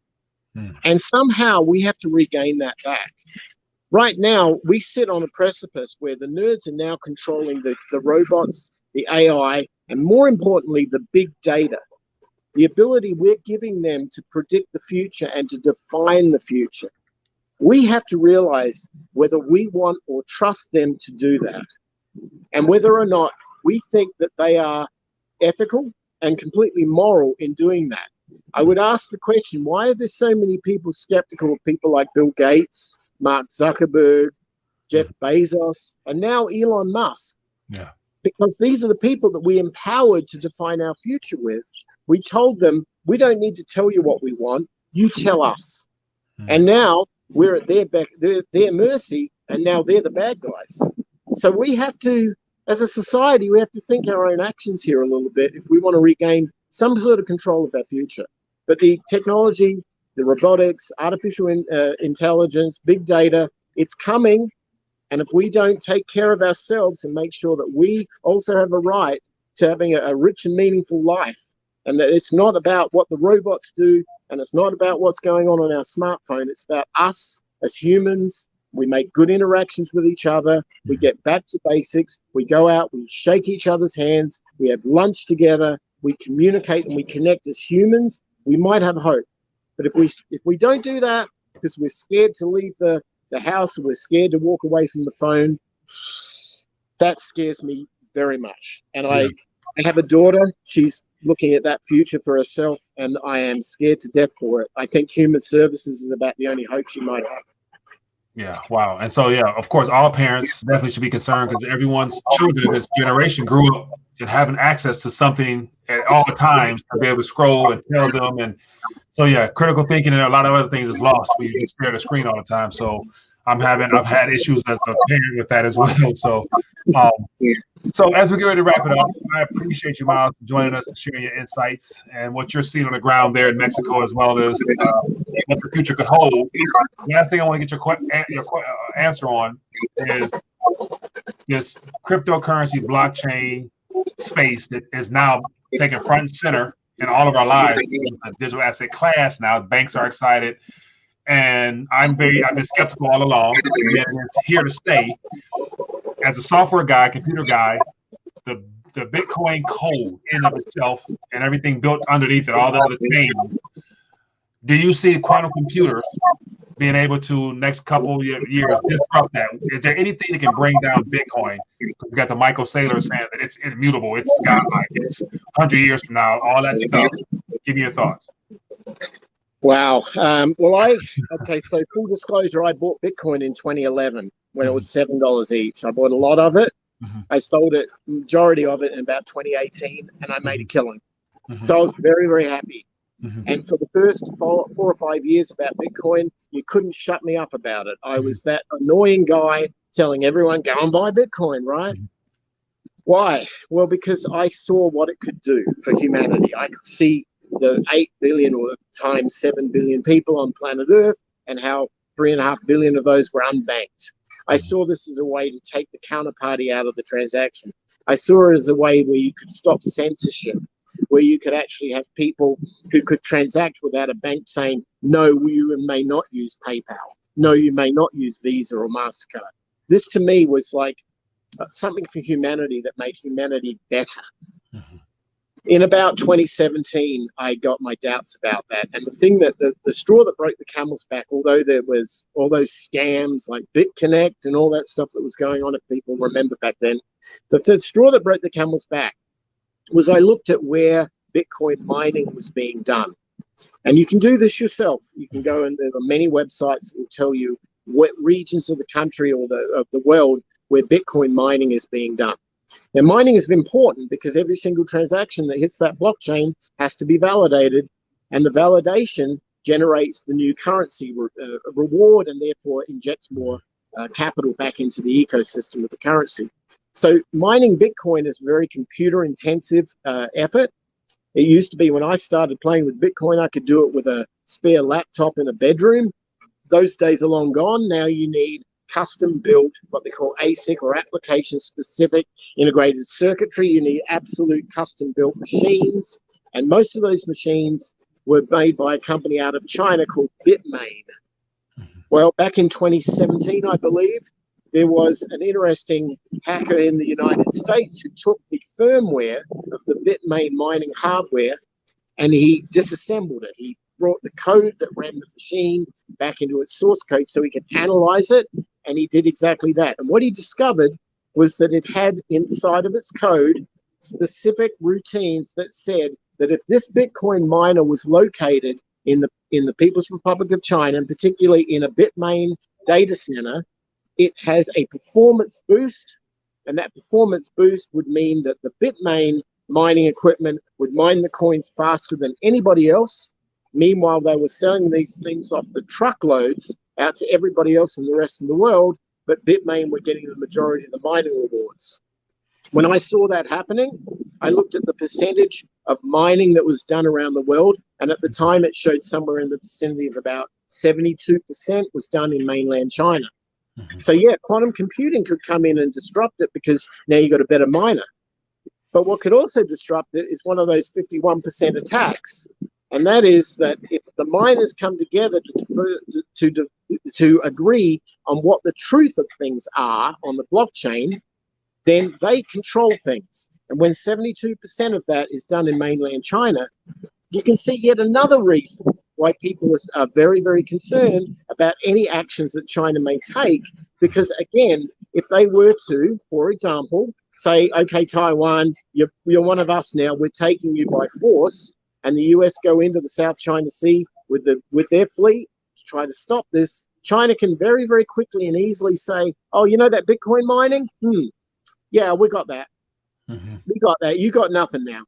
And somehow we have to regain that back. Right now, we sit on a precipice where the nerds are now controlling the robots, the AI, and more importantly, the big data. The ability we're giving them to predict the future and to define the future. We have to realize whether we want or trust them to do that, and whether or not we think that they are ethical and completely moral in doing that. I would ask the question, why are there so many people skeptical of people like Bill Gates, Mark Zuckerberg, Jeff Bezos, and now Elon Musk? Because these are the people that we empowered to define our future with. We told them, we don't need to tell you what we want, you tell us. And now we're at their mercy, and now they're the bad guys. So we have to, as a society, we have to think our own actions here a little bit if we want to regain some sort of control of our future. But the technology, the robotics, artificial intelligence, big data, it's coming. And if we don't take care of ourselves and make sure that we also have a right to having a rich and meaningful life, and that it's not about what the robots do, and it's not about what's going on our smartphone, it's about us as humans. We make good interactions with each other. We get back to basics. We go out, we shake each other's hands. We have lunch together. We communicate and we connect as humans. We might have hope. But if we don't do that because we're scared to leave the house, or we're scared to walk away from the phone, that scares me very much. And I have a daughter. She's looking at that future for herself, and I am scared to death for it. I think human services is about the only hope she might have. Yeah, wow. And so, yeah, of course, all parents definitely should be concerned because everyone's children in this generation grew up and having access to something at all times to be able to scroll and tell them. And so, yeah, critical thinking and a lot of other things is lost. We just stare at a screen all the time. So I've had issues as a parent with that as well. So as we get ready to wrap it up, I appreciate you, Miles, for joining us and sharing your insights and what you're seeing on the ground there in Mexico, as well as what the future could hold. Last thing I want to get your answer on is this cryptocurrency blockchain space that is now taking front and center in all of our lives. It's a digital asset class now. Banks are excited. And I've been skeptical all along, and it's here to stay. As a software guy, computer guy, the Bitcoin code in of itself and everything built underneath it, all the other things, do you see quantum computers being able to, next couple of years, disrupt that? Is there anything that can bring down Bitcoin? We got the Michael Saylor saying that it's immutable, it's godlike, it's 100 years from now, all that stuff. Give me your thoughts. Wow. So full disclosure, I bought Bitcoin in 2011 when it was $7 each. I bought a lot of it. I sold it, majority of it, in about 2018, and I made a killing. So I was very, very happy. And for the first 4 or 5 years about Bitcoin, you couldn't shut me up about it. I was that annoying guy telling everyone, go and buy Bitcoin, right? Why? Well, because I saw what it could do for humanity. I could see the 8 billion or times 7 billion people on planet Earth and how 3.5 billion of those were unbanked. I saw this as a way to take the counterparty out of the transaction. I saw it as a way where you could stop censorship, where you could actually have people who could transact without a bank saying, no, you may not use PayPal. No, you may not use Visa or MasterCard. This to me was like something for humanity that made humanity better. In about 2017, I got my doubts about that. And the thing that the straw that broke the camel's back, although there was all those scams like BitConnect and all that stuff that was going on, if people remember back then, the straw that broke the camel's back was I looked at where Bitcoin mining was being done. And you can do this yourself. You can go, and there are many websites that will tell you what regions of the country or of the world where Bitcoin mining is being done. Now, mining is important because every single transaction that hits that blockchain has to be validated, and the validation generates the new currency reward and therefore injects more capital back into the ecosystem of the currency. So mining Bitcoin is a very computer-intensive effort. It used to be when I started playing with Bitcoin, I could do it with a spare laptop in a bedroom. Those days are long gone. Now you need custom-built, what they call ASIC or application-specific integrated circuitry. You need absolute custom-built machines. And most of those machines were made by a company out of China called Bitmain. Well, back in 2017, I believe, there was an interesting hacker in the United States who took the firmware of the Bitmain mining hardware and he disassembled it. He brought the code that ran the machine back into its source code so he could analyze it, and he did exactly that. And what he discovered was that it had inside of its code specific routines that said that if this Bitcoin miner was located in the People's Republic of China, and particularly in a Bitmain data center, it has a performance boost, and that performance boost would mean that the Bitmain mining equipment would mine the coins faster than anybody else. Meanwhile, they were selling these things off the truckloads out to everybody else in the rest of the world, but Bitmain were getting the majority of the mining rewards. When I saw that happening, I looked at the percentage of mining that was done around the world, and at the time it showed somewhere in the vicinity of about 72% was done in mainland China. So yeah, quantum computing could come in and disrupt it because now you've got a better miner. But what could also disrupt it is one of those 51% attacks. And that is that if the miners come together to agree on what the truth of things are on the blockchain, then they control things. And when 72% of that is done in mainland China, you can see yet another reason why people are very, very concerned about any actions that China may take. Because again, if they were to, for example, say, okay, Taiwan, you're one of us now, we're taking you by force, and the US go into the South China Sea with their fleet to try to stop this, China can very, very quickly and easily say, oh, you know that Bitcoin mining? Yeah, we got that. We got that. You got nothing now.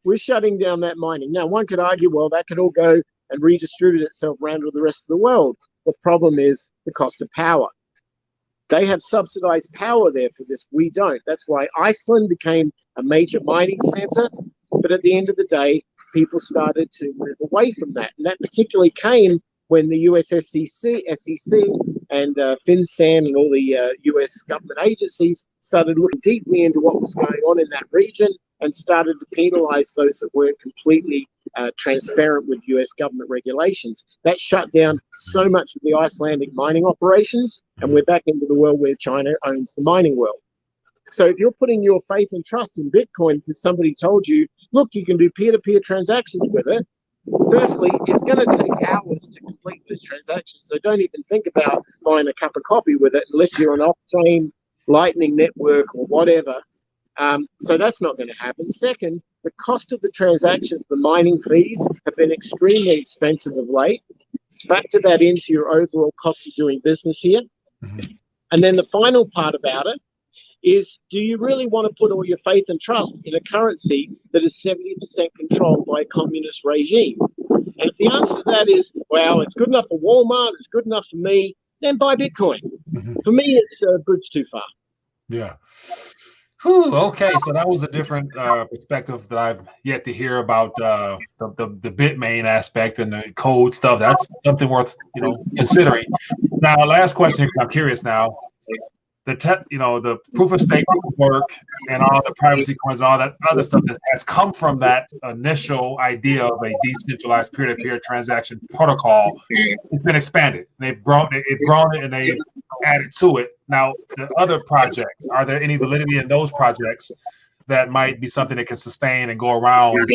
We're shutting down that mining. Now, one could argue, well, that could all go and redistribute itself around to the rest of the world. The problem is the cost of power. They have subsidized power there for this. We don't. That's why Iceland became a major mining center. But at the end of the day, people started to move away from that. And that particularly came when the US SEC and FinCEN and all the US government agencies started looking deeply into what was going on in that region and started to penalize those that weren't completely transparent with US government regulations. That shut down so much of the Icelandic mining operations, and we're back into the world where China owns the mining world. So if you're putting your faith and trust in Bitcoin because somebody told you, look, you can do peer-to-peer transactions with it, firstly, it's going to take hours to complete those transactions. So don't even think about buying a cup of coffee with it unless you're on off-chain Lightning Network or whatever. So that's not going to happen. Second, the cost of the transactions, the mining fees, have been extremely expensive of late. Factor that into your overall cost of doing business here. And then the final part about it is, do you really want to put all your faith and trust in a currency that is 70% controlled by a communist regime? And if the answer to that is, well, it's good enough for Walmart, it's good enough for me, then buy Bitcoin. For me, it's a bridge too far. Yeah. Whew, okay, so that was a different perspective that I've yet to hear about the Bitmain aspect and the code stuff. That's something worth considering. Now, last question. I'm curious now. The proof of stake, proof of work, and all the privacy coins and all that other stuff that has come from that initial idea of a decentralized peer-to-peer transaction protocol. It's been expanded. They've grown it, and they've added to it. Now, the other projects, are there any validity in those projects that might be something that can sustain and go around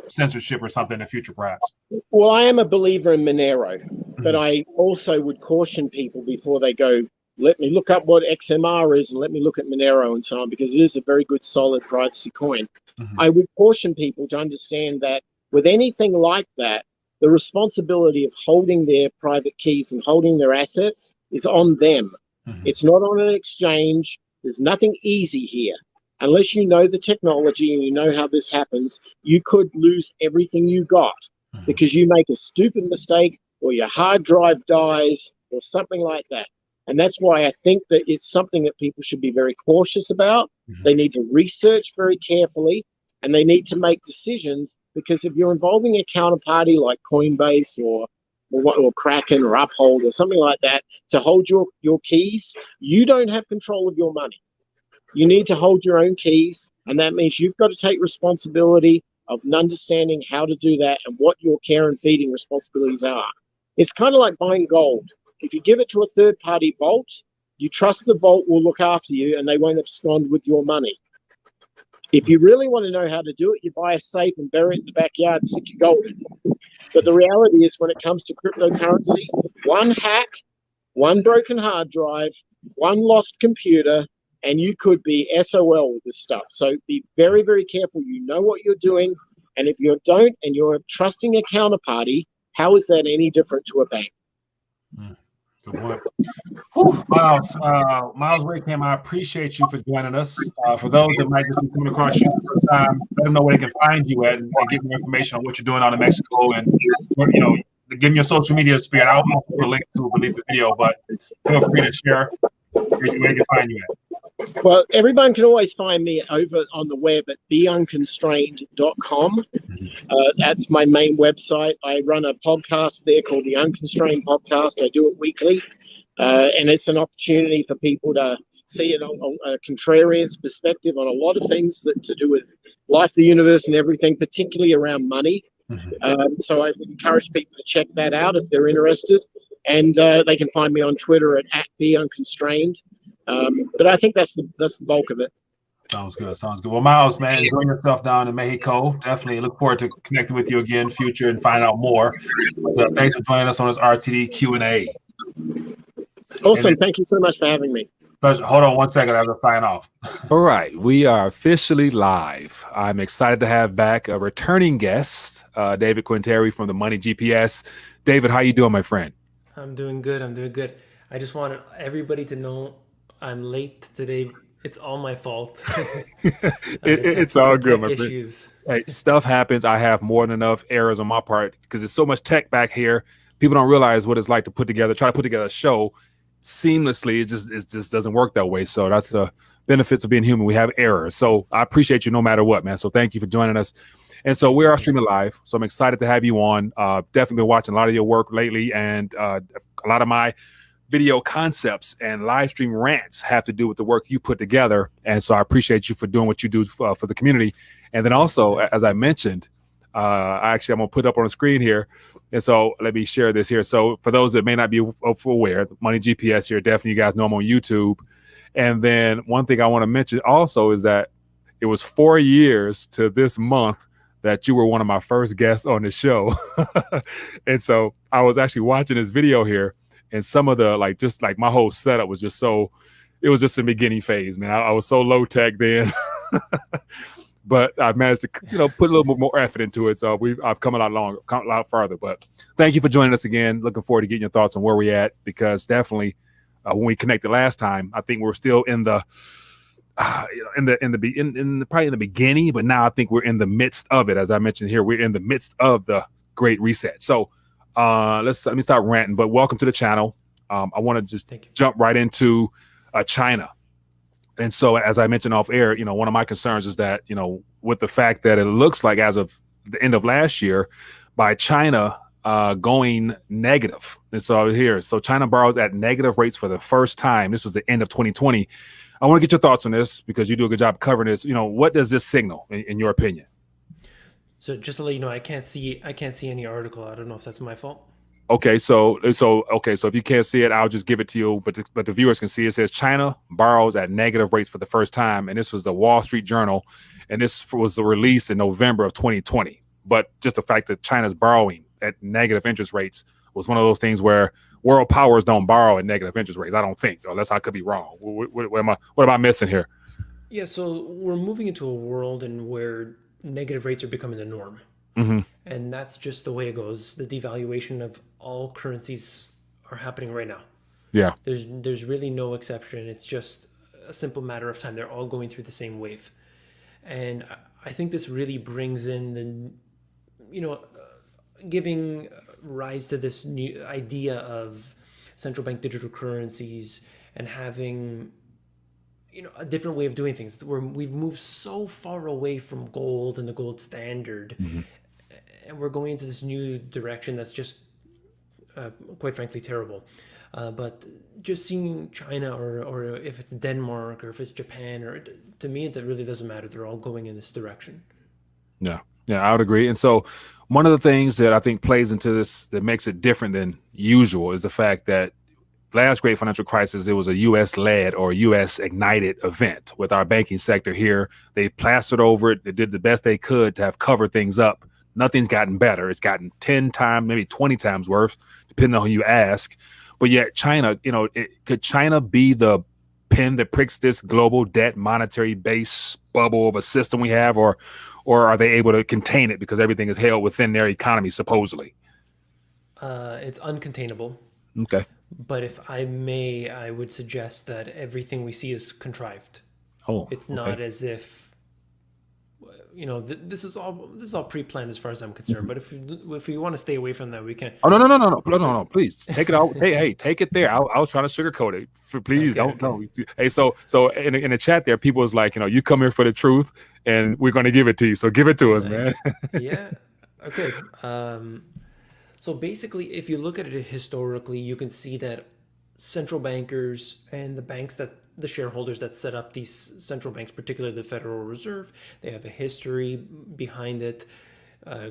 censorship or something in the future, perhaps? Well, I am a believer in Monero, but I also would caution people before they go, let me look up what XMR is and let me look at Monero and so on, because it is a very good, solid privacy coin. I would caution people to understand that with anything like that, the responsibility of holding their private keys and holding their assets is on them. It's not on an exchange. There's nothing easy here. Unless you know the technology and you know how this happens, you could lose everything you got because you make a stupid mistake or your hard drive dies or something like that. And that's why I think that it's something that people should be very cautious about. They need to research very carefully, and they need to make decisions, because if you're involving a counterparty like Coinbase or Kraken or Uphold or something like that to hold your keys, you don't have control of your money. You need to hold your own keys, and that means you've got to take responsibility of understanding how to do that and what your care and feeding responsibilities are. It's kind of like buying gold. If you give it to a third-party vault, you trust the vault will look after you and they won't abscond with your money. If you really want to know how to do it, you buy a safe and bury it in the backyard and stick your gold in. But the reality is, when it comes to cryptocurrency, one hack, one broken hard drive, one lost computer, and you could be SOL with this stuff. So be very, very careful. You know what you're doing. And if you don't and you're trusting a counterparty, how is that any different to a bank? Good point. Miles Raycam, I appreciate you for joining us. For those that might just be coming across you for the first time, let them know where they can find you at and give them information on what you're doing out in Mexico, and give them your social media sphere. I'll put a link to the video, but feel free to share where they can find you at. Well, everyone can always find me over on the web at beunconstrained.com. That's my main website. I run a podcast there called The Unconstrained Podcast. I do it weekly, and it's an opportunity for people to see it on a contrarian's perspective on a lot of things that to do with life, the universe, and everything, particularly around money. So I would encourage people to check that out if they're interested, and they can find me on Twitter at beunconstrained. But I think that's the bulk of it. Sounds good. Well, Miles, man, enjoy yourself down in Mexico. Definitely look forward to connecting with you again in the future and find out more. Thanks for joining us on this RTD Q&A. Awesome. Thank you so much for having me. Pleasure. Hold on one second. I have to sign off. All right. We are officially live. I'm excited to have back a returning guest, David Quinteri from the Money GPS. David, how you doing, my friend? I'm doing good. I just wanted everybody to know I'm late today. It's all my fault. It's all good, my friend. Hey, stuff happens. I have more than enough errors on my part because there's so much tech back here. People don't realize what it's like to try to put together a show seamlessly. It just doesn't work that way. So that's the benefits of being human. We have errors. So I appreciate you no matter what, man. So thank you for joining us. And so we are streaming live. So I'm excited to have you on. Definitely been watching a lot of your work lately, and a lot of my video concepts and live stream rants have to do with the work you put together. And so I appreciate you for doing what you do for the community. And then also, as I mentioned, I'm going to put up on the screen here. And so let me share this here. So for those that may not be aware, Money GPS here, definitely you guys know I'm on YouTube. And then one thing I want to mention also is that it was 4 years to this month that you were one of my first guests on the show. And so I was actually watching this video here, and some of the, just my whole setup was just it was just a beginning phase, man. I was so low tech then, but I managed to, put a little bit more effort into it. So I've come a lot farther, but thank you for joining us again. Looking forward to getting your thoughts on where we're at, because definitely when we connected last time, I think we're still in the, probably in the beginning, but now I think we're in the midst of it. As I mentioned here, we're in the midst of the Great Reset. So let me stop ranting, but welcome to the channel. I want to just jump right into China. And so, as I mentioned off air, one of my concerns is that, with the fact that it looks like as of the end of last year, by China going negative. And so China borrows at negative rates for the first time. This was the end of 2020. I want to get your thoughts on this because you do a good job covering this. What does this signal in your opinion? So just to let you know, I can't see any article. I don't know if that's my fault. Okay, so if you can't see it, I'll just give it to you. But the viewers can see it. It says China borrows at negative rates for the first time, and this was the Wall Street Journal, and this was the release in November of 2020. But just the fact that China's borrowing at negative interest rates was one of those things where world powers don't borrow at negative interest rates. I don't think, unless I could be wrong. What am I missing here? Yeah, so we're moving into a world where negative rates are becoming the norm. Mm-hmm. And that's just the way it goes. The devaluation of all currencies are happening right now. Yeah. There's really no exception. It's just a simple matter of time. They're all going through the same wave. And I think this really brings in giving rise to this new idea of central bank digital currencies and having a different way of doing things. We've moved so far away from gold and the gold standard. Mm-hmm. And we're going into this new direction that's just, quite frankly, terrible. But just seeing China or if it's Denmark or if it's Japan, to me, that really doesn't matter. They're all going in this direction. Yeah, I would agree. And so one of the things that I think plays into this that makes it different than usual is the fact that last great financial crisis, it was a U.S.-led or U.S.-ignited event with our banking sector here. They plastered over it. They did the best they could to have covered things up. Nothing's gotten better. It's gotten 10 times, maybe 20 times worse, depending on who you ask. But yet China, could China be the pin that pricks this global debt monetary base bubble of a system we have, or are they able to contain it because everything is held within their economy, supposedly? It's uncontainable. Okay. But if I may, I would suggest that everything we see is contrived. It's not as if this is all pre-planned as far as I'm concerned. But if we want to stay away from that, we can. Oh no! Please take it out. Hey, take it there. I was trying to sugarcoat it. Please don't. Hey, so in the chat there, people was like, you come here for the truth, and we're going to give it to you. So give it to us, man. Yeah. Okay. So basically, if you look at it historically, you can see that central bankers and the shareholders that set up these central banks, particularly the Federal Reserve, they have a history behind it.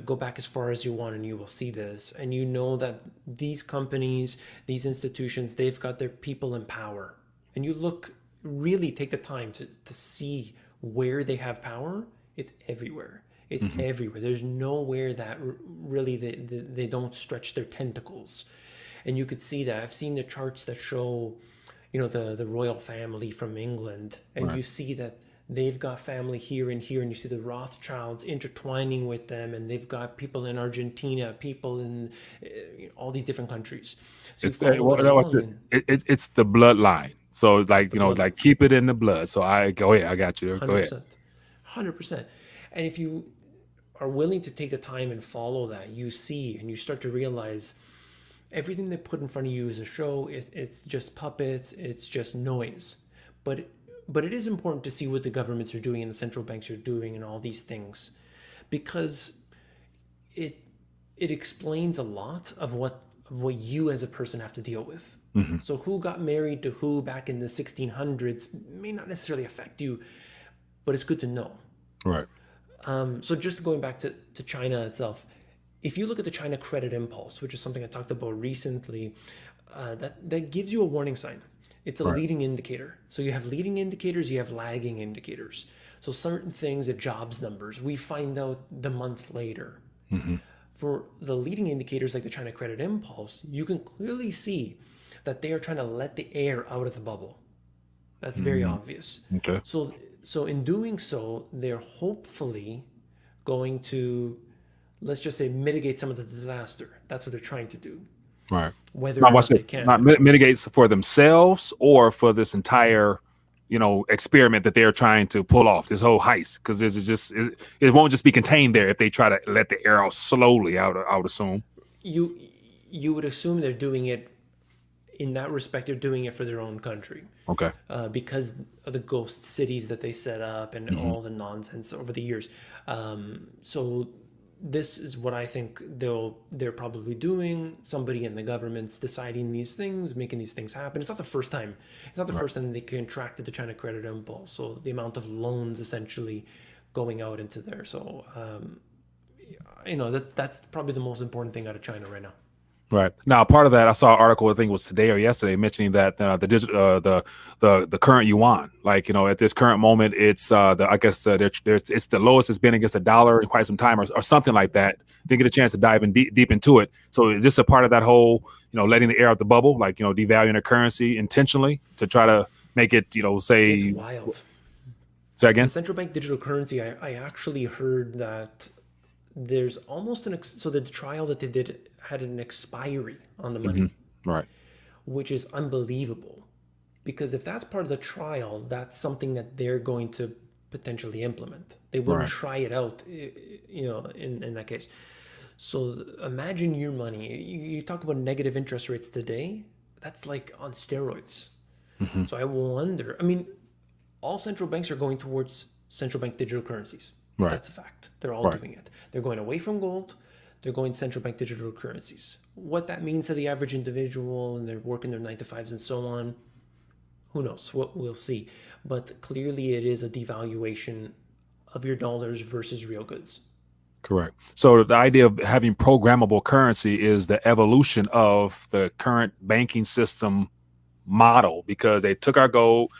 Go back as far as you want and you will see this. And you know that these companies, these institutions, they've got their people in power. And you really take the time to see where they have power. It's everywhere. It's everywhere. There's nowhere that really they don't stretch their tentacles. And you could see that. I've seen the charts that show, the royal family from England. And you see that they've got family here and here. And you see the Rothschilds intertwining with them. And they've got people in Argentina, people in all these different countries. So it's the bloodline. So keep it in the blood. So go ahead. I got you. Go ahead. 100%. And if you are willing to take the time and follow that, you see and you start to realize everything they put in front of you is a show. It's just puppets. It's just noise. But it is important to see what the governments are doing and the central banks are doing and all these things, because it explains a lot of what you as a person have to deal with. Mm-hmm. So who got married to who back in the 1600s may not necessarily affect you, but it's good to know. Right. So just going back to China itself, if you look at the China credit impulse, which is something I talked about recently, that gives you a warning sign. It's a leading indicator. So you have leading indicators, you have lagging indicators. So certain things, the jobs numbers, we find out the month later. Mm-hmm. For the leading indicators like the China credit impulse, you can clearly see that they are trying to let the air out of the bubble. That's very obvious. Okay. So in doing so, they're hopefully going to, let's just say, mitigate some of the disaster. That's what they're trying to do. Right. Whether or not they can. Not mitigate for themselves or for this entire, experiment that they're trying to pull off, this whole heist. Because it won't just be contained there if they try to let the air out slowly, I would assume. You would assume they're doing it in that respect, they're doing it for their own country. Okay. Because of the ghost cities that they set up and all the nonsense over the years. So this is what I think they're probably doing. Somebody in the government's deciding these things, making these things happen. It's not the first time. It's not the first time they contracted the China credit impulse. So the amount of loans essentially going out into there. So that's probably the most important thing out of China right now. Right. Now, part of that, I saw an article, I think it was today or yesterday, mentioning that the current yuan, like, at this current moment, it's it's the lowest it's been against a dollar in quite some time, or something like that. Didn't get a chance to dive in deep into it. So is this a part of that whole, letting the air out the bubble, like, devaluing the currency intentionally to try to make it, say, it's wild. Say again? The central bank digital currency, I actually heard that there's almost so the trial that they did had an expiry on the money, right? Which is unbelievable, because if that's part of the trial, that's something that they're going to potentially implement. They wouldn't try it out, in that case. So imagine your money. You talk about negative interest rates today. That's like on steroids. So I wonder. I mean, all central banks are going towards central bank digital currencies. Right. That's a fact. They're all doing it. They're going away from gold. They're going central bank digital currencies. What that means to the average individual, and they're working their 9 to 5s and so on, who knows? We'll see. But clearly it is a devaluation of your dollars versus real goods. Correct. So the idea of having programmable currency is the evolution of the current banking system model, because they took our gold,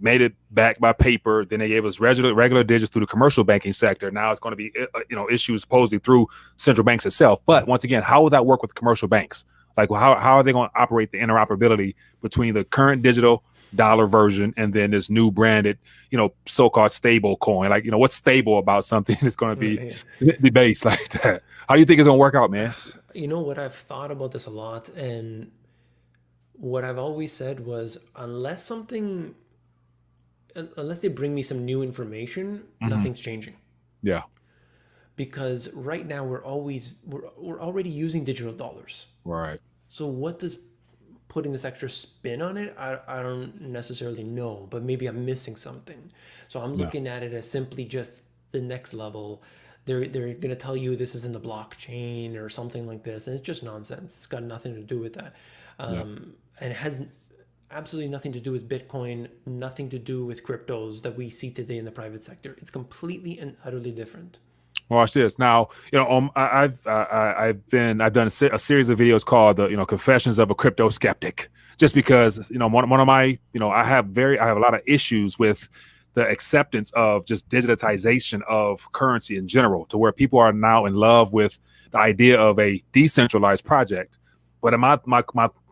made it back by paper, then they gave us regular digits through the commercial banking sector. Now it's going to be issued supposedly through central banks itself. But once again, how will that work with commercial banks? Like, how are they going to operate the interoperability between the current digital dollar version and then this new branded, so-called stable coin? Like, what's stable about something that's going to be based like that? How do you think it's going to work out, man? What I've thought about this a lot, and what I've always said was, unless they bring me some new information, nothing's changing. Yeah. Because right now we're already using digital dollars. Right. So what does putting this extra spin on it? I don't necessarily know, but maybe I'm missing something. So I'm looking at it as simply just the next level. They're going to tell you this is in the blockchain or something like this, and it's just nonsense. It's got nothing to do with that. And it has absolutely nothing to do with Bitcoin, nothing to do with cryptos that we see today in the private sector. It's completely and utterly different. Watch this. Now, I've done a series of videos called the Confessions of a Crypto Skeptic, just because one of my I have a lot of issues with the acceptance of just digitization of currency in general, to where people are now in love with the idea of a decentralized project. But my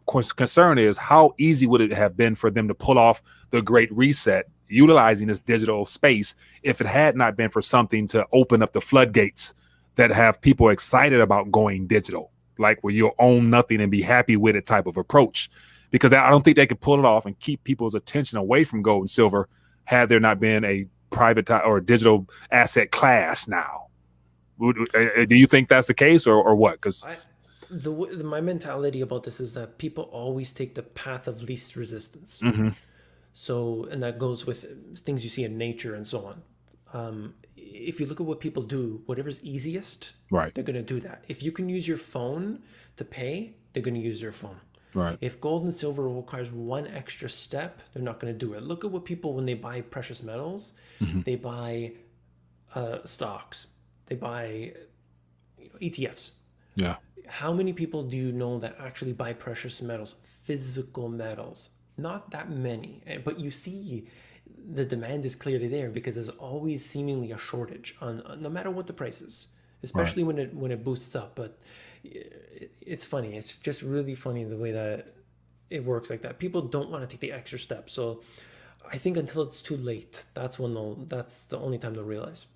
concern is, how easy would it have been for them to pull off the Great Reset utilizing this digital space if it had not been for something to open up the floodgates that have people excited about going digital, like where you'll own nothing and be happy with it type of approach? Because I don't think they could pull it off and keep people's attention away from gold and silver had there not been a private or digital asset class now. Do you think that's the case, or what? Because my mentality about this is that people always take the path of least resistance. So, and that goes with things you see in nature and so on. If you look at what people do, whatever's easiest, they're going to do that. If you can use your phone to pay, they're going to use their phone. Right. If gold and silver requires one extra step, they're not going to do it. Look at what people, when they buy precious metals, they buy stocks, they buy ETFs. Yeah. How many people do you know that actually buy precious metals, physical metals? Not that many, but you see the demand is clearly there, because there's always seemingly a shortage on no matter what the price is, especially when it boosts up. But it's funny. It's just really funny the way that it works like that. People don't want to take the extra step. So I think until it's too late, that's the only time they'll realize.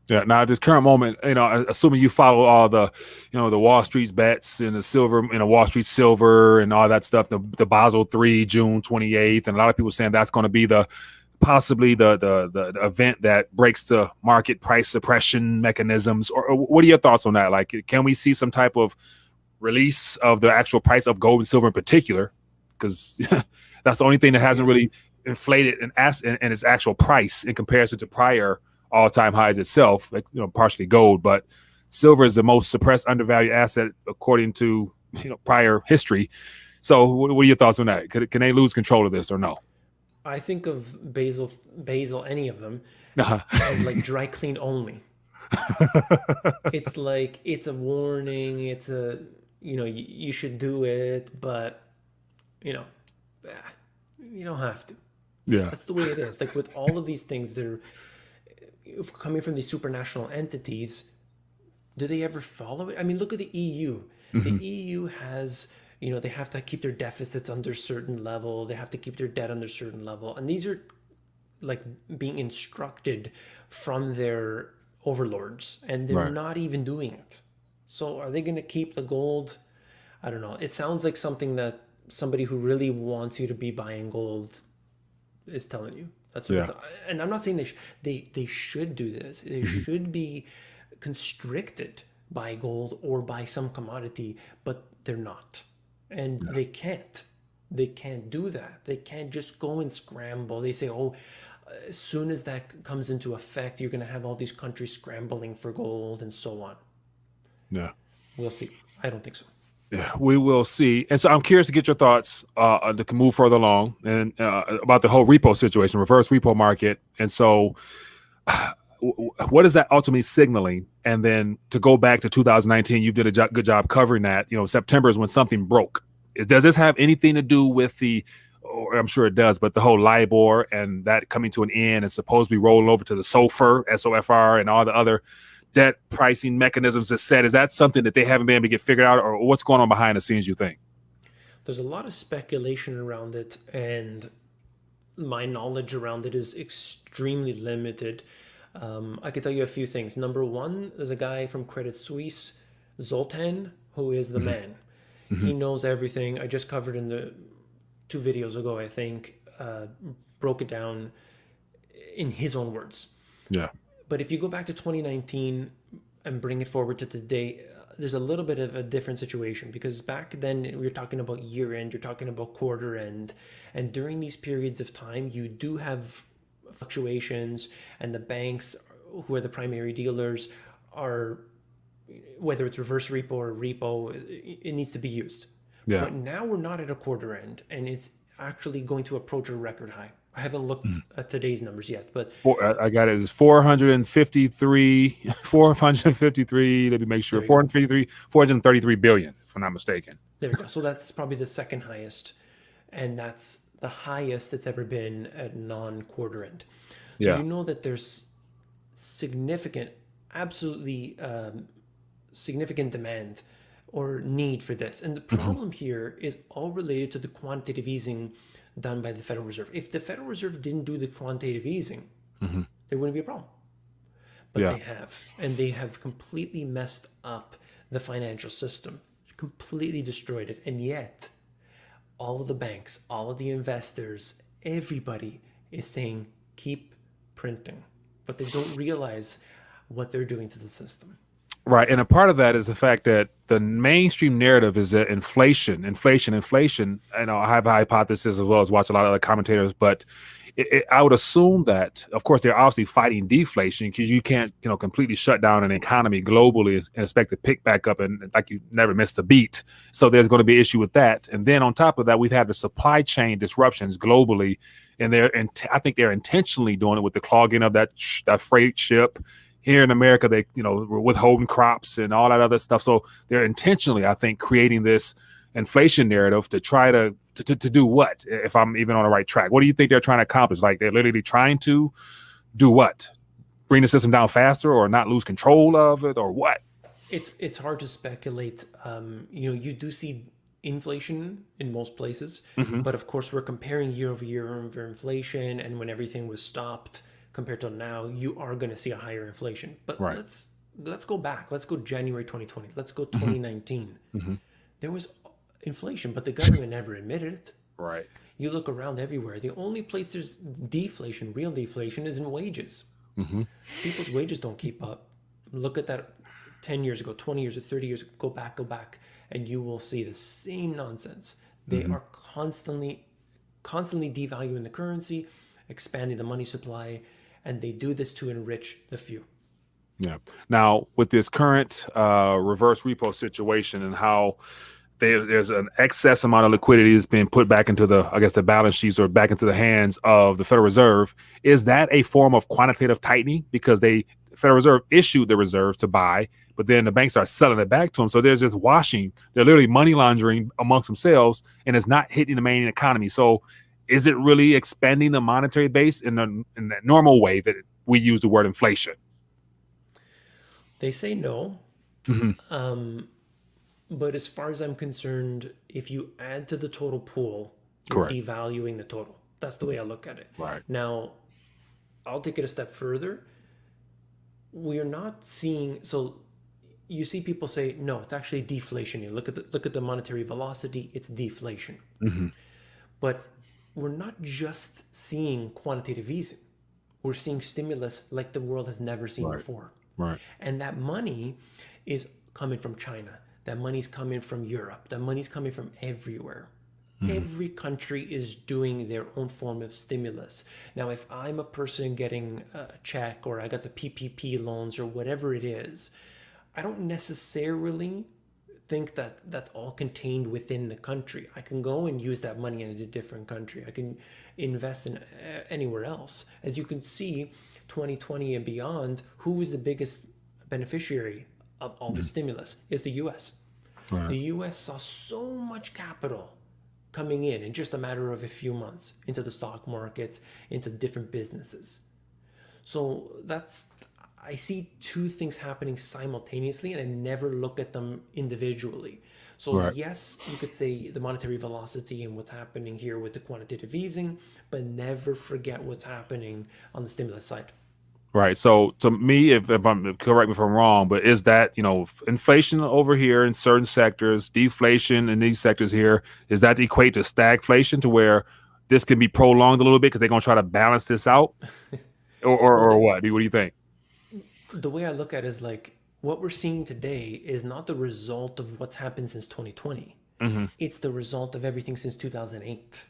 Yeah. Now, at this current moment, assuming you follow all the, the Wall Street's bets and the silver, Wall Street silver and all that stuff, the Basel III, June 28th, and a lot of people saying that's going to be possibly the event that breaks the market price suppression mechanisms. Or what are your thoughts on that? Like, can we see some type of release of the actual price of gold and silver in particular, because that's the only thing that hasn't really inflated in its actual price in comparison to prior all-time highs itself, like, partially gold, but silver is the most suppressed, undervalued asset according to prior history. So what are your thoughts on that? Can they lose control of this or no? I think of Basil, any of them, as like dry clean only. It's like, it's a warning. It's a, you should do it, but you don't have to. Yeah, that's the way it is. Like with all of these things, they're coming from these supranational entities. Do they ever follow it? I mean, look at the EU. The EU has, they have to keep their deficits under a certain level. They have to keep their debt under a certain level. And these are like being instructed from their overlords, and they're not even doing it. So are they going to keep the gold? I don't know. It sounds like something that somebody who really wants you to be buying gold is telling you. That's what it's, and I'm not saying they should do this. They should be constricted by gold or by some commodity, but they're not. And they can't do that. They can't just go and scramble. They say, as soon as that comes into effect, you're going to have all these countries scrambling for gold and so on. Yeah. We'll see. I don't think so. Yeah, we will see. And so I'm curious to get your thoughts to move further along and about the whole repo situation, reverse repo market. And so what is that ultimately signaling? And then to go back to 2019, you did a good job covering that. September is when something broke. Does this have anything to do with or I'm sure it does, but the whole LIBOR and that coming to an end and supposed to be rolling over to the SOFR, and all the other debt pricing mechanisms that's set? Is that something that they haven't been able to get figured out, or what's going on behind the scenes, you think? There's a lot of speculation around it, and my knowledge around it is extremely limited. I could tell you a few things. Number one, there's a guy from Credit Suisse, Zoltan, who is the man. He knows everything. I just covered in the 2 videos ago, I think, broke it down in his own words. Yeah. But if you go back to 2019 and bring it forward to today, there's a little bit of a different situation, because back then we were talking about year end, you're talking about quarter end. And during these periods of time, you do have fluctuations, and the banks, who are the primary dealers, are, whether it's reverse repo or repo, it needs to be used. Yeah. But now we're not at a quarter end, and it's actually going to approach a record high. I haven't looked at today's numbers yet, but I got it. It's 453. Let me make sure. 433 billion, if I'm not mistaken. There we go. So that's probably the second highest, and that's the highest it's ever been at non-quarter end. So you know that there's significant, absolutely significant demand or need for this. And the problem here is all related to the quantitative easing done by the Federal Reserve. If the Federal Reserve didn't do the quantitative easing, there wouldn't be a problem. But they have. And they have completely messed up the financial system, completely destroyed it. And yet, all of the banks, all of the investors, everybody is saying, keep printing. But they don't realize what they're doing to the system. Right. And a part of that is the fact that the mainstream narrative is that inflation. I know I have a hypothesis as well as watch a lot of other commentators, but I would assume that, of course, they're obviously fighting deflation, because you can't, completely shut down an economy globally and expect to pick back up and like you never missed a beat. So there's going to be an issue with that. And then on top of that, we've had the supply chain disruptions globally, and I think they're intentionally doing it with the clogging of that freight ship. Here in America, they, were withholding crops and all that other stuff. So they're intentionally, I think, creating this inflation narrative to try to do what, if I'm even on the right track? What do you think they're trying to accomplish? Like, they're literally trying to do what? Bring the system down faster, or not lose control of it, or what? It's hard to speculate. You do see inflation in most places, but of course we're comparing year over year over inflation, and when everything was stopped compared to now, you are going to see a higher inflation. But let's go back. Let's go January 2020. Let's go 2019. There was inflation, but the government never admitted it. Right. You look around everywhere. The only place there's deflation, real deflation, is in wages. People's wages don't keep up. Look at that 10 years ago, 20 years or 30 years ago. Go back, and you will see the same nonsense. They are constantly devaluing the currency, expanding the money supply, and they do this to enrich the few. Yeah. Now, with this current reverse repo situation and how there's an excess amount of liquidity that's being put back into the balance sheets or back into the hands of the Federal Reserve, is that a form of quantitative tightening? Because the Federal Reserve issued the reserves to buy, but then the banks are selling it back to them. So there's this washing. They're literally money laundering amongst themselves, and it's not hitting the main economy. So is it really expanding the monetary base in that normal way that we use the word inflation? They say no. But as far as I'm concerned, if you add to the total pool, you're devaluing the total. That's the way I look at it. Right. Now, I'll take it a step further. We're not seeing, so you see people say, no, it's actually deflation. You look at the monetary velocity, it's deflation. But we're not just seeing quantitative easing. We're seeing stimulus like the world has never seen before. Right. And that money is coming from China. That money's coming from Europe. That money's coming from everywhere. Every country is doing their own form of stimulus. Now, if I'm a person getting a check or I got the PPP loans or whatever it is, I don't necessarily think that that's all contained within the country. I can go and use that money in a different country. I can invest in anywhere else. As you can see, 2020 and beyond, who is the biggest beneficiary of all the stimulus? Is the U.S. Right. The U.S. saw so much capital coming in just a matter of a few months into the stock markets, into different businesses. So I see two things happening simultaneously, and I never look at them individually. So yes, you could say the monetary velocity and what's happening here with the quantitative easing, but never forget what's happening on the stimulus side. Right. So to me, if I'm correct me if I'm wrong, but is that, inflation over here in certain sectors, deflation in these sectors here, is that equate to stagflation, to where this can be prolonged a little bit because they're going to try to balance this out? or what? What do you think? The way I look at it is like what we're seeing today is not the result of what's happened since 2020. It's the result of everything since 2008.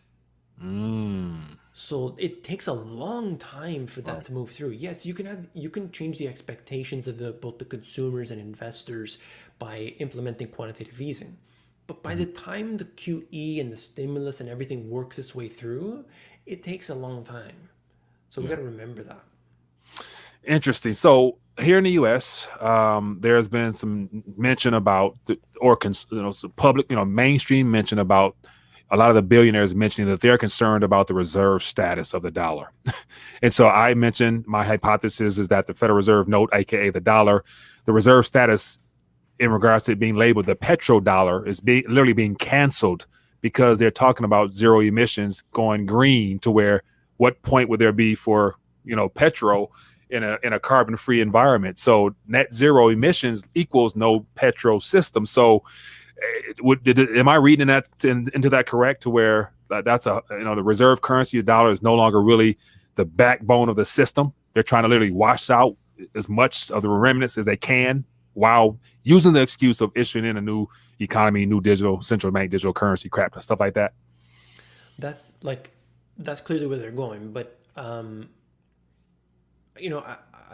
So it takes a long time for that to move through. Yes, you can change the expectations of both the consumers and investors by implementing quantitative easing. But by the time the QE and the stimulus and everything works its way through, it takes a long time. So we got to remember that. Interesting. So here in the U.S., there's been some mention about some public, mainstream mention about a lot of the billionaires mentioning that they're concerned about the reserve status of the dollar. And so I mentioned my hypothesis is that the Federal Reserve note, aka the dollar, the reserve status in regards to it being labeled the petrodollar is literally being canceled because they're talking about zero emissions going green, to where what point would there be for, petro in a carbon-free environment? So net zero emissions equals no petro system. So am I reading that into that correct, to where that's the reserve currency, the dollar, is no longer really the backbone of the system? They're trying to literally wash out as much of the remnants as they can while using the excuse of issuing in a new economy, new digital central bank digital currency crap and stuff like that. That's clearly where they're going. But I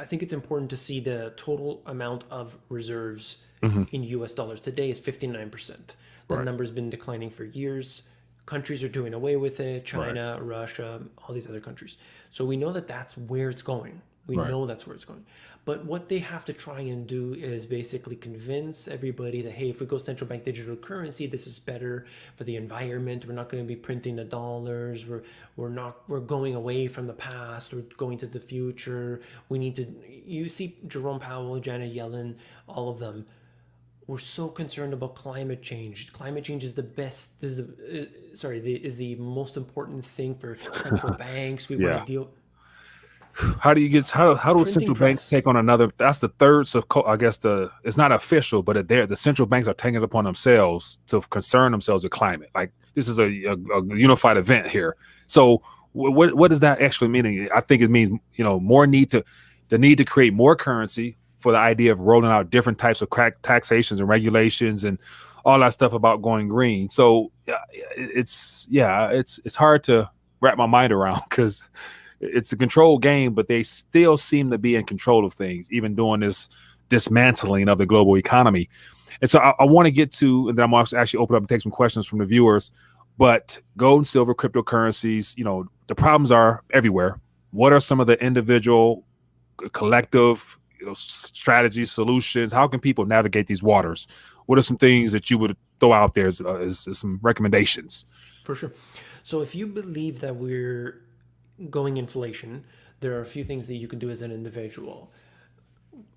think it's important to see the total amount of reserves in US dollars today is 59%. That number's been declining for years. Countries are doing away with it. China, Russia, all these other countries. So we know that that's where it's going. We know that's where it's going. But what they have to try and do is basically convince everybody that, hey, if we go central bank digital currency, this is better for the environment. We're not going to be printing the dollars. We're going away from the past. We're going to the future. You see Jerome Powell, Janet Yellen, all of them. We're so concerned about climate change. Climate change is is the most important thing for central banks. We want to deal. How do central banks take on another? That's the third. So I guess it's not official, but the central banks are taking it upon themselves to concern themselves with climate. Like, this is a unified event here. So what does that actually mean? I think it means more the need to create more currency for the idea of rolling out different types of taxations and regulations and all that stuff about going green. So it's hard to wrap my mind around because it's a controlled game, but they still seem to be in control of things, even doing this dismantling of the global economy. And so I want to get to, and then I'm also actually open up and take some questions from the viewers. But gold and silver, cryptocurrencies, the problems are everywhere. What are some of the individual, collective, strategies, solutions? How can people navigate these waters? What are some things that you would throw out there as some recommendations? For sure. So if you believe that we're going inflation, there are a few things that you can do as an individual.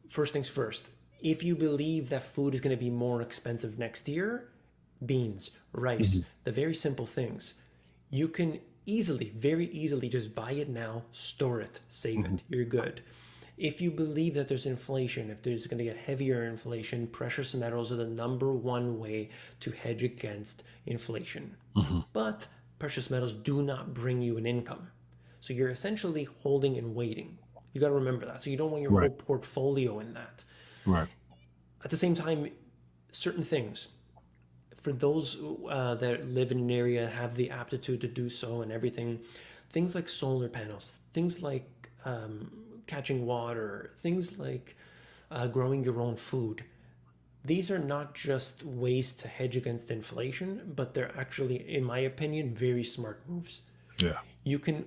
First things first, if you believe that food is going to be more expensive next year, beans, rice, the very simple things, you can very easily just buy it now, store it, save it, you're good. If you believe that there's inflation, if there's going to get heavier inflation, precious metals are the number one way to hedge against inflation. But precious metals do not bring you an income. So you're essentially holding and waiting. You got to remember that. So you don't want your whole portfolio in that. Right. At the same time, certain things, for those that live in an area, have the aptitude to do so and everything, things like solar panels, things like catching water, things like growing your own food. These are not just ways to hedge against inflation, but they're actually, in my opinion, very smart moves. Yeah. You can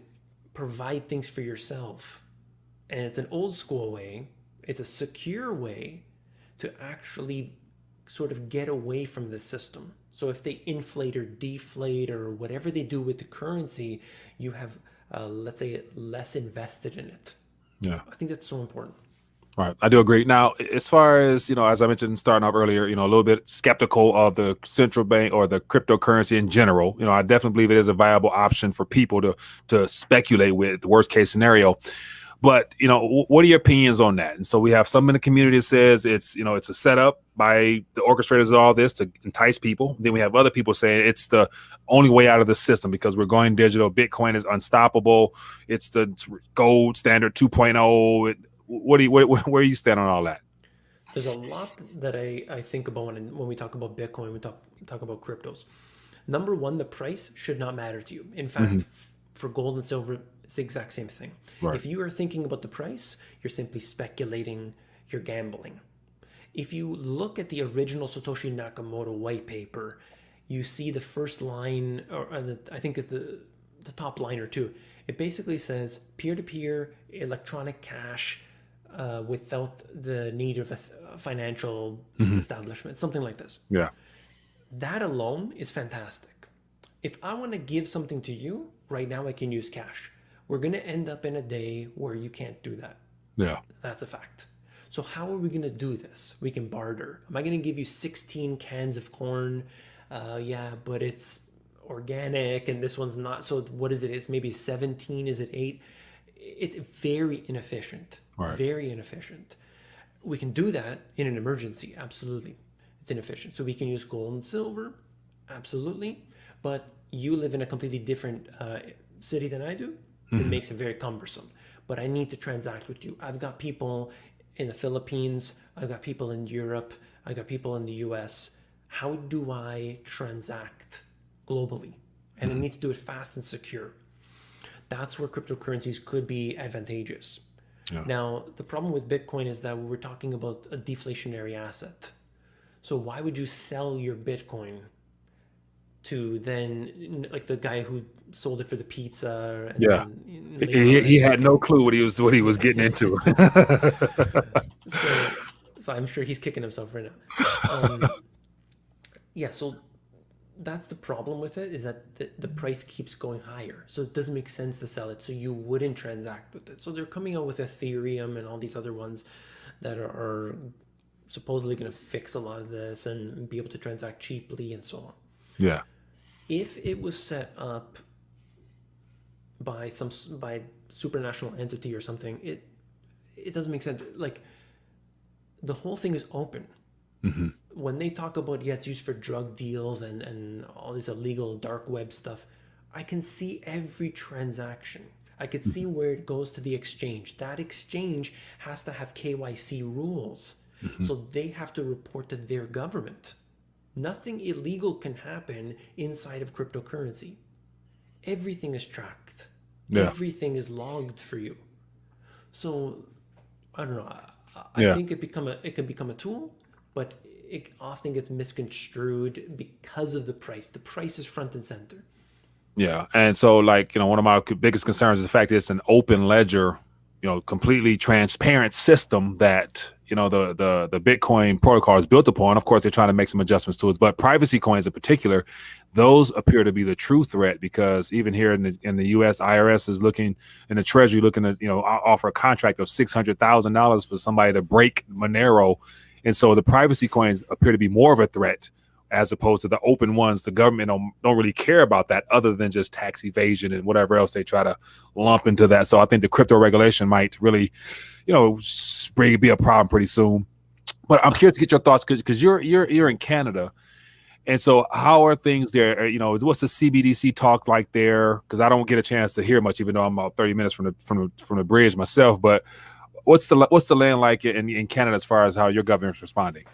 provide things for yourself. And it's an old school way. It's a secure way to actually sort of get away from the system. So if they inflate or deflate or whatever they do with the currency, you have, let's say, less invested in it. Yeah. I think that's so important. Right. I do agree. Now, as far as, as I mentioned starting off earlier, a little bit skeptical of the central bank or the cryptocurrency in general. I definitely believe it is a viable option for people to speculate with the worst case scenario. But, what are your opinions on that? And so we have some in the community that says it's a setup by the orchestrators of all this to entice people. Then we have other people saying it's the only way out of the system because we're going digital. Bitcoin is unstoppable. It's the gold standard 2.0. Where you stand on all that? There's a lot that I think about when we talk about Bitcoin, we talk about cryptos. Number one, the price should not matter to you. In fact, for gold and silver, it's the exact same thing. Right. If you are thinking about the price, you're simply speculating, you're gambling. If you look at the original Satoshi Nakamoto white paper, you see the first line, or I think it's the top line or two. It basically says peer-to-peer electronic cash without the need of a financial establishment, something like this. Yeah. That alone is fantastic. If I want to give something to you, right now I can use cash. We're going to end up in a day where you can't do that. Yeah. That's a fact. So how are we going to do this? We can barter. Am I going to give you 16 cans of corn? Yeah, but it's organic and this one's not. So what is it? It's maybe 17. Is it 8? It's very inefficient. Right. Very inefficient. We can do that in an emergency. Absolutely. It's inefficient. So we can use gold and silver. Absolutely. But you live in a completely different city than I do. It makes it very cumbersome. But I need to transact with you. I've got people in the Philippines. I've got people in Europe. I've got people in the US. How do I transact globally? And I need to do it fast and secure. That's where cryptocurrencies could be advantageous. Yeah. Now, the problem with Bitcoin is that we're talking about a deflationary asset. So why would you sell your Bitcoin to then, like the guy who sold it for the pizza? And he had no clue what he was getting into. So I'm sure he's kicking himself right now. So that's the problem with it, is that the price keeps going higher. So it doesn't make sense to sell it. So you wouldn't transact with it. So they're coming out with Ethereum and all these other ones that are supposedly going to fix a lot of this and be able to transact cheaply and so on. Yeah. If it was set up by supranational entity or something, it doesn't make sense. Like, the whole thing is open. When they talk about, it's used for drug deals and all this illegal dark web stuff, I can see every transaction. I could see where it goes to the exchange. That exchange has to have KYC rules. So they have to report to their government. Nothing illegal can happen inside of cryptocurrency. Everything is tracked. Yeah. Everything is logged for you. So I don't know. I think it can become a tool, but it often gets misconstrued because of the price. The price is front and center. Yeah. And so, like, one of my biggest concerns is the fact that it's an open ledger, completely transparent system that, the Bitcoin protocol is built upon. Of course, they're trying to make some adjustments to it, but privacy coins in particular, those appear to be the true threat, because even here in the U.S., IRS is looking, and the Treasury looking to, offer a contract of $600,000 for somebody to break Monero. And so the privacy coins appear to be more of a threat as opposed to the open ones. The government don't really care about that, other than just tax evasion and whatever else they try to lump into that. So I think the crypto regulation might really, be a problem pretty soon. But I'm curious to get your thoughts, because you're in Canada, and so how are things there? What's the CBDC talk like there? Because I don't get a chance to hear much, even though I'm about 30 minutes from the bridge myself. But what's the land like in Canada as far as how your government's responding?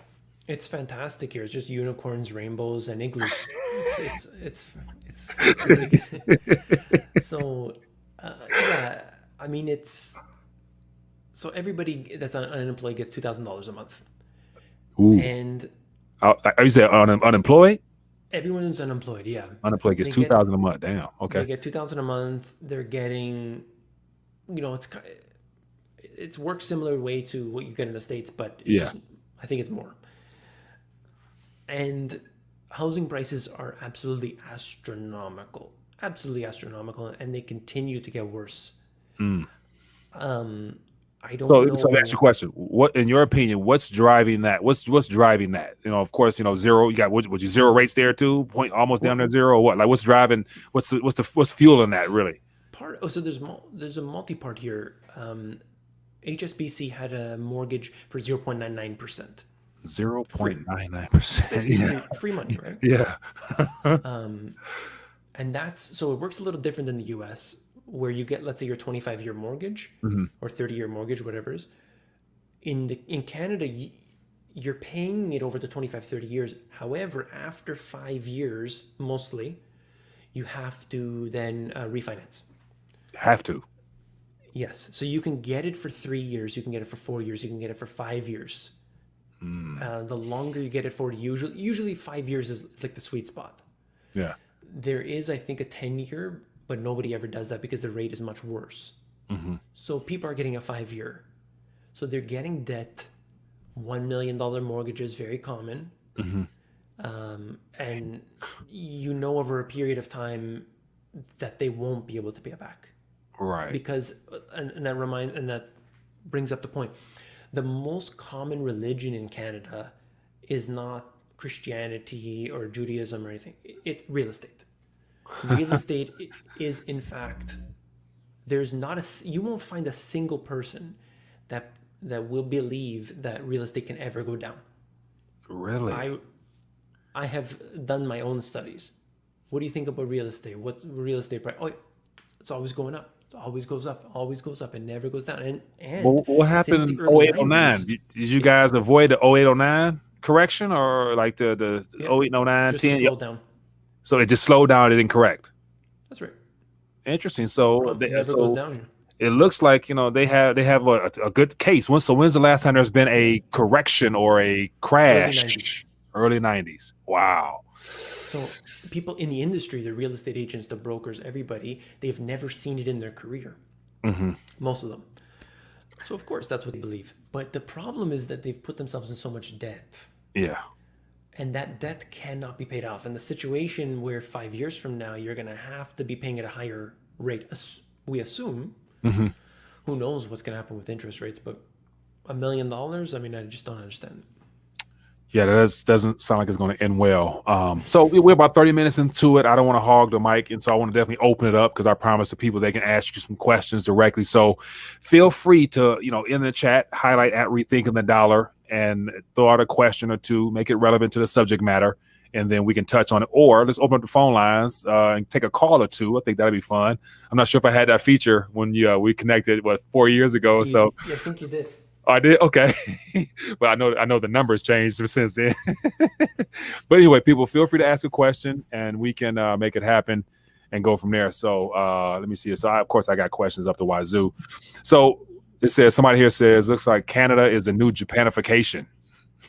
It's fantastic here. It's just unicorns, rainbows, and igloos. It's really good. So, I mean, so everybody that's unemployed gets $2,000 a month. Ooh. And are you saying unemployed? Everyone who's unemployed, yeah. Unemployed gets $2,000 a month. Damn. Okay. They get $2,000 a month. They're getting, it's works similar way to what you get in the States, but I think it's more. And housing prices are absolutely astronomical, and they continue to get worse. I don't know. So that's your question. What, in your opinion, what's driving that? What's driving that? Of course, zero. You got would you zero rates there too? Almost down to zero. Or what? Like, what's driving? What's fueling that really? So there's a multi-part here. HSBC had a mortgage for 0.99%. 0.99%. Free money, right? Yeah. And so it works a little different than the US, where you get, let's say, your 25-year mortgage or 30-year mortgage, whatever it is. In Canada, you're paying it over the 25, 30 years. However, after 5 years, mostly, you have to then refinance. Have to. Yes. So you can get it for 3 years, you can get it for 4 years, you can get it for 5 years. The longer you get it for, usually 5 years is like the sweet spot. Yeah. There is, I think, a 10-year, but nobody ever does that because the rate is much worse. So people are getting a 5-year. So they're getting debt. $1 million mortgages, very common. And over a period of time that they won't be able to pay it back. Right. Because, and that brings up the point. The most common religion in Canada is not Christianity or Judaism or anything. It's real estate. Real estate is, in fact, you won't find a single person that will believe that real estate can ever go down. Really? I have done my own studies. What do you think about real estate? What's real estate price? Oh, it's always going up. It always goes up. It never goes down. And what happened in 0809? Did you guys avoid the 0809 correction, or like the 0809 just 10? Slow down. So it just slowed down. It didn't correct. That's right. Interesting. So it never goes down. It looks like they have a good case. When's the last time there's been a correction or a crash? Early 90s. Wow. So people in the industry, the real estate agents, the brokers, everybody, they've never seen it in their career. Most of them. So of course that's what they believe. But the problem is that they've put themselves in so much debt. Yeah. And that debt cannot be paid off. And the situation where 5 years from now, you're going to have to be paying at a higher rate, we assume. Who knows what's going to happen with interest rates, but $1 million, I mean, I just don't understand. Yeah, that doesn't sound like it's going to end well. So we're about 30 minutes into it. I don't want to hog the mic, and so I want to definitely open it up, because I promised the people they can ask you some questions directly. So feel free to, in the chat, highlight at Rethinking the Dollar and throw out a question or two, make it relevant to the subject matter, and then we can touch on it. Or let's open up the phone lines and take a call or two. I think that'd be fun. I'm not sure if I had that feature when we connected 4 years ago. So I think you did. I did. Okay. But I know the numbers changed since then. But anyway, people, feel free to ask a question and we can make it happen and go from there. So let me see. So of course I got questions up to wazoo. So it says, somebody here says, looks like Canada is the new Japanification.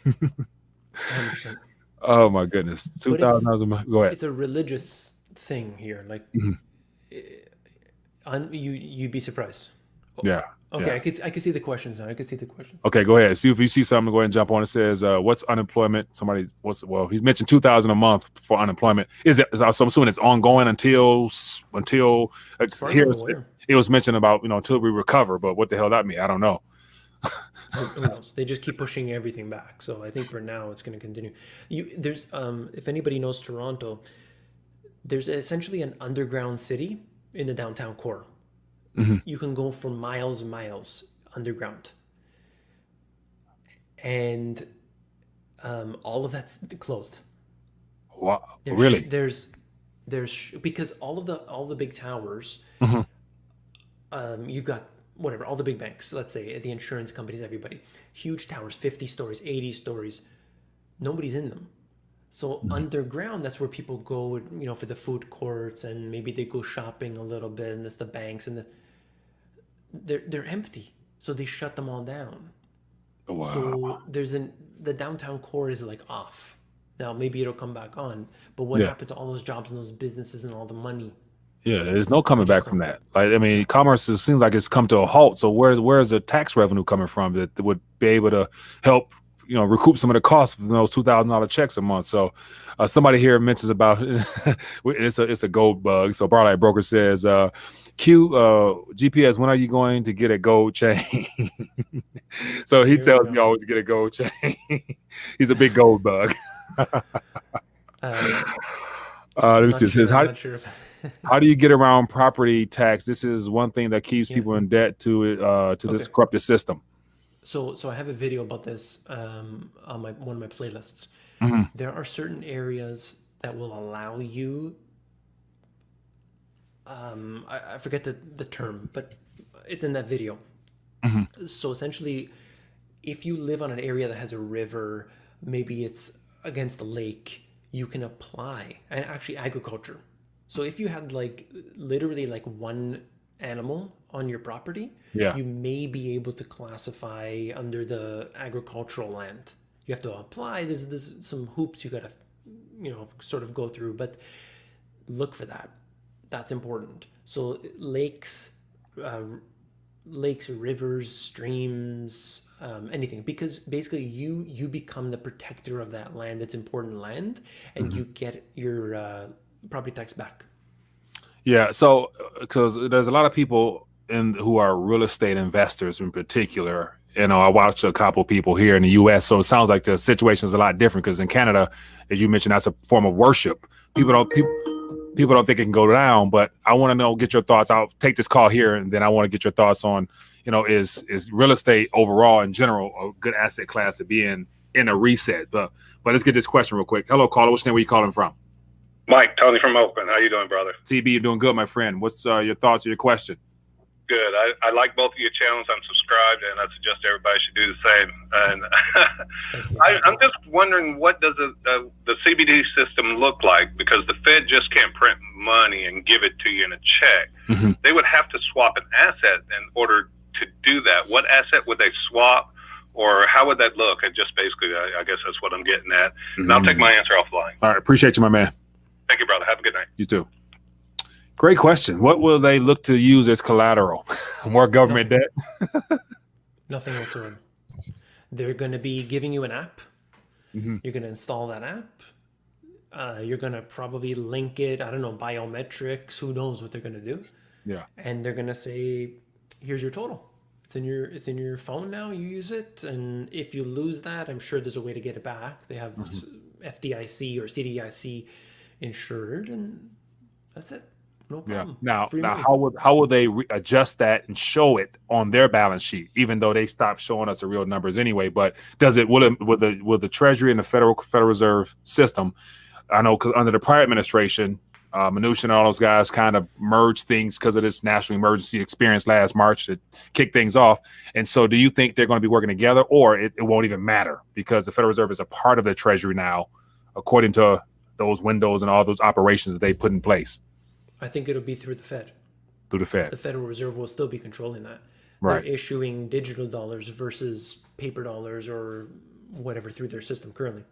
100%. Oh my goodness. 2,000. Go ahead. It's a religious thing here. Like you'd be surprised. Yeah. Okay, yeah. I can see the questions now. I can see the question. Okay, go ahead. See if you see something. Go ahead and jump on. It says, "What's unemployment?" He's mentioned 2,000 a month for unemployment. So I'm assuming it's ongoing until here it was mentioned about until we recover. But what the hell that mean? I don't know. Who knows? They just keep pushing everything back. So I think for now it's going to continue. There's if anybody knows Toronto, there's essentially an underground city in the downtown core. Mm-hmm. You can go for miles and miles underground, and all of that's closed. Wow! Really? There's because all the big towers. Mm-hmm. You got whatever, all the big banks. Let's say the insurance companies, everybody, huge towers, 50 stories, 80 stories. Nobody's in them. So underground, that's where people go, for the food courts, and maybe they go shopping a little bit, and it's the banks, and they're empty. So they shut them all down. Oh, wow. So the downtown core is like off. Now maybe it'll come back on, but what happened to all those jobs and those businesses and all the money? Yeah, there's no coming back from that. Commerce seems like it's come to a halt. So where's the tax revenue coming from that would be able to help recoup some of the costs of those $2,000 checks a month? So somebody here mentions about it's a gold bug. So Barlight Broker says, Q GPS, when are you going to get a gold chain? So he tells me always to get a gold chain. He's a big gold bug. Let me see. It says, how do you get around property tax? This is one thing that keeps people in debt to this corrupted system. So I have a video about this on one of my playlists. Mm-hmm. There are certain areas that will allow you. I forget the term, but it's in that video. Mm-hmm. So essentially, if you live on an area that has a river, maybe it's against the lake, you can apply, and actually agriculture. So if you had literally one animal on your property, you may be able to classify under the agricultural land. You have to apply. There's some hoops you got to, sort of go through, but look for that. That's important. So lakes, rivers, streams, anything, because basically you become the protector of that land. It's important land, and you get your property tax back. Yeah, so because there's a lot of people who are real estate investors in particular. I watched a couple of people here in the U.S., so it sounds like the situation is a lot different because in Canada, as you mentioned, that's a form of worship. People don't think it can go down, but I want to get your thoughts. I'll take this call here, and then I want to get your thoughts on, is real estate overall in general a good asset class to be in a reset? But let's get this question real quick. Hello, caller. Which name are you calling from? Mike, Tony from Oakland. How you doing, brother? TB, you're doing good, my friend. What's your thoughts or your question? Good. I like both of your channels. I'm subscribed, and I suggest everybody should do the same. And I'm just wondering, what does the CBD system look like? Because the Fed just can't print money and give it to you in a check. Mm-hmm. They would have to swap an asset in order to do that. What asset would they swap, or how would that look? And just basically, I guess that's what I'm getting at. Mm-hmm. And I'll take my answer offline. All right. Appreciate you, my man. Thank you, brother. Have a good night. You too. Great question. What will they look to use as collateral? More government debt? Nothing whatsoever. They're going to be giving you an app. Mm-hmm. You're going to install that app. You're going to probably link it. I don't know, biometrics. Who knows what they're going to do? Yeah. And they're going to say, here's your total. It's in your phone now. You use it. And if you lose that, I'm sure there's a way to get it back. They have FDIC or CDIC insured, and that's it. No problem. Now, how will they adjust that and show it on their balance sheet, even though they stopped showing us the real numbers anyway? But will the Treasury and the Federal Reserve system I know because under the prior administration, Mnuchin and all those guys kind of merged things because of this national emergency experience last March to kick things off. And so do you think they're going to be working together, or it won't even matter because the Federal Reserve is a part of the Treasury now, according to those windows and all those operations that they put in place? I think it'll be through the Fed. Through the Fed. The Federal Reserve will still be controlling that. Right. They're issuing digital dollars versus paper dollars or whatever through their system currently.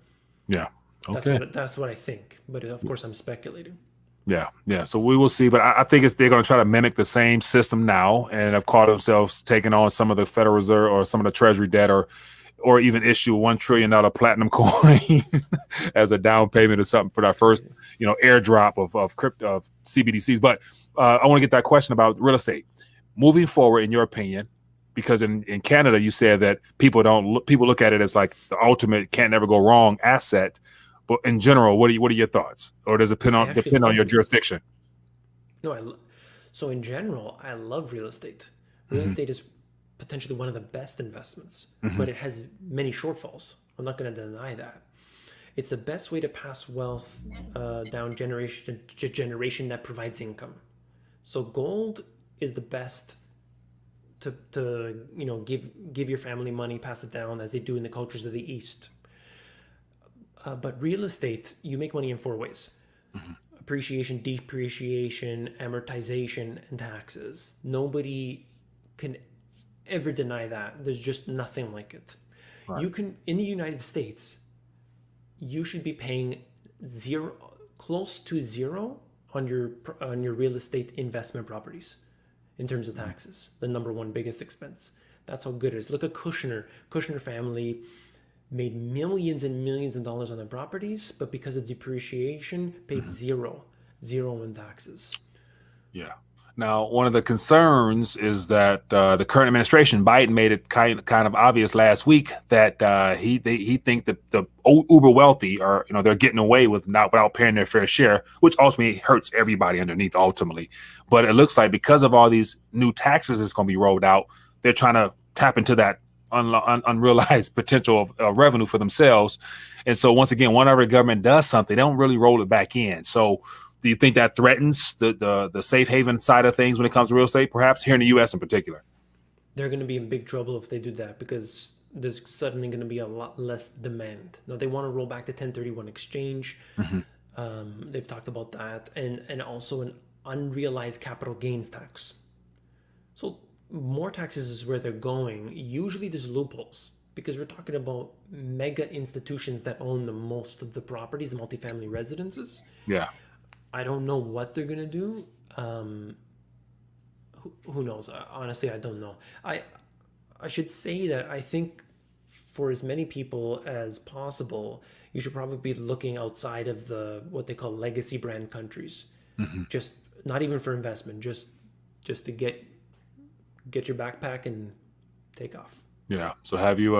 Yeah. Okay. That's what I think. But of course, I'm speculating. Yeah. So we will see, but I think they're going to try to mimic the same system now, and have caught themselves taking on some of the Federal Reserve or some of the Treasury debt, or even issue $1 trillion platinum coin as a down payment or something for that first, airdrop of crypto of CBDCs. But I want to get that question about real estate moving forward, in your opinion, because in Canada you said that people look at it as like the ultimate can't never go wrong asset. But in general, what are your thoughts? Or does it depend on your jurisdiction? No, so in general, I love real estate. Real estate is potentially one of the best investments, but it has many shortfalls. I'm not going to deny that. It's the best way to pass wealth down generation to generation that provides income. So gold is the best to give your family money, pass it down as they do in the cultures of the East. But real estate, you make money in 4 ways: appreciation, depreciation, amortization, and taxes. Nobody can ever deny that. There's just nothing like it. Right. You can, in the United States, you should be paying close to zero on your real estate investment properties in terms of taxes. The number one biggest expense. That's how good it is. Look at Kushner. Kushner family made millions and millions of dollars on their properties, but because of depreciation, paid zero in taxes. Yeah. Now, one of the concerns is that the current administration, Biden, made it kind of obvious last week that he think that the uber wealthy are, they're getting away without paying their fair share, which ultimately hurts everybody underneath ultimately. But it looks like because of all these new taxes that's going to be rolled out, they're trying to tap into that unrealized potential of revenue for themselves. And so once again, whenever the government does something, they don't really roll it back in. So do you think that threatens the safe haven side of things when it comes to real estate, perhaps here in the U.S. in particular? They're going to be in big trouble if they do that, because there's suddenly going to be a lot less demand. Now, they want to roll back the 1031 exchange. They've talked about that, and also an unrealized capital gains tax. So more taxes is where they're going. Usually there's loopholes, because we're talking about mega institutions that own the most of the properties, the multifamily residences. Yeah. I don't know what they're going to do. Who knows? Honestly, I don't know. I should say that I think for as many people as possible, you should probably be looking outside of what they call legacy brand countries. Just not even for investment, just to get your backpack and take off. Yeah. So have you,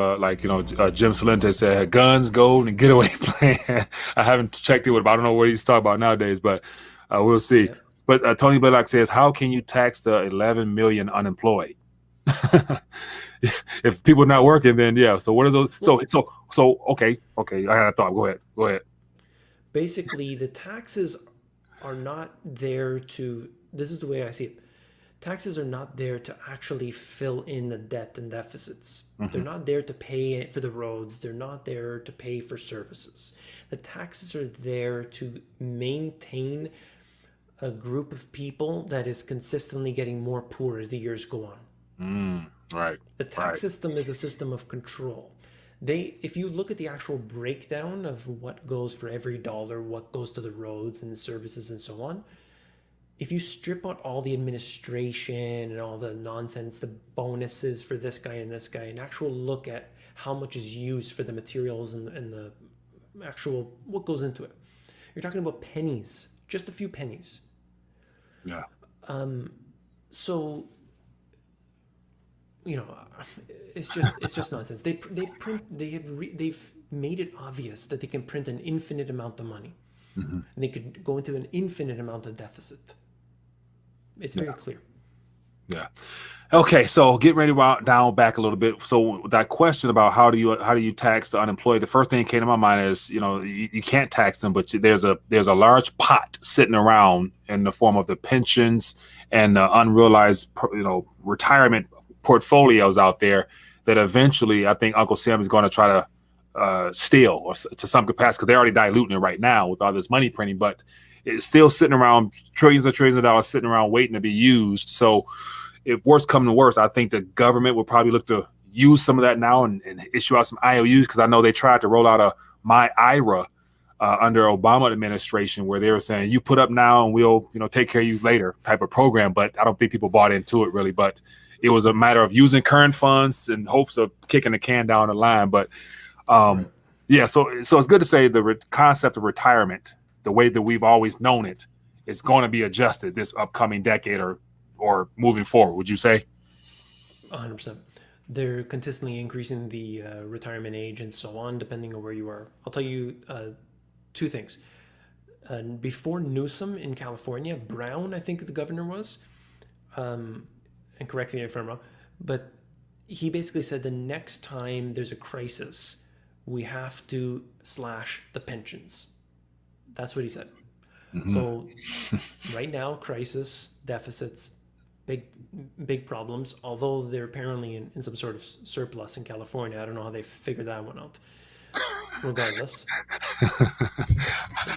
Jim Salente said, guns, gold, and getaway plan. I haven't checked it with him. I don't know what he's talking about nowadays, but we'll see. Yeah. But Tony Blaylock says, how can you tax the 11 million unemployed? If people are not working, then yeah. So what are those? So okay. I had a thought. Go ahead. Basically, the taxes are not there to, this is the way I see it. Taxes are not there to actually fill in the debt and deficits. They're not there to pay for the roads. They're not there to pay for services. The taxes are there to maintain a group of people that is consistently getting more poor as the years go on. Right. The tax system is a system of control. If you look at the actual breakdown of what goes for every dollar, what goes to the roads and the services and so on, if you strip out all the administration and all the nonsense, the bonuses for this guy and this guy, and actual look at how much is used for the materials and the actual, what goes into it, you're talking about pennies, just a few pennies. Yeah. So, it's just nonsense. They've made it obvious that they can print an infinite amount of money, and they could go into an infinite amount of deficit. It's very clear. Yeah. Okay, so getting ready to down back a little bit. So that question about how do you tax the unemployed? The first thing that came to my mind is, you can't tax them, but there's a large pot sitting around in the form of the pensions and the unrealized retirement portfolios out there that eventually I think Uncle Sam is going to try to steal or to some capacity, because they're already diluting it right now with all this money printing, but it's still sitting around, trillions of dollars sitting around waiting to be used. So if worse come to worse, I think the government will probably look to use some of that now and issue out some IOUs, because I know they tried to roll out a My IRA under Obama administration, where they were saying you put up now and we'll take care of you later type of program. But I don't think people bought into it really. But it was a matter of using current funds in hopes of kicking the can down the line. But yeah, so it's good to say the concept of retirement, the way that we've always known it, is going to be adjusted this upcoming decade or moving forward, would you say? 100%. They're consistently increasing the retirement age and so on, depending on where you are. I'll tell you two things. Before Newsom in California, Brown, I think the governor was, and correct me if I'm wrong, but he basically said the next time there's a crisis, we have to slash the pensions. That's what he said. Mm-hmm. So right now, crisis, deficits, big problems, although they're apparently in some sort of surplus in California. I don't know how they figured that one out. Regardless.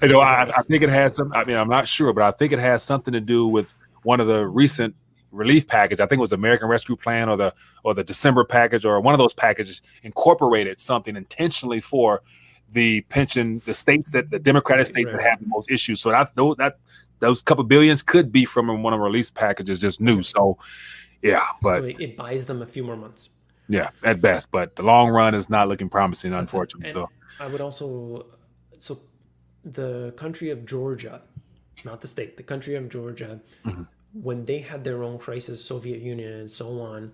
I think it has some, I'm not sure, but I think it has something to do with one of the recent relief package. I think it was the American Rescue Plan or the December package, or one of those packages incorporated something intentionally for the pension, the states the Democratic states that have the most issues. So those couple billions could be from one of the release packages, just new. So yeah, but so it buys them a few more months. Yeah, at best, but the long run is not looking promising, unfortunately. So I would also, the country of Georgia, not the state, the country of Georgia, mm-hmm. when they had their own crisis, Soviet Union and so on,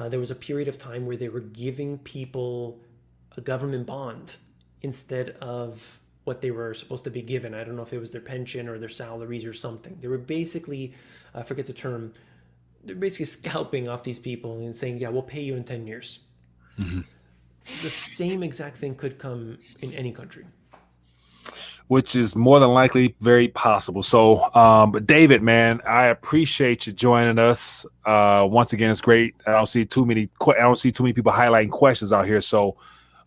there was a period of time where they were giving people a government bond instead of what they were supposed to be given. I don't know if it was their pension or their salaries or something. They were basically, I forget the term, they're basically scalping off these people and saying, yeah, we'll pay you in 10 years. Mm-hmm. The same exact thing could come in any country. Which is more than likely very possible. So, but David, man, I appreciate you joining us. Once again, it's great. I don't see too many people highlighting questions out here. So,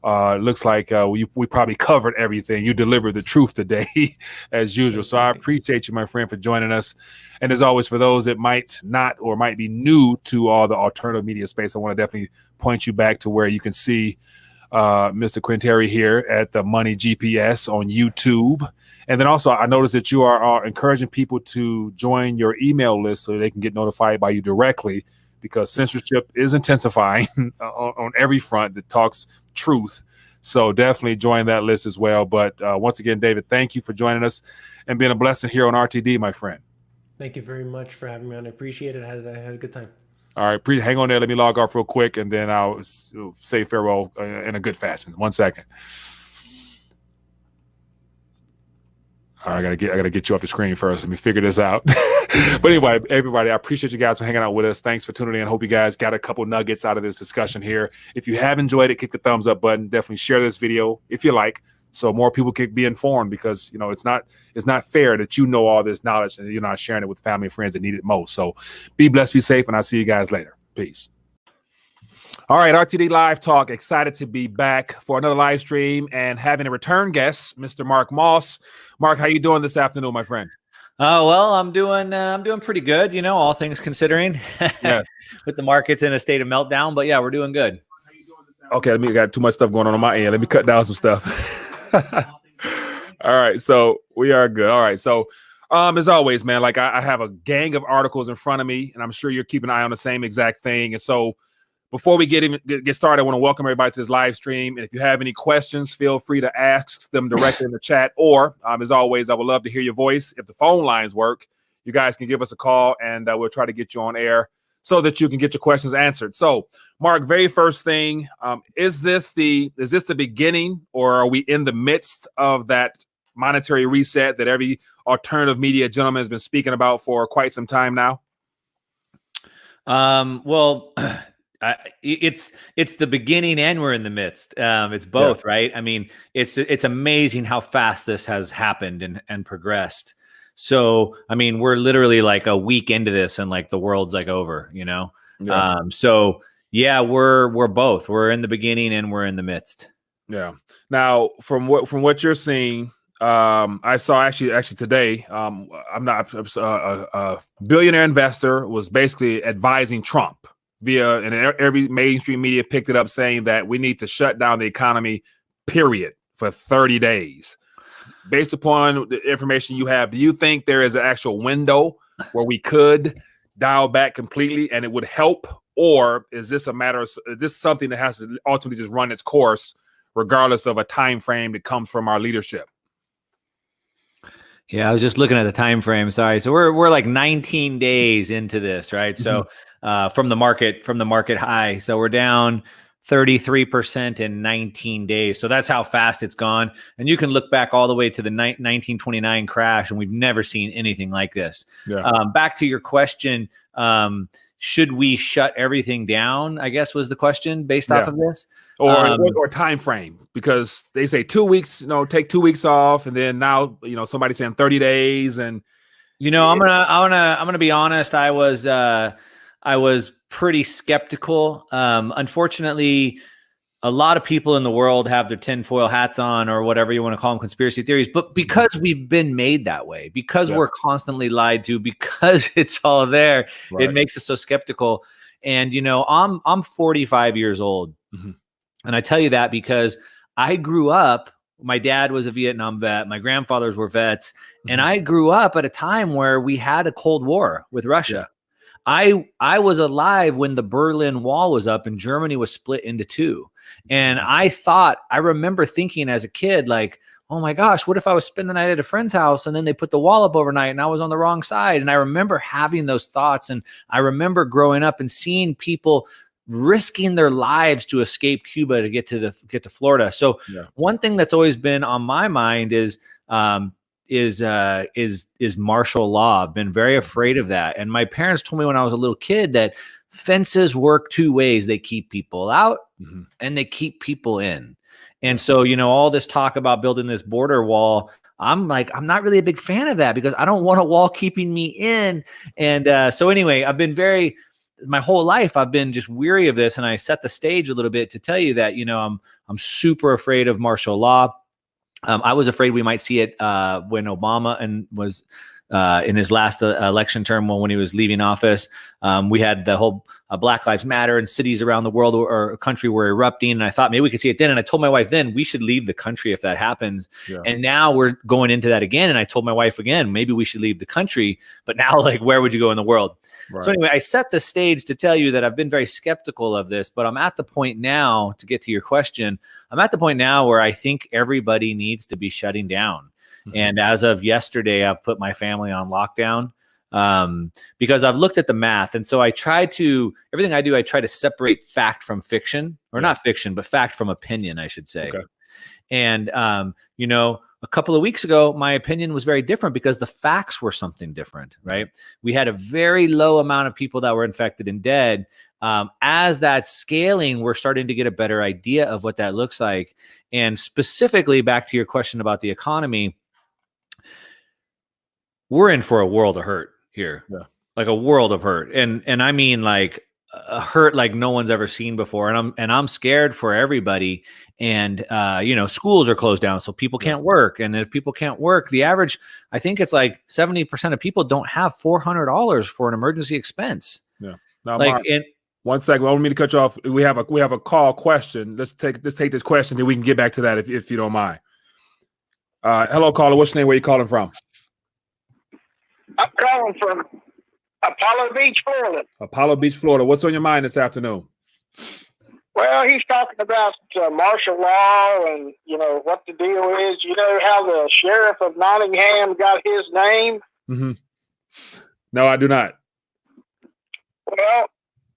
it looks like we probably covered everything. You delivered the truth today, as usual. So I appreciate you, my friend, for joining us. And as always, for those that might not or might be new to all the alternative media space, I want to definitely point you back to where you can see Mr. Quinteri here at the Money GPS on YouTube. And then also, I noticed that you are encouraging people to join your email list so they can get notified by you directly, because censorship is intensifying on every front that talks truth. So definitely join that list as well. But once again, David, thank you for joining us and being a blessing here on RTD, my friend. Thank you very much for having me on. I appreciate it. I had a good time. All right, hang on there. Let me log off real quick, and then I'll say farewell in a good fashion. 1 second. All right, I gotta get you off the screen first. Let me figure this out. But anyway, everybody, I appreciate you guys for hanging out with us. Thanks for tuning in. Hope you guys got a couple nuggets out of this discussion here. If you have enjoyed it, click the thumbs up button. Definitely share this video if you like, so more people can be informed, because it's not fair that you know all this knowledge and you're not sharing it with family and friends that need it most. So be blessed, be safe, and I'll see you guys later. Peace. All right, RTD Live Talk. Excited to be back for another live stream and having a return guest, Mr. Mark Moss. Mark, how you doing this afternoon, my friend? Well, I'm doing pretty good, all things considering. Yeah. With the markets in a state of meltdown, but yeah, we're doing good. Okay, I got too much stuff going on my end. Let me cut down some stuff. All right, so we are good. All right, so as always, man, like I have a gang of articles in front of me, and I'm sure you're keeping an eye on the same exact thing. And so before we get started, I want to welcome everybody to this live stream. And if you have any questions, feel free to ask them directly in the chat. Or, as always, I would love to hear your voice. If the phone lines work, you guys can give us a call, and we'll try to get you on air so that you can get your questions answered. So, Mark, very first thing, is this the beginning, or are we in the midst of that monetary reset that every alternative media gentleman has been speaking about for quite some time now? Well, it's the beginning and we're in the midst. It's both, right? I mean, it's amazing how fast this has happened and progressed. So, I mean, we're literally like a week into this and like the world's like over, you know? Yeah. So yeah, we're both. We're in the beginning and we're in the midst. Yeah. Now, from what you're seeing, I saw actually today. I'm not a billionaire investor was basically advising Trump via, and every mainstream media picked it up, saying that we need to shut down the economy, period, for 30 days. Based upon the information you have, do you think there is an actual window where we could dial back completely and it would help, or is this a matter of is this something that has to ultimately just run its course, regardless of a time frame that comes from our leadership? Yeah, I was just looking at the time frame. Sorry, so we're like 19 days into this, right? So from the market high, so we're down 33% in 19 days. So that's how fast it's gone. And you can look back all the way to the 1929 crash, and we've never seen anything like this. Yeah. Back to your question, should we shut everything down? I guess was the question based off of this. Or time frame, because they say 2 weeks, take 2 weeks off, and then now somebody's saying 30 days, and I'm gonna be honest. I was pretty skeptical. Unfortunately, a lot of people in the world have their tinfoil hats on, or whatever you want to call them, conspiracy theories. But because we've been made that way, because we're constantly lied to, because it's all there, it makes us so skeptical. And I'm 45 years old. And I tell you that because I grew up, my dad was a Vietnam vet, my grandfathers were vets, and I grew up at a time where we had a Cold War with Russia. I was alive when the Berlin Wall was up and Germany was split into two. And I remember thinking as a kid, like, oh my gosh, what if I was spending the night at a friend's house and then they put the wall up overnight and I was on the wrong side? And I remember having those thoughts. And I remember growing up and seeing people risking their lives to escape Cuba to get to Florida. So one thing that's always been on my mind is martial law. I've been very afraid of that. And my parents told me when I was a little kid that fences work two ways. They keep people out and they keep people in. And so, all this talk about building this border wall, I'm not really a big fan of that because I don't want a wall keeping me in. And so anyway, my whole life I've been just weary of this, and I set the stage a little bit to tell you that I'm super afraid of martial law. I was afraid we might see it when Obama was in his last election term, when he was leaving office. We had the whole Black Lives Matter, and cities around the world or country were erupting. And I thought maybe we could see it then. And I told my wife then we should leave the country if that happens. And now we're going into that again. And I told my wife again, maybe we should leave the country. But now, where would you go in the world? So anyway, I set the stage to tell you that I've been very skeptical of this, but I'm at the point now, to get to your question, I'm at the point now where I think everybody needs to be shutting down. And as of yesterday, I've put my family on lockdown because I've looked at the math. And so everything I do, I try to separate fact from fiction, or not fiction, but fact from opinion, I should say. Okay. And, a couple of weeks ago, my opinion was very different because the facts were something different, right? We had a very low amount of people that were infected and dead. As that's scaling, we're starting to get a better idea of what that looks like. And specifically, back to your question about the economy, we're in for a world of hurt here, like a world of hurt. And I mean, like a hurt like no one's ever seen before. And I'm scared for everybody. And, schools are closed down, so people can't work. And if people can't work, the average, I think it's like 70% of people don't have $400 for an emergency expense. Yeah. Now, Mark, 1 second. I don't mean to cut you off. We have a call question. Let's take this question, then we can get back to that if you don't mind. Hello, caller. What's your name? Where you calling from? I'm calling from Apollo Beach, Florida. Apollo Beach, Florida. What's on your mind this afternoon? Well, he's talking about martial law and, what the deal is. You know how the sheriff of Nottingham got his name? No, I do not. Well,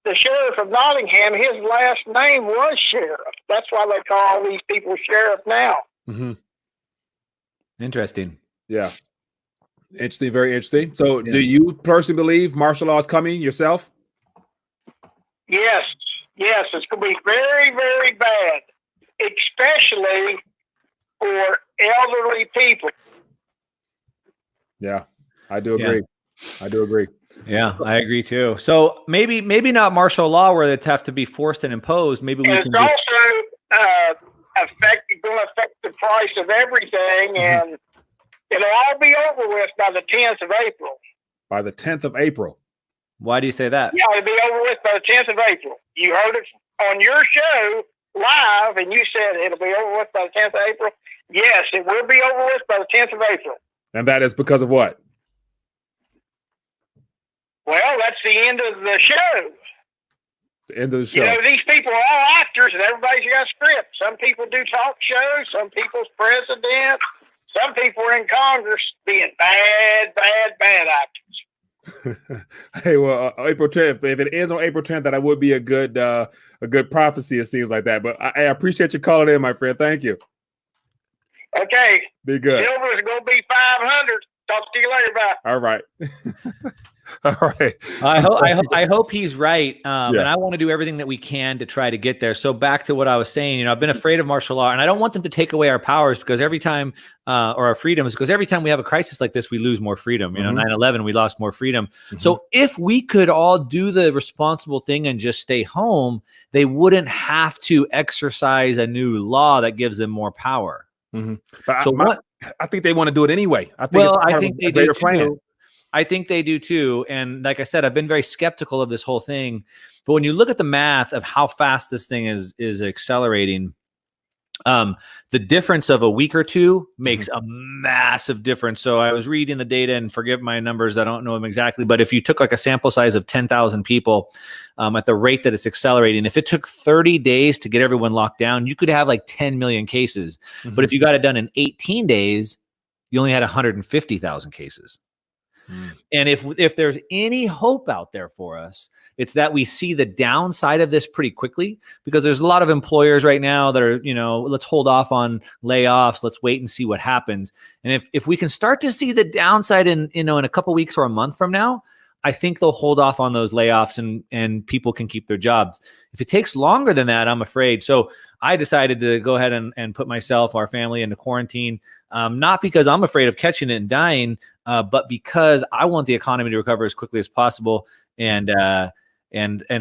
the sheriff of Nottingham, his last name was Sheriff. That's why they call all these people sheriff now. Interesting. Yeah. Interesting. Very interesting. So do you personally believe martial law is coming yourself? Yes, it's going to be very, very bad, especially for elderly people. Yeah, I do agree. I do agree. Yeah, I agree too. So maybe not martial law where it's have to be forced and imposed. Maybe we And can it's also going to affect the price of everything, and it'll all be over with by the 10th of April. By the 10th of April. Why do you say that? Yeah, it'll be over with by the 10th of April. You heard it on your show live, and you said it'll be over with by the 10th of April. Yes, it will be over with by the 10th of April. And that is because of what? Well, that's the end of the show. The end of the show. You know, these people are all actors, and everybody's got scripts. Some people do talk shows. Some people's president. Some people are in Congress being bad actors. Hey, well, April 10th. If it is on April 10th, that would be a good prophecy. It seems like that. But I appreciate you calling in, my friend. Thank you. Okay. Be good. Silver's going to be 500. Talk to you later. Bye. All right. All right. I hope he's right. And I want to do everything that we can to try to get there. So back to what I was saying, you know, I've been afraid of martial law, and I don't want them to take away our powers because every time, or our freedoms, because every time we have a crisis like this, we lose more freedom. You know, 9/11, we lost more freedom. So if we could all do the responsible thing and just stay home, they wouldn't have to exercise a new law that gives them more power. But I think they want to do it anyway. I think they do too. I think they do too. And like I said, I've been very skeptical of this whole thing. But when you look at the math of how fast this thing is accelerating, the difference of a week or two makes a massive difference. So I was reading the data, and forgive my numbers, I don't know them exactly, but if you took like a sample size of 10,000 people at the rate that it's accelerating, if it took 30 days to get everyone locked down, you could have like 10 million cases. But if you got it done in 18 days, you only had 150,000 cases. And if there's any hope out there for us, it's that we see the downside of this pretty quickly, because there's a lot of employers right now that are, you know, let's hold off on layoffs. Let's wait and see what happens. And if we can start to see the downside in a couple weeks or a month from now, I think they'll hold off on those layoffs and people can keep their jobs. If it takes longer than that, I'm afraid. So I decided to go ahead and put myself, our family, into quarantine, not because I'm afraid of catching it and dying, but because I want the economy to recover as quickly as possible. And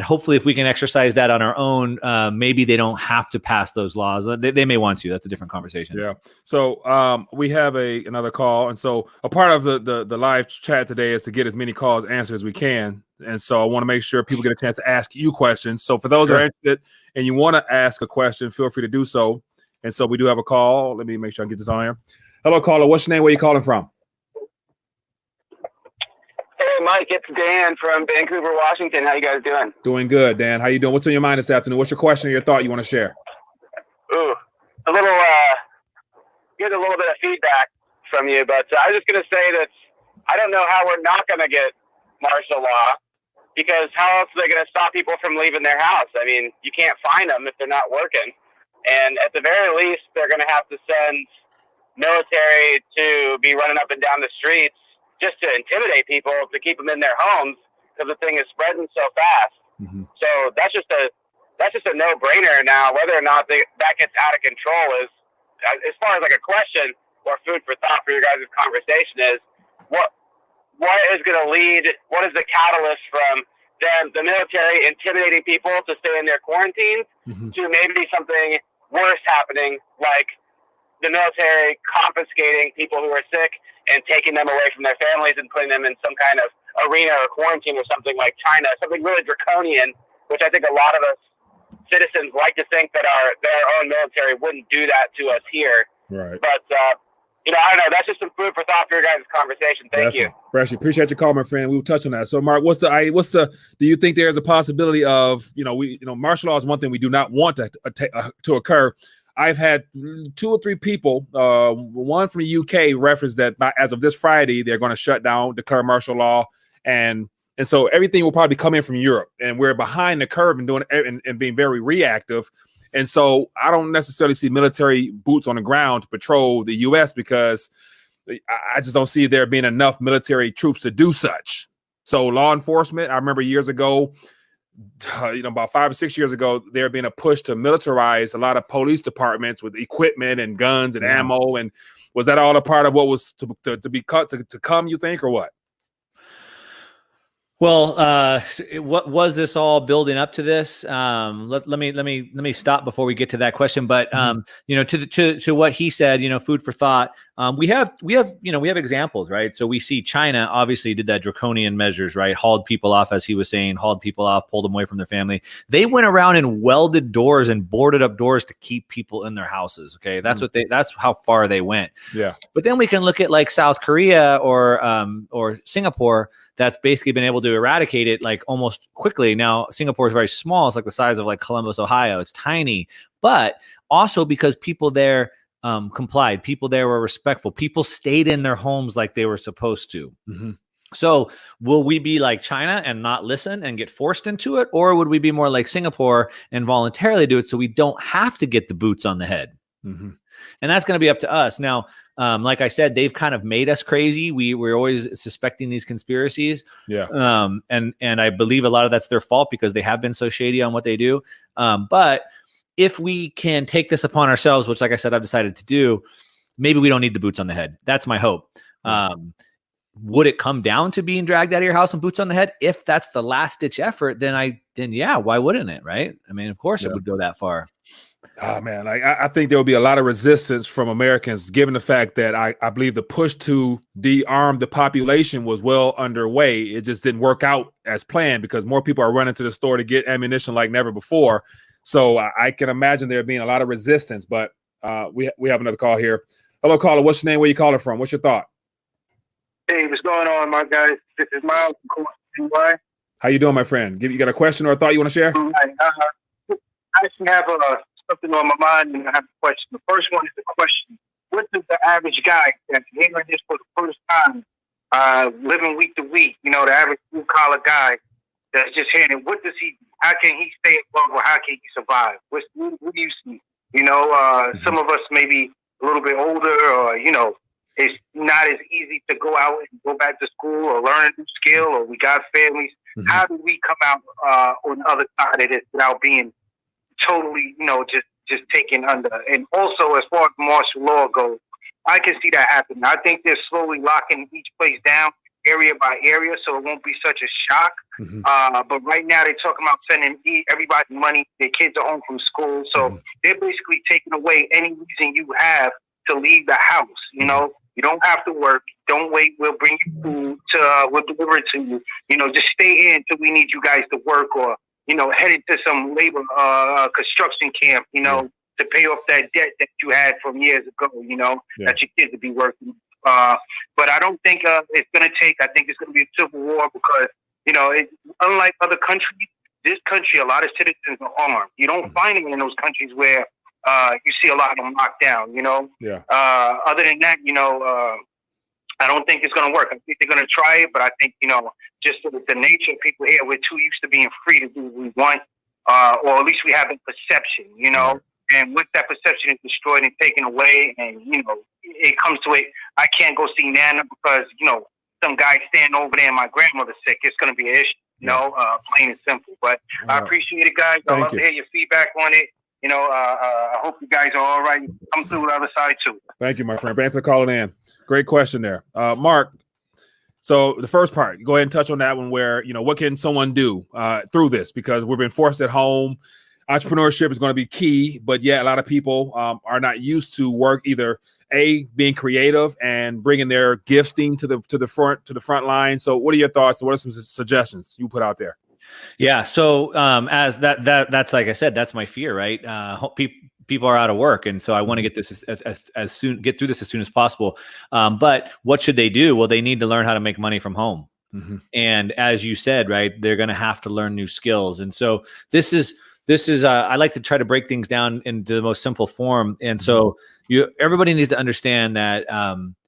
hopefully if we can exercise that on our own, maybe they don't have to pass those laws. They may want to. That's a different conversation. Yeah. So we have another call. And so a part of the live chat today is to get as many calls answered as we can. And so I want to make sure people get a chance to ask you questions. So for those who are interested and you want to ask a question, feel free to do so. And so we do have a call. Let me make sure I get this on here. Hello, caller. What's your name? Where are you calling from? Hey, Mike, it's Dan from Vancouver, Washington. How you guys doing? Doing good, Dan. How you doing? What's on your mind this afternoon? What's your question or your thought you want to share? Ooh, get a little bit of feedback from you, but I was just going to say that I don't know how we're not going to get martial law, because how else are they going to stop people from leaving their house? I mean, you can't find them if they're not working. And at the very least, they're going to have to send military to be running up and down the streets just to intimidate people, to keep them in their homes, because the thing is spreading so fast. So that's just a no-brainer now. Whether or not that gets out of control is, as far as like a question or food for thought for your guys' conversation, is what is going to lead? What is the catalyst from them, the military intimidating people to stay in their quarantines, to maybe something worse happening, like the military confiscating people who are sick and taking them away from their families and putting them in some kind of arena or quarantine or something like China, something really draconian, which I think a lot of us citizens like to think that our own military wouldn't do that to us here. Right. But, I don't know. That's just some food for thought for your guys' conversation. Thank you. Actually, appreciate your call, my friend. We will touch on that. So, Mark, do you think there's a possibility of, martial law is one thing we do not want to occur. I've had 2 or 3 people, one from the UK, reference that as of this Friday, they're going to shut down, declare martial law. And so everything will probably come in from Europe, and we're behind the curve and doing and being very reactive. And so I don't necessarily see military boots on the ground to patrol the U.S. because I just don't see there being enough military troops to do such. So law enforcement, I remember years ago, about 5 or 6 years ago, there being a push to militarize a lot of police departments with equipment and guns and ammo. And was that all a part of what was to be cut to come, you think, or what? Well, what was this all building up to this? Let me stop before we get to that question. But to what he said, food for thought. We have examples, right? So we see China obviously did that draconian measures, right? Hauled people off, as he was saying, hauled people off, pulled them away from their family. They went around and welded doors and boarded up doors to keep people in their houses. Okay, that's how far they went. Yeah. But then we can look at like South Korea or Singapore. That's basically been able to eradicate it like almost quickly. Now, Singapore is very small. It's like the size of like Columbus, Ohio. It's tiny, but also because people there complied. People there were respectful. People stayed in their homes like they were supposed to. Mm-hmm. So will we be like China and not listen and get forced into it? Or would we be more like Singapore and voluntarily do it so we don't have to get the boots on the head? Mm-hmm. And that's going to be up to us. Now, like I said, they've kind of made us crazy. We're always suspecting these conspiracies. Yeah. And I believe a lot of that's their fault because they have been so shady on what they do. But if we can take this upon ourselves, which, like I said, I've decided to do, maybe we don't need the boots on the head. That's my hope. Would it come down to being dragged out of your house and boots on the head? If that's the last ditch effort, then yeah, why wouldn't it? Right. I mean, of course it would go that far. Oh man, I think there will be a lot of resistance from Americans, given the fact that I believe the push to de-arm the population was well underway. It just didn't work out as planned because more people are running to the store to get ammunition like never before. So I can imagine there being a lot of resistance. But we have another call here. Hello, caller. What's your name? Where you calling from? What's your thought? Hey, what's going on, my guys? This is Miles from CY. How you doing, my friend? You got a question or a thought you want to share? I actually have something on my mind, and I have a question. The first one is the question: what does the average guy that's hearing this for the first time, living week to week, the average blue-collar guy that's just hearing it, what does he? How can he stay above, or how can he survive? What do you see? Some of us maybe a little bit older, or it's not as easy to go out and go back to school or learn a new skill, or we got families. Mm-hmm. How do we come out on the other side of this without being totally, just taken under? And also, as far as martial law goes, I can see that happening. I think they're slowly locking each place down area by area, so it won't be such a shock. Mm-hmm. But right now, they're talking about sending everybody money. Their kids are home from school, so they're basically taking away any reason you have to leave the house. You don't have to work. Don't wait. We'll bring you food. We'll deliver it to you. Just stay here until we need you guys to work, or head into some labor construction camp. To pay off that debt that you had from years ago. That your kids will be working. But I don't think it's going to take. I think it's going to be a civil war because unlike other countries, this country, a lot of citizens are armed. You don't find it in those countries where you see a lot of them locked down. Yeah. Other than that, I don't think it's going to work. I think they're going to try it, but I think just the nature of people here, we're too used to being free to do what we want, or at least we have a perception. And once that perception is destroyed and taken away, and it comes to it, I can't go see Nana because some guy standing over there and my grandmother's sick. It's going to be an issue, plain and simple. But I appreciate it, guys. I love to hear your feedback on it. I hope you guys are all right. Come through the other side too. Thank you, my friend. Thanks for calling in. Great question there, Mark. So the first part, go ahead and touch on that one. Where what can someone do through this? Because we've been forced at home. Entrepreneurship is going to be key, but a lot of people are not used to work either being creative and bringing their gifting to the front line. So, what are your thoughts? What are some suggestions you put out there? Yeah. So, as that's like I said, that's my fear, right? People are out of work, and so I want to get this get through this as soon as possible. But what should they do? Well, they need to learn how to make money from home. Mm-hmm. And as you said, right, they're going to have to learn new skills. And so this is I like to try to break things down into the most simple form. And so everybody needs to understand that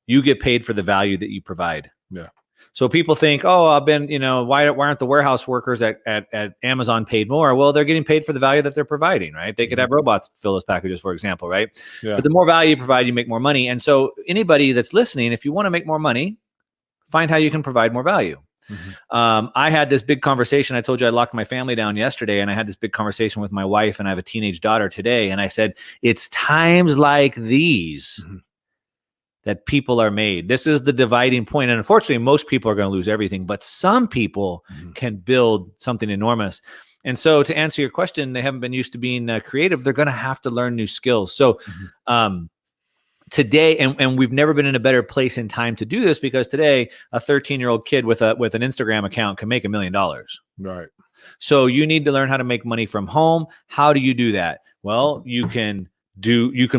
you get paid for the value that you provide. Yeah. So people think, oh, I've been, why aren't the warehouse workers at Amazon paid more? Well, they're getting paid for the value that they're providing, right? They could have robots fill those packages, for example, right? Yeah. But the more value you provide, you make more money. And so anybody that's listening, if you want to make more money, find how you can provide more value. I had this big conversation. I told you I locked my family down yesterday, and I had this big conversation with my wife, and I have a teenage daughter today. And I said, it's times like these that people are made. This is the dividing point. And unfortunately, most people are going to lose everything, but some people can build something enormous. And so to answer your question, they haven't been used to being creative. They're going to have to learn new skills. So today, and we've never been in a better place in time to do this, because today a 13-year-old kid with an Instagram account can make $1 million. Right. So you need to learn how to make money from home. How do you do that? Well, you can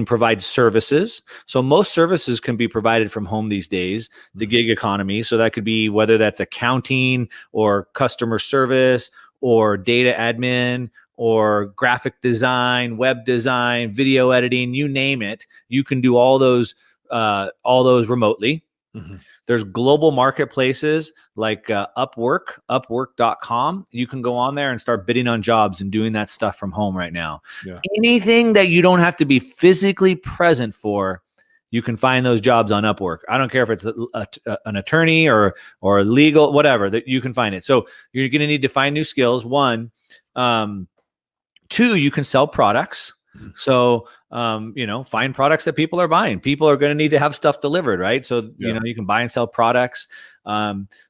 provide services. So most services can be provided from home these days, the gig economy. So that could be whether that's accounting or customer service or data admin or graphic design, web design, video editing, you name it. You can do all those remotely. There's global marketplaces like Upwork, upwork.com. You can go on there and start bidding on jobs and doing that stuff from home right now. Yeah. Anything that you don't have to be physically present for, you can find those jobs on Upwork. I don't care if it's an attorney or legal, whatever, that you can find it. So you're going to need to find new skills. One, two, you can sell products. So, find products that people are buying. People are going to need to have stuff delivered, right? So, you can buy and sell products.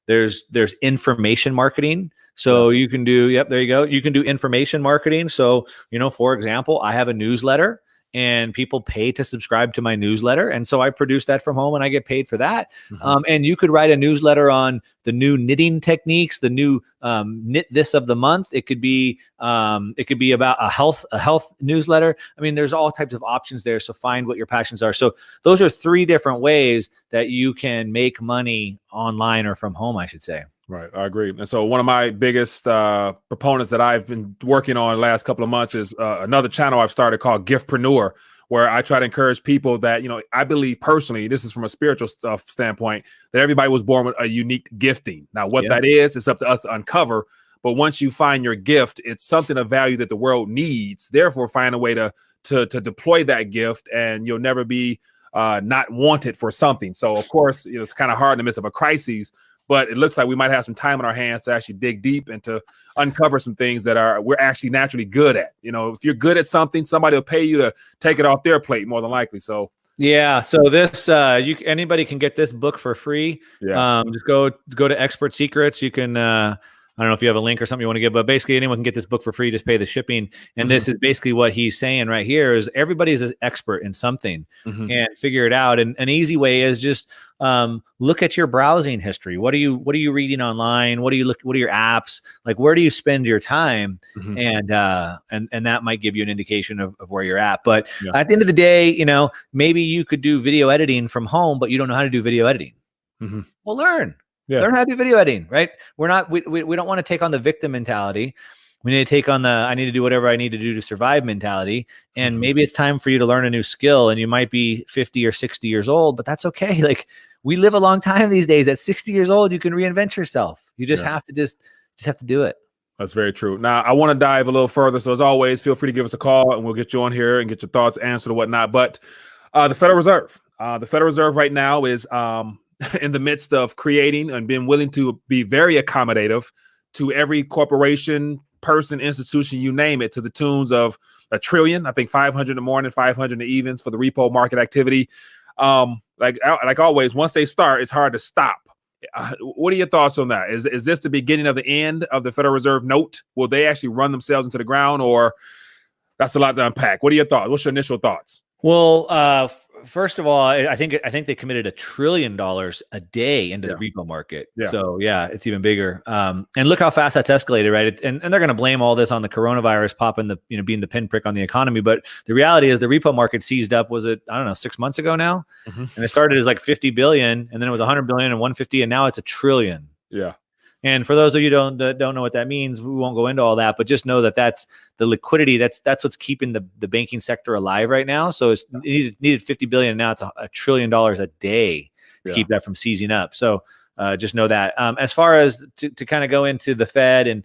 There's information marketing. So you can do, there you go. You can do information marketing. So, for example, I have a newsletter and people pay to subscribe to my newsletter. And so I produce that from home and I get paid for that. And you could write a newsletter on the new knitting techniques, the new knit this of the month. It could be about a health newsletter. I mean, there's all types of options there. So find what your passions are. So those are 3 different ways that you can make money online or from home, I should say. Right. I agree. And so one of my biggest proponents that I've been working on the last couple of months is another channel I've started called Giftpreneur, where I try to encourage people that, I believe personally, this is from a spiritual standpoint, that everybody was born with a unique gifting. Now, what that is, it's up to us to uncover. But once you find your gift, it's something of value that the world needs. Therefore, find a way to deploy that gift, and you'll never be not wanted for something. So, of course, it's kind of hard in the midst of a crisis. But it looks like we might have some time on our hands to actually dig deep and to uncover some things that we're actually naturally good at. If you're good at something, somebody will pay you to take it off their plate more than likely. So yeah. So this anybody can get this book for free. Just go to Expert Secrets. You can I don't know if you have a link or something you want to give, but basically anyone can get this book for free. Just pay the shipping. And this is basically what he's saying right here is everybody's an expert in something and figure it out. And an easy way is just look at your browsing history. What are you reading online? What are your apps? Like, where do you spend your time? And that might give you an indication of where you're at. But at the end of the day, maybe you could do video editing from home, but you don't know how to do video editing. Well, learn. Learn how to do video editing, right? We don't want to take on the victim mentality. We need to take on the I need to do whatever I need to do to survive mentality. And maybe it's time for you to learn a new skill, and you might be 50 or 60 years old, but that's okay. Like, we live a long time these days. At 60 years old, you can reinvent yourself. You just have to just have to do it. That's very true. Now, I want to dive a little further. So as always, feel free to give us a call and we'll get you on here and get your thoughts answered or whatnot. But the Federal Reserve right now is in the midst of creating and being willing to be very accommodative to every corporation, person, institution, you name it, to the tunes of $1 trillion. I think 500 in the morning, 500 in the evens for the repo market activity. Like always, once they start, it's hard to stop. What are your thoughts on that? Is this the beginning of the end of the Federal Reserve note? Will they actually run themselves into the ground, or that's a lot to unpack? What are your thoughts? What's your initial thoughts? Well, first of all, I think they committed $1 trillion a day into the repo market. So it's even bigger. And look how fast that's escalated, right? And they're going to blame all this on the coronavirus popping being the pinprick on the economy. But the reality is the repo market seized up, was it, I don't know, 6 months ago now? And it started as like 50 billion, and then it was 100 billion and 150, and now it's $1 trillion. Yeah. And for those of you who don't know what that means, we won't go into all that, but just know that that's the liquidity. That's what's keeping the banking sector alive right now. So it needed 50 billion. And now it's $1 trillion a day to keep that from seizing up. So just know that. As far as to kind of go into the Fed and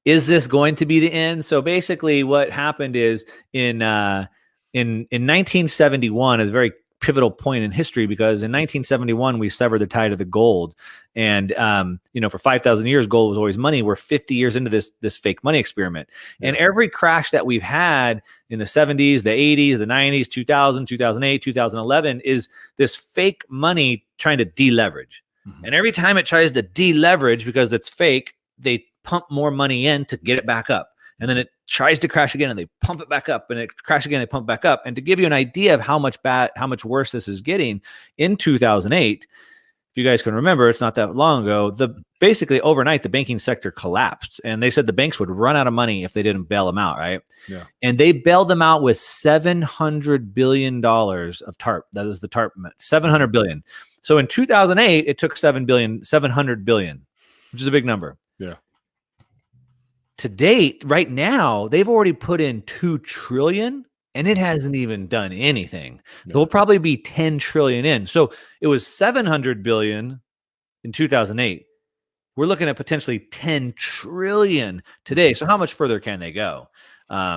is this going to be the end? So basically what happened is in 1971 is a very pivotal point in history, because in 1971 we severed the tide of the gold, and for 5,000 years gold was always money. We're 50 years into this fake money experiment, and every crash that we've had in the 70s, the 80s, the 90s, 2000, 2008, 2011 is this fake money trying to deleverage. And every time it tries to deleverage because it's fake, they pump more money in to get it back up. And then it tries to crash again and they pump it back up, and it crashes again, they pump back up. And to give you an idea of how much worse this is getting, in 2008, if you guys can remember, it's not that long ago, basically overnight, the banking sector collapsed, and they said the banks would run out of money if they didn't bail them out. Right. Yeah. And they bailed them out with $700 billion of TARP. That was the TARP, $700 billion. So in 2008, it took $700 billion, which is a big number. Yeah. To date, right now, they've already put in $2 trillion, and it hasn't even done anything. There'll probably be 10 trillion in. So it was 700 billion in 2008. We're looking at potentially 10 trillion today. So how much further can they go?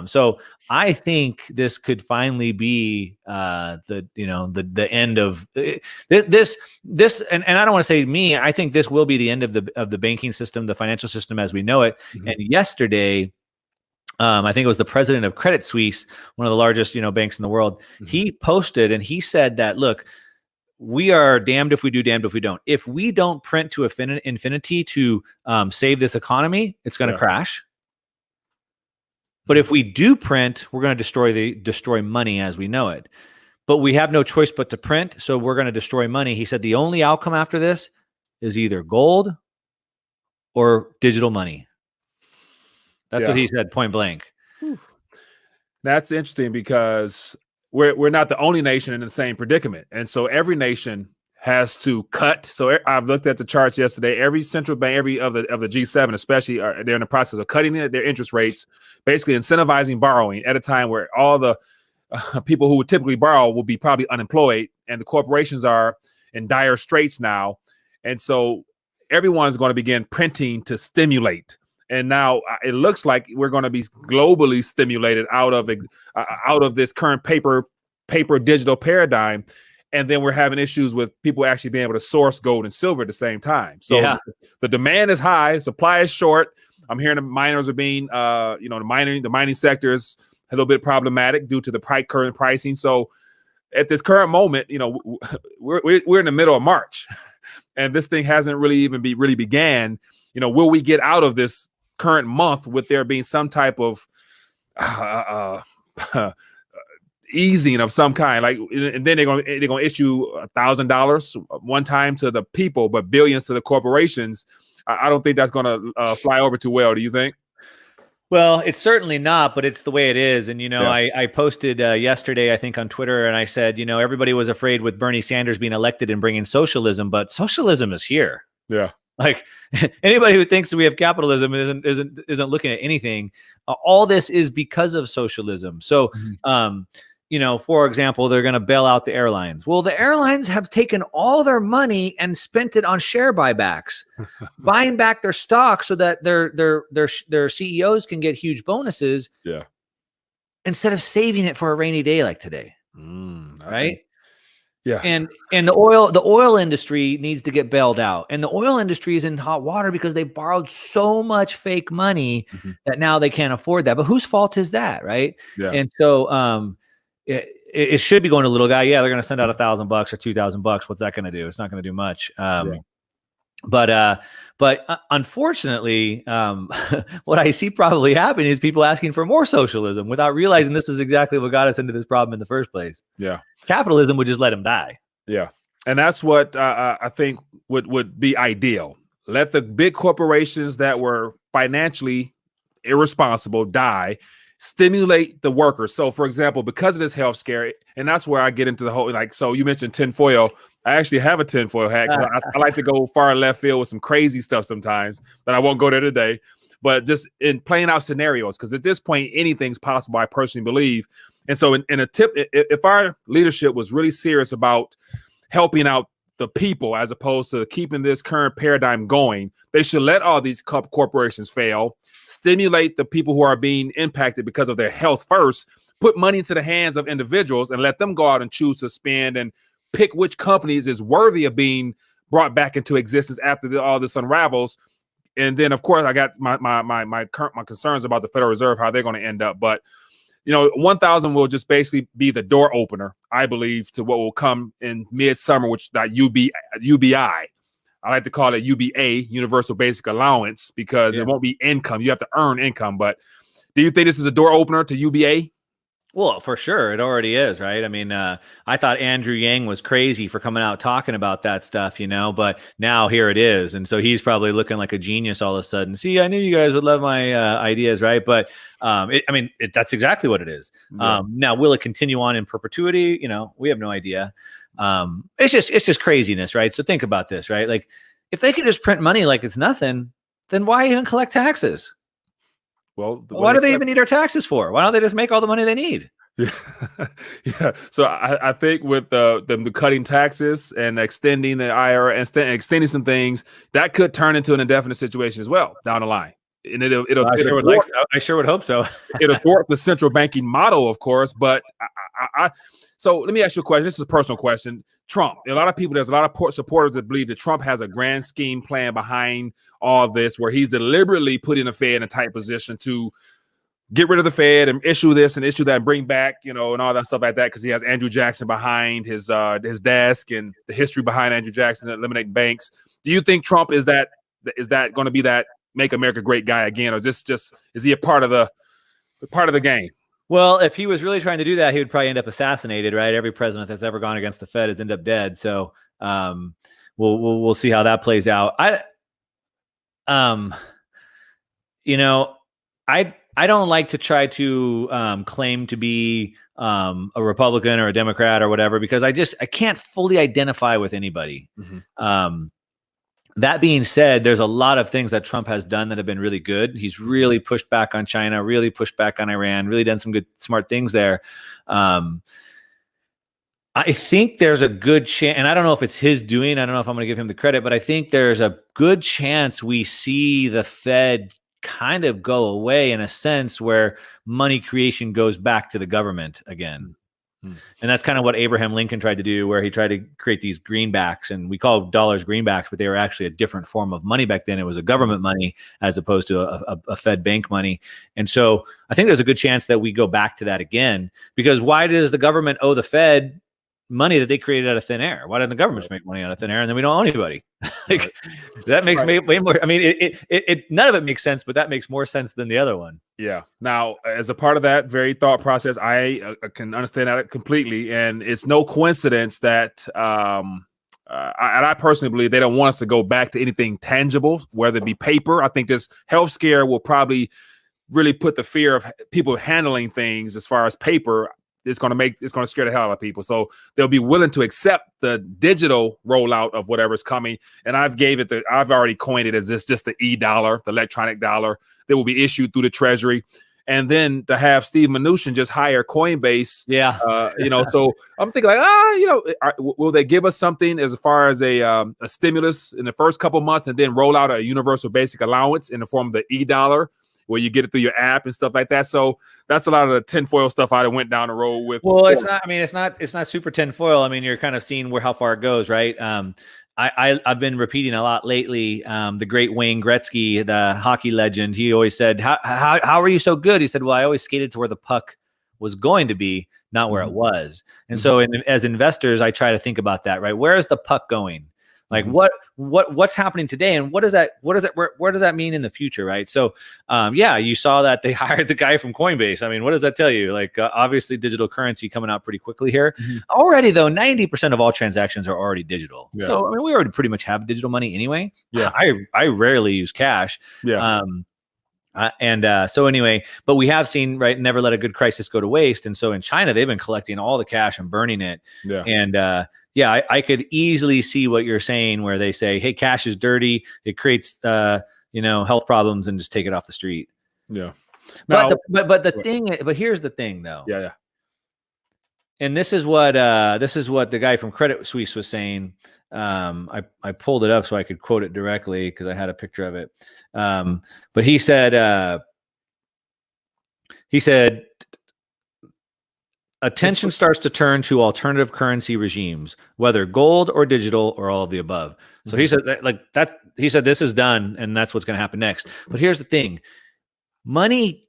So I think this could finally be the end of this. And I don't want to say me. I think this will be the end of the banking system, the financial system as we know it. And yesterday, I think it was the president of Credit Suisse, one of the largest banks in the world. He posted and he said that, look, we are damned if we do, damned if we don't. If we don't print to infinity to save this economy, it's going to crash. But if we do print, we're going to destroy money as we know it. But we have no choice but to print, so we're going to destroy money. He said the only outcome after this is either gold or digital money. That's what he said, point blank. That's interesting, because we're not the only nation in the same predicament, and so every nation has to cut. So I've looked at the charts yesterday. Every central bank, every of the G7, especially, they're in the process of cutting their interest rates, basically incentivizing borrowing at a time where all the people who would typically borrow will be probably unemployed, and the corporations are in dire straits now. And so everyone's going to begin printing to stimulate. And now it looks like we're going to be globally stimulated out of this current paper digital paradigm. And then we're having issues with people actually being able to source gold and silver at the same time. So the demand is high, supply is short. I'm hearing the miners are being, the mining sector is a little bit problematic due to the current pricing. So at this current moment, we're in the middle of March, and this thing hasn't really even really began. Will we get out of this current month with there being some type of easing of some kind, and then they're going to issue $1,000 one time to the people, but billions to the corporations? I don't think that's going to fly over too well. Do you think? Well, it's certainly not, but it's the way it is. And, I posted yesterday, I think on Twitter, and I said, everybody was afraid with Bernie Sanders being elected and bringing socialism, but socialism is here. Yeah. Like anybody who thinks that we have capitalism isn't looking at anything. All this is because of socialism. So, for example, they're going to bail out the airlines. Well, the airlines have taken all their money and spent it on share buybacks, buying back their stock so that their CEOs can get huge bonuses. Yeah. Instead of saving it for a rainy day like today. Right. Yeah. And the oil industry needs to get bailed out. And the oil industry is in hot water because they borrowed so much fake money that now they can't afford that. But whose fault is that? Right. Yeah. And so, it should be going to little guy. Yeah, they're going to send out $1,000 or $2,000. What's that going to do? It's not going to do much. But unfortunately, what I see probably happening is people asking for more socialism without realizing this is exactly what got us into this problem in the first place. Yeah, capitalism would just let them die. Yeah, and that's what I think would be ideal. Let the big corporations that were financially irresponsible die. Stimulate the workers. So, for example, because of this health scare, and that's where I get into the whole, so you mentioned tinfoil. I actually have a tinfoil hat because I like to go far left field with some crazy stuff sometimes, but I won't go there today. But just in playing out scenarios, because at this point, anything's possible, I personally believe. And so in a tip, if our leadership was really serious about helping out the people as opposed to keeping this current paradigm going, they should let all these corporations fail, stimulate the people who are being impacted because of their health first, put money into the hands of individuals and let them go out and choose to spend and pick which companies is worthy of being brought back into existence after all this unravels. And then, of course, I got my concerns about the Federal Reserve, how they're going to end up. But 1,000 will just basically be the door opener, I believe, to what will come in midsummer, which that UBI. I like to call it UBA, Universal Basic Allowance, because it won't be income. You have to earn income. But do you think this is a door opener to UBA? Well, for sure. It already is, right? I mean, I thought Andrew Yang was crazy for coming out talking about that stuff, but now here it is. And so he's probably looking like a genius all of a sudden. See, I knew you guys would love my ideas, right? But that's exactly what it is. Yeah. Now, will it continue on in perpetuity? We have no idea. It's just craziness, right? So think about this, right? Like, if they could just print money like it's nothing, then why even collect taxes? Well, why do they even need our taxes for? Why don't they just make all the money they need? Yeah. So I think with them cutting taxes and extending the IRA and extending some things, that could turn into an indefinite situation as well down the line. And I sure would hope so. It'll thwart the central banking model, of course. But so let me ask you a question. This is a personal question. Trump. There's a lot of supporters that believe that Trump has a grand scheme plan behind all of this, where he's deliberately putting the Fed in a tight position to get rid of the Fed and issue this and issue that and bring back, and all that stuff like that, because he has Andrew Jackson behind his desk and the history behind Andrew Jackson eliminating banks. Do you think Trump is that going to be that make America great guy again, or is he a part of the game? Well, if he was really trying to do that, he would probably end up assassinated, right? Every president that's ever gone against the Fed has ended up dead. So we'll see how that plays out. I don't like to try to claim to be a Republican or a Democrat or whatever, because I can't fully identify with anybody. Mm-hmm. That being said, there's a lot of things that Trump has done that have been really good. He's really pushed back on China, really pushed back on Iran, really done some good, smart things there. I think there's a good chance, and I don't know if it's his doing, I don't know if I'm going to give him the credit, but I think there's a good chance we see the Fed kind of go away in a sense where money creation goes back to the government again. And that's kind of what Abraham Lincoln tried to do, where he tried to create these greenbacks, and we call dollars greenbacks, but they were actually a different form of money back then. It was a government money as opposed to a Fed bank money. And so I think there's a good chance that we go back to that again, because why does the government owe the Fed money that they created out of thin air? Why doesn't the government just make money out of thin air and then we don't owe anybody? That makes way more. I mean, it none of it makes sense, but that makes more sense than the other one. Yeah. Now, as a part of that very thought process, I can understand that completely, and it's no coincidence that I personally believe they don't want us to go back to anything tangible, whether it be paper. I think this health scare will probably really put the fear of people handling things as far as paper. It's going to scare the hell out of people. So they'll be willing to accept the digital rollout of whatever's coming. And I've already coined it as just the e-dollar, the electronic dollar that will be issued through the Treasury. And then to have Steve Mnuchin just hire Coinbase. Yeah. So I'm thinking like, will they give us something as far as a stimulus in the first couple months and then roll out a universal basic allowance in the form of the e-dollar, where you get it through your app and stuff like that. So that's a lot of the tinfoil stuff I went down the road with. Well, before. It's not super tinfoil. I mean, you're kind of seeing how far it goes, right? I've been repeating a lot lately. The great Wayne Gretzky, the hockey legend, he always said, how are you so good? He said, well, I always skated to where the puck was going to be, not where it was. And so as investors, I try to think about that, right? Where is the puck going? Like what's happening today, and where does that mean in the future, right? So, you saw that they hired the guy from Coinbase. I mean, what does that tell you? Like, obviously, digital currency coming out pretty quickly here. Already, though, 90% of all transactions are already digital. Yeah. So, I mean, we already pretty much have digital money anyway. Yeah, I rarely use cash. Yeah. So anyway, but we have seen, right, never let a good crisis go to waste. And so in China, they've been collecting all the cash and burning it. Yeah. And I could easily see what you're saying, where they say, hey, cash is dirty. It creates, health problems, and just take it off the street. Yeah. Now, but here's the thing, though. Yeah. And this is what the guy from Credit Suisse was saying. I pulled it up so I could quote it directly because I had a picture of it. But he said attention starts to turn to alternative currency regimes, whether gold or digital or all of the above. So he said that, he said this is done and that's what's going to happen next. But here's the thing. Money,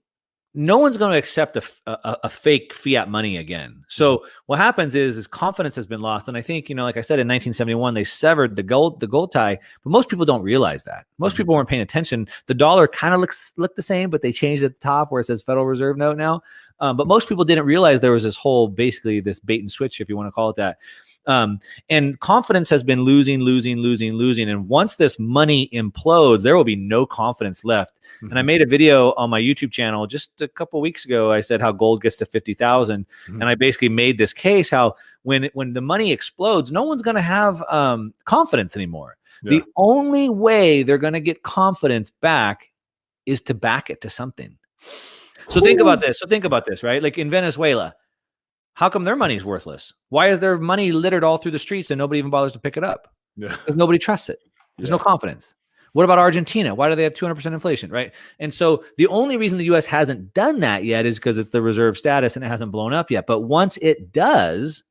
no one's going to accept a fake fiat money again. So what happens is confidence has been lost. And I think, like I said, in 1971, they severed the gold tie, but most people don't realize that. Most people weren't paying attention. The dollar kind of looked the same, but they changed at the top where it says Federal Reserve note now. But most people didn't realize there was this whole, basically this bait and switch, if you want to call it that. And confidence has been losing. And once this money implodes, there will be no confidence left. And I made a video on my YouTube channel just a couple weeks ago. I said how gold gets to 50,000. And I basically made this case how when the money explodes, no one's going to have confidence anymore. Yeah. The only way they're going to get confidence back is to back it to something. So think about this, right? Like in Venezuela, how come their money is worthless? Why is their money littered all through the streets and nobody even bothers to pick it up? Yeah. Because nobody trusts it. There's no confidence. What about Argentina? Why do they have 200% inflation, right? And so the only reason the U.S. hasn't done that yet is because it's the reserve status and it hasn't blown up yet. But once it does,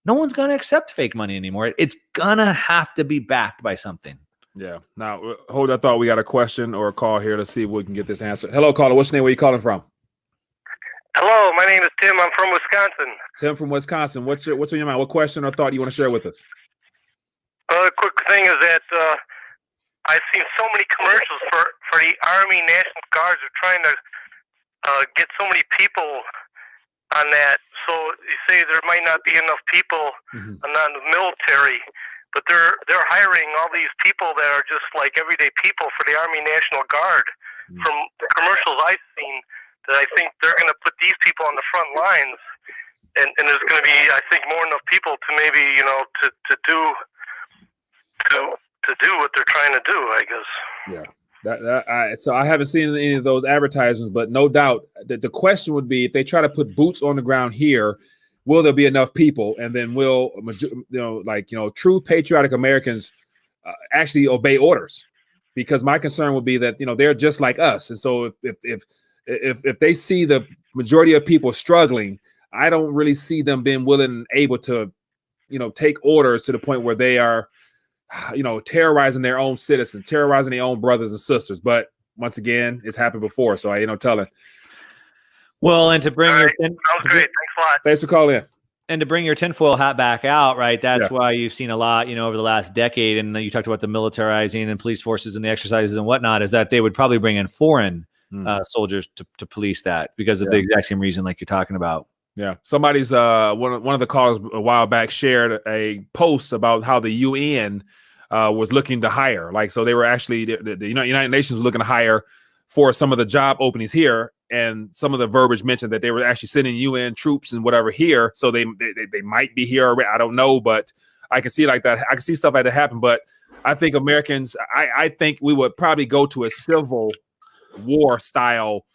no one's going to accept fake money anymore. It's going to have to be backed by something. Yeah. Now, hold that thought. We got a question or a call here. Let's see if we can get this answered. Hello, caller. What's your name? Where are you calling from? Hello, my name is Tim. I'm from Wisconsin. Tim from Wisconsin. What's on your mind? What question or thought you want to share with us? The quick thing is that I've seen so many commercials for the Army National Guards are trying to get so many people on that. So you say there might not be enough people on the military, but they're hiring all these people that are just like everyday people for the Army National Guard. From the commercials I've seen, that I think they're going to put these people on the front lines, and there's going to be, I think, more enough people to maybe, to do what they're trying to do, I guess. Yeah. So I haven't seen any of those advertisements, but no doubt that the question would be, if they try to put boots on the ground here, will there be enough people? And then will, true patriotic Americans actually obey orders? Because my concern would be that, they're just like us. And so if they see the majority of people struggling, I don't really see them being willing and able to, take orders to the point where they are, terrorizing their own citizens, terrorizing their own brothers and sisters. But once again, it's happened before, so I ain't no telling. Well, and to bring sounds great. Thanks a lot. Thanks for calling in. And to bring your tinfoil hat back out, right? That's why you've seen a lot, over the last decade. And you talked about the militarizing and police forces and the exercises and whatnot, is that they would probably bring in foreign soldiers to police that because of the exact same reason, like you're talking about. Yeah. Somebody's one of the callers a while back shared a post about how the UN was looking to hire. So they were actually the United Nations was looking to hire for some of the job openings here. And some of the verbiage mentioned that they were actually sending UN troops and whatever here. So they might be here already. I don't know, but I can see like that. I can see stuff like that happen. But I think Americans, I think we would probably go to a civil war style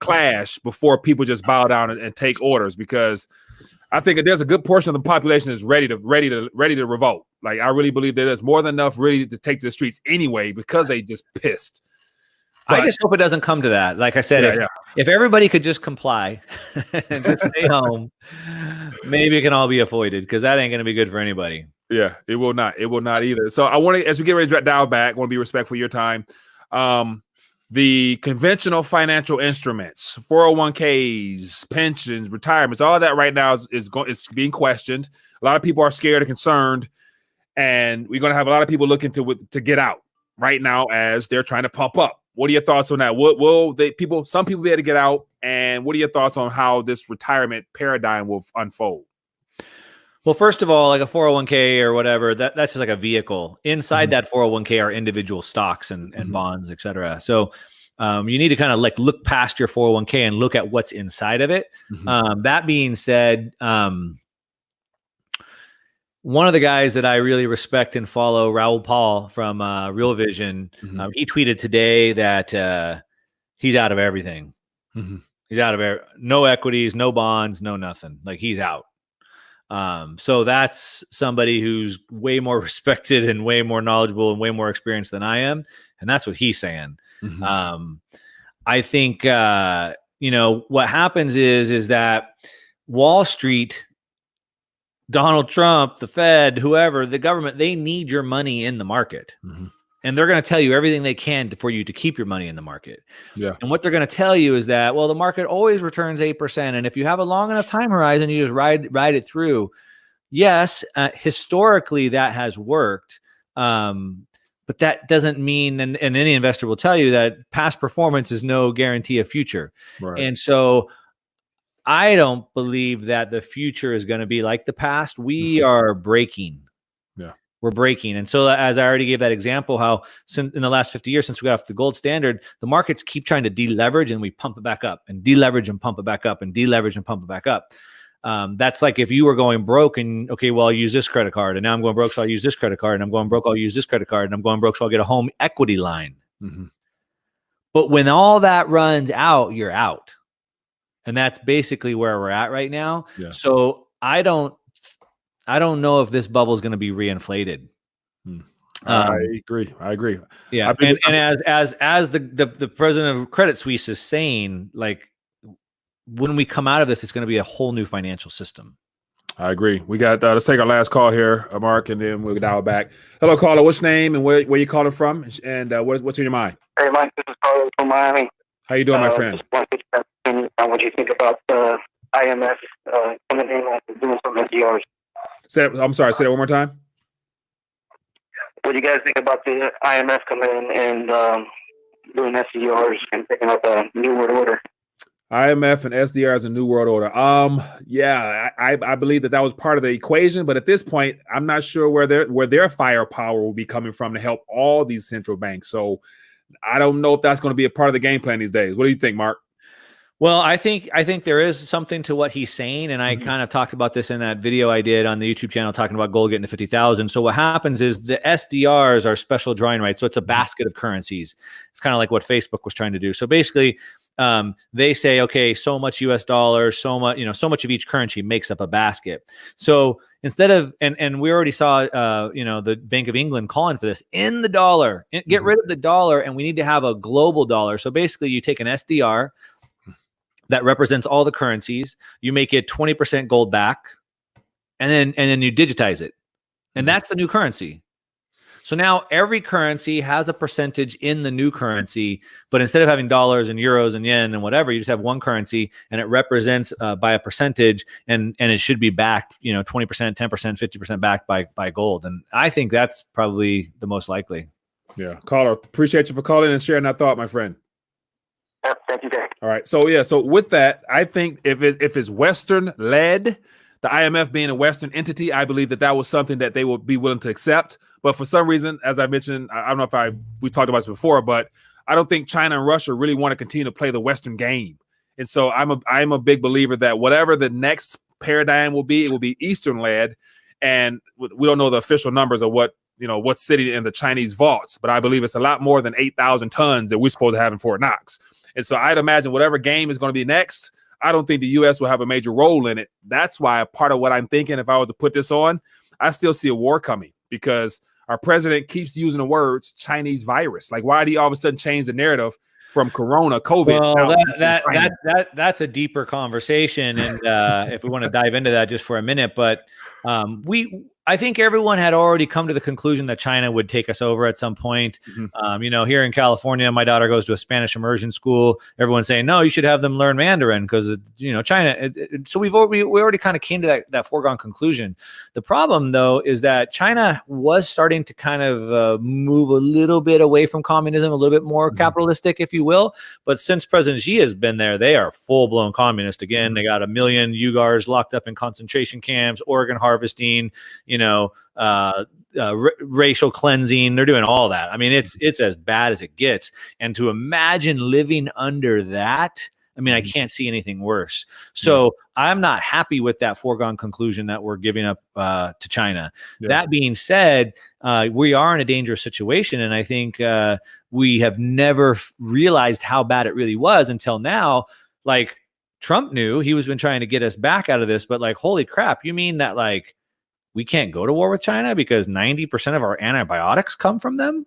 clash before people just bow down and take orders, because I think there's a good portion of the population is ready to revolt. I really believe that there's more than enough ready to take to the streets anyway, because they just pissed. But I just hope it doesn't come to that. Like I said, if everybody could just comply and just stay home, maybe it can all be avoided, because that ain't going to be good for anybody. Yeah, it will not. It will not either. So I want to, as we get ready to dial back, I want to be respectful of your time. The conventional financial instruments, 401ks, pensions, retirements, all that right now is being questioned. A lot of people are scared and concerned, and we're going to have a lot of people looking to get out right now as they're trying to pump up. What are your thoughts on that? Some people be able to get out, and what are your thoughts on how this retirement paradigm will unfold? Well, first of all, like a 401k or whatever, that's just like a vehicle. Inside that 401k are individual stocks and bonds, et cetera. So you need to kind of look past your 401k and look at what's inside of it. That being said, one of the guys that I really respect and follow, Raoul Paul from Real Vision, he tweeted today that he's out of everything. He's out of no equities, no bonds, no nothing. He's out. So that's somebody who's way more respected and way more knowledgeable and way more experienced than I am. And that's what he's saying. I think you know, what happens is that Wall Street, Donald Trump, the Fed, whoever, the government, they need your money in the market. And they're going to tell you everything they can for you to keep your money in the market. Yeah. And what they're going to tell you is that, well, the market always returns 8%. And if you have a long enough time horizon, you just ride it through. Yes, historically that has worked. But that doesn't mean, and any investor will tell you that past performance is no guarantee of future. Right. And so I don't believe that the future is going to be like the past. We are breaking. Yeah. We're breaking. And so as I already gave that example, how in the last 50 years, since we got off the gold standard, the markets keep trying to deleverage and we pump it back up and deleverage and pump it back up and deleverage and pump it back up. That's like if you were going broke and, okay, well, I'll use this credit card and now I'm going broke, so I'll use this credit card, and I'm going broke, I'll use this credit card, and I'm going broke, so I'll get a home equity line. But when all that runs out, you're out. And that's basically where we're at right now. Yeah. So I don't know if this bubble is going to be reinflated. I agree. Yeah. And as the president of Credit Suisse is saying, like, when we come out of this, it's going to be a whole new financial system. I agree. We got, let's take our last call here, Mark, and then we'll dial back. Hello, caller. What's your name and where you calling from? And what's in your mind? Hey, Mike, this is Carlos from Miami. How you doing, my friend? Just want to get on what you think about the IMF coming in and doing some SDRs. I'm sorry, say that one more time. What do you guys think about the IMF coming in and doing SDRs and picking up a new world order? IMF and SDR as a new world order. Yeah, I believe that was part of the equation, but at this point, I'm not sure where their firepower will be coming from to help all these central banks. So I don't know if that's going to be a part of the game plan these days. What do you think, Mark? Well, I think there is something to what he's saying, and I kind of talked about this in that video I did on the YouTube channel talking about gold getting to 50,000. So what happens is the SDRs are special drawing rights, so it's a basket of currencies. It's kind of like what Facebook was trying to do. So basically, they say, okay, so much US dollars, so much of each currency makes up a basket. So instead of, and we already saw, the Bank of England calling for this in the dollar, get rid of the dollar, and we need to have a global dollar. So basically, you take an SDR that represents all the currencies, you make it 20% gold back, and then you digitize it, and that's the new currency. So now every currency has a percentage in the new currency, but instead of having dollars and euros and yen and whatever, you just have one currency, and it represents by a percentage, and it should be backed, 20%, 10%, 50% backed by gold. And I think that's probably the most likely. Yeah, caller, appreciate you for calling and sharing that thought, my friend. Thank you, Dave. All right. So with that, I think if it's Western led, the IMF being a Western entity, I believe that was something that they would be willing to accept. But for some reason, as I mentioned, I don't know if we talked about this before, but I don't think China and Russia really want to continue to play the Western game. And so I'm a big believer that whatever the next paradigm will be, it will be Eastern led. And we don't know the official numbers of what's sitting in the Chinese vaults, but I believe it's a lot more than 8,000 tons that we're supposed to have in Fort Knox. And so I'd imagine whatever game is going to be next, I don't think the U.S. will have a major role in it. That's why part of what I'm thinking, if I was to put this on, I still see a war coming because our president keeps using the words Chinese virus. Like, why did he all of a sudden change the narrative from Corona, COVID? Well, that's a deeper conversation, and if we want to dive into that just for a minute, but I think everyone had already come to the conclusion that China would take us over at some point. Here in California, my daughter goes to a Spanish immersion school. Everyone's saying, no, you should have them learn Mandarin because, China. So we already kind of came to that foregone conclusion. The problem, though, is that China was starting to kind of move a little bit away from communism, a little bit more capitalistic, if you will. But since President Xi has been there, they are full-blown communist again. They got 1 million Uyghurs locked up in concentration camps, organ harvesting, racial cleansing. They're doing all that. I mean, it's as bad as it gets. And to imagine living under that, I mean, I can't see anything worse. So I'm not happy with that foregone conclusion that we're giving up to China. Yeah. That being said, we are in a dangerous situation. And I think we have never realized how bad it really was until now. Like, Trump knew he was been trying to get us back out of this, but like, holy crap, you mean that like we can't go to war with China because 90% of our antibiotics come from them?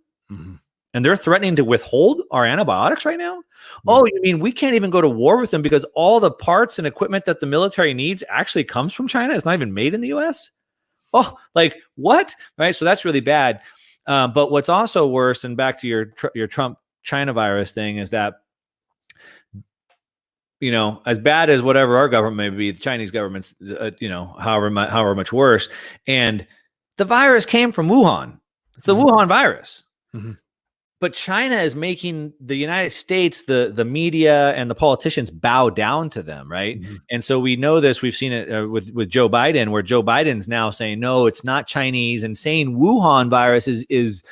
And they're threatening to withhold our antibiotics right now? Oh, you mean we can't even go to war with them because all the parts and equipment that the military needs actually comes from China? It's not even made in the US? Oh, like what? Right? So that's really bad. But what's also worse, and back to your Trump China virus thing, is that, you know, as bad as whatever our government may be, the Chinese government's, you know, however much worse. And the virus came from Wuhan. It's the Wuhan virus. But China is making the United States, the media and the politicians bow down to them, right? And so we know this. We've seen it with Joe Biden, where Joe Biden's now saying, no, it's not Chinese, and saying Wuhan virus is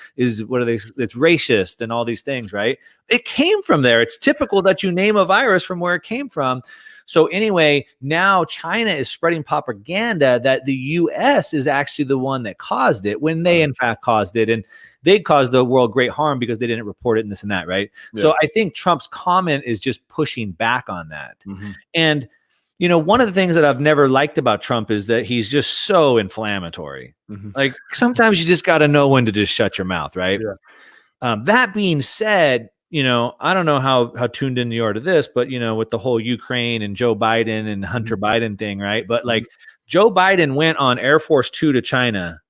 what are they? It's racist and all these things, right? It came from there. It's typical that you name a virus from where it came from. So anyway, now China is spreading propaganda that the U.S. is actually the one that caused it, when they in fact caused it. And they caused the world great harm because they didn't report it and this and that, right? Yeah. So I think Trump's comment is just pushing back on that. And, you know, one of the things that I've never liked about Trump is that he's just so inflammatory. Like sometimes you just got to know when to just shut your mouth, right? That being said, you know, I don't know how tuned in you are to this, but, you know, with the whole Ukraine and Joe Biden and Hunter Biden thing, right? But like Joe Biden went on Air Force 2 to China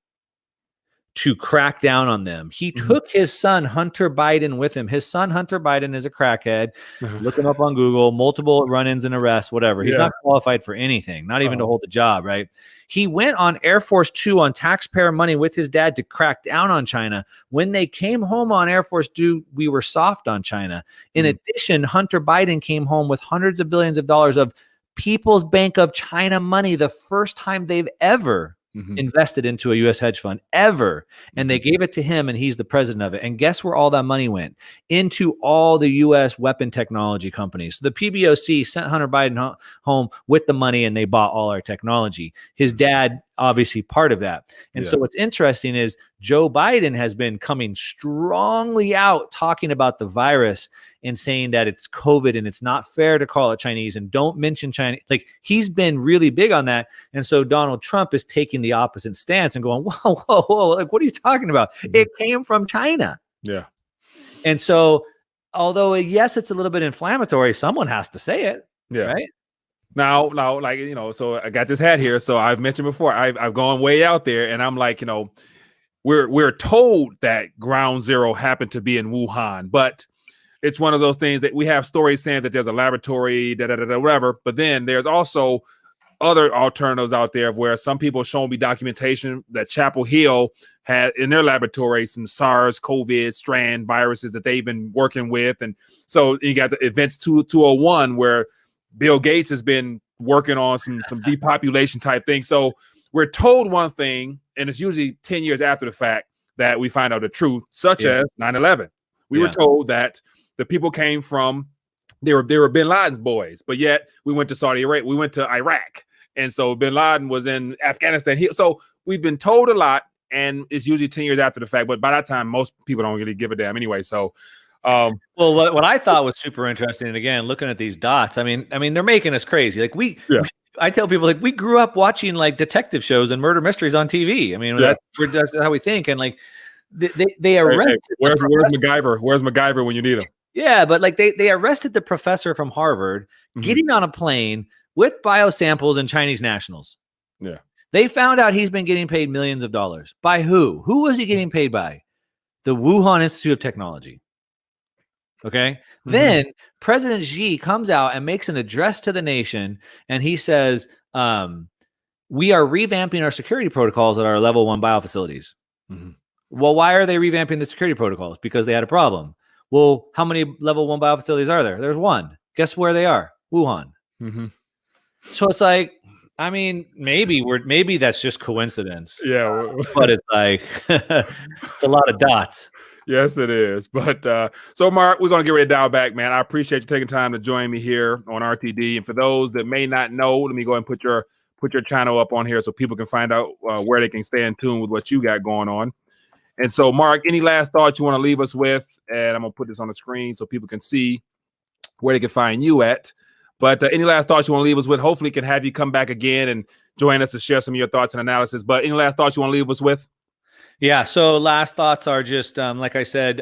to crack down on them. He took his son, Hunter Biden, with him. His son, Hunter Biden, is a crackhead. Look him up on Google, multiple run-ins and arrests, whatever. He's not qualified for anything, not even to hold a job, right? He went on Air Force 2 on taxpayer money with his dad to crack down on China. When they came home on Air Force 2, we were soft on China. In addition, Hunter Biden came home with hundreds of billions of dollars of People's Bank of China money, the first time they've ever invested into a U.S. hedge fund ever. And they gave it to him, and he's the president of it. And guess where all that money went? Into all the U.S. weapon technology companies. So the PBOC sent Hunter Biden home with the money, and they bought all our technology. His dad, obviously part of that. And so what's interesting is Joe Biden has been coming strongly out talking about the virus and saying that it's COVID and it's not fair to call it Chinese and don't mention China. Like, he's been really big on that. And so Donald Trump is taking the opposite stance and going, whoa, whoa, whoa. Like, what are you talking about? It came from China. Yeah. And so, although yes, it's a little bit inflammatory, someone has to say it. Yeah. Right. Now, like, you know, so I got this hat here. So I've mentioned before, I've gone way out there, and I'm like, you know, we're told that ground zero happened to be in Wuhan, but it's one of those things that we have stories saying that there's a laboratory, whatever. But then there's also other alternatives out there where some people shown me documentation that Chapel Hill had in their laboratory some SARS-CoV strand viruses that they've been working with. And so you got the Events 201 where Bill Gates has been working on some depopulation type things. So we're told one thing, and it's usually 10 years after the fact that we find out the truth, such as 9/11. We were told that the people came from, they were bin Laden's boys, but yet we went to Saudi Arabia, we went to Iraq. And so bin Laden was in Afghanistan. So we've been told a lot, and it's usually 10 years after the fact, but by that time, most people don't really give a damn anyway. So, well, what I thought was super interesting, and again, looking at these dots, I mean, they're making us crazy. Like I tell people, like, we grew up watching like detective shows and murder mysteries on TV. I mean, that's how we think. And like, they arrested. Hey, where's MacGyver? Where's MacGyver when you need him? Yeah, but like they arrested the professor from Harvard, getting on a plane with biosamples and Chinese nationals. Yeah. They found out he's been getting paid millions of dollars. By who? Who was he getting paid by? The Wuhan Institute of Technology. Okay. Then President Xi comes out and makes an address to the nation, and he says, we are revamping our security protocols at our level 1 biofacilities. Well, why are they revamping the security protocols? Because they had a problem. Well, how many level 1 biofacilities are there? There's one. Guess where they are? Wuhan. So it's like, I mean, maybe that's just coincidence. Yeah. But it's like, it's a lot of dots. Yes, it is. But so Mark, we're going to get ready to dial back, man. I appreciate you taking time to join me here on RTD. And for those that may not know, let me go ahead and put your channel up on here so people can find out where they can stay in tune with what you got going on. And so, Mark, any last thoughts you want to leave us with? And I'm going to put this on the screen so people can see where they can find you at. But any last thoughts you want to leave us with? Hopefully can have you come back again and join us to share some of your thoughts and analysis. But any last thoughts you want to leave us with? Yeah. So last thoughts are just like I said,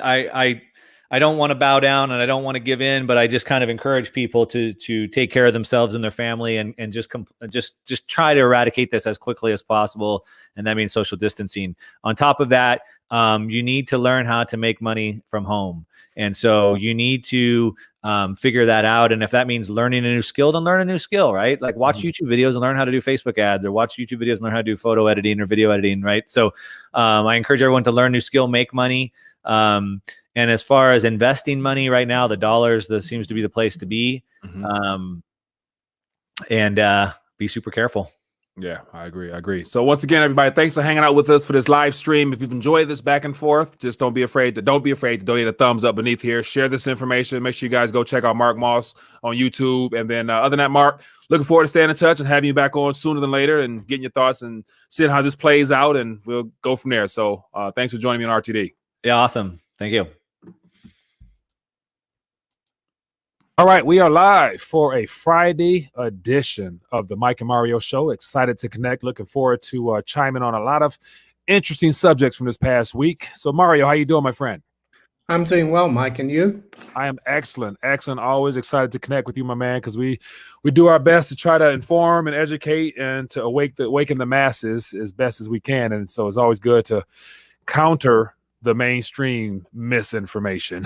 I don't want to bow down and I don't want to give in, but I just kind of encourage people to take care of themselves and their family and just try to eradicate this as quickly as possible. And that means social distancing. On top of that, you need to learn how to make money from home. And so you need to figure that out. And if that means learning a new skill, then learn a new skill, right? Like watch YouTube videos and learn how to do Facebook ads, or watch YouTube videos and learn how to do photo editing or video editing, right? So I encourage everyone to learn a new skill, make money. And as far as investing money right now, the dollars, that seems to be the place to be. And be super careful. Yeah, I agree. So once again, everybody, thanks for hanging out with us for this live stream. If you've enjoyed this back and forth, just don't be afraid to donate a thumbs up beneath here. Share this information. Make sure you guys go check out Mark Moss on YouTube. And then other than that, Mark, looking forward to staying in touch and having you back on sooner than later and getting your thoughts and seeing how this plays out. And we'll go from there. So thanks for joining me on RTD. Yeah, awesome. Thank you. All right, we are live for a Friday edition of the Mike and Mario Show. Excited to connect. Looking forward to chiming on a lot of interesting subjects from this past week. So, Mario, how you doing, my friend? I'm doing well, Mike, and you? I am excellent. Always excited to connect with you, my man, because we do our best to try to inform and educate and to awaken the masses as best as we can. And so it's always good to counter the mainstream misinformation.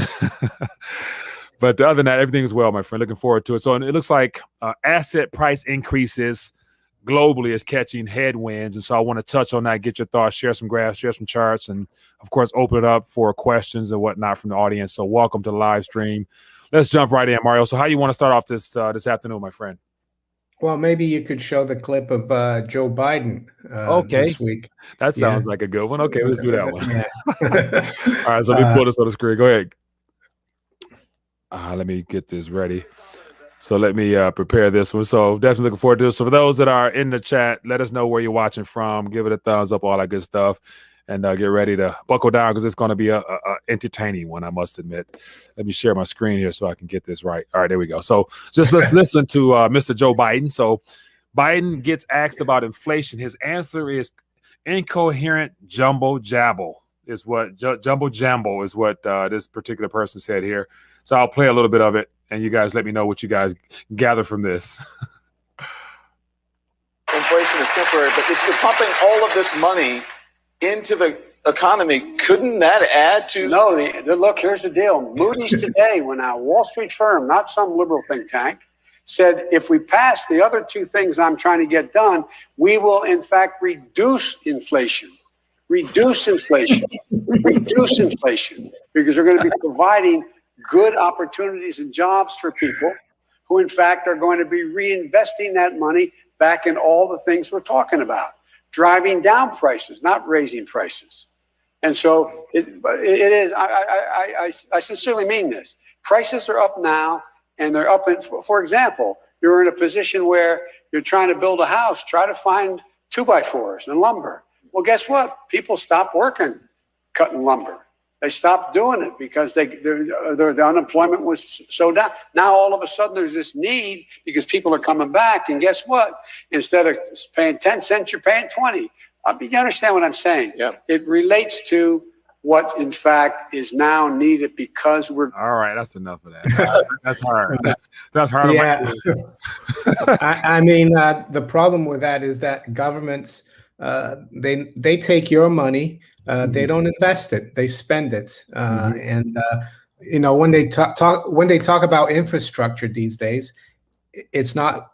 But other than that, everything is well, my friend. Looking forward to it. So it looks like asset price increases globally is catching headwinds. And so I want to touch on that, get your thoughts, share some graphs, share some charts, and, of course, open it up for questions and whatnot from the audience. So welcome to the live stream. Let's jump right in, Mario. So how you want to start off this afternoon, my friend? Well, maybe you could show the clip of Joe Biden this week. That sounds like a good one. Okay, let's do that one. All right, so let me pull this on the screen. Go ahead. Let me get this ready. So let me prepare this one. So definitely looking forward to this. So for those that are in the chat, let us know where you're watching from. Give it a thumbs up, all that good stuff. And get ready to buckle down because it's going to be a entertaining one, I must admit. Let me share my screen here so I can get this right. All right, there we go. So just let's listen to Mr. Joe Biden. So Biden gets asked about inflation. His answer is incoherent jumbo jabble is what jumbo jambo is what this particular person said here. So I'll play a little bit of it, and you guys let me know what you guys gather from this. Inflation is temporary, but if you're pumping all of this money into the economy, couldn't that add to... No, look, here's the deal. Moody's today, when a Wall Street firm, not some liberal think tank, said if we pass the other two things I'm trying to get done, we will, in fact, reduce inflation. Reduce inflation. Reduce inflation. Because we're going to be providing good opportunities and jobs for people who, in fact, are going to be reinvesting that money back in all the things we're talking about, driving down prices, not raising prices. And so it is, I sincerely mean this. Prices are up now, and they're up. For example, you're in a position where you're trying to build a house, try to find 2x4s and lumber. Well, guess what? People stopped working cutting lumber. They stopped doing it because the unemployment was so down. Now, all of a sudden, there's this need because people are coming back. And guess what? Instead of paying 10 cents, you're paying 20. You understand what I'm saying? Yeah. It relates to what, in fact, is now needed because we're... All right, that's enough of that. That's hard. That's hard. Yeah. I mean, the problem with that is that governments, they take your money, they don't invest it, they spend it. And you know, when they talk about infrastructure these days, it's not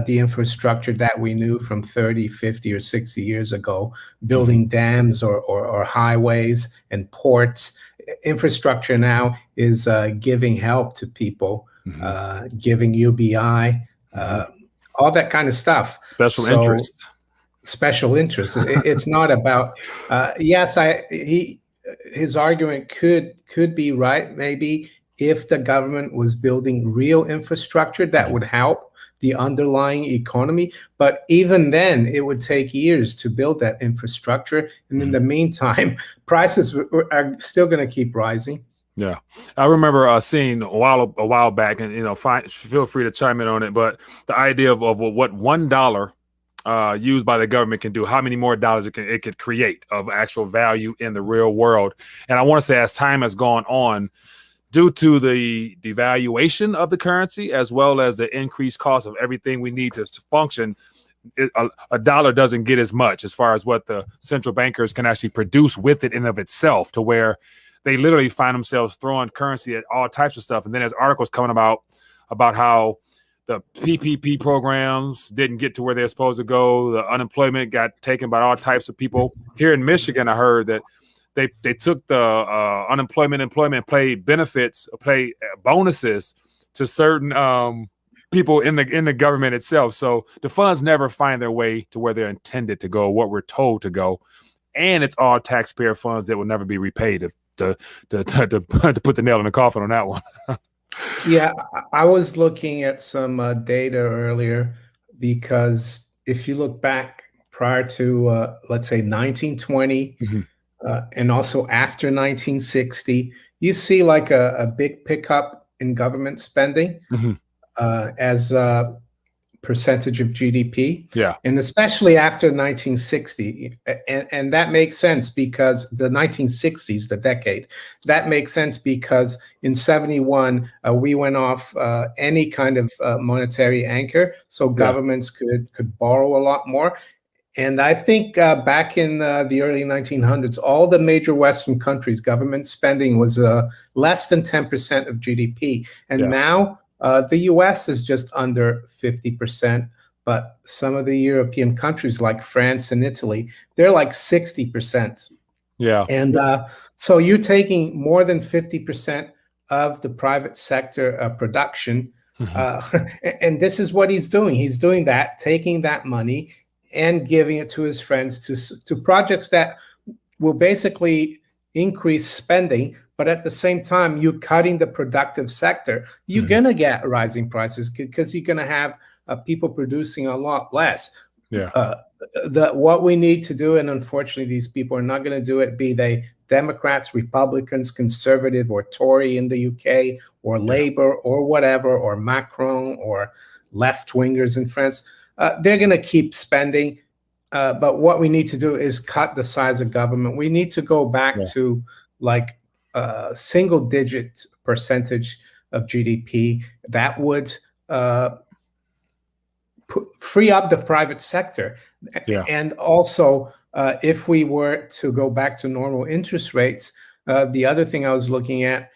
the infrastructure that we knew from 30, 50, or 60 years ago, building dams or highways and ports. Infrastructure now is giving help to people, giving UBI, all that kind of stuff. Special interest. Special interest. It's not about. Yes, his argument could be right. Maybe if the government was building real infrastructure that would help the underlying economy, but even then, it would take years to build that infrastructure, and in the meantime, prices are still going to keep rising. Yeah, I remember seeing a while back, and feel free to chime in on it. But the idea of what $1 used by the government can do, how many more dollars it could create of actual value in the real world. And I want to say, as time has gone on, due to the devaluation of the currency, as well as the increased cost of everything we need to function, a dollar doesn't get as much as far as what the central bankers can actually produce with it in of itself, to where they literally find themselves throwing currency at all types of stuff. And then there's articles coming about how the PPP programs didn't get to where they're supposed to go. The unemployment got taken by all types of people. Here in Michigan, I heard that they took the employment pay benefits, pay bonuses to certain people in the government itself. So the funds never find their way to where they're intended to go, what we're told to go, and it's all taxpayer funds that will never be repaid. To put the nail in the coffin on that one. Yeah, I was looking at some data earlier, because if you look back prior to let's say 1920, and also after 1960, you see like a big pickup in government spending as a percentage of GDP. Yeah. And especially after 1960. And that makes sense, because the 1960s, the decade, that makes sense because in 71, we went off any kind of monetary anchor. So governments could borrow a lot more. And I think back in the early 1900s, all the major Western countries, government spending was less than 10% of GDP. And now the US is just under 50%, but some of the European countries like France and Italy, they're like 60%. Yeah. And so you're taking more than 50% of the private sector production. And this is what he's doing. He's doing that, taking that money and giving it to his friends to projects that will basically increase spending, but at the same time, you're cutting the productive sector. You're going to get rising prices because you're going to have people producing a lot less. Yeah. What we need to do, and unfortunately, these people are not going to do it, be they Democrats, Republicans, conservative, or Tory in the UK, or Labour, or whatever, or Macron, or left-wingers in France. They're going to keep spending. But what we need to do is cut the size of government. We need to go back to like a single-digit percentage of GDP. That would free up the private sector. And also, if we were to go back to normal interest rates, the other thing I was looking at,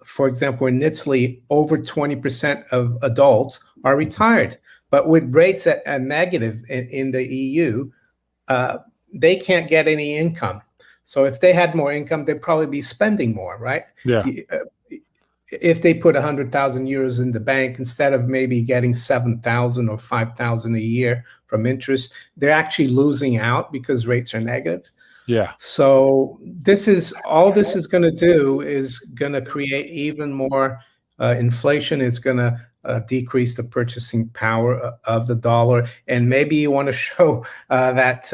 for example, in Italy, over 20% of adults are retired. But with rates at negative in the EU, they can't get any income. So if they had more income, they'd probably be spending more, right? Yeah. If they put 100,000 euros in the bank, instead of maybe getting 7,000 or 5,000 a year from interest, they're actually losing out because rates are negative. Yeah. So this is going to do is going to create even more inflation. It's going to decrease the purchasing power of the dollar. And maybe you want to show that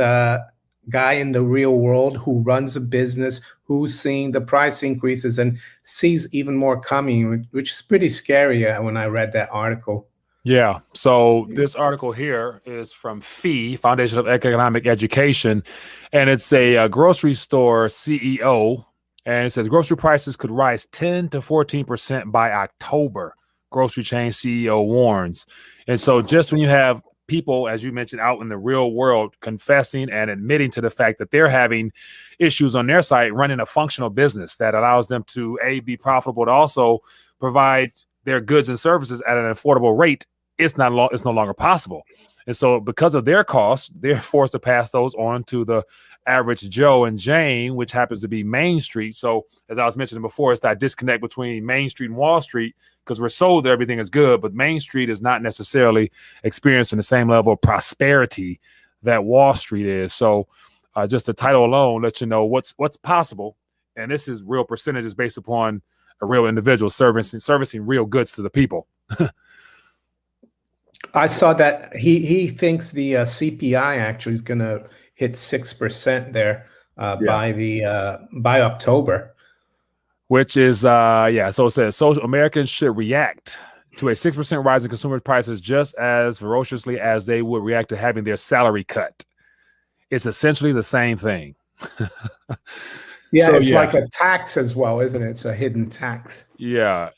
guy in the real world who runs a business, who's seeing the price increases and sees even more coming, which is pretty scary when I read that article. Yeah. So this article here is from FEE, Foundation of Economic Education, and it's a grocery store CEO, and it says grocery prices could rise 10 to 14% by October. Grocery chain CEO warns. And so just when you have people, as you mentioned, out in the real world confessing and admitting to the fact that they're having issues on their side, running a functional business that allows them to be profitable, to also provide their goods and services at an affordable rate, it's no longer possible. And so because of their costs, they're forced to pass those on to the average Joe and Jane, which happens to be Main Street. So as I was mentioning before, it's that disconnect between Main Street and Wall Street, because we're sold that everything is good, but Main Street is not necessarily experiencing the same level of prosperity that Wall Street is. So just the title alone lets you know what's possible. And this is real percentages based upon a real individual servicing real goods to the people. I saw that he thinks the CPI actually is going to hit 6% there by October. Which is so it says social Americans should react to a 6% rise in consumer prices just as ferociously as they would react to having their salary cut. It's essentially the same thing. Yeah, So, it's yeah. like a tax as well, isn't it? It's a hidden tax. Yeah.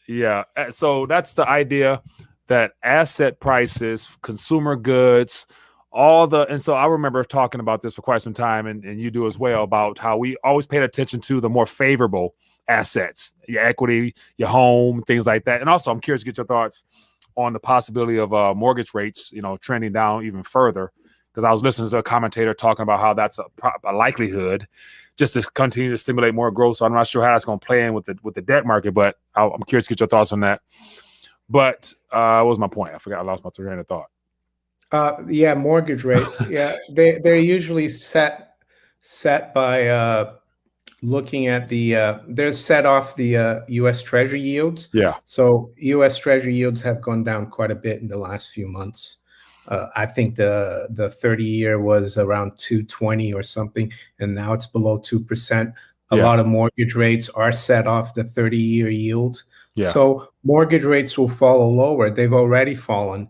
So that's the idea that asset prices, consumer goods, and so I remember talking about this for quite some time, and you do as well, about how we always paid attention to the more favorable assets, your equity, your home, things like that. And also, I'm curious to get your thoughts on the possibility of mortgage rates, trending down even further, because I was listening to a commentator talking about how that's a likelihood, just to continue to stimulate more growth. So I'm not sure how that's going to play in with the debt market, but I'm curious to get your thoughts on that. But what was my point? I forgot. I lost my train of thought. Yeah, mortgage rates. Yeah, they're usually set by looking at they're set off the U.S. Treasury yields. Yeah. So U.S. Treasury yields have gone down quite a bit in the last few months. I think the 30-year was around 2.20 or something, and now it's below 2%. A lot of mortgage rates are set off the 30-year yield. Yeah. So mortgage rates will follow lower. They've already fallen.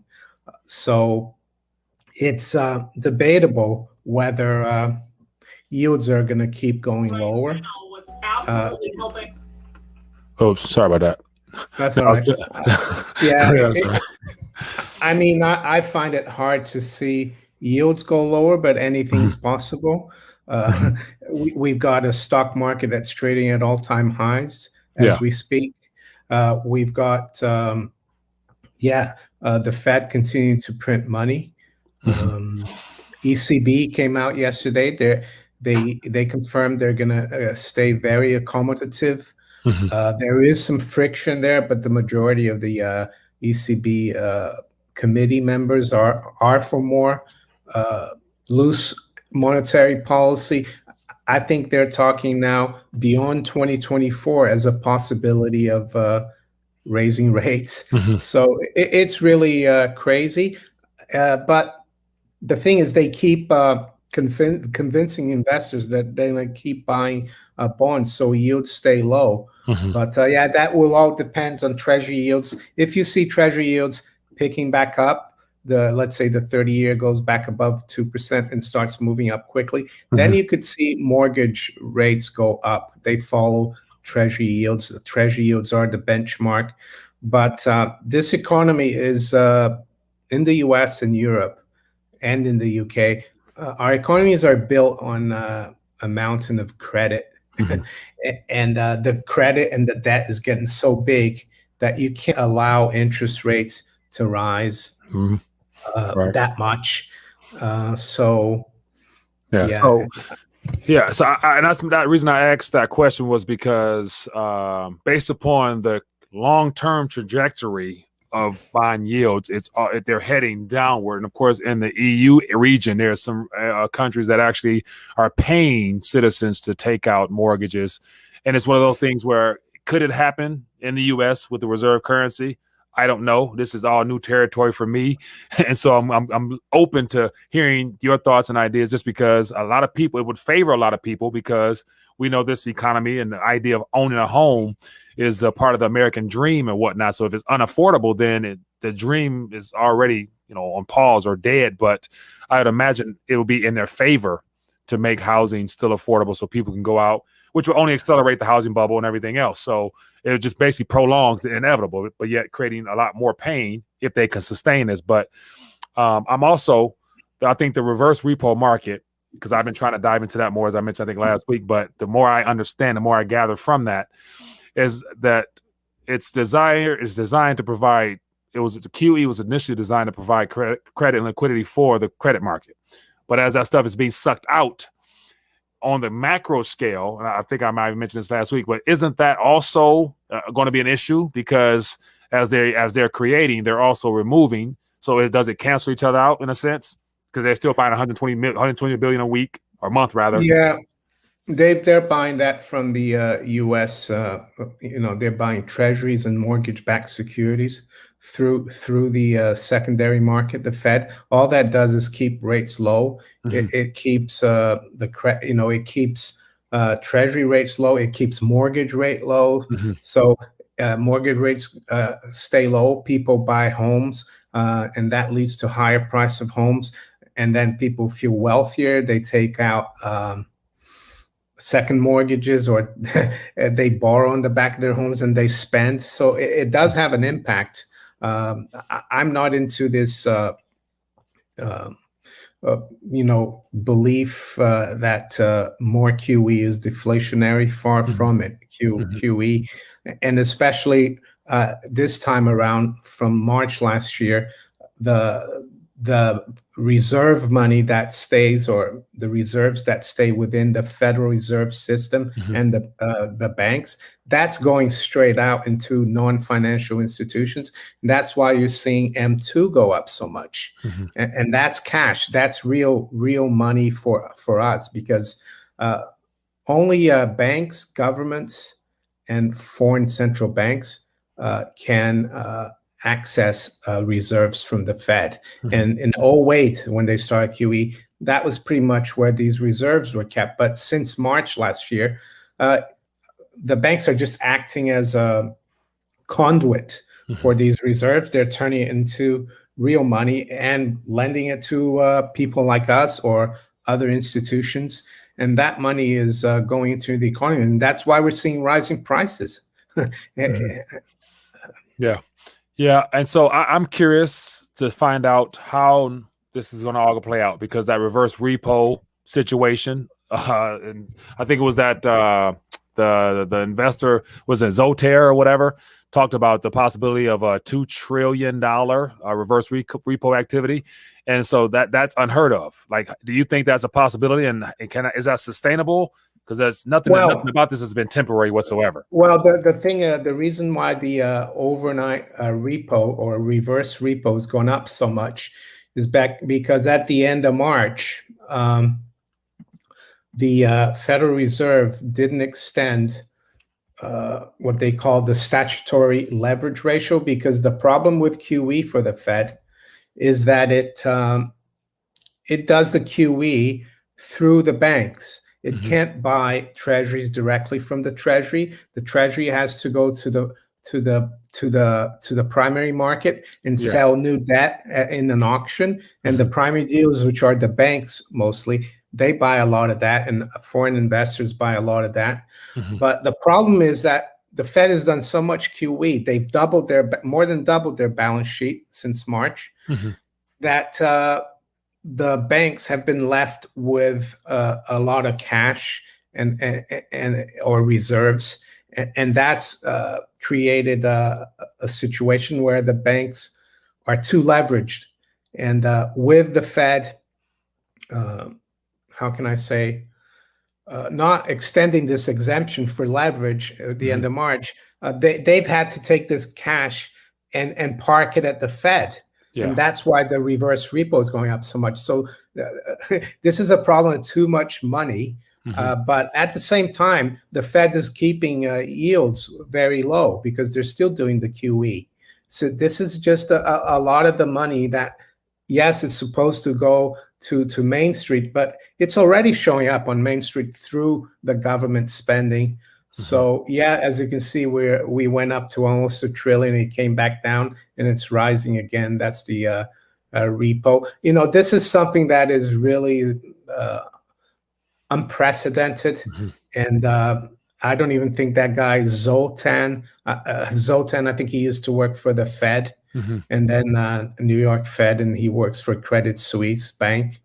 So it's debatable whether yields are going to keep going lower. Oh, sorry about that. That's all right. I mean, I find it hard to see yields go lower, but anything's possible. We've got a stock market that's trading at all-time highs as we speak. We've got, the Fed continuing to print money. ECB came out yesterday. They confirmed they're going to stay very accommodative. There is some friction there, but the majority of the ECB committee members are for more loose monetary policy. I think they're talking now beyond 2024 as a possibility of raising rates. So it's really crazy. But the thing is, they keep convincing investors that they're going to keep buying bonds so yields stay low. But that will all depend on Treasury yields. If you see Treasury yields picking back up, let's say the 30-year goes back above 2% and starts moving up quickly, then you could see mortgage rates go up. They follow Treasury yields. The Treasury yields are the benchmark. But this economy is in the US and Europe and in the UK. Our economies are built on a mountain of credit. And the credit and the debt is getting so big that you can't allow interest rates to rise that much. So that's that reason I asked that question, was because based upon the long-term trajectory of bond yields, they're heading downward. And of course, in the EU region, there are some countries that actually are paying citizens to take out mortgages. And it's one of those things where, could it happen in the US with the reserve currency? I don't know. This is all new territory for me. And so I'm open to hearing your thoughts and ideas, just because a lot of people, it would favor a lot of people, because we know this economy and the idea of owning a home is a part of the American dream and whatnot. So if it's unaffordable, then the dream is already, on pause or dead. But I would imagine it will be in their favor to make housing still affordable so people can go out, which will only accelerate the housing bubble and everything else. So it just basically prolongs the inevitable, but yet creating a lot more pain if they can sustain this. But I think the reverse repo market, because I've been trying to dive into that more, as I mentioned, I think last week, but the more I understand, the more I gather from that, is that its desire is designed to provide, the QE was initially designed to provide credit and liquidity for the credit market. But as that stuff is being sucked out on the macro scale, and I think I might have mentioned this last week, but isn't that also going to be an issue? Because as they're creating, they're also removing. So does it cancel each other out in a sense? Because they're still buying 120 billion a week, or month rather. Yeah, they're buying that from the U.S. They're buying treasuries and mortgage-backed securities through the secondary market, the Fed. All that does is keep rates low. It keeps it keeps treasury rates low. It keeps mortgage rate low. So mortgage rates stay low, people buy homes, and that leads to higher price of homes. And then people feel wealthier. They take out second mortgages, or they borrow on the back of their homes and they spend. So it does have an impact. I'm not into this, belief that more QE is deflationary. Far from it. QE, and especially this time around from March last year, the reserve money that stays, or the reserves that stay within the Federal Reserve System and the banks, that's going straight out into non-financial institutions. That's why you're seeing M2 go up so much. And that's cash. That's real money for us, because only banks, governments, and foreign central banks can access reserves from the Fed. And in 2008, when they started QE, that was pretty much where these reserves were kept. But since March last year, the banks are just acting as a conduit for these reserves. They're turning it into real money and lending it to people like us or other institutions. And that money is going into the economy. And that's why we're seeing rising prices. Yeah. And so I'm curious to find out how this is going to all play out, because that reverse repo situation, and I think it was that the investor was in Zotair or whatever, talked about the possibility of a $2 trillion reverse repo activity. And so that's unheard of. Like, do you think that's a possibility? And is that sustainable? Because there's nothing about this has been temporary whatsoever. Well, the reason why the overnight repo or reverse repo has gone up so much is because at the end of March, the Federal Reserve didn't extend what they call the statutory leverage ratio, because the problem with QE for the Fed is that it does the QE through the banks. It can't buy treasuries directly from the Treasury. The Treasury has to go to the primary market and sell new debt in an auction. And the primary dealers, which are the banks mostly, they buy a lot of that, and foreign investors buy a lot of that. But the problem is that the Fed has done so much QE. They've more than doubled their balance sheet since March, that the banks have been left with a lot of cash and or reserves, and that's created a situation where the banks are too leveraged. And with the Fed, how can I say, not extending this exemption for leverage at the end of March, they've had to take this cash and park it at the Fed. And that's why the reverse repo is going up so much. So this is a problem of too much money. But at the same time, the Fed is keeping yields very low because they're still doing the QE. So this is just a lot of the money that, yes, it's supposed to go to Main Street, but it's already showing up on Main Street through the government spending. So as you can see, we went up to almost $1 trillion. It came back down, and it's rising again. That's the repo. This is something that is really unprecedented, and I don't even think that guy Zoltan. I think he used to work for the Fed, and then New York Fed, and he works for Credit Suisse Bank.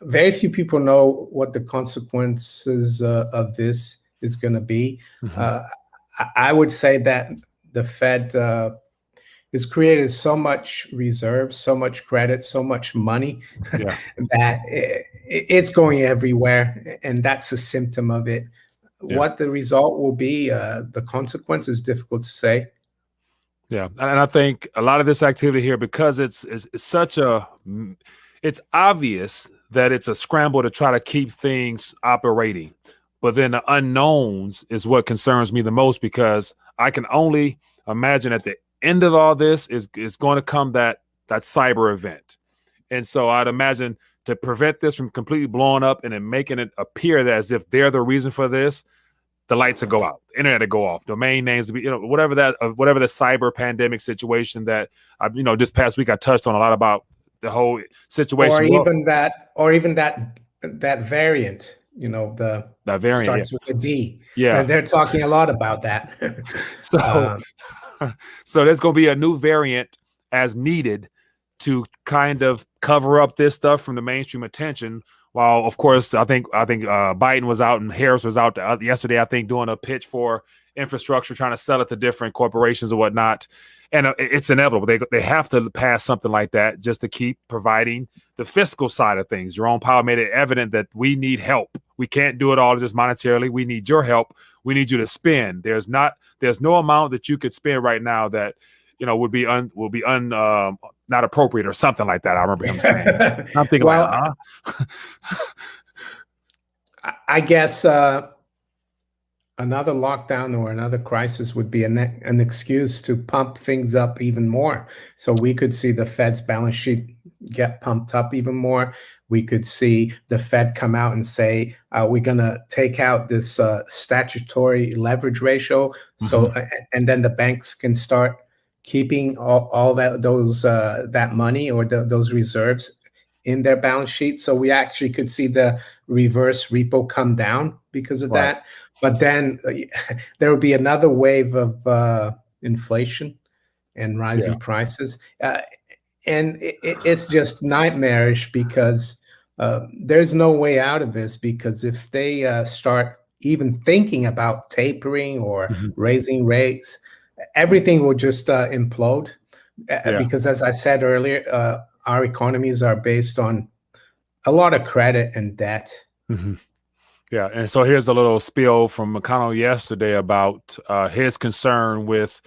Very few people know what the consequences of this is going to be. I would say that the Fed has created so much reserves, so much credit, so much money that it's going everywhere, and that's a symptom of it. What the result will be, the consequence is difficult to say. Yeah, and I think a lot of this activity here, because it's obvious that it's a scramble to try to keep things operating. But then the unknowns is what concerns me the most, because I can only imagine at the end of all this is going to come that cyber event. And so I'd imagine to prevent this from completely blowing up and then making it appear that as if they're the reason for this, the lights will go out, internet will go off, domain names will be, whatever the cyber pandemic situation that this past week I touched on a lot about the whole situation. Or even that variant, that variant starts with a D. Yeah. And they're talking a lot about that. So there's going to be a new variant as needed to kind of cover up this stuff from the mainstream attention. While, of course, I think Biden was out and Harris was out yesterday, I think, doing a pitch for infrastructure, trying to sell it to different corporations or whatnot. And it's inevitable. They have to pass something like that just to keep providing the fiscal side of things. Jerome Powell made it evident that we need help. We can't do it all just monetarily. We need your help. We need you to spend. There's no amount that you could spend right now that would be not appropriate or something like that. I remember him saying. I'm thinking, I guess another lockdown or another crisis would be an excuse to pump things up even more. So we could see the Fed's balance sheet get pumped up even more. We could see the Fed come out and say, we're going to take out this statutory leverage ratio. So, and then the banks can start keeping all that money or those reserves in their balance sheet. So we actually could see the reverse repo come down because of that. But then there will be another wave of inflation and rising prices. And it's just nightmarish because there's no way out of this, because if they start even thinking about tapering or raising rates, everything will just implode. Because as I said earlier, our economies are based on a lot of credit and debt. Yeah, and so here's a little spiel from McConnell yesterday about his concern with,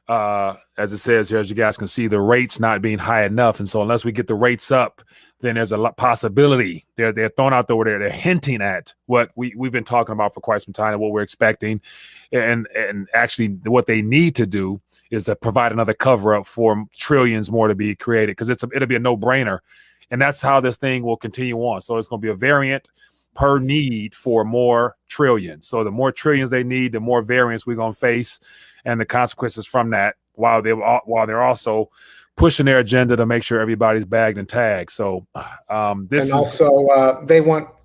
as it says here, as you guys can see, the rates not being high enough. And so unless we get the rates up, then there's a possibility. They're thrown out there where they're hinting at what we've been talking about for quite some time and what we're expecting. And actually what they need to do is to provide another cover up for trillions more to be created, because it'll be a no-brainer. And that's how this thing will continue on. So it's going to be a variant per need for more trillions. So the more trillions they need, the more variants we're going to face, and the consequences from that, while they're also pushing their agenda to make sure everybody's bagged and tagged. So it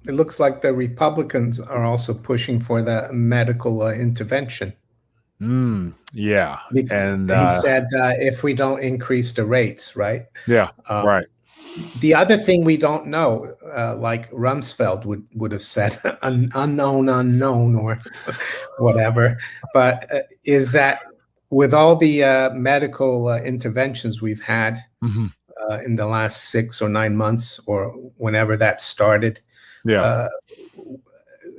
looks like the Republicans are also pushing for the medical intervention. Yeah. And he said if we don't increase the rates, right? Yeah, right. The other thing we don't know, like Rumsfeld would have said, unknown or whatever, but is that with all the medical interventions we've had in the last 6 or 9 months or whenever that started,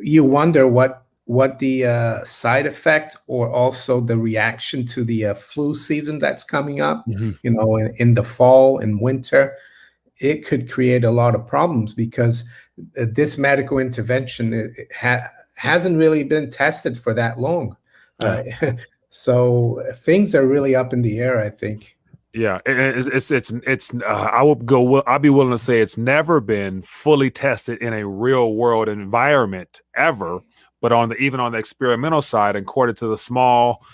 you wonder what the side effect or also the reaction to the flu season that's coming up, in the fall and winter. It could create a lot of problems because this medical intervention hasn't really been tested for that long. So things are really up in the air, I think. Yeah, I'll be willing to say it's never been fully tested in a real world environment ever, but even on the experimental side, according to the small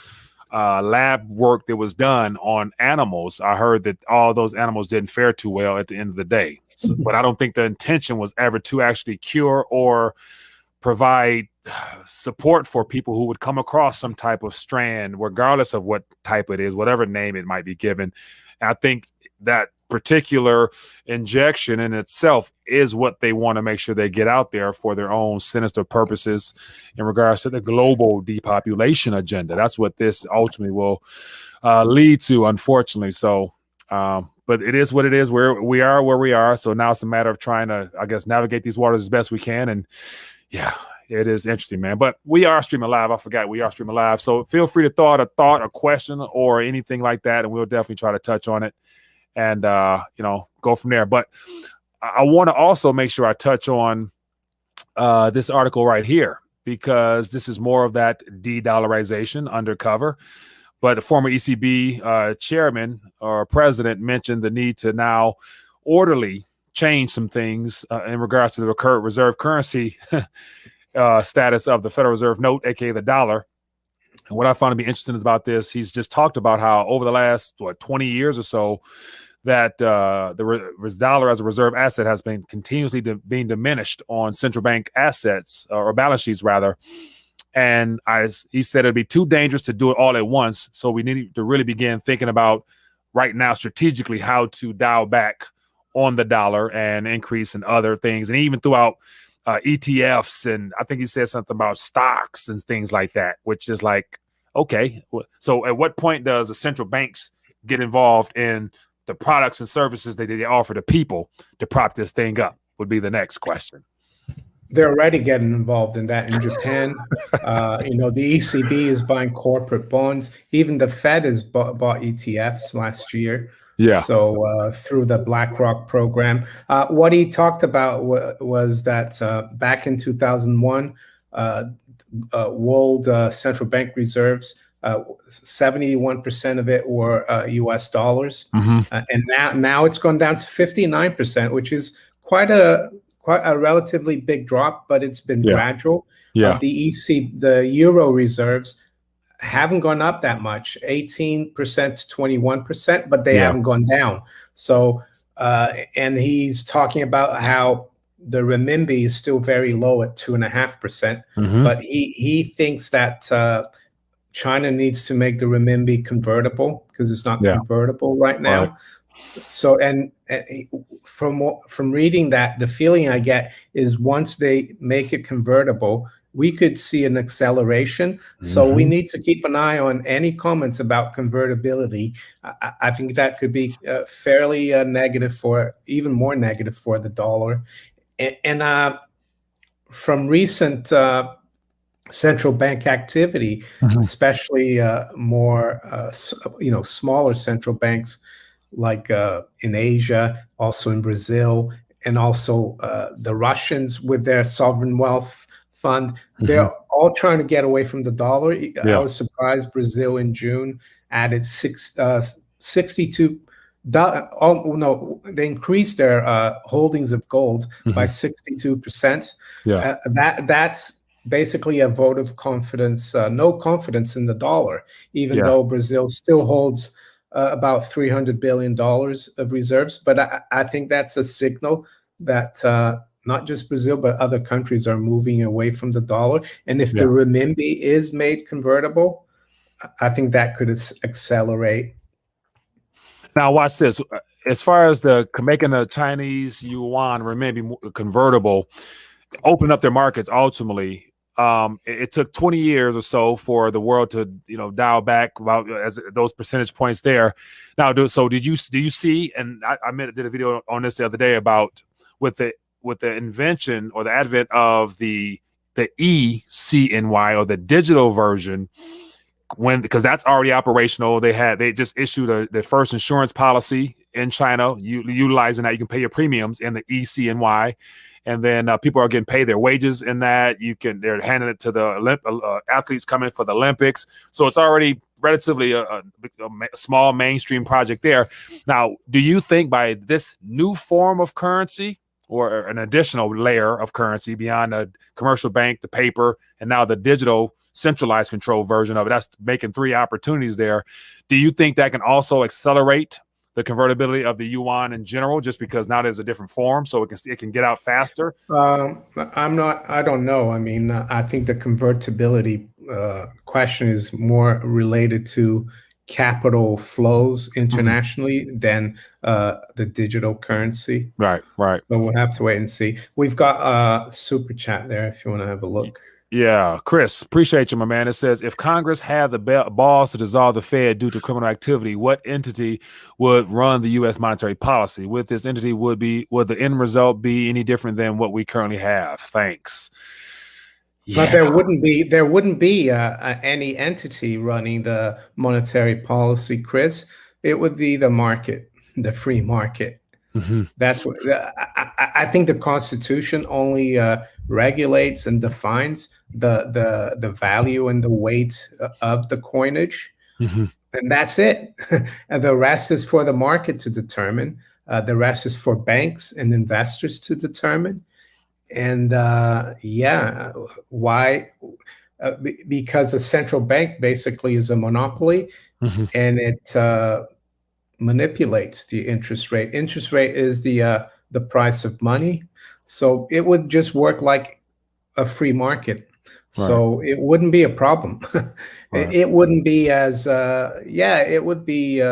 lab work that was done on animals, I heard that all those animals didn't fare too well at the end of the day. But I don't think the intention was ever to actually cure or provide support for people who would come across some type of strand, regardless of what type it is, whatever name it might be given. And I think that particular injection in itself is what they want to make sure they get out there for their own sinister purposes in regards to the global depopulation agenda. That's what this ultimately will lead to, unfortunately. So, but it is what it is. We are where we are. So now it's a matter of trying to, I guess, navigate these waters as best we can. And yeah, it is interesting, man. But we are streaming live. I forgot we are streaming live. So feel free to throw out a thought, a question, or anything like that, and we'll definitely try to touch on it and go from there. But I want to also make sure I touch on this article right here, because this is more of that de-dollarization undercover. But the former ECB chairman or president mentioned the need to now orderly change some things in regards to the reserve currency status of the Federal Reserve note, aka the dollar. And what I found to be interesting about this, he's just talked about how over the last 20 years or so, that the dollar as a reserve asset has been continuously being diminished on central bank assets or balance sheets rather. And he said it'd be too dangerous to do it all at once. So we need to really begin thinking about right now strategically how to dial back on the dollar and increase in other things, and even throughout ETFs. And I think he said something about stocks and things like that, which is like, okay, so at what point does the central banks get involved in the products and services that they offer to people to prop this thing up would be the next question. They're already getting involved in that in Japan. The ECB is buying corporate bonds. Even the Fed has bought ETFs last year. Yeah. So through the BlackRock program, what he talked about was that back in 2001, world central bank reserves, 71% of it were U.S. dollars, and now it's gone down to 59%, which is quite a relatively big drop, but it's been gradual. The euro reserves haven't gone up that much, 18% to 21%, but they haven't gone down. So, and he's talking about how the renminbi is still very low at 2.5%, but he thinks that China needs to make the renminbi convertible because it's not convertible right now. Right. So, and from reading that, the feeling I get is once they make it convertible, we could see an acceleration. So we need to keep an eye on any comments about convertibility. I think that could be fairly negative even more negative for the dollar. And from recent central bank activity, especially smaller central banks like in Asia, also in Brazil, and also the Russians with their sovereign wealth fund. They're all trying to get away from the dollar. I was surprised Brazil in June added 62. They increased their holdings of gold by 62%. That's basically a vote of confidence, no confidence in the dollar, even though Brazil still holds about $300 billion of reserves. But I think that's a signal that not just Brazil, but other countries are moving away from the dollar. And if the renminbi is made convertible, I think that could accelerate. Now, watch this. As far as making the Chinese yuan renminbi convertible, open up their markets ultimately. It took 20 years or so for the world to, dial back about those percentage points there. Now, do you see? And I did a video on this the other day about with the invention or the advent of the eCNY or the digital version, because that's already operational. They just issued the first insurance policy in China, utilizing that. You can pay your premiums in the eCNY. And then people are getting paid their wages in that. They're handing it to the athletes coming for the Olympics. So it's already relatively a small mainstream project there. Now, do you think by this new form of currency or an additional layer of currency beyond the commercial bank, the paper, and now the digital centralized control version of it, that's making 3 opportunities there. Do you think that can also accelerate the convertibility of the yuan in general, just because now there's a different form, so it can get out faster? I don't know. I mean, I think the convertibility question is more related to capital flows internationally than the digital currency. Right. So we'll have to wait and see. We've got a super chat there if you want to have a look. Yeah, Chris, appreciate you, my man. It says, if Congress had the balls to dissolve the Fed due to criminal activity, what entity would run the U.S. monetary policy? Would this entity would the end result be any different than what we currently have? Thanks. But there wouldn't be any entity running the monetary policy, Chris. It would be the market, the free market. That's what I think the Constitution only regulates and defines the value and the weight of the coinage, and that's it. And the rest is for the market to determine. The rest is for banks and investors to determine. And yeah, why? Because a central bank basically is a monopoly, and it manipulates the interest rate. Interest rate is the price of money, so it would just work like a free market. So it wouldn't be a problem. It wouldn't be as it would be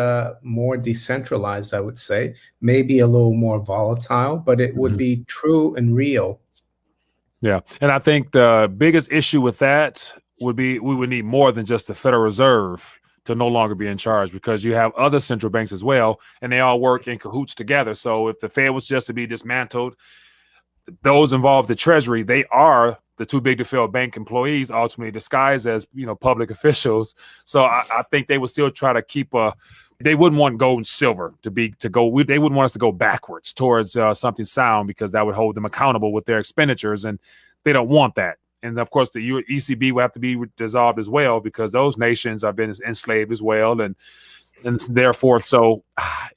more decentralized, I would say, maybe a little more volatile, but it would be true and real. Yeah. And I think the biggest issue with that would be we would need more than just the Federal Reserve to no longer be in charge, because you have other central banks as well, and they all work in cahoots together. So if the Fed was just to be dismantled, those involved the Treasury, they are the too big to fail bank employees, ultimately disguised as, public officials. So I think they would still try to keep they wouldn't want gold and silver they wouldn't want us to go backwards towards something sound, because that would hold them accountable with their expenditures, and they don't want that. And of course, the ECB will have to be dissolved as well, because those nations have been enslaved as well, and therefore, so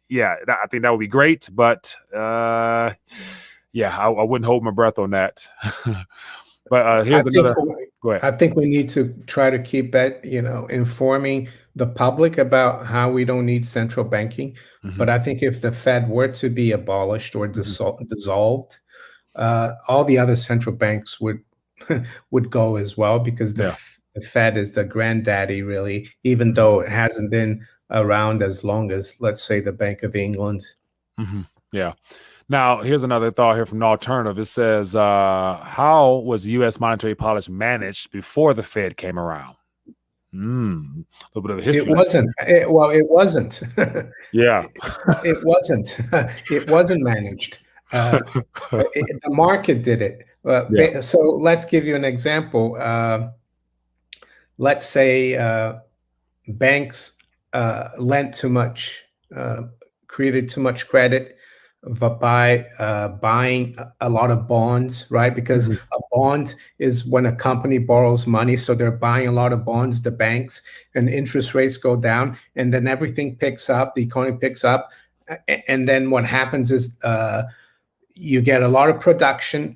yeah, I think that would be great, but I wouldn't hold my breath on that. But here's another. Go ahead. I think we need to try to keep that, informing the public about how we don't need central banking. But I think if the Fed were to be abolished or dissolved, all the other central banks would go as well, because the Fed is the granddaddy, really, even though it hasn't been around as long as, let's say, the Bank of England. Yeah. Now, here's another thought here from the Alternative. It says, how was U.S. monetary policy managed before the Fed came around? A little bit of history. It wasn't. It wasn't. Yeah. It wasn't. It wasn't managed. The market did it. So let's give you an example. Let's say banks lent too much, created too much credit by buying a lot of bonds, right? Because a bond is when a company borrows money, so they're buying a lot of bonds, the banks, and interest rates go down, and then everything picks up, the economy picks up, and then what happens is you get a lot of production,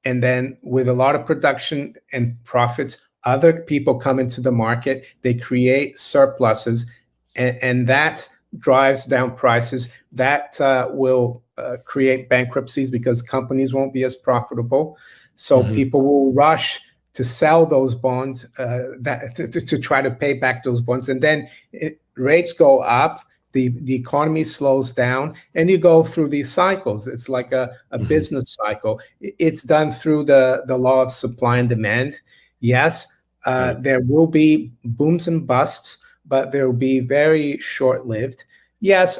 and then with a lot of production and profits, other people come into the market, they create surpluses, and that drives down prices. That will create bankruptcies, because companies won't be as profitable. So people will rush to sell those bonds to try to pay back those bonds. And then rates go up, the economy slows down, and you go through these cycles. It's like a business cycle. It's done through the law of supply and demand. Yes, there will be booms and busts, but they'll be very short-lived. Yes,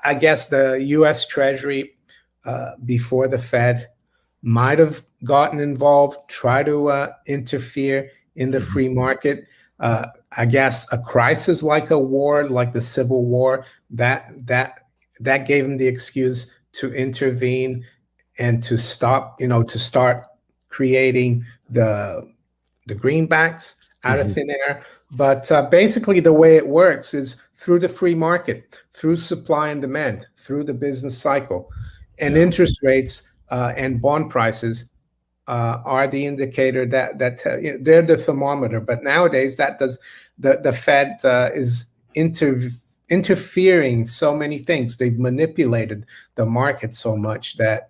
I guess the U.S. Treasury before the Fed might have gotten involved, try to interfere in the free market. I guess a crisis like a war, like the Civil War, that gave them the excuse to intervene and to stop, to start creating the greenbacks out of thin air. But basically the way it works is through the free market, through supply and demand, through the business cycle. And interest rates and bond prices are the indicator that they're the thermometer. But nowadays the Fed is interfering so many things. They've manipulated the market so much that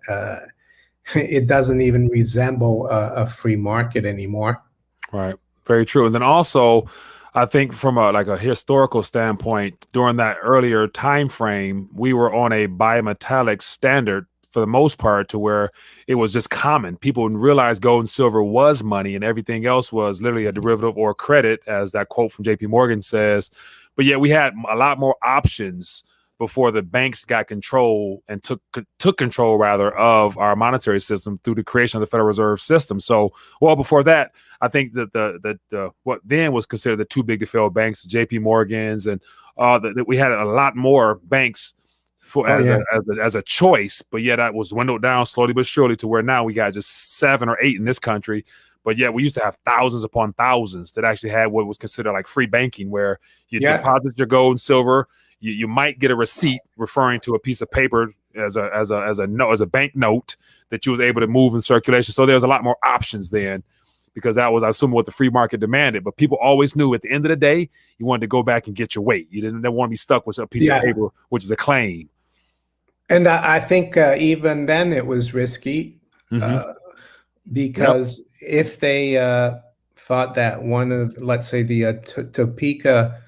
it doesn't even resemble a free market anymore. Right. Very true. And then also, I think from a historical standpoint, during that earlier time frame, we were on a bimetallic standard for the most part, to where it was just common. People didn't realize gold and silver was money, and everything else was literally a derivative or credit, as that quote from JP Morgan says. But yet we had a lot more options before the banks got control and took control rather of our monetary system through the creation of the Federal Reserve System. So, well, before that, I think that the what then was considered the too big to fail banks, the JP Morgans, and that we had a lot more banks as a choice, but yet that was dwindled down slowly but surely to where now we got just 7 or 8 in this country. But yet we used to have thousands upon thousands that actually had what was considered like free banking, where you deposit your gold and silver. You might get a receipt referring to a piece of paper as a bank note that you was able to move in circulation. So there's a lot more options then, because that was, I assume, what the free market demanded. But people always knew at the end of the day, you wanted to go back and get your weight. You didn't want to be stuck with a piece of paper, which is a claim. And I think even then it was risky because if they thought that one of, let's say, the Topeka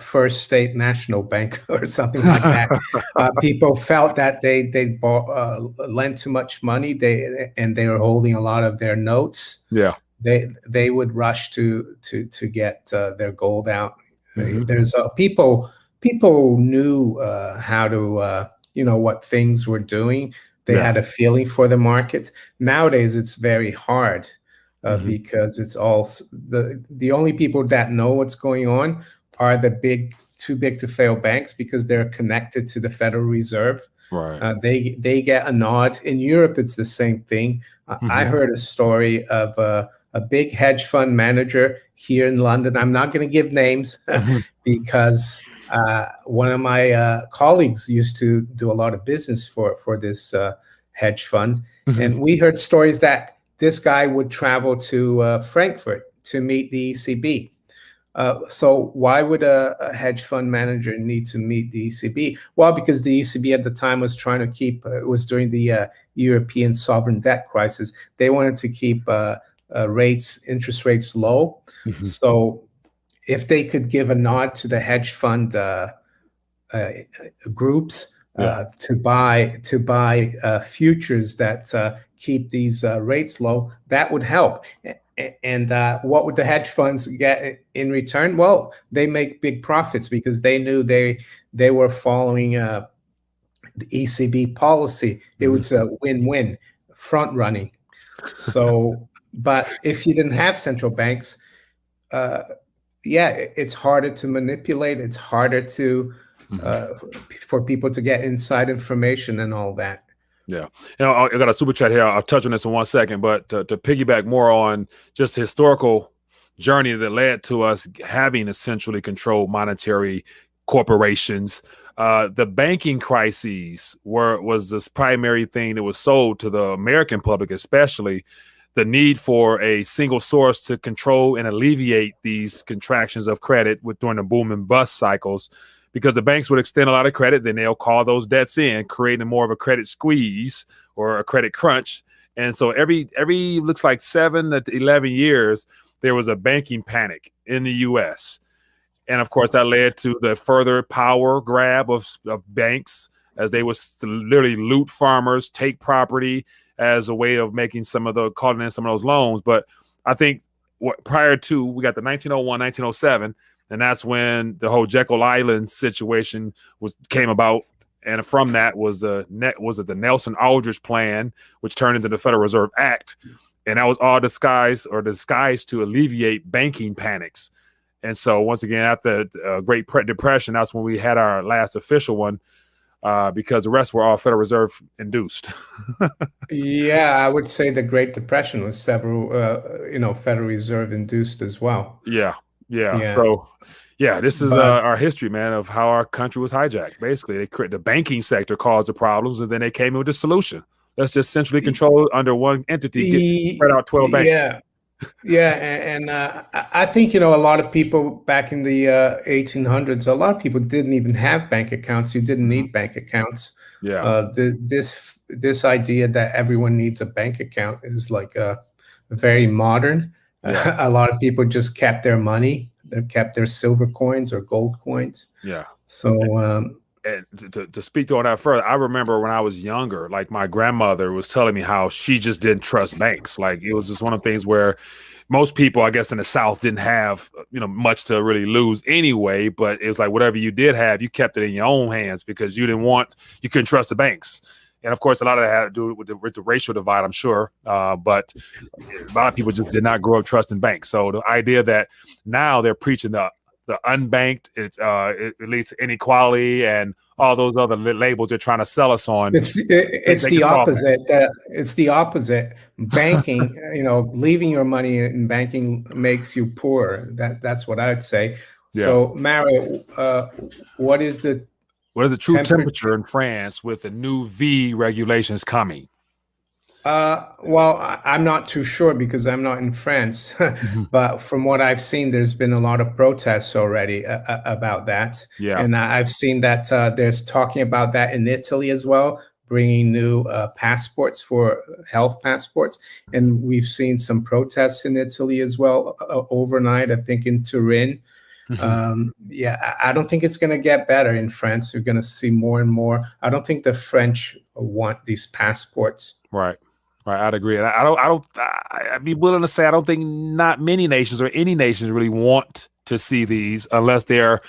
First State National Bank or something like that, people felt that they lent too much money, and they were holding a lot of their notes. Yeah, they would rush to get their gold out. There's people knew how to what things were doing. They had a feeling for the market. Nowadays, it's very hard because it's all the only people that know what's going on are the too big to fail banks, because they're connected to the Federal Reserve. Right. They get a nod. In Europe, it's the same thing. I heard a story of a big hedge fund manager here in London. I'm not going to give names because one of my colleagues used to do a lot of business for this hedge fund. And we heard stories that this guy would travel to Frankfurt to meet the ECB. So why would a hedge fund manager need to meet the ECB? Well, because the ECB at the time was trying to keep, it was during the European sovereign debt crisis. They wanted to keep interest rates low. So if they could give a nod to the hedge fund groups to buy futures that keep these rates low, that would help. And what would the hedge funds get in return? Well, they make big profits because they knew they were following the ECB policy. It was a win-win, front running. So, but if you didn't have central banks, it's harder to manipulate. It's harder to for people to get inside information and all that. Yeah. I got a super chat here. I'll touch on this in 1 second, but to piggyback more on just the historical journey that led to us having essentially controlled monetary corporations, the banking crises was this primary thing that was sold to the American public, especially the need for a single source to control and alleviate these contractions of credit during the boom and bust cycles. Because the banks would extend a lot of credit, then they'll call those debts in, creating more of a credit squeeze or a credit crunch. And so every looks like 7 to 11 years, there was a banking panic in the U.S. And of course, that led to the further power grab of banks, as they would literally loot farmers, take property as a way of making calling in some of those loans. But I think prior to, we got the 1901, 1907, and that's when the whole Jekyll Island situation came about. And from that was the Nelson Aldrich plan, which turned into the Federal Reserve Act. And that was all disguised to alleviate banking panics. And so once again, after the Great Depression, that's when we had our last official one, because the rest were all Federal Reserve induced. Yeah, I would say the Great Depression was several, Federal Reserve induced as well. Yeah. So, this is our history, man, of how our country was hijacked. Basically, the banking sector caused the problems, and then they came in with a solution. Let's just centrally control under one entity, spread out 12 banks. And I think, a lot of people back in the 1800s, a lot of people didn't even have bank accounts. You didn't need bank accounts. This idea that everyone needs a bank account is like very modern. A lot of people just kept their money. They kept their silver coins or gold coins. So, and to speak on that further, I remember when I was younger, like my grandmother was telling me how she just didn't trust banks. Like it was just one of the things where most people, I guess, in the South didn't have, much to really lose anyway. But it was like whatever you did have, you kept it in your own hands because you couldn't trust the banks. And of course, a lot of that had to do with the racial divide, I'm sure. But a lot of people just did not grow up trusting banks. So the idea that now they're preaching the unbanked, it leads to inequality and all those other labels they're trying to sell us on. It's the opposite. It's the opposite. Banking, leaving your money in banking makes you poor. That's what I'd say. So, Mario, what is the What is the true temperature in France with the new V regulations coming? Well, I'm not too sure because I'm not in France, but from what I've seen, there's been a lot of protests already about that. Yeah. And I've seen that there's talking about that in Italy as well, bringing new passports for health passports. And we've seen some protests in Italy as well overnight, I think in Turin. Yeah, I don't think it's going to get better in France. You're going to see more and more. I don't think the French want these passports. Right. Right, I'd agree. And I'd be willing to say I don't think not many nations or any nations really want to see these unless they're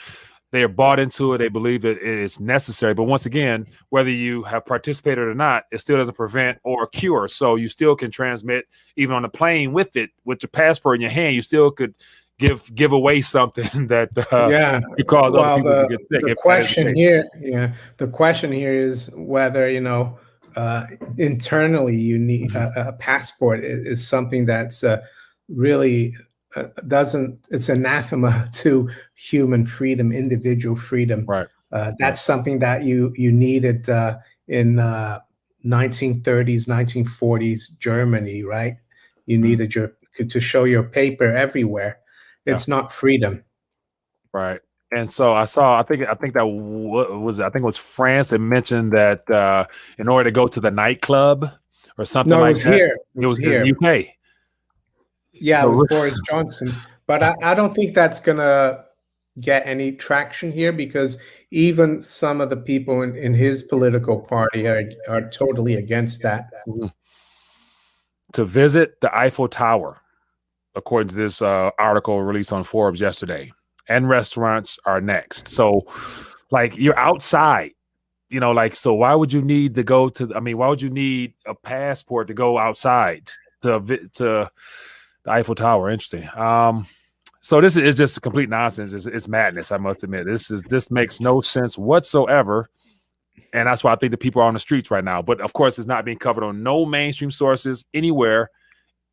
bought into it. They believe that it is necessary. But once again, whether you have participated or not, it still doesn't prevent or cure. So you still can transmit even on the plane with it, with your passport in your hand. You still could give away something that could cause other people to get sick. The question here is whether internally you need a passport is something that's really it's anathema to human freedom, individual freedom. Right. That's something that you needed in 1930s, 1940s Germany, right? You needed to show your paper everywhere. It's not freedom. Right. And so I think that was France that mentioned that in order to go to the nightclub or something like that. It was here. In the UK. Yeah, it was Boris Johnson. But I don't think that's going to get any traction here because even some of the people in his political party are totally against that. To visit the Eiffel Tower, according to this article released on Forbes yesterday. And restaurants are next. So, like, you're outside, so why would you need to go why would you need a passport to go outside to the Eiffel Tower? Interesting. So this is just complete nonsense. It's madness, I must admit. This makes no sense whatsoever. And that's why I think the people are on the streets right now. But of course, it's not being covered on no mainstream sources anywhere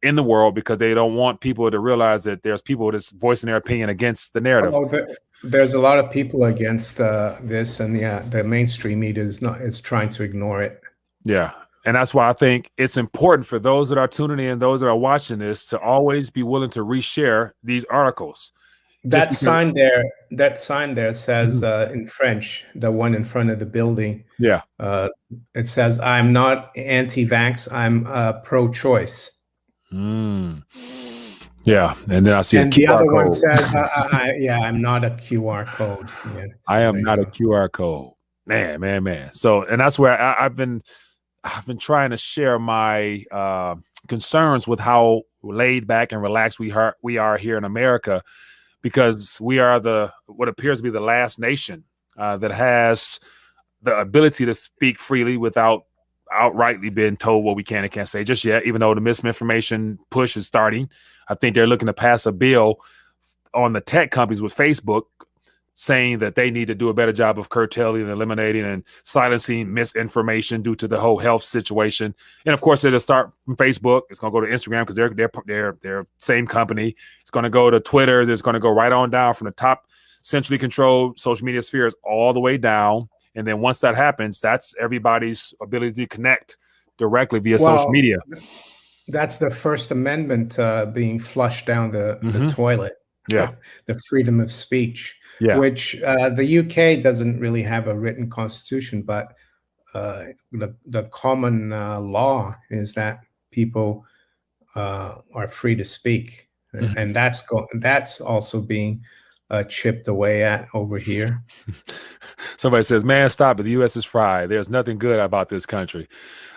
in the world because they don't want people to realize that there's people that's voicing their opinion against the narrative. There's a lot of people against this, and the mainstream media is trying to ignore it. Yeah, and that's why I think it's important for those that are tuning in, those that are watching this, to always be willing to reshare these articles. That sign there says in French, the one in front of the building. Yeah, it says, "I'm not anti-vax. I'm pro-choice." Yeah, and then I see and the other one says, I'm not a QR code. Yeah, I am not a QR code. Man. So, and that's where I've been trying to share my concerns with how laid back and relaxed we are here in America, because we are what appears to be the last nation that has the ability to speak freely without outrightly being told what we can and can't say just yet, even though the misinformation push is starting. I think they're looking to pass a bill on the tech companies with Facebook saying that they need to do a better job of curtailing and eliminating and silencing misinformation due to the whole health situation. And of course, it'll start from Facebook. It's going to go to Instagram because they're same company. It's going to go to Twitter. It's going to go right on down from the top centrally controlled social media spheres all the way down. And then once that happens, that's everybody's ability to connect directly via social media. That's the First Amendment being flushed down the toilet. Yeah. The freedom of speech, which the UK doesn't really have a written constitution, but the common law is that people are free to speak. And that's also being chipped away at over here. Somebody says, "Man, stop it. The U.S. is fried. There's nothing good about this country."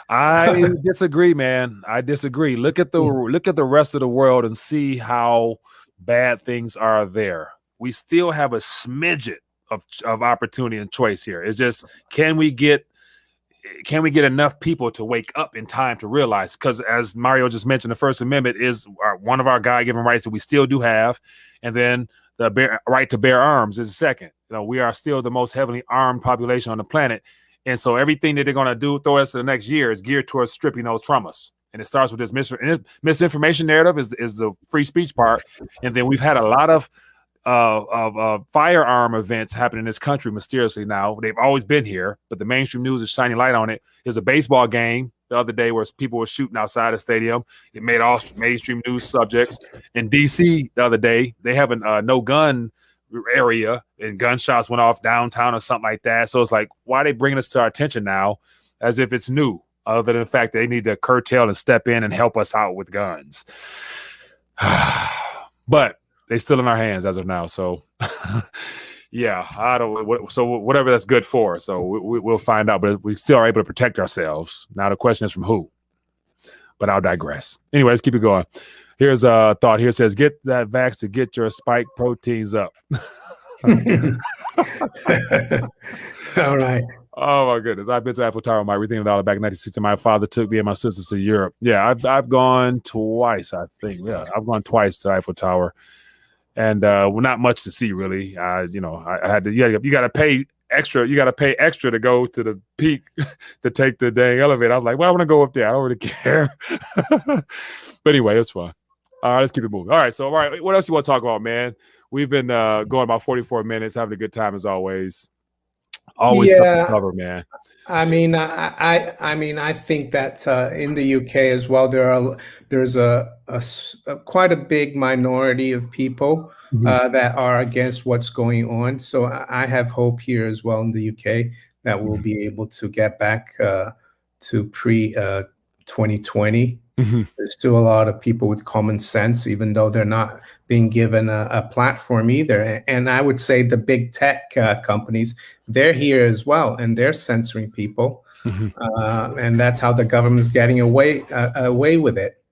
I disagree, man. I disagree. Look at the rest of the world and see how bad things are there. We still have a smidget of opportunity and choice here. It's just, can we get enough people to wake up in time to realize? Because as Mario just mentioned, the First Amendment is one of our God-given rights that we still do have, and then the right to bear arms is the second. We are still the most heavily armed population on the planet. And so everything that they're going to do through us in the next year is geared towards stripping those from us. And it starts with this misinformation narrative is the free speech part. And then we've had a lot of firearm events happen in this country mysteriously now. They've always been here, but the mainstream news is shining light on it. There's a baseball game the other day where people were shooting outside the stadium. It made all mainstream news subjects. In D.C. the other day, they have a no-gun area, and gunshots went off downtown or something like that. So it's like, why are they bringing this to our attention now as if it's new, other than the fact that they need to curtail and step in and help us out with guns? But they're still in our hands as of now. So, yeah, so whatever that's good for. So we'll find out. But we still are able to protect ourselves. Now the question is from who? But I'll digress. Anyway, let's keep it going. Here's a thought. Here it says, get that vax to get your spike proteins up. All right. Oh my goodness! I've been to Eiffel Tower. My rethinking about it back in 1960. My father took me and my sisters to Europe. Yeah, I've gone twice. I think. Yeah, I've gone twice to Eiffel Tower, and well, not much to see really. I had to. You got to pay extra. You got to pay extra to go to the peak to take the dang elevator. I was like, well, I want to go up there. I don't really care. But anyway, it's fun. All right, let's keep it moving. All right, so what else you want to talk about, man? We've been going about 44 minutes, having a good time as always. Always Yeah. cover, man. I mean, I think that in the UK as well, there's a quite a big minority of people that are against what's going on. So I have hope here as well in the UK that we'll be able to get back to pre 2020. There's still a lot of people with common sense, even though they're not being given a platform either. And I would say the big tech companies, they're here as well, and they're censoring people. And that's how the government's getting away with it.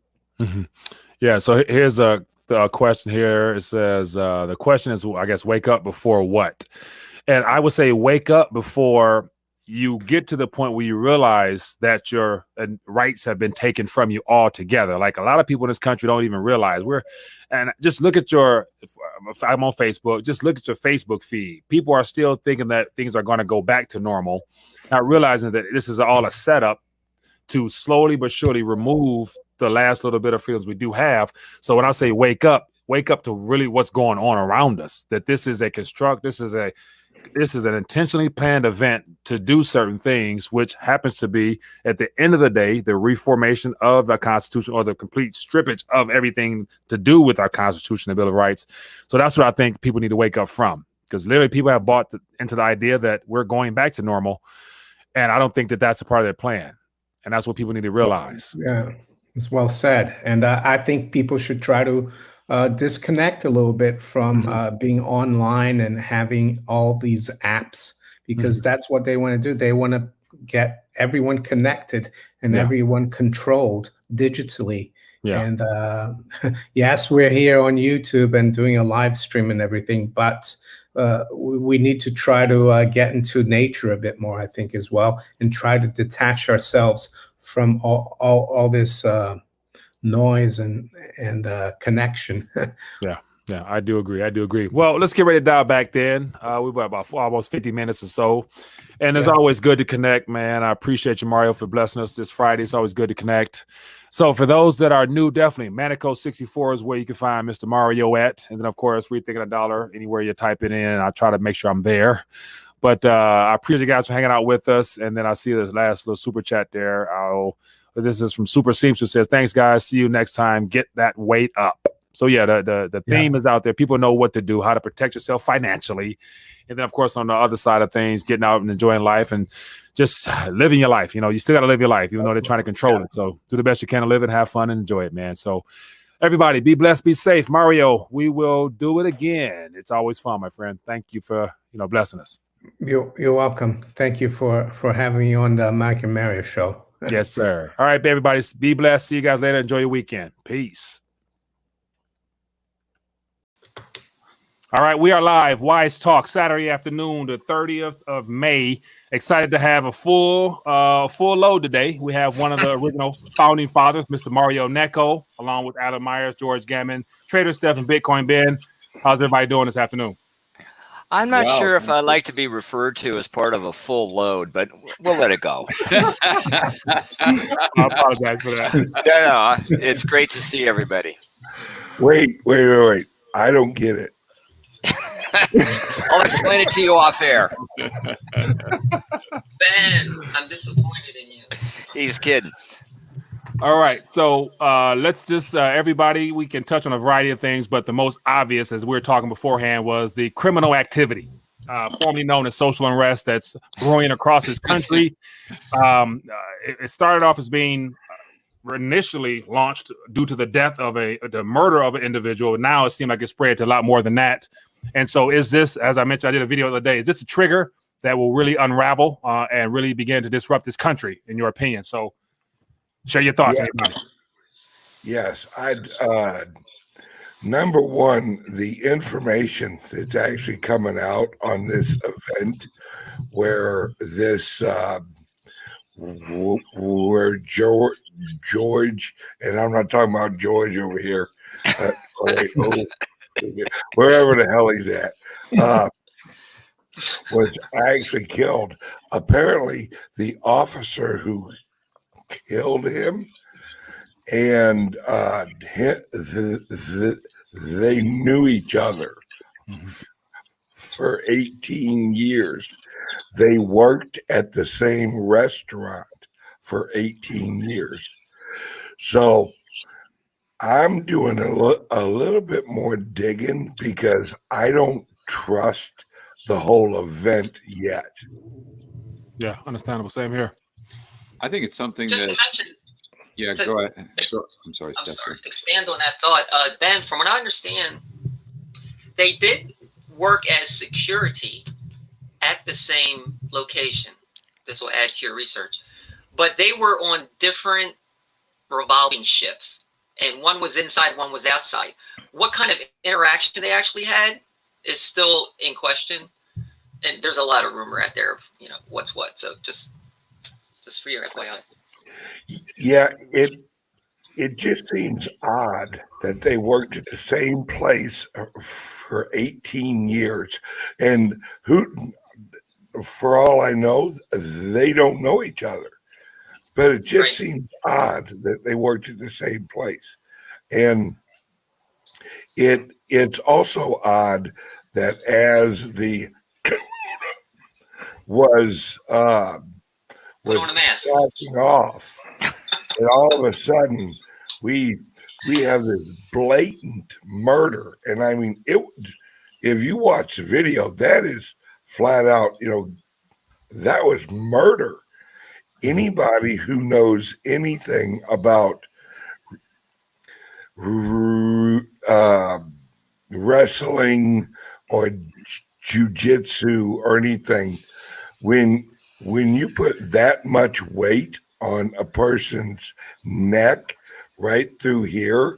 Yeah. So here's a question here. It says the question is, I guess, wake up before what? And I would say wake up before you get to the point where you realize that your rights have been taken from you altogether. Like a lot of people in this country don't even realize and just look at if I'm on Facebook, just look at your Facebook feed. People are still thinking that things are going to go back to normal, not realizing that this is all a setup to slowly but surely remove the last little bit of freedoms we do have. So when I say wake up to really what's going on around us, that this is this is an intentionally planned event to do certain things, which happens to be, at the end of the day, the reformation of the Constitution, or the complete strippage of everything to do with our Constitution and Bill of Rights. So that's what I think people need to wake up from, because literally people have bought into the idea that we're going back to normal, and I don't think that that's a part of their plan, and that's what people need to realize. Yeah, it's well said. And I think people should try to disconnect a little bit from being online and having all these apps, because that's what they want to do. They want to get everyone connected and everyone controlled digitally. Yeah. And yes, we're here on YouTube and doing a live stream and everything, but we need to try to get into nature a bit more, I think, as well, and try to detach ourselves from all this noise and connection. Yeah, I do agree. Well, let's get ready to dial back then. We've got about almost 50 minutes or so, and it's always good to connect, man. I appreciate you, Mario, for blessing us this Friday. It's always good to connect. So for those that are new, definitely Manico64 is where you can find Mr. Mario at, and then of course Rethinking a Dollar anywhere you type it in. I try to make sure I'm there. But I appreciate you guys for hanging out with us, and then I see this last little super chat there. This is from Super Seems, who says, thanks, guys. See you next time. Get that weight up. So, yeah, the theme is out there. People know what to do, how to protect yourself financially. And then, of course, on the other side of things, getting out and enjoying life and just living your life. You know, you still got to live your life, even though they're trying to control it. So do the best you can to live it, have fun, and enjoy it, man. So everybody, be blessed, be safe. Mario, we will do it again. It's always fun, my friend. Thank you for, blessing us. You're welcome. Thank you for having me on the Mike and Mario show. Yes, sir. All right, everybody. Be blessed. See you guys later. Enjoy your weekend. Peace. All right, we are live. Wise Talk, Saturday afternoon, the 30th of May. Excited to have a full load today. We have one of the original founding fathers, Mr. Mario Necco, along with Adam Myers, George Gammon, Trader Steph, and Bitcoin Ben. How's everybody doing this afternoon? I'm not sure if I like to be referred to as part of a full load, but we'll let it go. I apologize for that. No, it's great to see everybody. Wait. I don't get it. I'll explain it to you off air. Ben, I'm disappointed in you. He's kidding. All right, so let's just everybody. We can touch on a variety of things, but the most obvious, as we were talking beforehand, was the criminal activity, formerly known as social unrest, that's growing across this country. It started off as being initially launched due to the death of the murder of an individual. Now it seems like it's spread to a lot more than that. And so, is this, as I mentioned, I did a video the other day, is this a trigger that will really unravel and really begin to disrupt this country, in your opinion? So, share your thoughts. Yes, I'd number one, the information that's actually coming out on this event, where this where George, and I'm not talking about George over here, wherever the hell he's at, was actually killed. Apparently, the officer who killed him and they knew each other for 18 years. They worked at the same restaurant for 18 years. So I'm doing a little bit more digging because I don't trust the whole event yet. Yeah, understandable. Same here. I think it's something Just that. to mention, Yeah, go ahead. I'm sorry, I'm Steph. sorry, expand on that thought. Ben, from what I understand, they did work as security at the same location. This will add to your research. But they were on different revolving ships, and one was inside, one was outside. What kind of interaction they actually had is still in question. And there's a lot of rumor out there of, what's what. So just for your FYI. Yeah, it just seems odd that they worked at the same place for 18 years, and for all I know, they don't know each other. But it just seems odd that they worked at the same place, and it's also odd that as the was starting off, and all of a sudden we have this blatant murder. And I mean, if you watch the video, that is flat out, that was murder. Anybody who knows anything about wrestling or jiu-jitsu or anything, when you put that much weight on a person's neck right through here,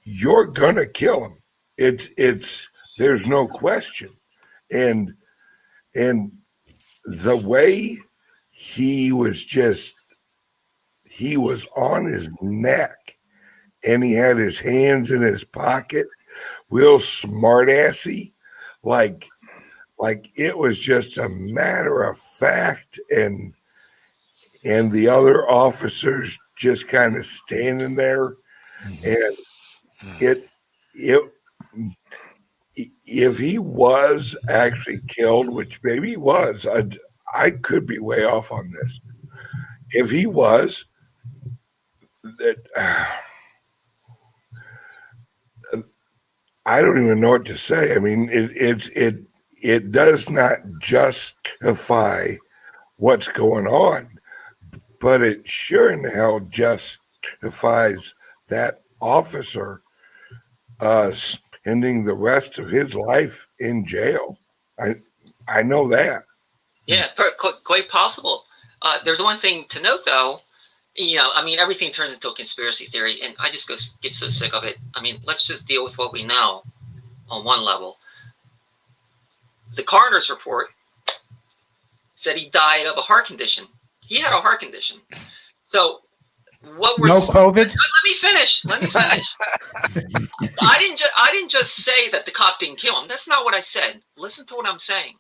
you're gonna kill him. It's there's no question. And the way he was on his neck and he had his hands in his pocket, real smartassy, like it was just a matter of fact, and the other officers just kind of standing there, and if he was actually killed, which maybe he was, I could be way off on this. If he was, that I don't even know what to say. I mean, it does not justify what's going on, but it sure in the hell justifies that officer spending the rest of his life in jail. I know that. Yeah, quite possible. There's one thing to note, though. I mean, everything turns into a conspiracy theory, and I just get so sick of it. I mean, let's just deal with what we know on one level. The coroner's report said he died of a heart condition. He had a heart condition. So what we're COVID? Let me finish. I didn't just say that the cop didn't kill him. That's not what I said. Listen to what I'm saying.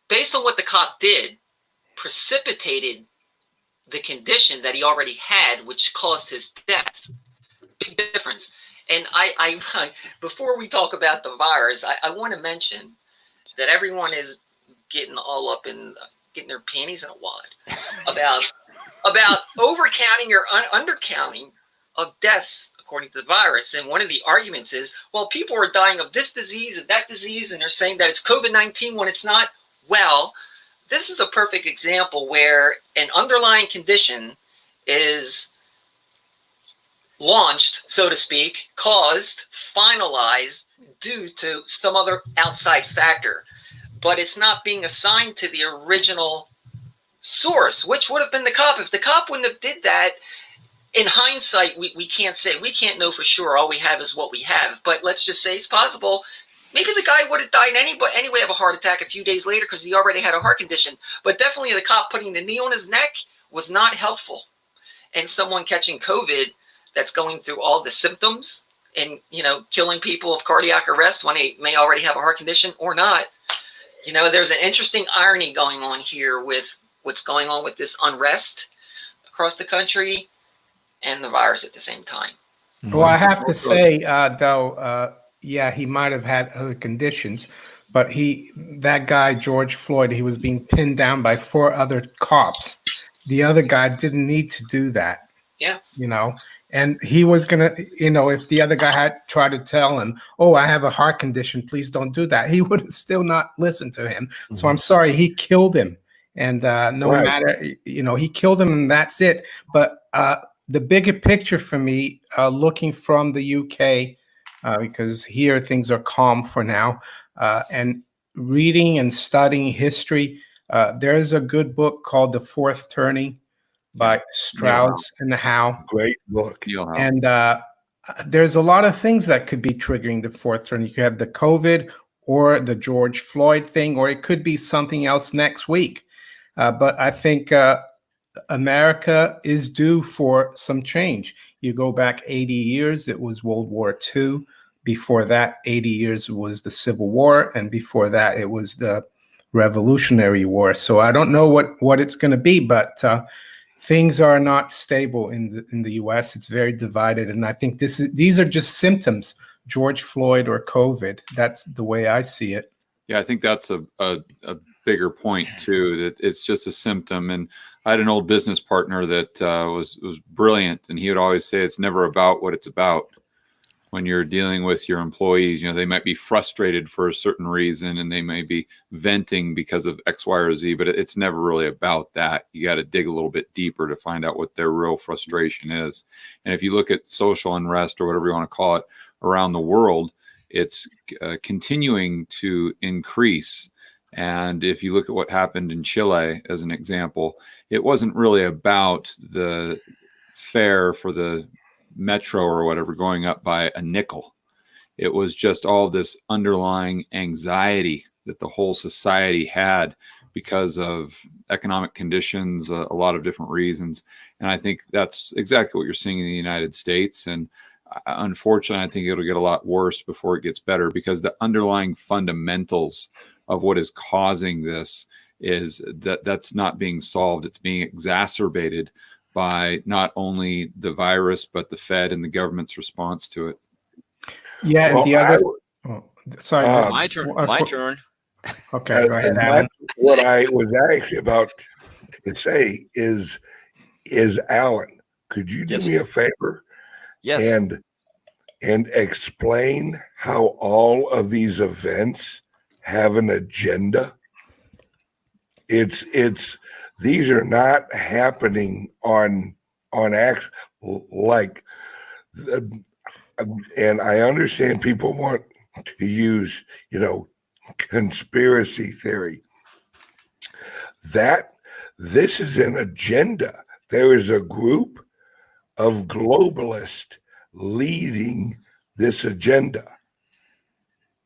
Based on what the cop did, precipitated the condition that he already had, which caused his death. Big difference. And I before we talk about the virus, I want to mention that everyone is getting all up in getting their panties in a wad about overcounting or undercounting of deaths according to the virus. And one of the arguments is, well, people are dying of this disease and that disease, and they're saying that it's COVID-19 when it's not. Well, this is a perfect example where an underlying condition is launched, so to speak, caused, finalized due to some other outside factor, but it's not being assigned to the original source, which would have been the cop. If the cop wouldn't have did that, in hindsight, we can't say. We can't know for sure. All we have is what we have. But let's just say it's possible. Maybe the guy would have died anyway of a heart attack a few days later because he already had a heart condition. But definitely the cop putting the knee on his neck was not helpful. And someone catching COVID that's going through all the symptoms and, killing people of cardiac arrest when they may already have a heart condition or not. There's an interesting irony going on here with what's going on with this unrest across the country and the virus at the same time. Well, I have to say, though, he might have had other conditions, but that guy, George Floyd, he was being pinned down by 4 other cops. The other guy didn't need to do that. Yeah. And he was going to, if the other guy had tried to tell him, oh, I have a heart condition, please don't do that, he would have still not listened to him. Mm-hmm. So I'm sorry, he killed him. And matter, he killed him and that's it. But the bigger picture for me, looking from the UK, because here things are calm for now, and reading and studying history, there's a good book called The Fourth Turning by Strauss and Howe. Great book. And there's a lot of things that could be triggering the fourth turning. You could have the COVID or the George Floyd thing, or it could be something else next week. But I think America is due for some change. You go back 80 years, it was World War II. Before that, 80 years was the Civil War. And before that, it was the Revolutionary War. So I don't know what it's going to be, but things are not stable in the U.S. It's very divided. And I think these are just symptoms, George Floyd or COVID. That's the way I see it. Yeah, I think that's a bigger point too, that it's just a symptom. And I had an old business partner that was brilliant, and he would always say it's never about what it's about. When you're dealing with your employees, they might be frustrated for a certain reason and they may be venting because of X, Y, or Z, but it's never really about that. You got to dig a little bit deeper to find out what their real frustration is. And if you look at social unrest or whatever you want to call it around the world, it's continuing to increase. And if you look at what happened in Chile, as an example, it wasn't really about the fare for the metro or whatever going up by a nickel. It was just all this underlying anxiety that the whole society had because of economic conditions, a lot of different reasons. And I think that's exactly what you're seeing in the United States. And unfortunately, I think it'll get a lot worse before it gets better, because the underlying fundamentals of what is causing this is that's not being solved. It's being exacerbated by not only the virus, but the Fed and the government's response to it. Yeah, and the other. Sorry, my turn. My turn. Okay, go ahead, Alan. What I was actually about to say is Alan, could you do me a favor? Yes. And explain how all of these events have an agenda? These are not happening on acts like, and I understand people want to use, conspiracy theory. That this is an agenda. There is a group of globalists leading this agenda.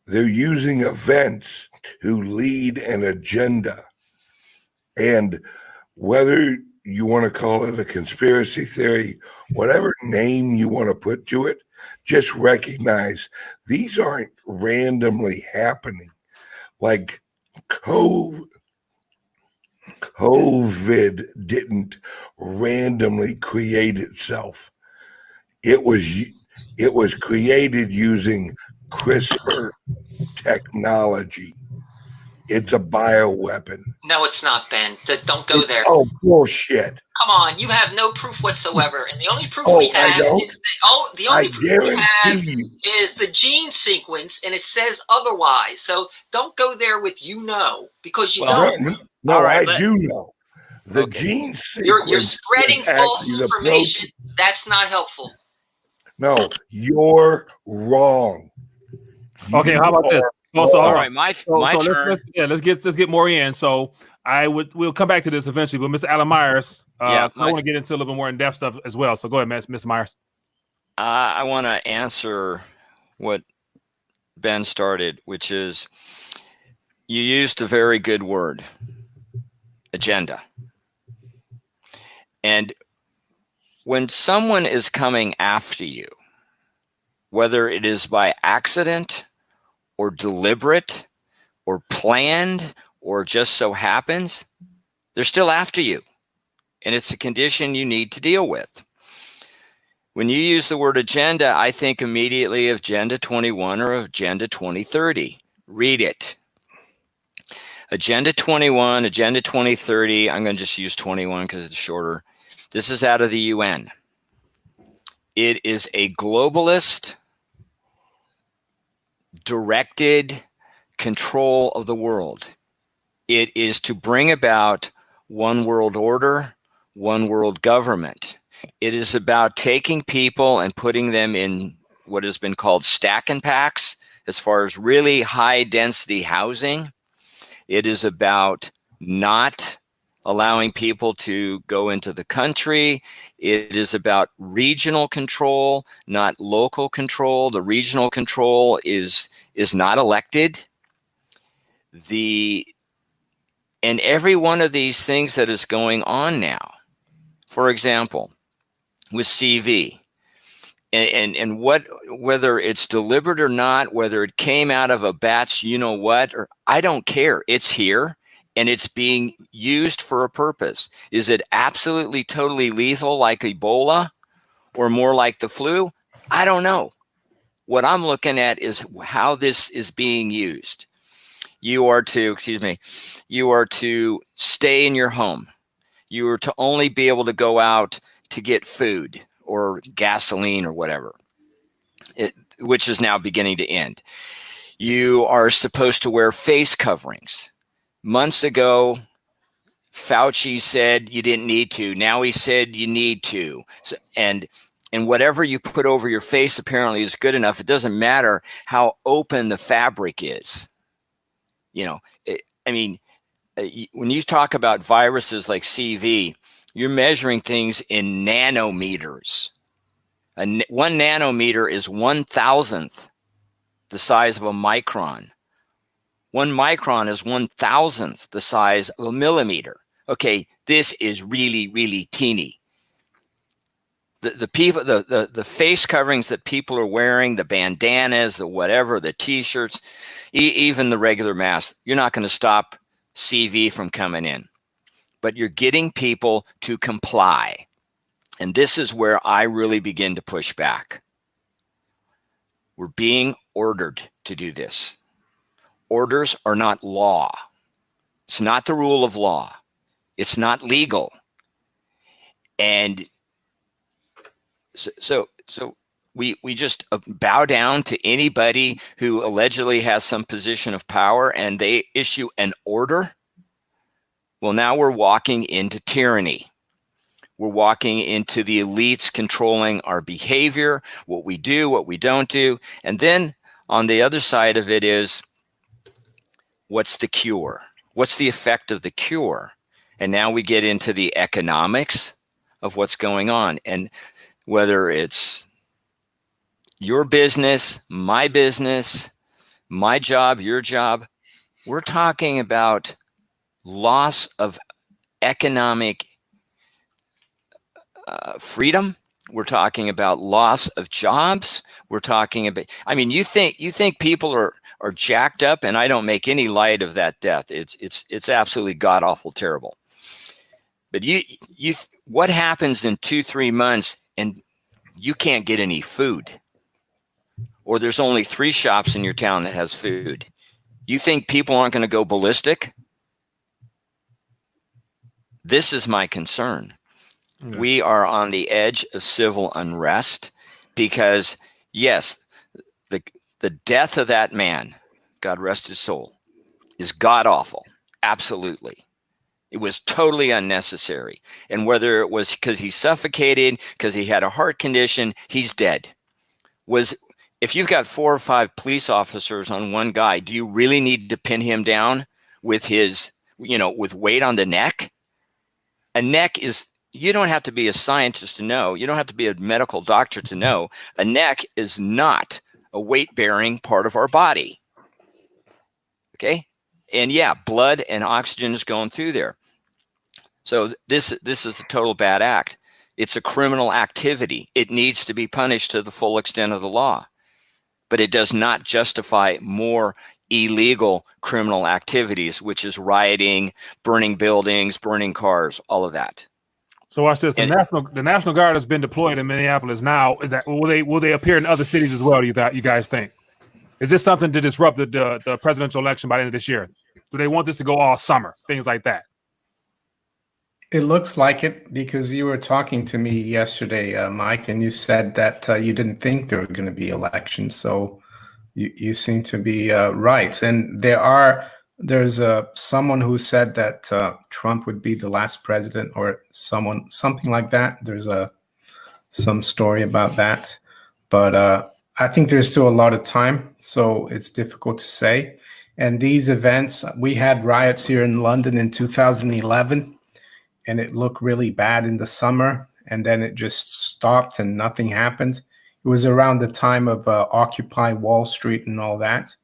They're using events to lead an agenda. And whether you want to call it a conspiracy theory, whatever name you want to put to it, just recognize these aren't randomly happening. Like COVID didn't randomly create itself. It was It was created using CRISPR technology. It's a bioweapon. No, it's not, Ben. Don't go there. Oh, bullshit. Come on, you have no proof whatsoever, and the only proof Oh, we I have don't? is the only I proof we have guarantee you. is the gene sequence, and it says otherwise. So don't go there with because you don't. No, All right, I do know. The gene sequence You're spreading is false actually the information. protein. That's not helpful. No, you're wrong. Okay, how about this? are So, wrong. all right, my turn. Let's get more in. So we'll come back to this eventually, but Mr. Alan Myers, I want to get into a little bit more in-depth stuff as well. So go ahead, Mr. Myers. I want to answer what Ben started, which is you used a very good word, agenda. And when someone is coming after you, whether it is by accident or deliberate or planned or just so happens, they're still after you. And it's a condition you need to deal with. When you use the word agenda, I think immediately of Agenda 21 or Agenda 2030. Read it. Agenda 21, Agenda 2030, I'm going to just use 21 because it's shorter. This is out of the UN. It is a globalist, directed control of the world. It is to bring about one world order, one world government. It is about taking people and putting them in what has been called stack and packs as far as really high density housing. It is about not allowing people to go into the country. It is about regional control, not local control. The regional control is not elected. And every one of these things that is going on now, for example, with CV, and whether it's deliberate or not, whether it came out of a bat's what, or I don't care. It's here and it's being used for a purpose. Is it absolutely totally lethal like Ebola or more like the flu? I don't know. What I'm looking at is how this is being used. You are to stay in your home. You are to only be able to go out to get food or gasoline or whatever, which is now beginning to end. You are supposed to wear face coverings. Months ago, Fauci said you didn't need to. Now he said you need to. So, and whatever you put over your face apparently is good enough. It doesn't matter how open the fabric is. When you talk about viruses like CV, you're measuring things in nanometers. 1 nanometer is 1,000th the size of a micron. 1 micron is 1,000th the size of a millimeter. Okay, this is really, really teeny. The face coverings that people are wearing, the bandanas, the whatever, the t-shirts, even the regular mask, you're not going to stop CV from coming in. But you're getting people to comply. And this is where I really begin to push back. We're being ordered to do this. Orders are not law. It's not the rule of law. It's not legal. And so we just bow down to anybody who allegedly has some position of power and they issue an order. Well, now we're walking into tyranny. We're walking into the elites controlling our behavior, what we do, what we don't do. And then on the other side of it is, what's the cure? What's the effect of the cure? And now we get into the economics of what's going on. And whether it's your business, my job, your job, we're talking about loss of economic freedom. We're talking about loss of jobs. We're talking about, you think people are jacked up, and I don't make any light of that death. It's absolutely god awful terrible. But what happens in 2-3 months and you can't get any food? or there's only 3 shops in your town that has food, you think people aren't going to go ballistic? This is my concern. Okay. We are on the edge of civil unrest because, yes, the death of that man, God rest his soul, is god awful. Absolutely. It was totally unnecessary. And whether it was because he suffocated, because he had a heart condition, he's dead. If you've got 4 or 5 police officers on one guy, do you really need to pin him down with his, with weight on the neck? A neck is, you don't have to be a scientist to know. You don't have to be a medical doctor to know. A neck is not a weight-bearing part of our body. Okay? And yeah, blood and oxygen is going through there. So this is a total bad act. It's a criminal activity. It needs to be punished to the full extent of the law. But it does not justify more illegal criminal activities, which is rioting, burning buildings, burning cars, all of that. So watch this. The National Guard has been deployed in Minneapolis now. Will they appear in other cities as well? You guys think? Is this something to disrupt the presidential election by the end of this year? Do they want this to go all summer? Things like that. It looks like it, because you were talking to me yesterday, Mike, and you said that you didn't think there were going to be elections. So you seem to be right. And there's someone who said that Trump would be the last president, or something like that. There's some story about that. But I think there's still a lot of time, so it's difficult to say. And these events, we had riots here in London in 2011. And it looked really bad in the summer, and then it just stopped and nothing happened. It was around the time of Occupy Wall Street and all that.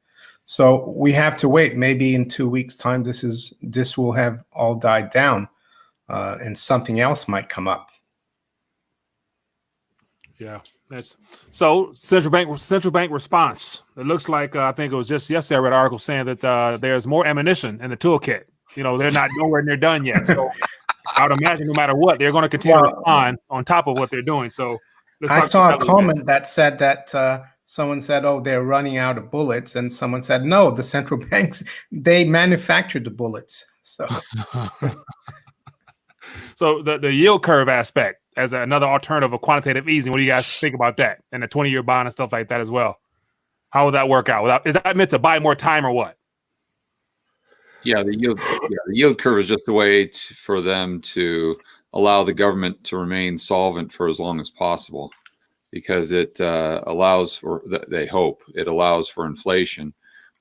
So we have to wait. Maybe in 2 weeks' time, this will have all died down, and something else might come up. Yeah, so central bank response. It looks like I think it was just yesterday I read an article saying that there's more ammunition in the toolkit. They're not nowhere near done yet. So I would imagine no matter what, they're going to continue to respond on top of what they're doing. So I saw a comment that said that someone said, "Oh, they're running out of bullets," and someone said, "No, the central banks, they manufactured the bullets." So, so the yield curve aspect as another alternative of quantitative easing. What do you guys think about that? And the 20-year bond and stuff like that as well. How would that work out? Is that meant to buy more time or what? Yeah, the yield curve is just a way for them to allow the government to remain solvent for as long as possible, because it allows for, they hope, it allows for inflation,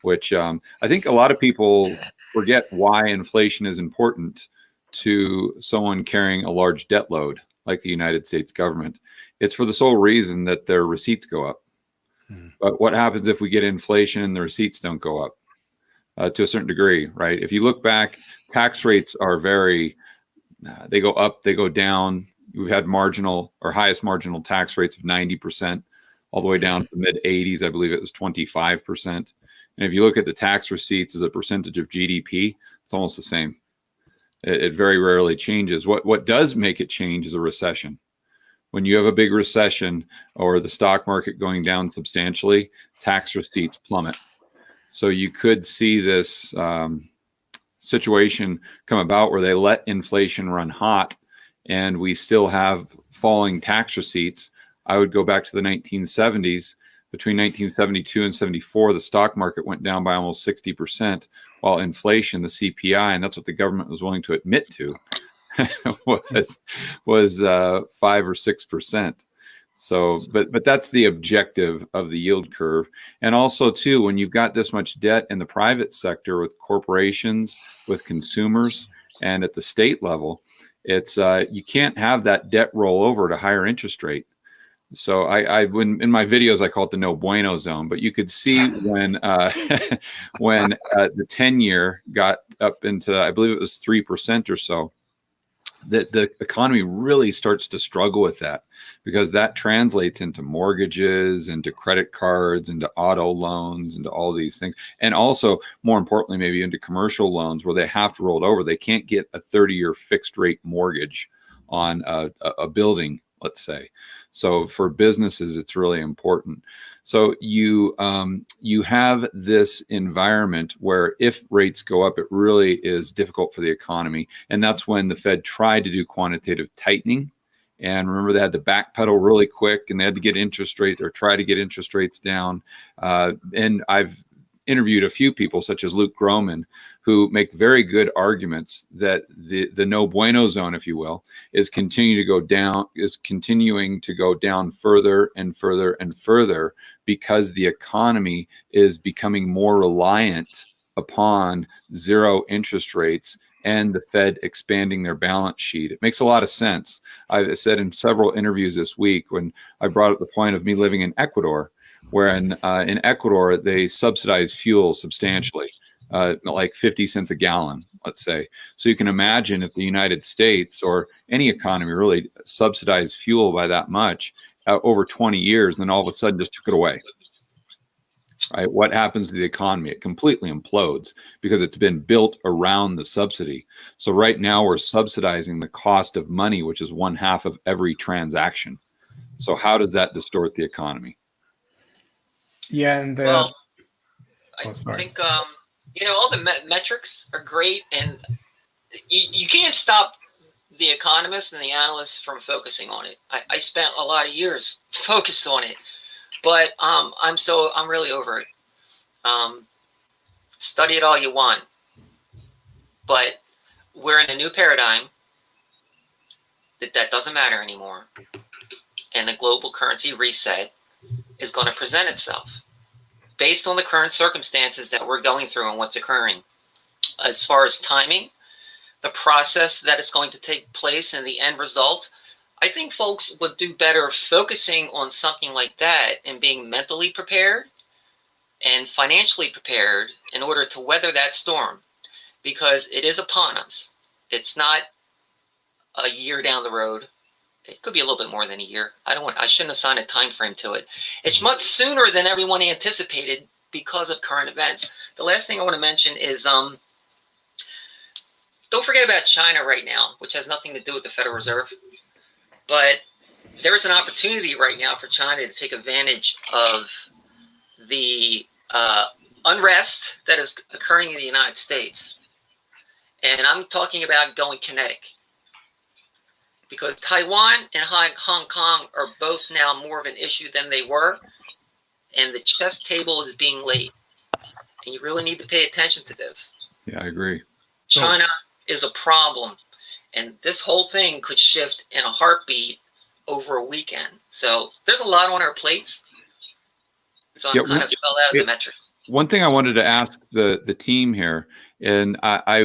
which I think a lot of people forget why inflation is important to someone carrying a large debt load like the United States government. It's for the sole reason that their receipts go up. But what happens if we get inflation and the receipts don't go up? To a certain degree, right? If you look back, tax rates are they go up, they go down. We've had highest marginal tax rates of 90%, all the way down to the mid 80s. I believe it was 25%. And if you look at the tax receipts as a percentage of GDP, it's almost the same. It very rarely changes. What does make it change is a recession. When you have a big recession or the stock market going down substantially, tax receipts plummet. So you could see this situation come about where they let inflation run hot and we still have falling tax receipts. I would go back to the 1970s. Between 1972 and 74, the stock market went down by almost 60%, while inflation, the CPI, and that's what the government was willing to admit to, was 5 or 6%. So, but that's the objective of the yield curve. And also too, when you've got this much debt in the private sector with corporations, with consumers, and at the state level, it's you can't have that debt roll over to higher interest rate. So when in my videos, I call it the no bueno zone, but you could see when the 10-year got up into, I believe it was 3% or so, the economy really starts to struggle with that, because that translates into mortgages, into credit cards, into auto loans, into all these things. And also, more importantly, maybe into commercial loans where they have to roll it over. They can't get a 30-year fixed rate mortgage on a building, let's say. So for businesses, it's really important. So you have this environment where if rates go up, it really is difficult for the economy. And that's when the Fed tried to do quantitative tightening. And remember, they had to backpedal really quick, and they had to get interest rates or try to get interest rates down. And I've interviewed a few people, such as Luke Groman, who make very good arguments that the no bueno zone, if you will, is continuing to go down further and further and further, because the economy is becoming more reliant upon zero interest rates and the Fed expanding their balance sheet. It makes a lot of sense. I've said in several interviews this week, when I brought up the point of me living in Ecuador, where in Ecuador, they subsidize fuel substantially, like 50 cents a gallon, let's say. So you can imagine if the United States or any economy really subsidized fuel by that much over 20 years, then all of a sudden just took it away. Right? What happens to the economy? It completely implodes because it's been built around the subsidy. So right now we're subsidizing the cost of money, which is 1/2 of every transaction. So how does that distort the economy? Yeah, and well, I think all the metrics are great, and you can't stop the economists and the analysts from focusing on it. I spent a lot of years focused on it, but I'm really over it. Study it all you want, but we're in a new paradigm that doesn't matter anymore, and the global currency reset is going to present itself based on the current circumstances that we're going through and what's occurring. As far as timing, the process that is going to take place and the end result, I think folks would do better focusing on something like that and being mentally prepared and financially prepared in order to weather that storm, because it is upon us. It's not a year down the road. It could be a little bit more than a year. I shouldn't assign a time frame to it. It's much sooner than everyone anticipated because of current events. The last thing I want to mention is don't forget about China right now, which has nothing to do with the Federal Reserve. But there is an opportunity right now for China to take advantage of the unrest that is occurring in the United States. And I'm talking about going kinetic, because Taiwan and Hong Kong are both now more of an issue than they were, and the chess table is being laid. And you really need to pay attention to this. Yeah, I agree. China is a problem, and this whole thing could shift in a heartbeat over a weekend. So there's a lot on our plates. So I'm kind of fell out of the metrics. One thing I wanted to ask the team here, and I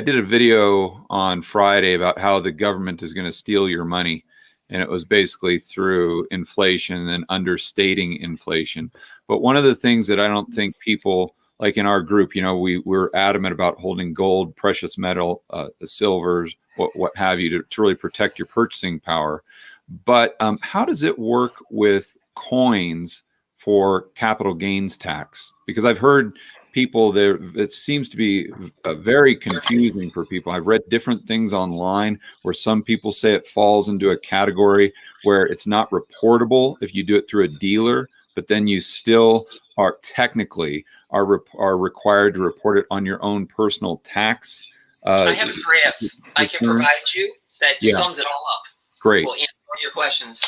did a video on Friday about how the government is going to steal your money, and it was basically through inflation and understating inflation. But one of the things that I don't think people, like in our group, we're adamant about holding gold, precious metal, silvers, what have you, to really protect your purchasing power. But how does it work with coins for capital gains tax? Because I've heard people there, it seems to be very confusing for people. I've read different things online where some people say it falls into a category where it's not reportable if you do it through a dealer, but then you still are technically are required to report it on your own personal tax. I have a graph I can provide you that sums it all up. Great. We'll answer all your questions.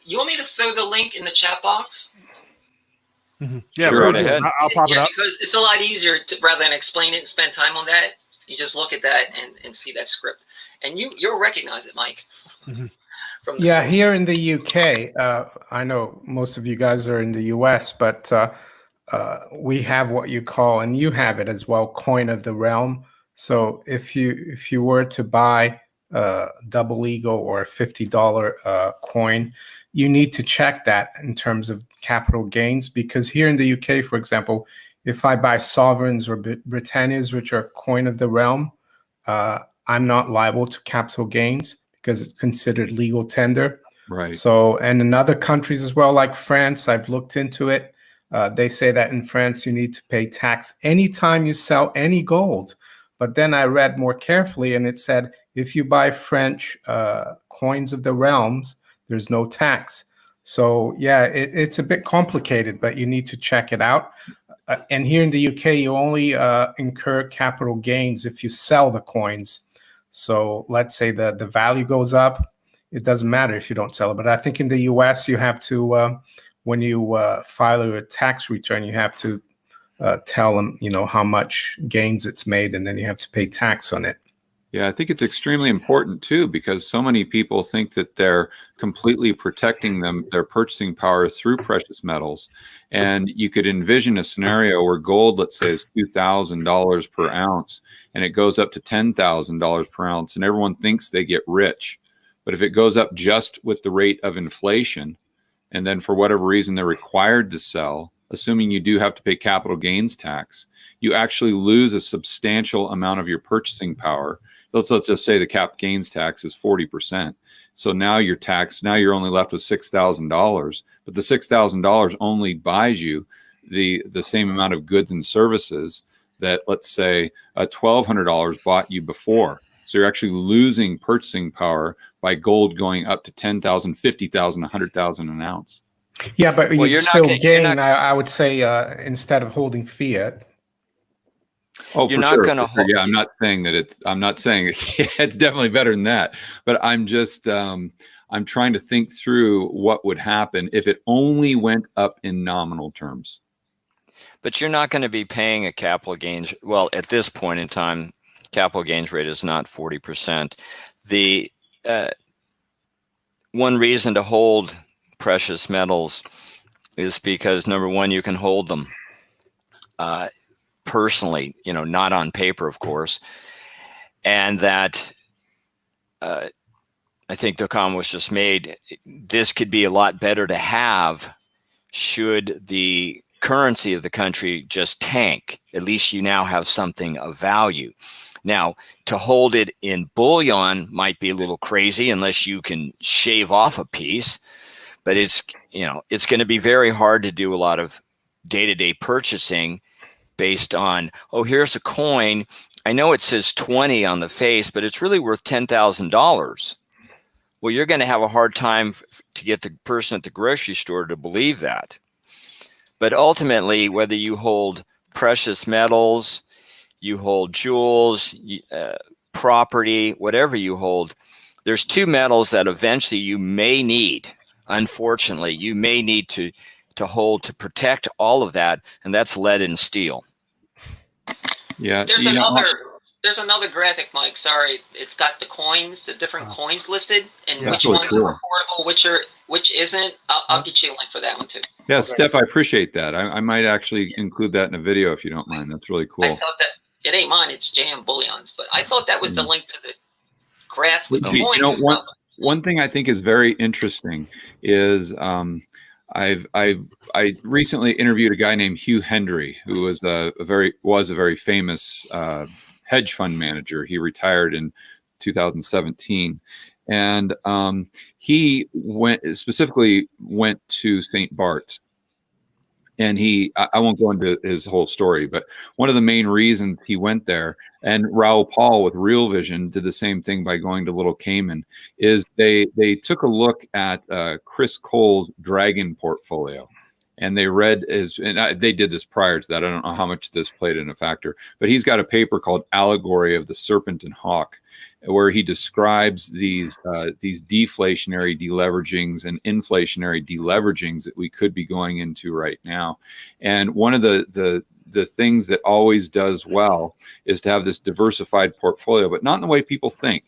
You want me to throw the link in the chat box? Yeah, sure, right ahead. I'll pop it up. Because it's a lot easier rather than explain it and spend time on that. You just look at that and see that script, and you'll recognize it, Mike. From the source. Here in the UK, I know most of you guys are in the US, but we have what you call, and you have it as well, coin of the realm. So if you were to buy double eagle or a $50 coin, you need to check that in terms of capital gains, because here in the UK, for example, if I buy sovereigns or Britannias, which are coin of the realm, I'm not liable to capital gains because it's considered legal tender. Right. So, and in other countries as well, like France, I've looked into it. They say that in France, you need to pay tax anytime you sell any gold. But then I read more carefully, and it said if you buy French coins of the realms, there's no tax. So yeah, it's a bit complicated, but you need to check it out. And here in the UK, you only incur capital gains if you sell the coins. So let's say the value goes up, it doesn't matter if you don't sell it. But I think in the US, you have to, when you file your tax return, you have to tell them, how much gains it's made, and then you have to pay tax on it. Yeah, I think it's extremely important too, because so many people think that they're completely protecting their purchasing power through precious metals. And you could envision a scenario where gold, let's say, is $2,000 per ounce, and it goes up to $10,000 per ounce, and everyone thinks they get rich. But if it goes up just with the rate of inflation, and then for whatever reason they're required to sell, assuming you do have to pay capital gains tax, you actually lose a substantial amount of your purchasing power. Let's just say the cap gains tax is 40%. So now you're only left with $6,000, but the $6,000 only buys you the same amount of goods and services that, let's say, $1,200 bought you before. So you're actually losing purchasing power by gold going up to 10,000, 50,000, 100,000 an ounce. Yeah, but you still gain, I would say, instead of holding fiat. Oh, for sure. Yeah, I'm not saying it's definitely better than that, but I'm just, I'm trying to think through what would happen if it only went up in nominal terms. But you're not going to be paying a capital gains. Well, at this point in time, capital gains rate is not 40%. The one reason to hold precious metals is because, number one, you can hold them personally, not on paper, of course. And that I think the comment was just made, this could be a lot better to have should the currency of the country just tank. At least you now have something of value. Now, to hold it in bullion might be a little crazy unless you can shave off a piece, but it's going to be very hard to do a lot of day-to-day purchasing based on, oh, here's a coin. I know it says 20 on the face, but it's really worth $10,000. Well, you're going to have a hard time to get the person at the grocery store to believe that. But ultimately, whether you hold precious metals, you hold jewels, property, whatever you hold, there's two metals that eventually you may need. Unfortunately, you may need to hold to protect all of that, and that's lead and steel. Yeah. There's another graphic, Mike. Sorry, it's got the coins, the different coins listed, and which really ones cool. are reportable, which isn't. I'll get you a link for that one too. Yeah, Steph, I appreciate that. I might actually include that in a video if you don't mind. That's really cool. I thought that it ain't mine; it's JM Bullion's, but I thought that was the link to the graph with the coins. And stuff. One thing I think is very interesting is I recently interviewed a guy named Hugh Hendry, who was a very famous hedge fund manager. He retired in 2017, and he specifically went to St. Bart's. And I won't go into his whole story, but one of the main reasons he went there, and Raoul Paul with Real Vision did the same thing by going to Little Cayman, is they took a look at Chris Cole's Dragon portfolio. And they read they did this prior to that. I don't know how much this played in a factor, but he's got a paper called Allegory of the Serpent and Hawk, where he describes these deflationary deleveragings and inflationary deleveragings that we could be going into right now. And one of the things that always does well is to have this diversified portfolio, but not in the way people think.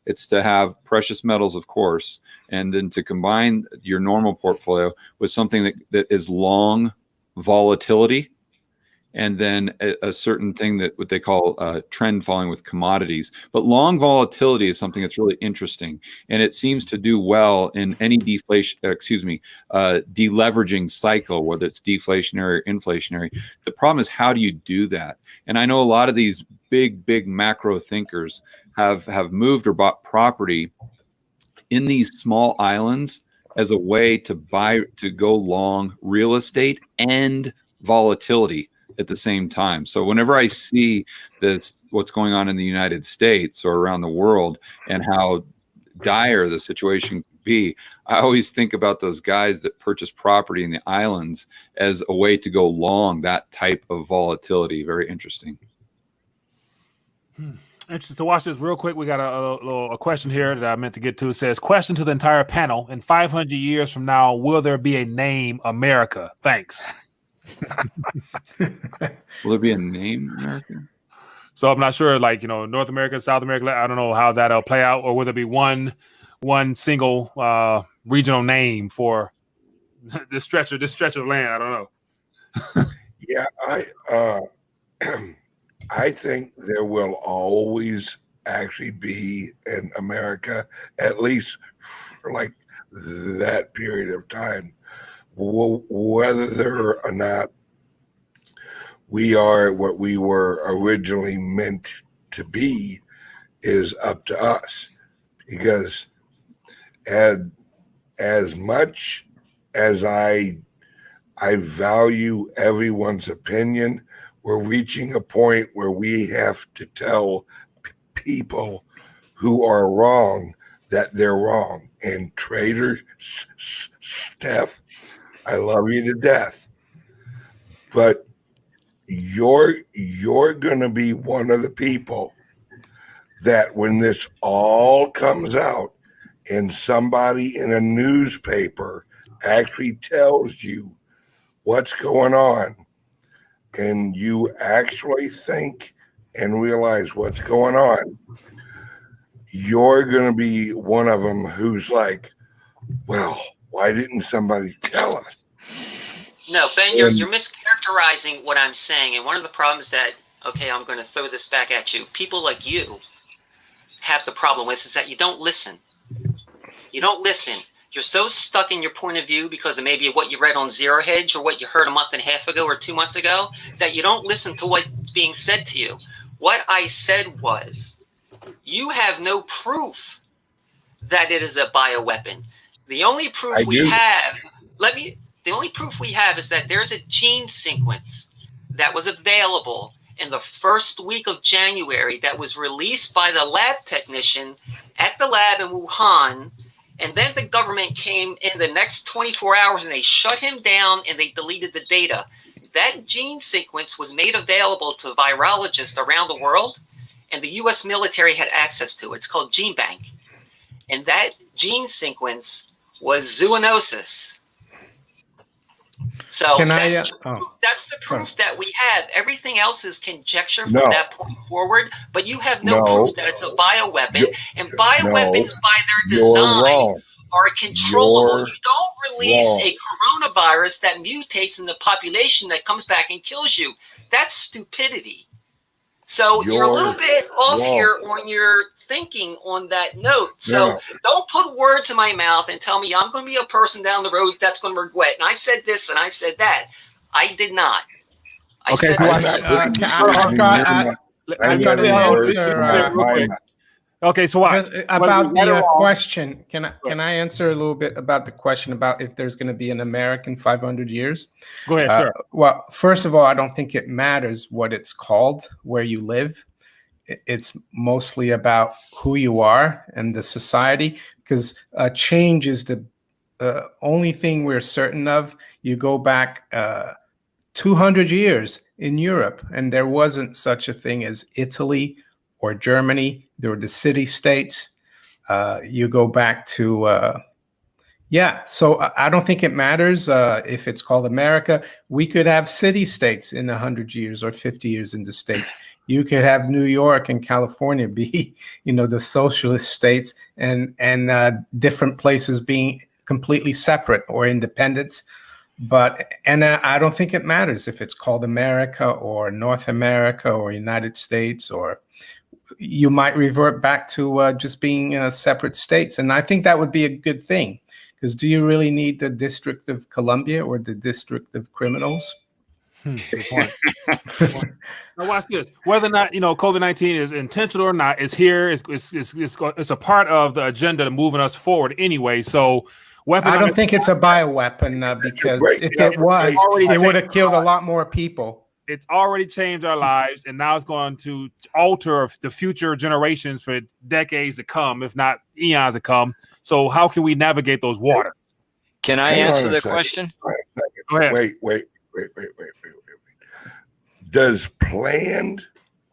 It's to have precious metals, of course, and then to combine your normal portfolio with something that is long volatility, and then a certain thing that what they call trend following with commodities. But long volatility is something that's really interesting, and it seems to do well in any deleveraging cycle, whether it's deflationary or inflationary. The problem is, how do you do that? And I know a lot of these big macro thinkers have moved or bought property in these small islands as a way to go long real estate and volatility at the same time. So whenever I see what's going on in the United States or around the world, and how dire the situation be. I always think about those guys that purchase property in the islands as a way to go long that type of volatility. Very interesting. Interesting. To watch this real quick. We got a question here that I meant to get to. It says, question to the entire panel. In 500 years from now, will there be a name America? Thanks. Will there be a name America? So I'm not sure, like, North America, South America, I don't know how that'll play out, or will there be one single regional name for this stretch of land? I don't know. Yeah, I think there will always actually be an America, at least for like that period of time. Whether or not we are what we were originally meant to be is up to us, because as much as I value everyone's opinion, we're reaching a point where we have to tell people who are wrong that they're wrong. And Trader Steph, I love you to death, but you're going to be one of the people that when this all comes out and somebody in a newspaper actually tells you what's going on, and you actually think and realize what's going on, you're going to be one of them who's like, well, why didn't somebody tell us? No, Ben, you're mischaracterizing what I'm saying. And one of the problems that, okay, I'm going to throw this back at you, people like you have the problem with is that you don't listen. You don't listen. You're so stuck in your point of view because of maybe what you read on Zero Hedge or what you heard a month and a half ago or 2 months ago that you don't listen to what's being said to you. What I said was, you have no proof that it is a bioweapon. The only proof we have, the only proof we have is that there's a gene sequence that was available in the first week of January that was released by the lab technician at the lab in Wuhan. And then the government came in the next 24 hours and they shut him down and they deleted the data. That gene sequence was made available to virologists around the world, and the U.S. military had access to it. It's called Gene Bank. And that gene sequence was zoonosis. So that's the proof that we have. Everything else is conjecture from that point forward, but you have no proof that it's a bioweapon. And bioweapons, by their design, are controllable. You don't release a coronavirus that mutates in the population that comes back and kills you. That's stupidity. So you're a little bit off here on your thinking on that note. So don't put words in my mouth and tell me I'm going to be a person down the road that's going to regret. And I said this and I said that. I did not. I've got an answer. Okay, so what about the question? Can I answer a little bit about the question about if there's going to be an American 500 years? Go ahead, sure. Well, first of all, I don't think it matters what it's called, where you live. It's mostly about who you are and the society, because change is the only thing we're certain of. You go back 200 years in Europe, and there wasn't such a thing as Italy or Germany. There were the city states. You go back to, so I don't think it matters if it's called America. We could have city states in 100 years or 50 years in the States. You could have New York and California be, the socialist states, and different places being completely separate or independent. But I don't think it matters if it's called America or North America or United States, or you might revert back to just being separate states. And I think that would be a good thing, because do you really need the District of Columbia or the District of Criminals? Good point. Now watch this. Whether or not COVID-19 is intentional or not, is here. It's a part of the agenda moving us forward anyway. So, I don't think it's a bioweapon because if it was, it would have killed a lot more people. It's already changed our lives, and now it's going to alter the future generations for decades to come, if not eons to come. So how can we navigate those waters? Can I Hang on answer a the second. question? Go ahead. Wait. Does Planned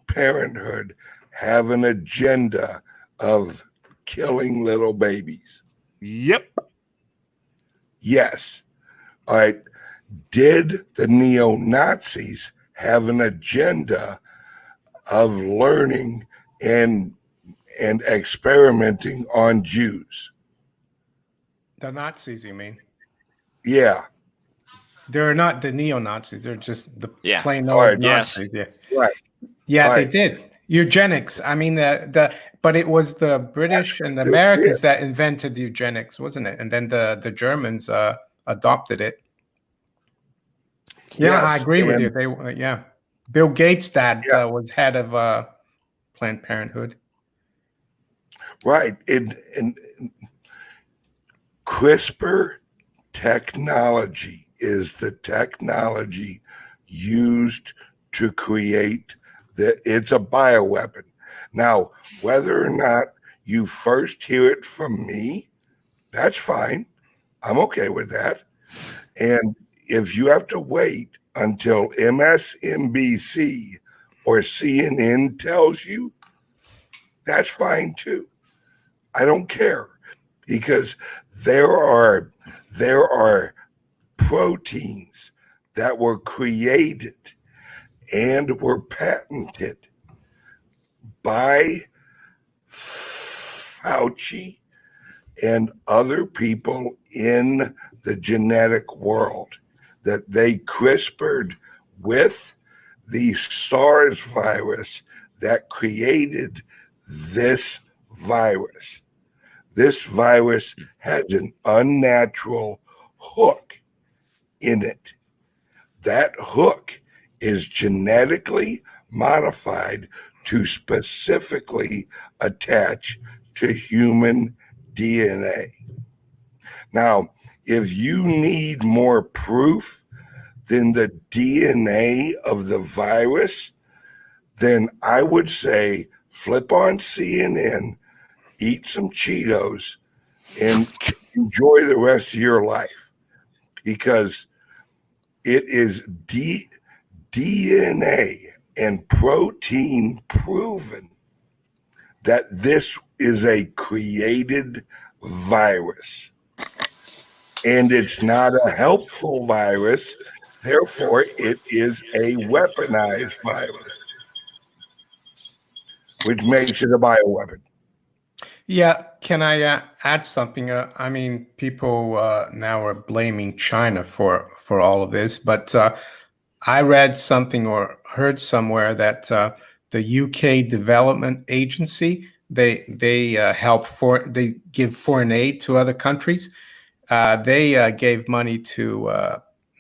Parenthood have an agenda of killing little babies? Yep. Yes. All right. Did the neo-Nazis have an agenda of learning and experimenting on Jews? The Nazis, you mean? Yeah. They're not the neo-Nazis. They're just the Yeah. plain All old right, Nazis. Yeah. Right. Yeah, All they right. did. Eugenics. I mean, but it was the British and the Americans that invented eugenics, wasn't it? And then the Germans adopted it. Yeah, I Yes, agree with you. and- They yeah. Bill Gates' dad was head of Planned Parenthood. Right. And CRISPR technology is the technology used to create it's a bioweapon. Now, whether or not you first hear it from me, that's fine. I'm okay with that. And if you have to wait until MSNBC or CNN tells you, that's fine too. I don't care, because there are proteins that were created and were patented by Fauci and other people in the genetic world that they CRISPR'd with the SARS virus that created this virus. This virus has an unnatural hook in it. That hook is genetically modified to specifically attach to human DNA. Now, if you need more proof than the DNA of the virus, then I would say flip on CNN, eat some Cheetos, and enjoy the rest of your life, because it is DNA and protein proven that this is a created virus, and it's not a helpful virus. Therefore, it is a weaponized virus, which makes it a bioweapon. Yeah, can I add something? I mean, people now are blaming China for all of this, but I read something or heard somewhere that the UK Development Agency they they give foreign aid to other countries. They gave money to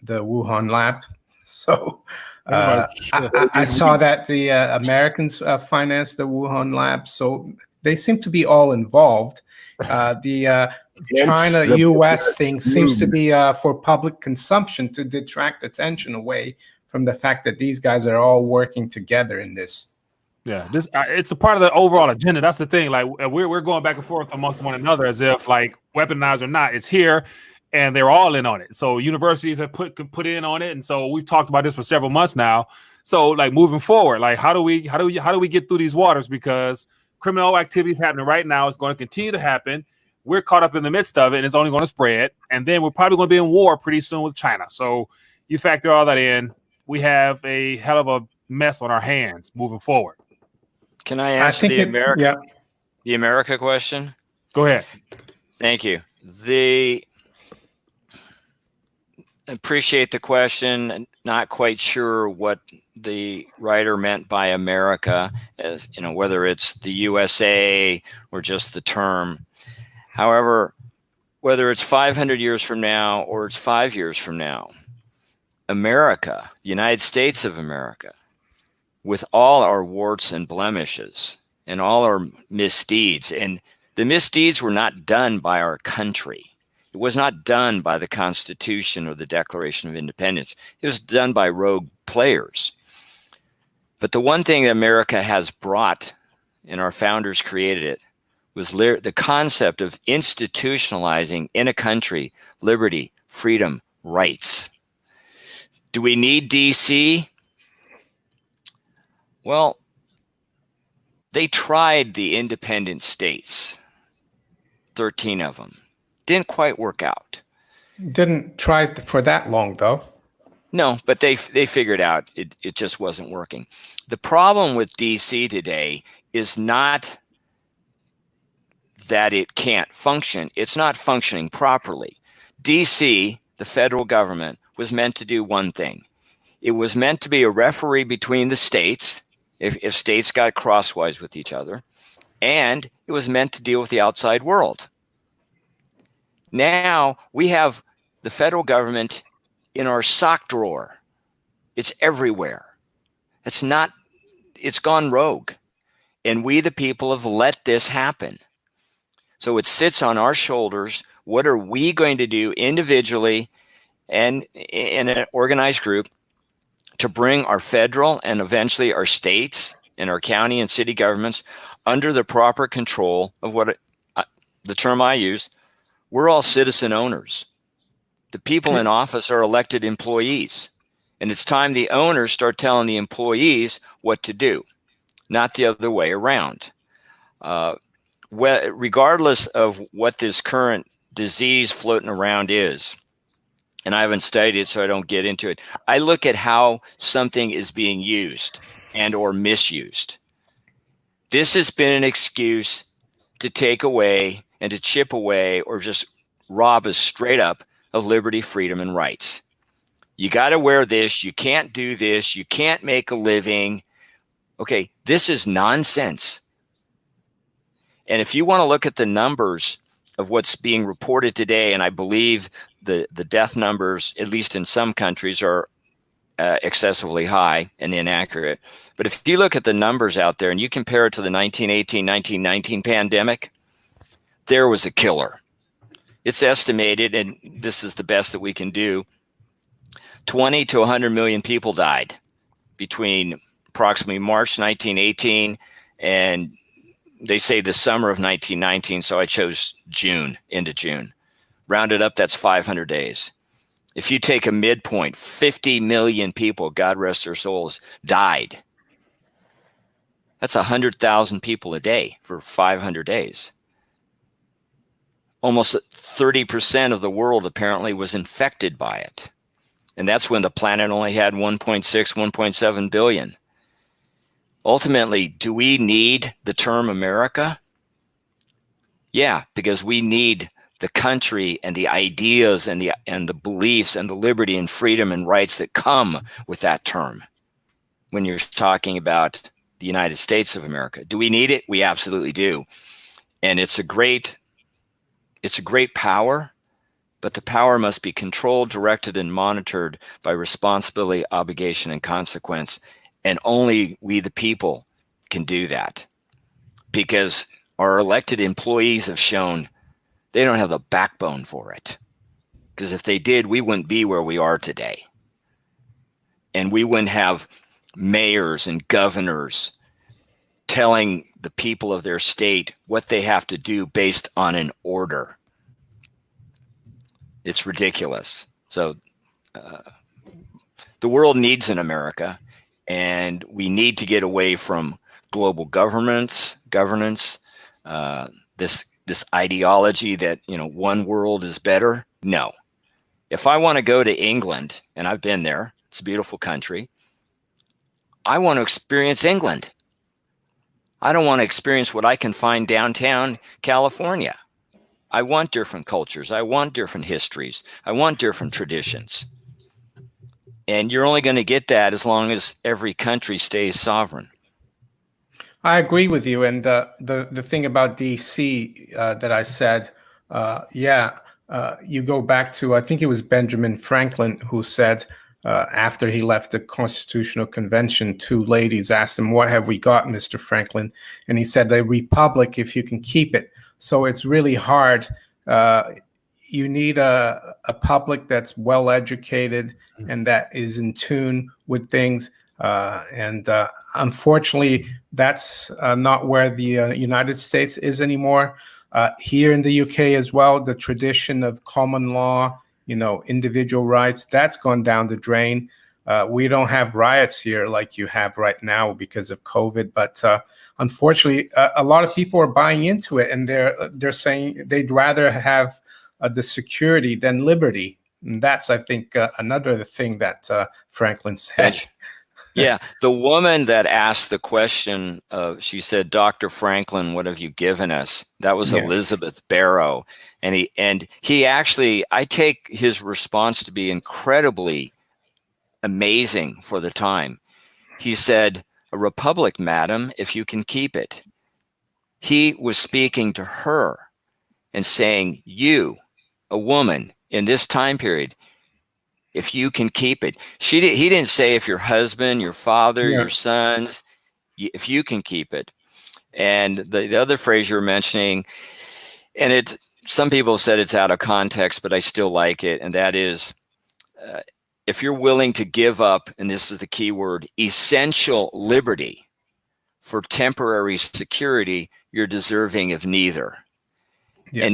the Wuhan lab, so. I saw that the Americans financed the Wuhan lab, so they seem to be all involved. The China-U.S. thing seems to be for public consumption to detract attention away from the fact that these guys are all working together in this. Yeah, this it's a part of the overall agenda. That's the thing. Like we're going back and forth amongst one another as if like weaponized or not, it's here, and they're all in on it. So universities have put in on it, and so we've talked about this for several months now. So like moving forward, like how do we get through these waters? Because criminal activity is happening right now. It's going to continue to happen. We're caught up in the midst of it, and it's only going to spread. And then we're probably going to be in war pretty soon with China. So you factor all that in, we have a hell of a mess on our hands moving forward. Can I answer the America question? Go ahead. Thank you. Appreciate the question. Not quite sure what the writer meant by America, as you know, whether it's the USA or just the term. However, whether it's 500 years from now or it's 5 years from now, America, United States of America, with all our warts and blemishes and all our misdeeds, and the misdeeds were not done by our country. It was not done by the Constitution or the Declaration of Independence. It was done by rogue players. But the one thing that America has brought, and our founders created it, was the concept of institutionalizing in a country liberty, freedom, rights. Do we need DC? Well, they tried the independent states, 13 of them. Didn't quite work out. Didn't try for that long, though. No, but they figured out it just wasn't working. The problem with DC today is not that it can't function. It's not functioning properly. DC, the federal government, was meant to do one thing. It was meant to be a referee between the states, if states got crosswise with each other, and it was meant to deal with the outside world. Now we have the federal government in our sock drawer. It's everywhere. It's gone rogue. And we, the people, have let this happen. So it sits on our shoulders. What are we going to do individually and in an organized group to bring our federal and eventually our states and our county and city governments under the proper control of what the term I use? We're all citizen owners. The people in office are elected employees. And it's time the owners start telling the employees what to do, not the other way around. Regardless of what this current disease floating around is, and I haven't studied it, so I don't get into it. I look at how something is being used and or misused. This has been an excuse to take away and to chip away or just rob us straight up of liberty, freedom, and rights. You got to wear this. You can't do this. You can't make a living. Okay, this is nonsense. And if you want to look at the numbers of what's being reported today, and I believe the death numbers, at least in some countries, are excessively high and inaccurate. But if you look at the numbers out there and you compare it to the 1918, 1919 pandemic, there was a killer. It's estimated, and this is the best that we can do, 20 to 100 million people died between approximately March 1918 and they say the summer of 1919, so I chose June, into June. Rounded up, that's 500 days. If you take a midpoint, 50 million people, God rest their souls, died. That's 100,000 people a day for 500 days. Almost 30% of the world apparently was infected by it. And that's when the planet only had 1.6, 1.7 billion. Ultimately, do we need the term America? Yeah, because we need the country and the ideas and the beliefs and the liberty and freedom and rights that come with that term. When you're talking about the United States of America, do we need it? We absolutely do. And it's a great power, but the power must be controlled, directed, and monitored by responsibility, obligation, and consequence. And only we, the people, can do that, because our elected employees have shown they don't have the backbone for it. Because if they did, we wouldn't be where we are today. And we wouldn't have mayors and governors telling the people of their state what they have to do based on an order. It's ridiculous. So the world needs an America. And we need to get away from global governance, this ideology that, one world is better. No. If I want to go to England, and I've been there, it's a beautiful country, I want to experience England. I don't want to experience what I can find downtown California. I want different cultures. I want different histories. I want different traditions. And you're only going to get that as long as every country stays sovereign. I agree with you. And the thing about DC that I said, you go back to, I think it was Benjamin Franklin who said, after he left the Constitutional Convention, two ladies asked him, "What have we got, Mr. Franklin?" And he said, "A republic if you can keep it." So it's really hard. You need a public that's well educated and that is in tune with things. And unfortunately, that's not where the United States is anymore. Here in the UK as well, the tradition of common law, individual rights, that's gone down the drain. We don't have riots here like you have right now because of COVID, but unfortunately, a lot of people are buying into it, and they're saying they'd rather have the security than liberty. And that's, I think, another thing that Franklin said. Yeah, the woman that asked the question, she said, "Dr. Franklin, what have you given us?" That was Elizabeth Barrow, and he actually, I take his response to be incredibly amazing for the time. He said, "A republic, madam, if you can keep it." He was speaking to her and saying, "You, a woman in this time period, if you can keep it." He didn't say if your husband, your father, your sons, if you can keep it. And the other phrase you were mentioning, and some people said it's out of context, but I still like it, and that is, if you're willing to give up, and this is the key word, essential liberty for temporary security, you're deserving of neither. Yeah.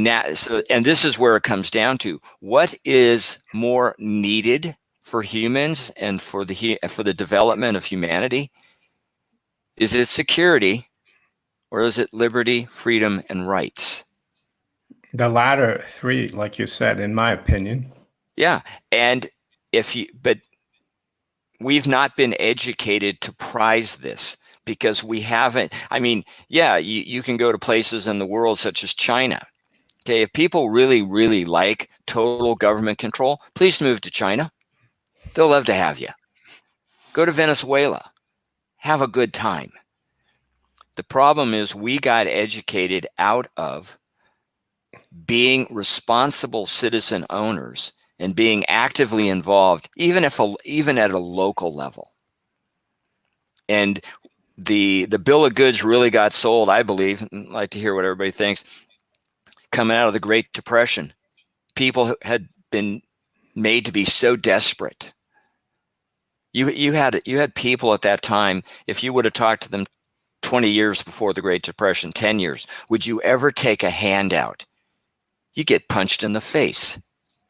And this is where it comes down to, what is more needed for humans and for the development of humanity? Is it security, or is it liberty, freedom, and rights? The latter three, like you said, in my opinion. Yeah, and but we've not been educated to prize this, because we haven't. I mean, yeah, you can go to places in the world such as China. Okay, if people really, really like total government control, please move to China. They'll love to have you. Go to Venezuela. Have a good time. The problem is, we got educated out of being responsible citizen owners and being actively involved, even at a local level. And the bill of goods really got sold, I believe, and I'd like to hear what everybody thinks, coming out of the Great Depression. People had been made to be so desperate. You had people at that time, if you would have talked to them 20 years before the Great Depression, 10 years, would you ever take a handout? You get punched in the face.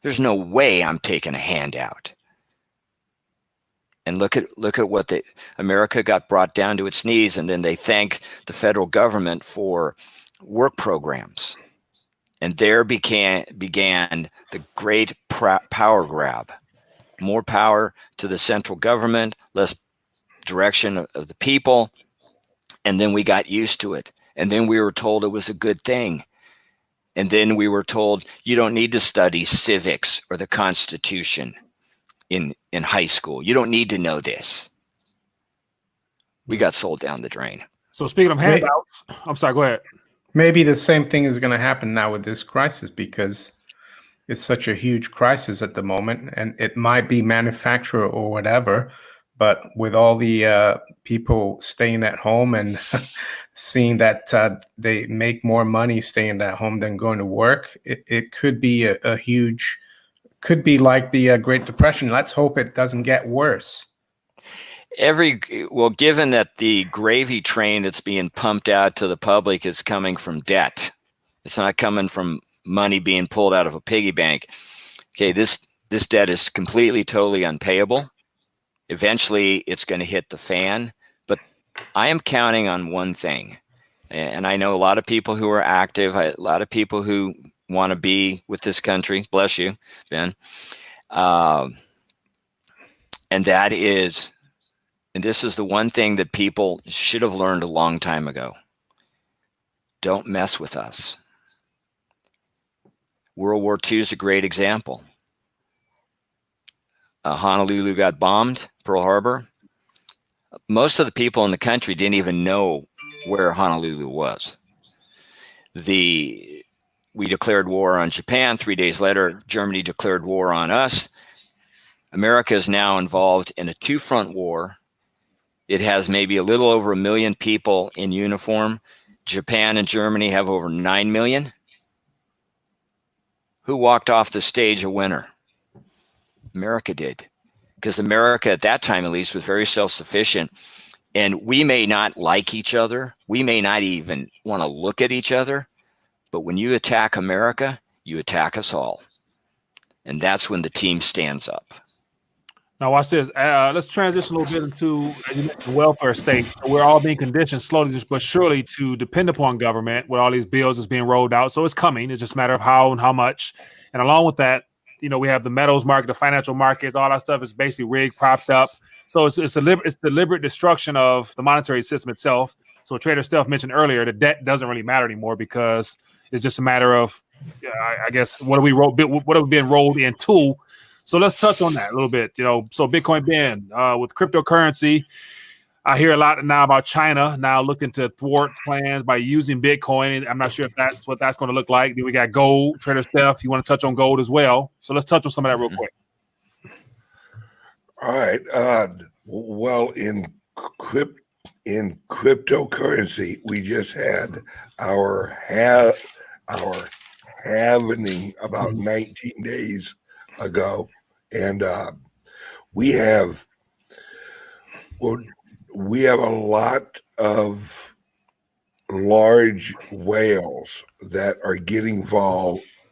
There's no way I'm taking a handout. And look at what America got brought down to its knees, and then they thanked the federal government for work programs. And there began the great power grab. More power to the central government, less direction of the people. And then we got used to it. And then we were told it was a good thing. And then we were told, you don't need to study civics or the Constitution in high school. You don't need to know this. We got sold down the drain. So speaking of handouts, I'm sorry, go ahead. Maybe the same thing is going to happen now with this crisis, because it's such a huge crisis at the moment, and it might be manufacturer or whatever, but with all the people staying at home and seeing that they make more money staying at home than going to work, it could be a huge, could be like the Great Depression. Let's hope it doesn't get worse. Given that the gravy train that's being pumped out to the public is coming from debt, it's not coming from money being pulled out of a piggy bank. Okay, this debt is completely, totally unpayable. Eventually, it's going to hit the fan. But I am counting on one thing, and I know a lot of people who are active, a lot of people who want to be with this country. Bless you, Ben. And that is. And this is the one thing that people should have learned a long time ago. Don't mess with us. World War II is a great example. Honolulu got bombed, Pearl Harbor. Most of the people in the country didn't even know where Honolulu was. We declared war on Japan. 3 days later, Germany declared war on us. America is now involved in a two-front war. It has maybe a little over 1 million people in uniform. Japan and Germany have over 9 million. Who walked off the stage a winner? America did. because America at that time, at least, was very self-sufficient. And we may not like each other. We may not even want to look at each other. But when you attack America, you attack us all. And that's when the team stands up. Now watch this. Let's transition a little bit into the welfare state. We're all being conditioned slowly but surely to depend upon government with all these bills that's being rolled out. So it's coming. It's just a matter of how and how much. And along with that, we have the metals market, the financial markets, all that stuff is basically rigged, propped up. So it's deliberate destruction of the monetary system itself. So Trader Steph mentioned earlier, the debt doesn't really matter anymore because it's just a matter of, I guess, what are we being rolled into? So let's touch on that a little bit. So Bitcoin Ben, with cryptocurrency, I hear a lot now about China now looking to thwart plans by using Bitcoin. I'm not sure if that's what that's going to look like. Then we got gold, Trader Steph. You want to touch on gold as well? So let's touch on some of that real quick. All right. Well, in cryptocurrency, we just had our halvening about 19 days ago, and we have a lot of large whales that are getting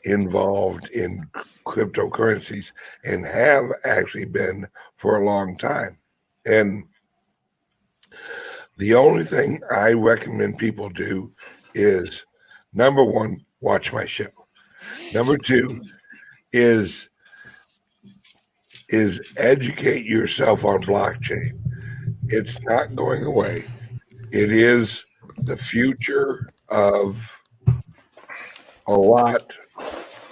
involved in cryptocurrencies and have actually been for a long time. And the only thing I recommend people do is, number one, watch my show. Number two is educate yourself on blockchain. It's not going away. It is the future of a lot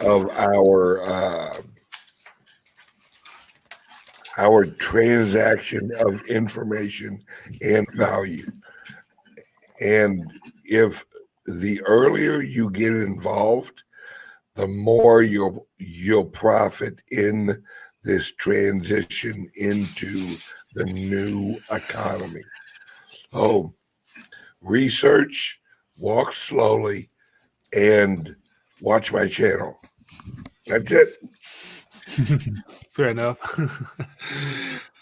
of our transaction of information and value. And if the earlier you get involved, the more you'll profit in this transition into the new economy. So research, walk slowly, and watch my channel. That's it. Fair enough.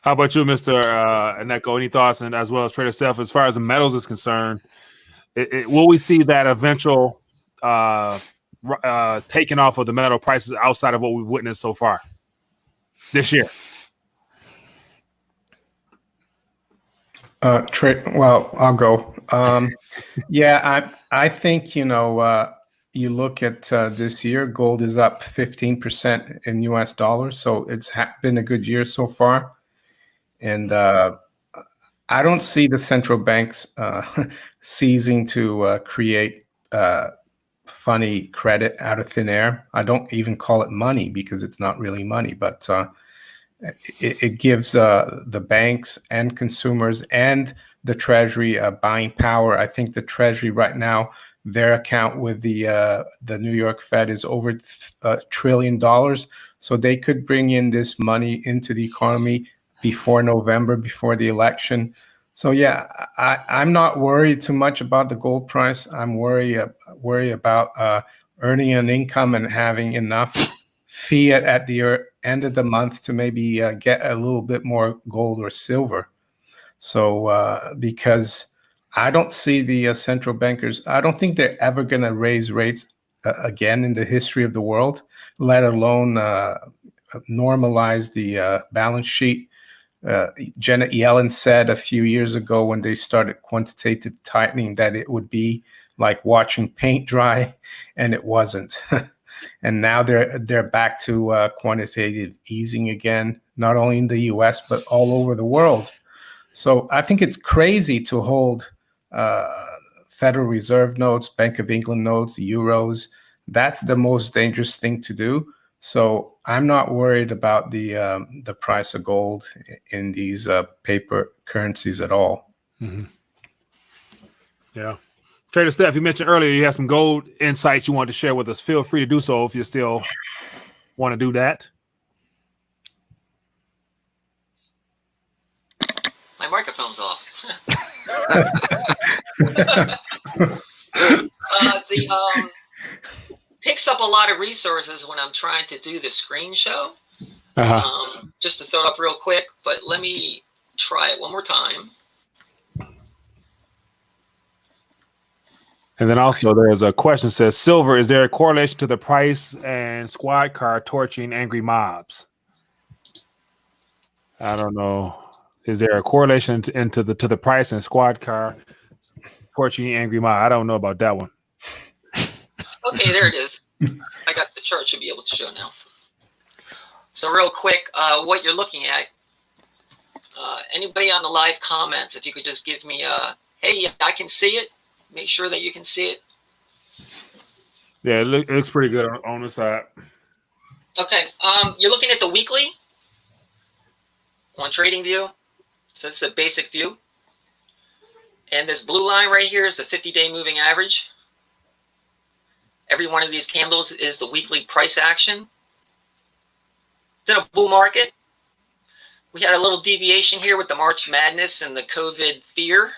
How about you, Mr. Aneko? Any thoughts, and as well as Trader Steph, as far as the metals is concerned, will we see that eventual taking off of the metal prices outside of what we've witnessed so far this year? Well, I'll go. Yeah, I think, you look at this year, gold is up 15% in US dollars. So it's been a good year so far. And I don't see the central banks ceasing to create funny credit out of thin air. I don't even call it money because it's not really money, but it gives the banks and consumers and the Treasury buying power. I think the Treasury right now, their account with the New York Fed is over $1 trillion. So they could bring in this money into the economy before November, before the election. So yeah, I'm not worried too much about the gold price. I'm worried about earning an income and having enough fiat at the end of the month to maybe get a little bit more gold or silver. So because I don't see the central bankers, I don't think they're ever going to raise rates again in the history of the world, let alone normalize the balance sheet. Janet Yellen said a few years ago when they started quantitative tightening that it would be like watching paint dry, and it wasn't. And now they're back to quantitative easing again, not only in the US, but all over the world. So I think it's crazy to hold Federal Reserve notes, Bank of England notes, euros. That's the most dangerous thing to do. So I'm not worried about the price of gold in these paper currencies at all. Mm-hmm. Yeah. Trader Steph, you mentioned earlier you have some gold insights you wanted to share with us. Feel free to do so if you still want to do that. My microphone's off. Picks up a lot of resources when I'm trying to do the screen show. just to throw it up real quick, but let me try it one more time. And then also there's a question that says, silver, is there a correlation to the price and squad car torching angry mobs? I don't know. Is there a correlation to the price and squad car torching angry mob? I don't know about that one. Okay, there it is. I got the chart, should be able to show now. So real quick, what you're looking at, anybody on the live comments, if you could just give me a, hey, I can see it. Make sure that you can see it. Yeah, it looks pretty good on the side. Okay, you're looking at the weekly on TradingView. So it's the basic view. And this blue line right here is the 50-day moving average. Every one of these candles is the weekly price action. It's in a bull market. We had a little deviation here with the March Madness and the COVID fear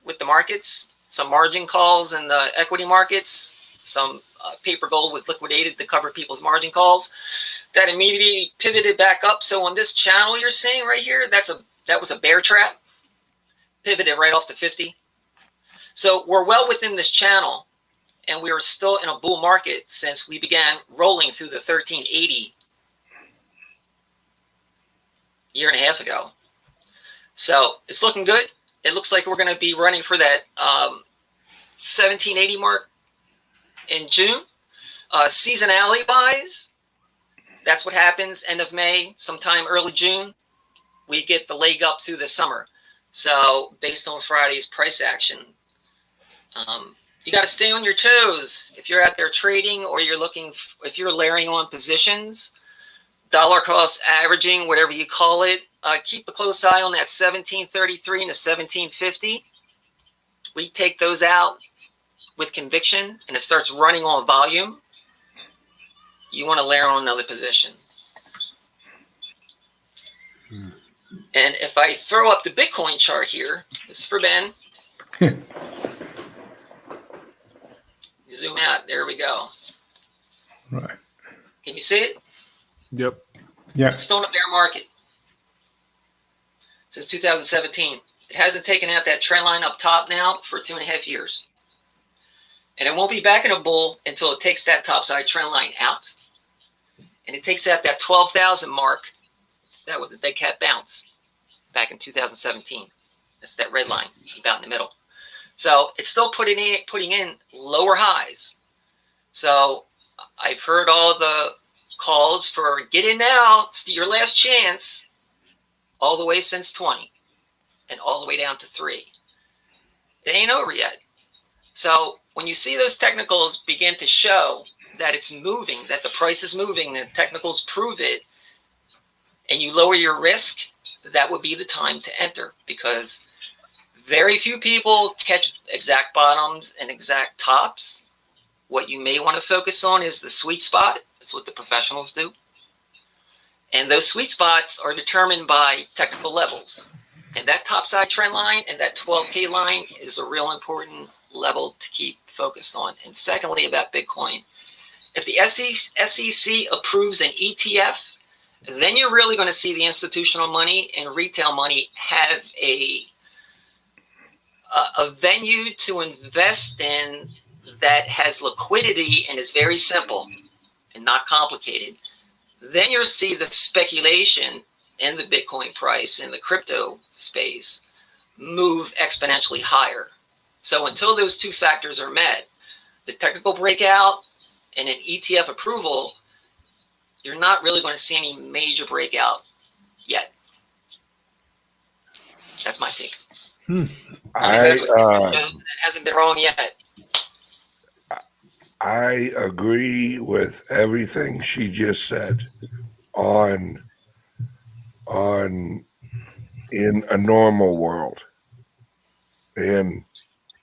with the markets. Some margin calls in the equity markets. Some paper gold was liquidated to cover people's margin calls. That immediately pivoted back up. So on this channel you're seeing right here, that was a bear trap. Pivoted right off to 50. So we're well within this channel, and we are still in a bull market since we began rolling through the 1380 year and a half ago. So it's looking good. It looks like we're going to be running for that 1780 mark in June. Seasonality buys, that's what happens end of May, sometime early June. We get the leg up through the summer. So based on Friday's price action, you got to stay on your toes. If you're out there trading or you're looking, if you're layering on positions, dollar cost averaging, whatever you call it, keep a close eye on that 1733 and the 1750. We take those out with conviction and it starts running on volume. You want to layer on another position. And if I throw up the Bitcoin chart here, this is for Ben. Zoom out. There we go. Right. Can you see it? Yep. Yeah. It's still in a bear market since 2017. It hasn't taken out that trend line up top now for 2.5 years. And it won't be back in a bull until it takes that topside trend line out. And it takes out that 12,000 mark. That was the dead cat bounce back in 2017. That's that red line about in the middle. So it's still putting in lower highs. So I've heard all the calls for get in now. It's your last chance. All the way since 20 and all the way down to 3. It ain't over yet. So when you see those technicals begin to show that it's moving, that the price is moving, the technicals prove it, and you lower your risk, that would be the time to enter, because very few people catch exact bottoms and exact tops. What you may want to focus on is the sweet spot. That's what the professionals do. And those sweet spots are determined by technical levels. And that topside trend line and that 12K line is a real important level to keep focused on. And secondly, about Bitcoin, if the SEC approves an ETF, then you're really going to see the institutional money and retail money have a venue to invest in that has liquidity and is very simple and not complicated. Then you'll see the speculation in the Bitcoin price and the crypto space move exponentially higher. So until those two factors are met, the technical breakout and an ETF approval, you're not really going to see any major breakout yet. That's my take. It hasn't been wrong yet. I agree with everything she just said on in a normal world. And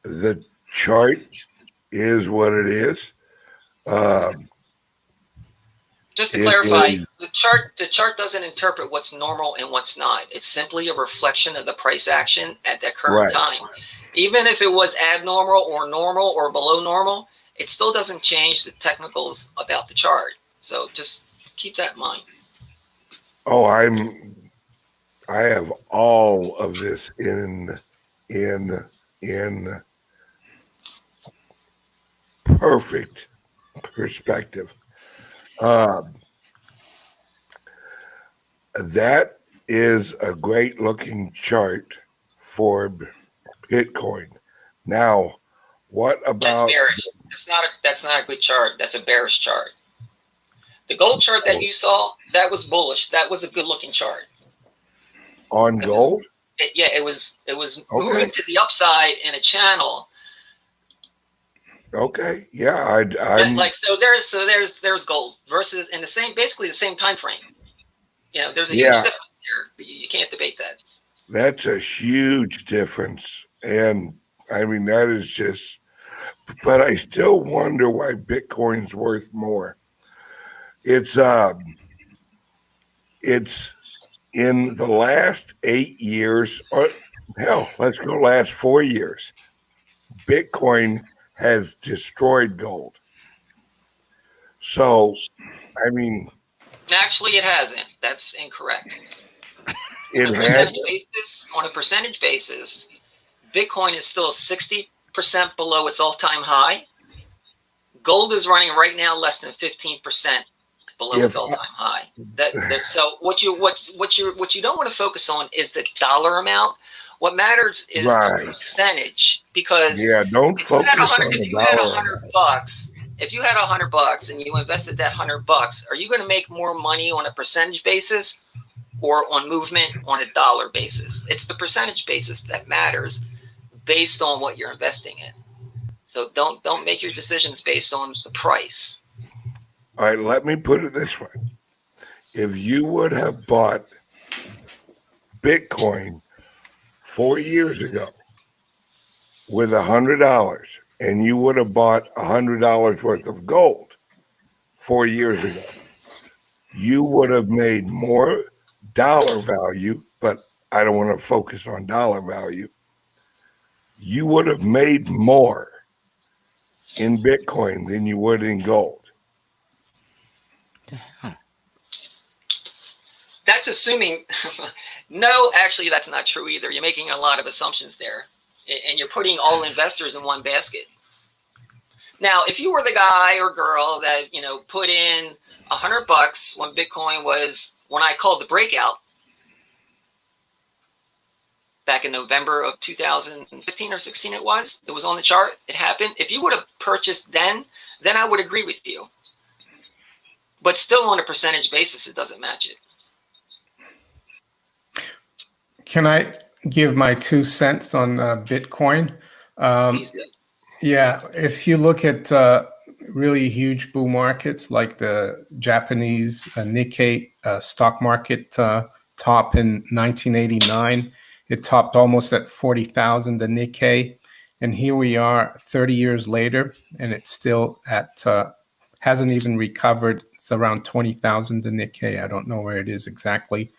the chart is what it is. Just to clarify, the chart doesn't interpret what's normal and what's not. It's simply a reflection of the price action at that current time. Even if it was abnormal or normal or below normal, it still doesn't change the technicals about the chart. So just keep that in mind. Oh, I have all of this in perfect perspective. That is a great looking chart for Bitcoin. Now, what That's about bearish. That's not a good chart. That's a bearish chart. The gold chart that you saw, that was bullish. That was a good looking chart. on gold? It was Okay. moving to the upside in a channel. Okay, yeah, I'm Like so there's gold versus in the same basically the same time frame. You know, there's a huge Yeah. difference there. You can't debate that. That's a huge difference. And I mean, that is just, but I still wonder why Bitcoin's worth more. It's in the last 8 years, or hell, let's go last 4 years, Bitcoin has destroyed gold. So, I mean, Actually, it hasn't. That's incorrect. it On a percentage basis, Bitcoin is still 60% below its all-time high. Gold is running right now less than 15% below its all-time high. So what you don't want to focus on is the dollar amount. What matters is the percentage, because don't focus on the dollar. If you had $100 and you invested that $100, are you going to make more money on a percentage basis or on movement on a dollar basis? It's the percentage basis that matters based on what you're investing in. So don't make your decisions based on the price. All right, let me put it this way. If you would have bought Bitcoin 4 years ago with $100 and you would have bought $100 worth of gold 4 years ago, you would have made more dollar value, but I don't want to focus on dollar value. You would have made more in Bitcoin than you would in gold. That's assuming. No, actually, that's not true either. You're making a lot of assumptions there, and you're putting all investors in one basket. Now, if you were the guy or girl that put in $100 when Bitcoin was, when I called the breakout back in November of 2015 or 16, it was on the chart. It happened. If you would have purchased then I would agree with you. But still, on a percentage basis, it doesn't match it. Can I give my 2 cents on Bitcoin? Yeah, if you look at really huge bull markets like the Japanese Nikkei stock market top in 1989, it topped almost at 40,000, the Nikkei. And here we are 30 years later, and it's still at, hasn't even recovered. It's around 20,000, the Nikkei. I don't know where it is exactly.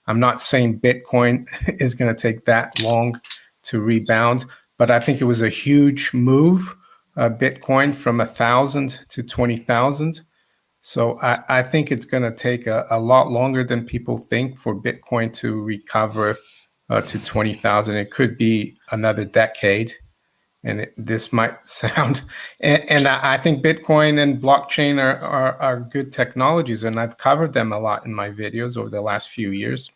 I'm not saying Bitcoin is going to take that long to rebound, but I think it was a huge move, Bitcoin from 1,000 to 20,000. So I think it's going to take a lot longer than people think for Bitcoin to recover to 20,000. It could be another decade. And this might sound, and I think Bitcoin and blockchain are good technologies, and I've covered them a lot in my videos over the last few years.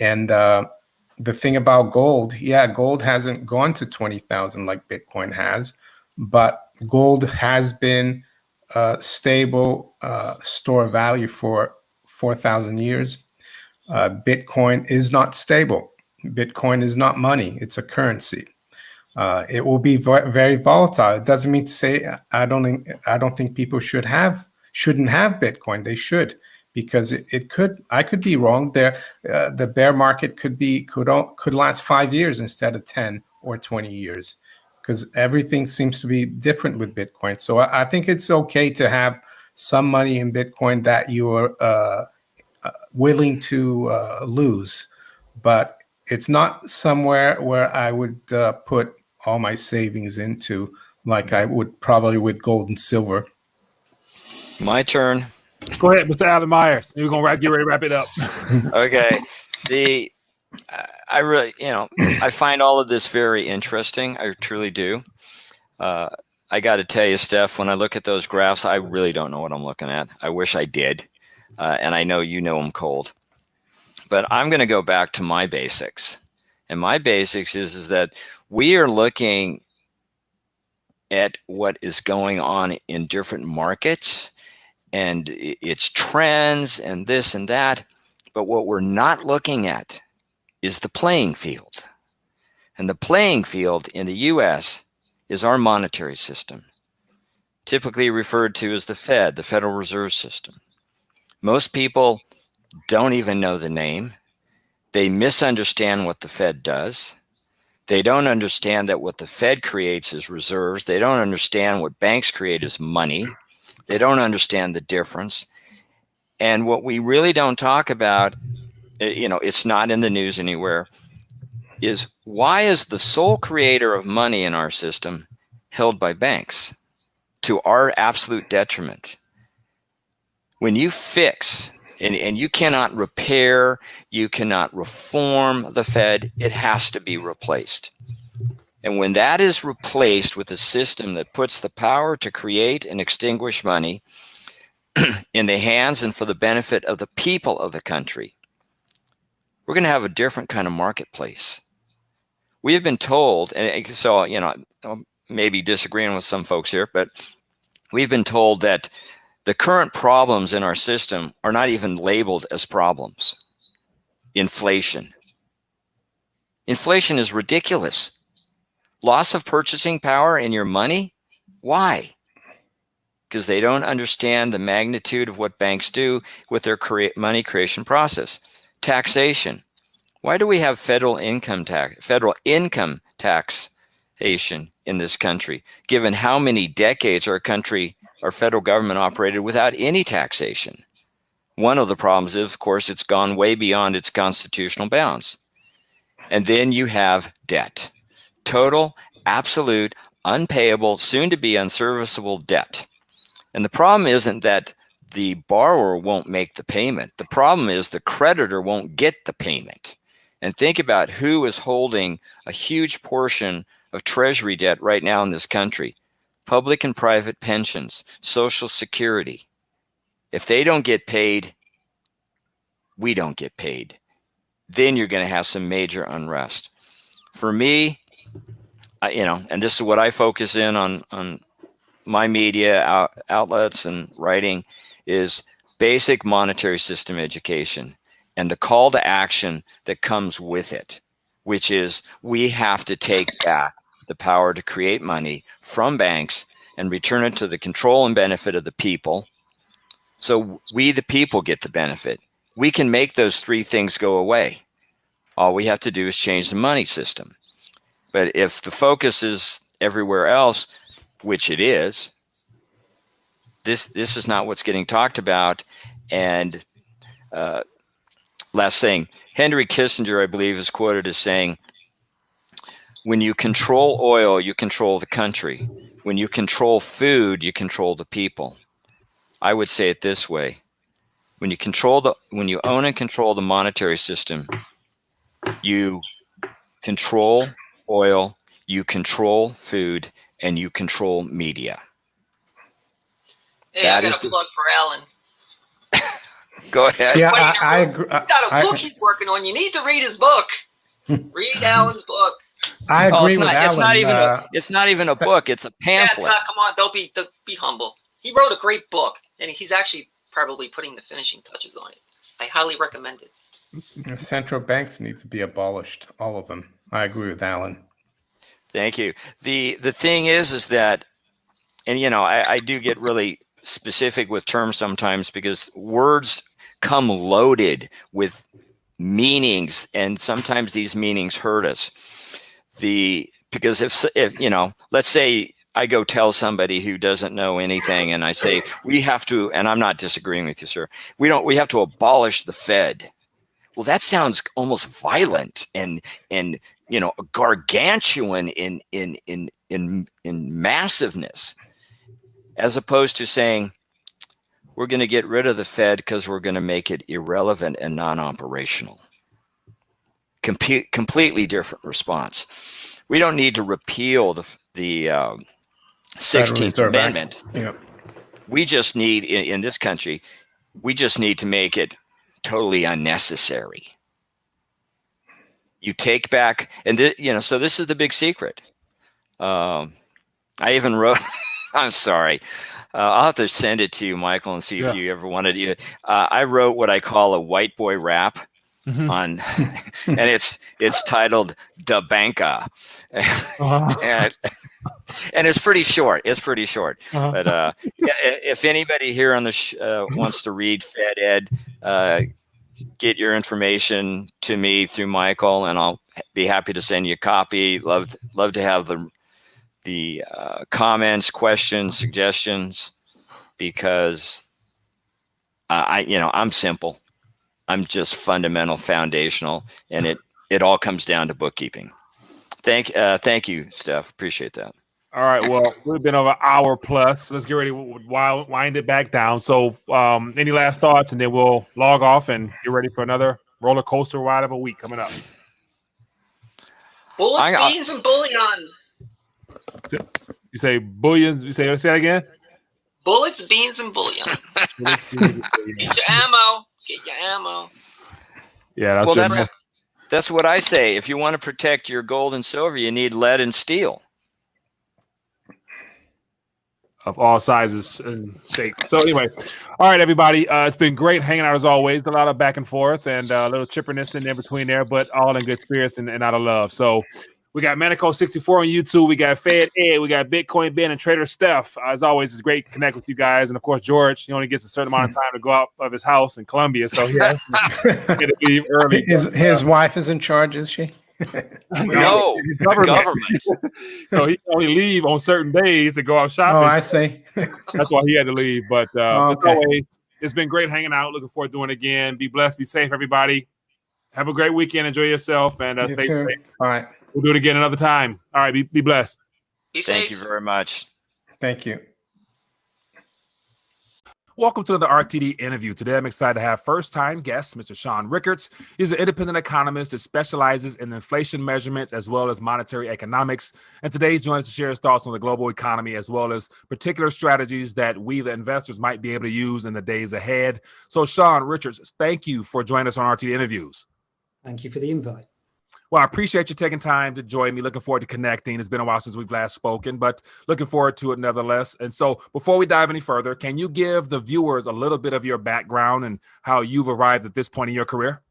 And the thing about gold, gold hasn't gone to 20,000 like Bitcoin has, but gold has been a stable store of value for 4,000 years. Bitcoin is not stable. Bitcoin is not money. It's a currency. It will be very volatile. It doesn't mean to say I don't think people shouldn't have Bitcoin. They should, because I could be wrong there. The bear market could last 5 years instead of 10 or 20 years, because everything seems to be different with Bitcoin. So I think it's okay to have some money in Bitcoin that you are willing to lose, but it's not somewhere where I would put all my savings into, like I would probably with gold and silver. My turn. Go ahead, Mr. Alan Myers. We're gonna get ready to wrap it up. Okay. I really, I find all of this very interesting. I truly do. I got to tell you, Steph, when I look at those graphs, I really don't know what I'm looking at. I wish I did. And I know you know them cold. But I'm going to go back to my basics. And my basics is that we are looking at what is going on in different markets and its trends and this and that. But what we're not looking at is the playing field. And the playing field in the U.S. is our monetary system, typically referred to as the Fed, the Federal Reserve System. Most people don't even know the name. They misunderstand what the Fed does. They don't understand that what the Fed creates is reserves. They don't understand what banks create is money. They don't understand the difference. And what we really don't talk about, it's not in the news anywhere, is why is the sole creator of money in our system held by banks to our absolute detriment? When you fix, and you cannot repair, you cannot reform the Fed, it has to be replaced. And when that is replaced with a system that puts the power to create and extinguish money in the hands and for the benefit of the people of the country, we're going to have a different kind of marketplace. We have been told, and so, I'm maybe disagreeing with some folks here, but we've been told that the current problems in our system are not even labeled as problems. Inflation. Inflation is ridiculous. Loss of purchasing power in your money? Why? Because they don't understand the magnitude of what banks do with their money creation process. Taxation. Why do we have federal income taxation in this country, given how many decades our federal government operated without any taxation? One of the problems is, of course, it's gone way beyond its constitutional bounds. And then you have debt. Total, absolute, unpayable, soon to be unserviceable debt. And the problem isn't that the borrower won't make the payment. The problem is the creditor won't get the payment. And think about who is holding a huge portion of Treasury debt right now in this country. Public and private pensions, Social Security. If they don't get paid, we don't get paid. Then you're going to have some major unrest. For me, and this is what I focus in on my media outlets and writing, is basic monetary system education and the call to action that comes with it, which is we have to take back the power to create money from banks and return it to the control and benefit of the people. So we, the people, get the benefit. We can make those three things go away. All we have to do is change the money system. But if the focus is everywhere else, which it is, this is not what's getting talked about. And last thing, Henry Kissinger, I believe, is quoted as saying, when you control oil, you control the country. When you control food, you control the people. I would say it this way. When you own and control the monetary system, you control oil, you control food, and you control media. Hey, I got a plug for Alan. Go ahead. Yeah, I agree. He's got a book he's working on. You need to read his book. Read Alan's book. I agree with Alan. It's not even a book. It's a pamphlet. Yeah, come on, don't be humble. He wrote a great book, and he's actually probably putting the finishing touches on it. I highly recommend it. Central banks need to be abolished, all of them. I agree with Alan. Thank you. The thing is that, and I do get really specific with terms sometimes because words come loaded with meanings, and sometimes these meanings hurt us. Because if let's say I go tell somebody who doesn't know anything, and I say we have to, and I'm not disagreeing with you, sir. We have to abolish the Fed. Well, that sounds almost violent and gargantuan in massiveness, as opposed to saying we're going to get rid of the Fed because we're going to make it irrelevant and non-operational. Completely different response. We don't need to repeal the 16th Amendment. Yep. We just need, in this country, we just need to make it totally unnecessary. You take back, and so this is the big secret. I even wrote, I'm sorry, I'll have to send it to you, Michael, and see if you ever wanted to. I wrote what I call a white boy rap on, and it's titled "Da Banca," and it's pretty short. But if anybody here on the wants to read Fed Ed, get your information to me through Michael, and I'll be happy to send you a copy. Love to have the comments, questions, suggestions, because I'm simple. I'm just fundamental, foundational, and it all comes down to bookkeeping. Thank you, Steph. Appreciate that. All right. Well, we've been over an hour plus. Let's get ready to wind it back down. So, any last thoughts, and then we'll log off and get ready for another roller coaster ride of a week coming up. Bullets, beans, and bullion. You say bullions? You say that again? Bullets, beans, and bullion. Get your ammo. Get your ammo. Yeah, that's what I say. If you want to protect your gold and silver, you need lead and steel of all sizes and shapes. So anyway, all right, everybody. It's been great hanging out as always. A lot of back and forth and a little chipperness in between there, but all in good spirits and out of love. So we got Manico64 on YouTube. We got Fed Ed. We got Bitcoin Ben and Trader Steph. As always, it's great to connect with you guys. And of course, George, he only gets a certain amount of time to go out of his house in Colombia. So he has to leave early. His wife is in charge, is she? No, government. So he can only leave on certain days to go out shopping. Oh, I see. That's why he had to leave. But as always, it's been great hanging out. Looking forward to doing it again. Be blessed. Be safe, everybody. Have a great weekend. Enjoy yourself and stay safe. All right. We'll do it again another time. All right. Be blessed. Thank you very much. Thank you. Welcome to the RTD interview. Today, I'm excited to have first-time guest, Mr. Sean Rickards. He's an independent economist that specializes in inflation measurements as well as monetary economics. And today, he's joining us to share his thoughts on the global economy as well as particular strategies that we, the investors, might be able to use in the days ahead. So, Sean Rickards, thank you for joining us on RTD interviews. Thank you for the invite. Well, I appreciate you taking time to join me. Looking forward to connecting. It's been a while since we've last spoken, but looking forward to it nevertheless. And so before we dive any further, can you give the viewers a little bit of your background and how you've arrived at this point in your career?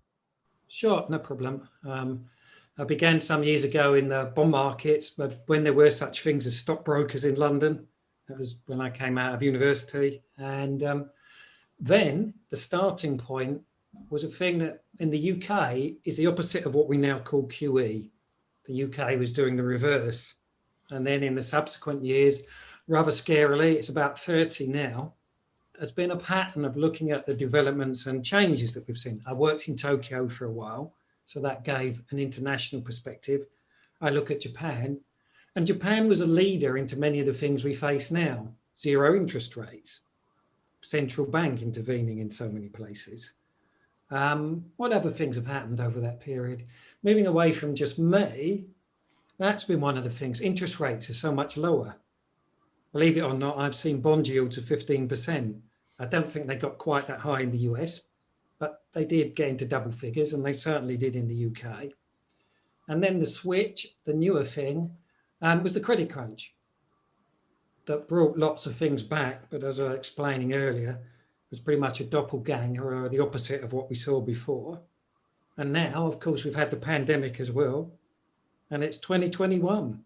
Sure, no problem. I began some years ago in the bond markets, but when there were such things as stockbrokers in London. That was when I came out of university. And then the starting point was a thing that in the UK is the opposite of what we now call QE. The UK was doing the reverse. And then in the subsequent years, rather scarily, it's about 30 now, has been a pattern of looking at the developments and changes that we've seen. I worked in Tokyo for a while, so that gave an international perspective. I look at Japan, and Japan was a leader into many of the things we face now. Zero interest rates, central bank intervening in so many places. What other things have happened over that period? Moving away from just me, that's been one of the things. Interest rates are so much lower. Believe it or not, I've seen bond yields of 15%. I don't think they got quite that high in the US, but they did get into double figures, and they certainly did in the UK. And then the switch, the newer thing, was the credit crunch that brought lots of things back. But as I was explaining earlier, was pretty much a doppelganger, or the opposite of what we saw before. And now, of course, we've had the pandemic as well, and it's 2021.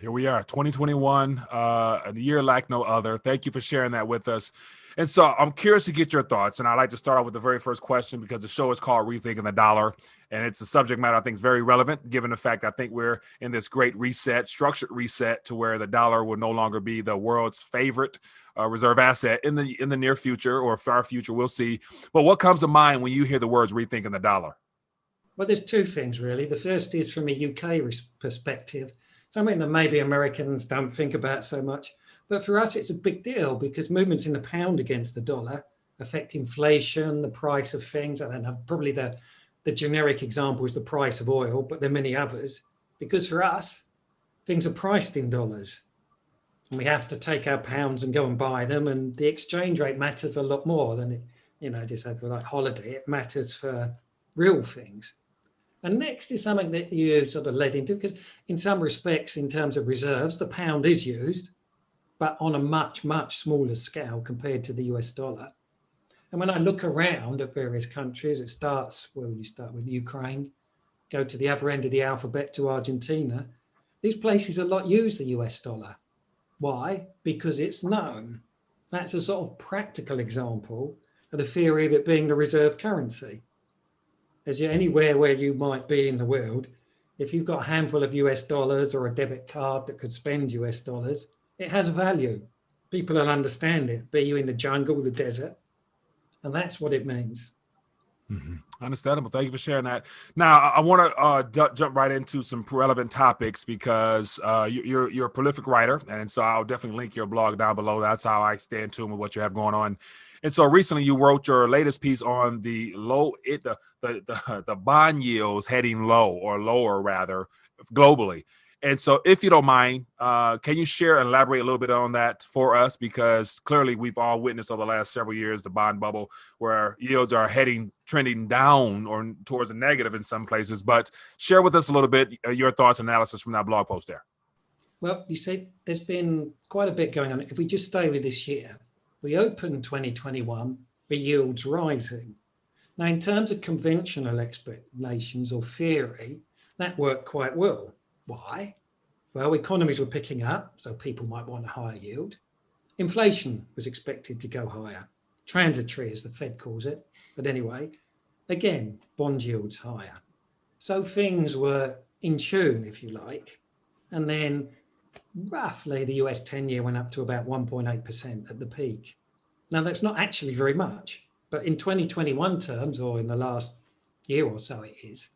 Here we are, 2021, a year like no other. Thank you for sharing that with us. And so I'm curious to get your thoughts, and I'd like to start off with the very first question because the show is called Rethinking the Dollar, and it's a subject matter I think is very relevant given the fact I think we're in this great reset, structured reset, to where the dollar will no longer be the world's favorite reserve asset in the near future or far future. We'll see. But what comes to mind when you hear the words rethinking the dollar? Well, there's two things really. The first is from a UK perspective, something that maybe Americans don't think about so much. But for us, it's a big deal because movements in the pound against the dollar affect inflation, the price of things. And then probably the generic example is the price of oil, but there are many others. Because for us, things are priced in dollars. And we have to take our pounds and go and buy them. And the exchange rate matters a lot more than it, just for like holiday. It matters for real things. And next is something that you sort of led into, because in some respects, in terms of reserves, the pound is used, but on a much, much smaller scale compared to the US dollar. And when I look around at various countries, it starts, well, you start with Ukraine, go to the other end of the alphabet to Argentina. These places a lot use the US dollar. Why? Because it's known. That's a sort of practical example of the theory of it being the reserve currency. As you're anywhere where you might be in the world, if you've got a handful of US dollars or a debit card that could spend US dollars, it has value. People will understand it, be you in the jungle, the desert, and that's what it means. Understandable. Thank you for sharing that. Now, I want to jump right into some relevant topics because you're a prolific writer, and so I'll definitely link your blog down below. That's how I stay in tune with what you have going on. And so recently, you wrote your latest piece on the bond yields heading low or lower rather globally. And so, if you don't mind, can you share and elaborate a little bit on that for us? Because clearly, we've all witnessed over the last several years the bond bubble, where yields are trending down or towards a negative in some places. But share with us a little bit your thoughts and analysis from that blog post there. Well, you see, there's been quite a bit going on. If we just stay with this year, we opened 2021 with yields rising. Now, in terms of conventional explanations or theory, that worked quite well. Why? Well, economies were picking up, so people might want a higher yield. Inflation was expected to go higher. Transitory, as the Fed calls it. But anyway, again, bond yields higher. So things were in tune, if you like. And then roughly the US 10-year went up to about 1.8% at the peak. Now, that's not actually very much, but in 2021 terms, or in the last year or so it is.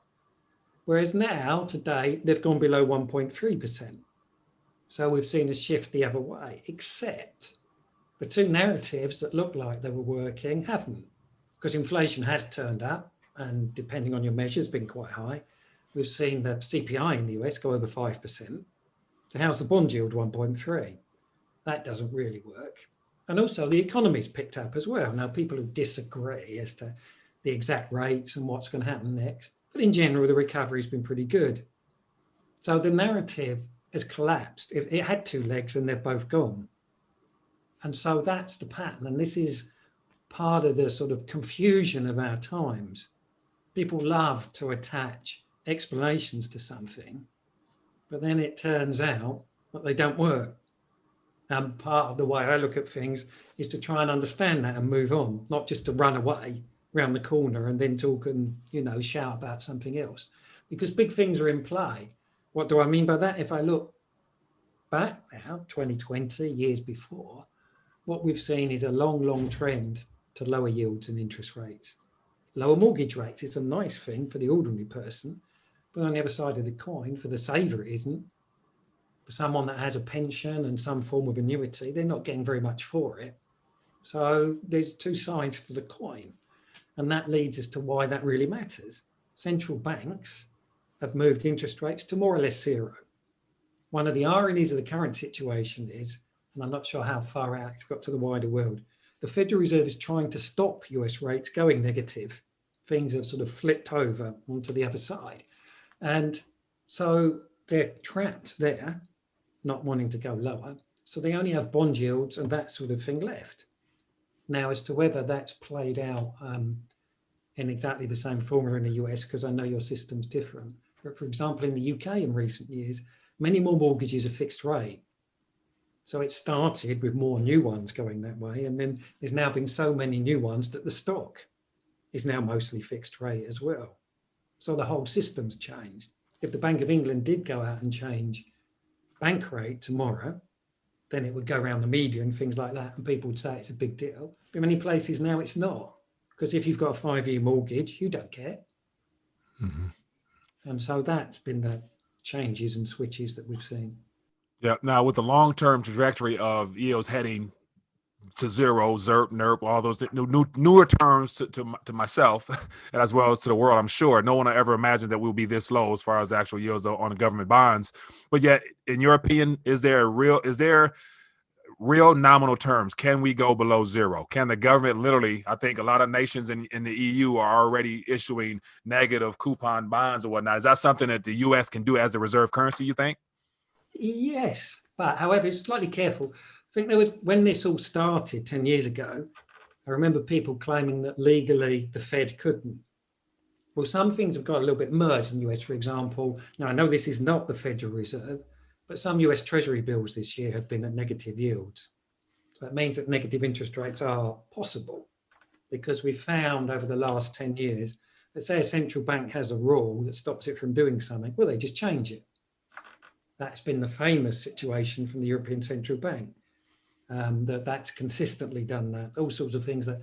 Whereas now, today, they've gone below 1.3%. So we've seen a shift the other way, except the two narratives that look like they were working haven't, because inflation has turned up, and depending on your measures, been quite high. We've seen the CPI in the US go over 5%. So how's the bond yield 1.3? That doesn't really work. And also the economy's picked up as well. Now, people who disagree as to the exact rates and what's going to happen next. But in general, the recovery's been pretty good. So the narrative has collapsed. It had two legs and they've both gone. And so that's the pattern. And this is part of the sort of confusion of our times. People love to attach explanations to something, but then it turns out that they don't work. And part of the way I look at things is to try and understand that and move on, not just to run away around the corner and then talk and, shout about something else. Because big things are in play. What do I mean by that? If I look back now, 2020, years before, what we've seen is a long, long trend to lower yields and interest rates. Lower mortgage rates is a nice thing for the ordinary person, but on the other side of the coin, for the saver, it isn't. For someone that has a pension and some form of annuity, they're not getting very much for it. So there's two sides to the coin. And that leads us to why that really matters. Central banks have moved interest rates to more or less zero. One of the ironies of the current situation is, and I'm not sure how far out it's got to the wider world, the Federal Reserve is trying to stop US rates going negative. Things have sort of flipped over onto the other side. And so they're trapped there, not wanting to go lower. So they only have bond yields and that sort of thing left. Now, as to whether that's played out in exactly the same formula in the US, because I know your system's different. But for example, in the UK in recent years, many more mortgages are fixed rate. So it started with more new ones going that way. And then there's now been so many new ones that the stock is now mostly fixed rate as well. So the whole system's changed. If the Bank of England did go out and change bank rate tomorrow, then it would go around the media and things like that, and people would say it's a big deal. But in many places now it's not, because if you've got a 5-year mortgage, you don't care. And so that's been the changes and switches that we've seen. Yeah. Now, with the long-term trajectory of yields heading to zero, ZERP, NERP, all those newer terms to myself and as well as to the world, I'm sure no one will ever imagine that we'll be this low as far as actual yields on the government bonds. But yet, in your opinion, is there real nominal terms? Can we go below zero? Can the government literally, I think a lot of nations in the EU are already issuing negative coupon bonds or whatnot. Is that something that the US can do as a reserve currency, you think? Yes, but however, it's slightly careful. I think there was, when this all started 10 years ago, I remember people claiming that legally the Fed couldn't. Well, some things have got a little bit merged in the US, for example. Now, I know this is not the Federal Reserve, but some US Treasury bills this year have been at negative yields. So that means that negative interest rates are possible, because we've found over the last 10 years, let's say a central bank has a rule that stops it from doing something, well, they just change it. That's been the famous situation from the European Central Bank. That's consistently done that. All sorts of things that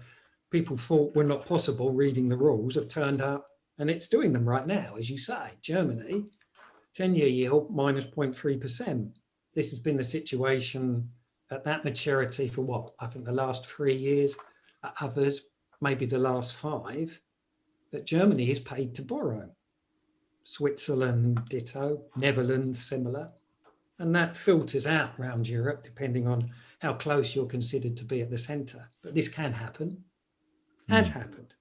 people thought were not possible reading the rules have turned up, and it's doing them right now, as you say. Germany, 10-year yield minus 0.3%. This has been the situation at that maturity for what? I think the last 3 years, at others, maybe the last 5, that Germany is paid to borrow. Switzerland, ditto. Netherlands, similar. And that filters out around Europe, depending on how close you're considered to be at the centre. But this can happen, has happened.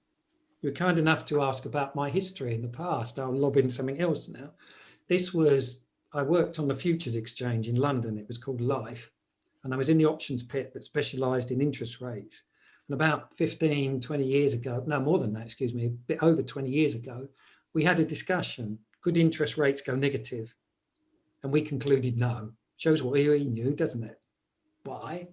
You're kind enough to ask about my history in the past. I'll lob in something else now. I worked on the futures exchange in London. It was called Life. And I was in the options pit that specialised in interest rates. And about 15, 20 years ago, no, more than that, excuse me, a bit over 20 years ago, we had a discussion. Could interest rates go negative? And we concluded no. Shows what we knew, doesn't it? Why?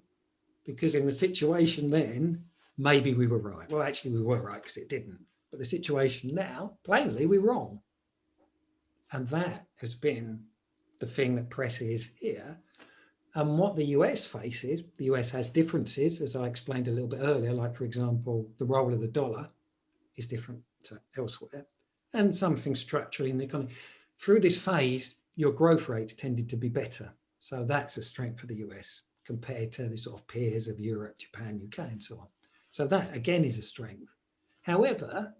Because in the situation then, maybe we were right. Well, actually, we were right because it didn't. But the situation now, plainly, we're wrong. And that has been the thing that presses here. And what the US faces, the US has differences, as I explained a little bit earlier, like, for example, the role of the dollar is different to elsewhere, and something structurally in the economy. Through this phase, your growth rates tended to be better. So that's a strength for the US compared to the sort of peers of Europe, Japan, UK, and so on. So that, again, is a strength. However,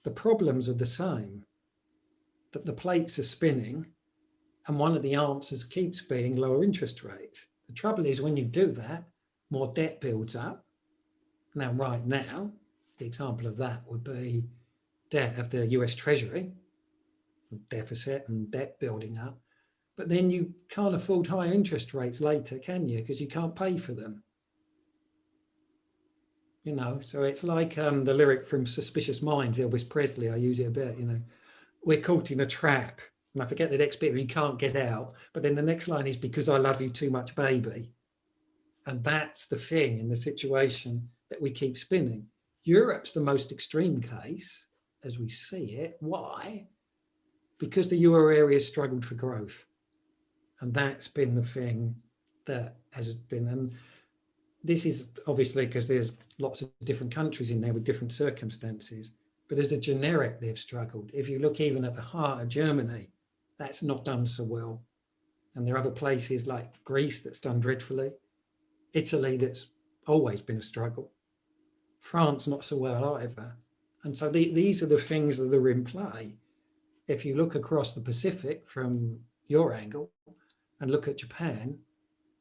the problems are the same, that the plates are spinning, and one of the answers keeps being lower interest rates. The trouble is when you do that, more debt builds up. Now, right now, the example of that would be debt of the US Treasury, deficit and debt building up. But then you can't afford higher interest rates later, can you? Because you can't pay for them. You know, so it's like the lyric from Suspicious Minds, Elvis Presley, I use it a bit, you know, we're caught in a trap. And I forget the next bit, you can't get out. But then the next line is because I love you too much, baby. And that's the thing in the situation that we keep spinning. Europe's the most extreme case, as we see it. Why? Because the euro area struggled for growth. And that's been the thing that has been, and this is obviously because there's lots of different countries in there with different circumstances, but as a generic, they've struggled. If you look even at the heart of Germany, that's not done so well. And there are other places like Greece that's done dreadfully. Italy, that's always been a struggle. France, not so well either. And so these are the things that are in play. If you look across the Pacific from your angle and look at Japan,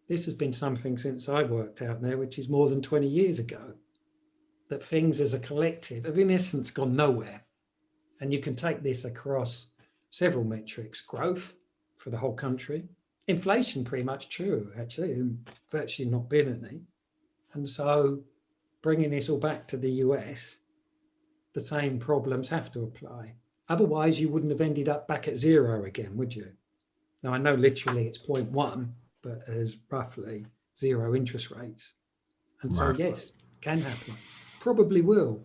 this has been something since I worked out there, which is more than 20 years ago, that things as a collective have in essence gone nowhere. And you can take this across several metrics: growth for the whole country, inflation pretty much true, actually, and virtually not been any. And so bringing this all back to the US, the same problems have to apply. Otherwise, you wouldn't have ended up back at zero again, would you? Now, I know literally it's 0.1, but as roughly zero interest rates. And so, yes, can happen. Probably will,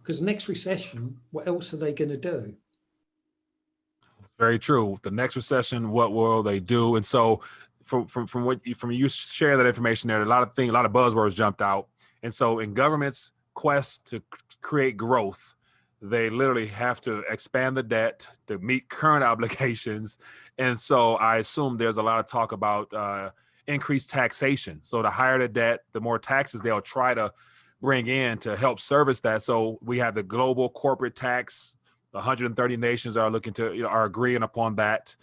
because next recession, what else are they going to do? It's very true. The next recession, what will they do? And so from you share that information there, a lot of buzzwords jumped out. And so in government's quest to create growth, they literally have to expand the debt to meet current obligations. And so I assume there's a lot of talk about increased taxation. So the higher the debt, the more taxes they'll try to bring in to help service that. So we have the global corporate tax. 130 nations are looking to, are agreeing upon that.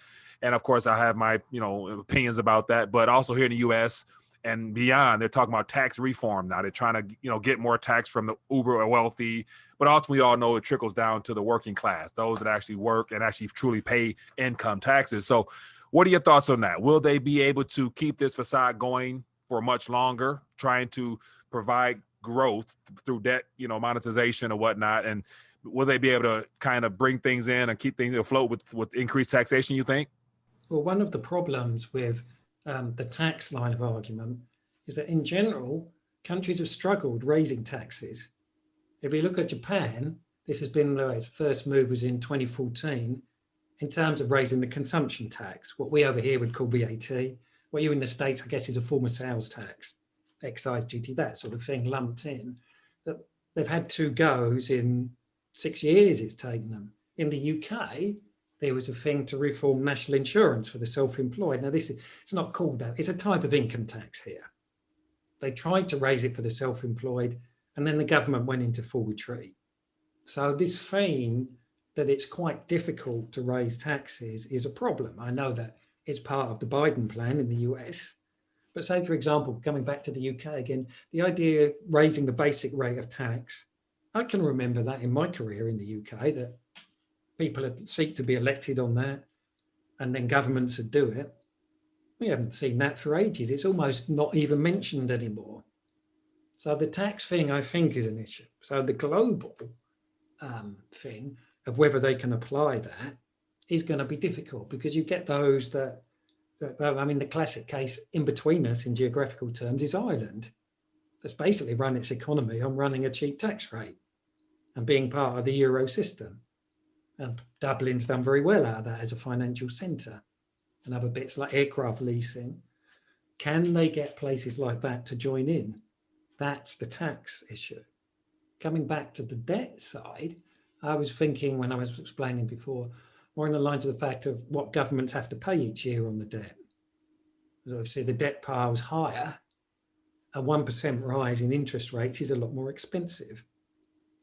And of course, I have my, opinions about that. But also here in the U.S. and beyond, they're talking about tax reform now. They're trying to, get more tax from the uber wealthy. But ultimately, we all know it trickles down to the working class, those that actually work and actually truly pay income taxes. So what are your thoughts on that? Will they be able to keep this facade going for much longer, trying to provide growth through debt, monetization or whatnot? And will they be able to kind of bring things in and keep things afloat with increased taxation, you think? Well, one of the problems with the tax line of argument is that in general, countries have struggled raising taxes. If we look at Japan, this has been its first move was in 2014 in terms of raising the consumption tax, what we over here would call VAT. What you in the States, I guess, is a form of sales tax, excise duty, that sort of thing lumped in. That they've had 2 goes in 6 years it's taken them. In the UK, there was a thing to reform national insurance for the self-employed. Now, it's not called that. It's a type of income tax here. They tried to raise it for the self-employed, and then the government went into full retreat. So this theme that it's quite difficult to raise taxes is a problem. I know that it's part of the Biden plan in the US. But say, for example, coming back to the UK again, the idea of raising the basic rate of tax, I can remember that in my career in the UK, that people would seek to be elected on that, and then governments would do it. We haven't seen that for ages. It's almost not even mentioned anymore. So the tax thing, I think, is an issue. So the global thing of whether they can apply that is going to be difficult, because you get those that, I mean, the classic case in between us in geographical terms is Ireland. That's basically run its economy on running a cheap tax rate and being part of the Euro system. And Dublin's done very well out of that as a financial centre, and other bits like aircraft leasing. Can they get places like that to join in? That's the tax issue. Coming back to the debt side, I was thinking when I was explaining before, more in the lines of the fact of what governments have to pay each year on the debt. Because obviously the debt pile's higher. A 1% rise in interest rates is a lot more expensive.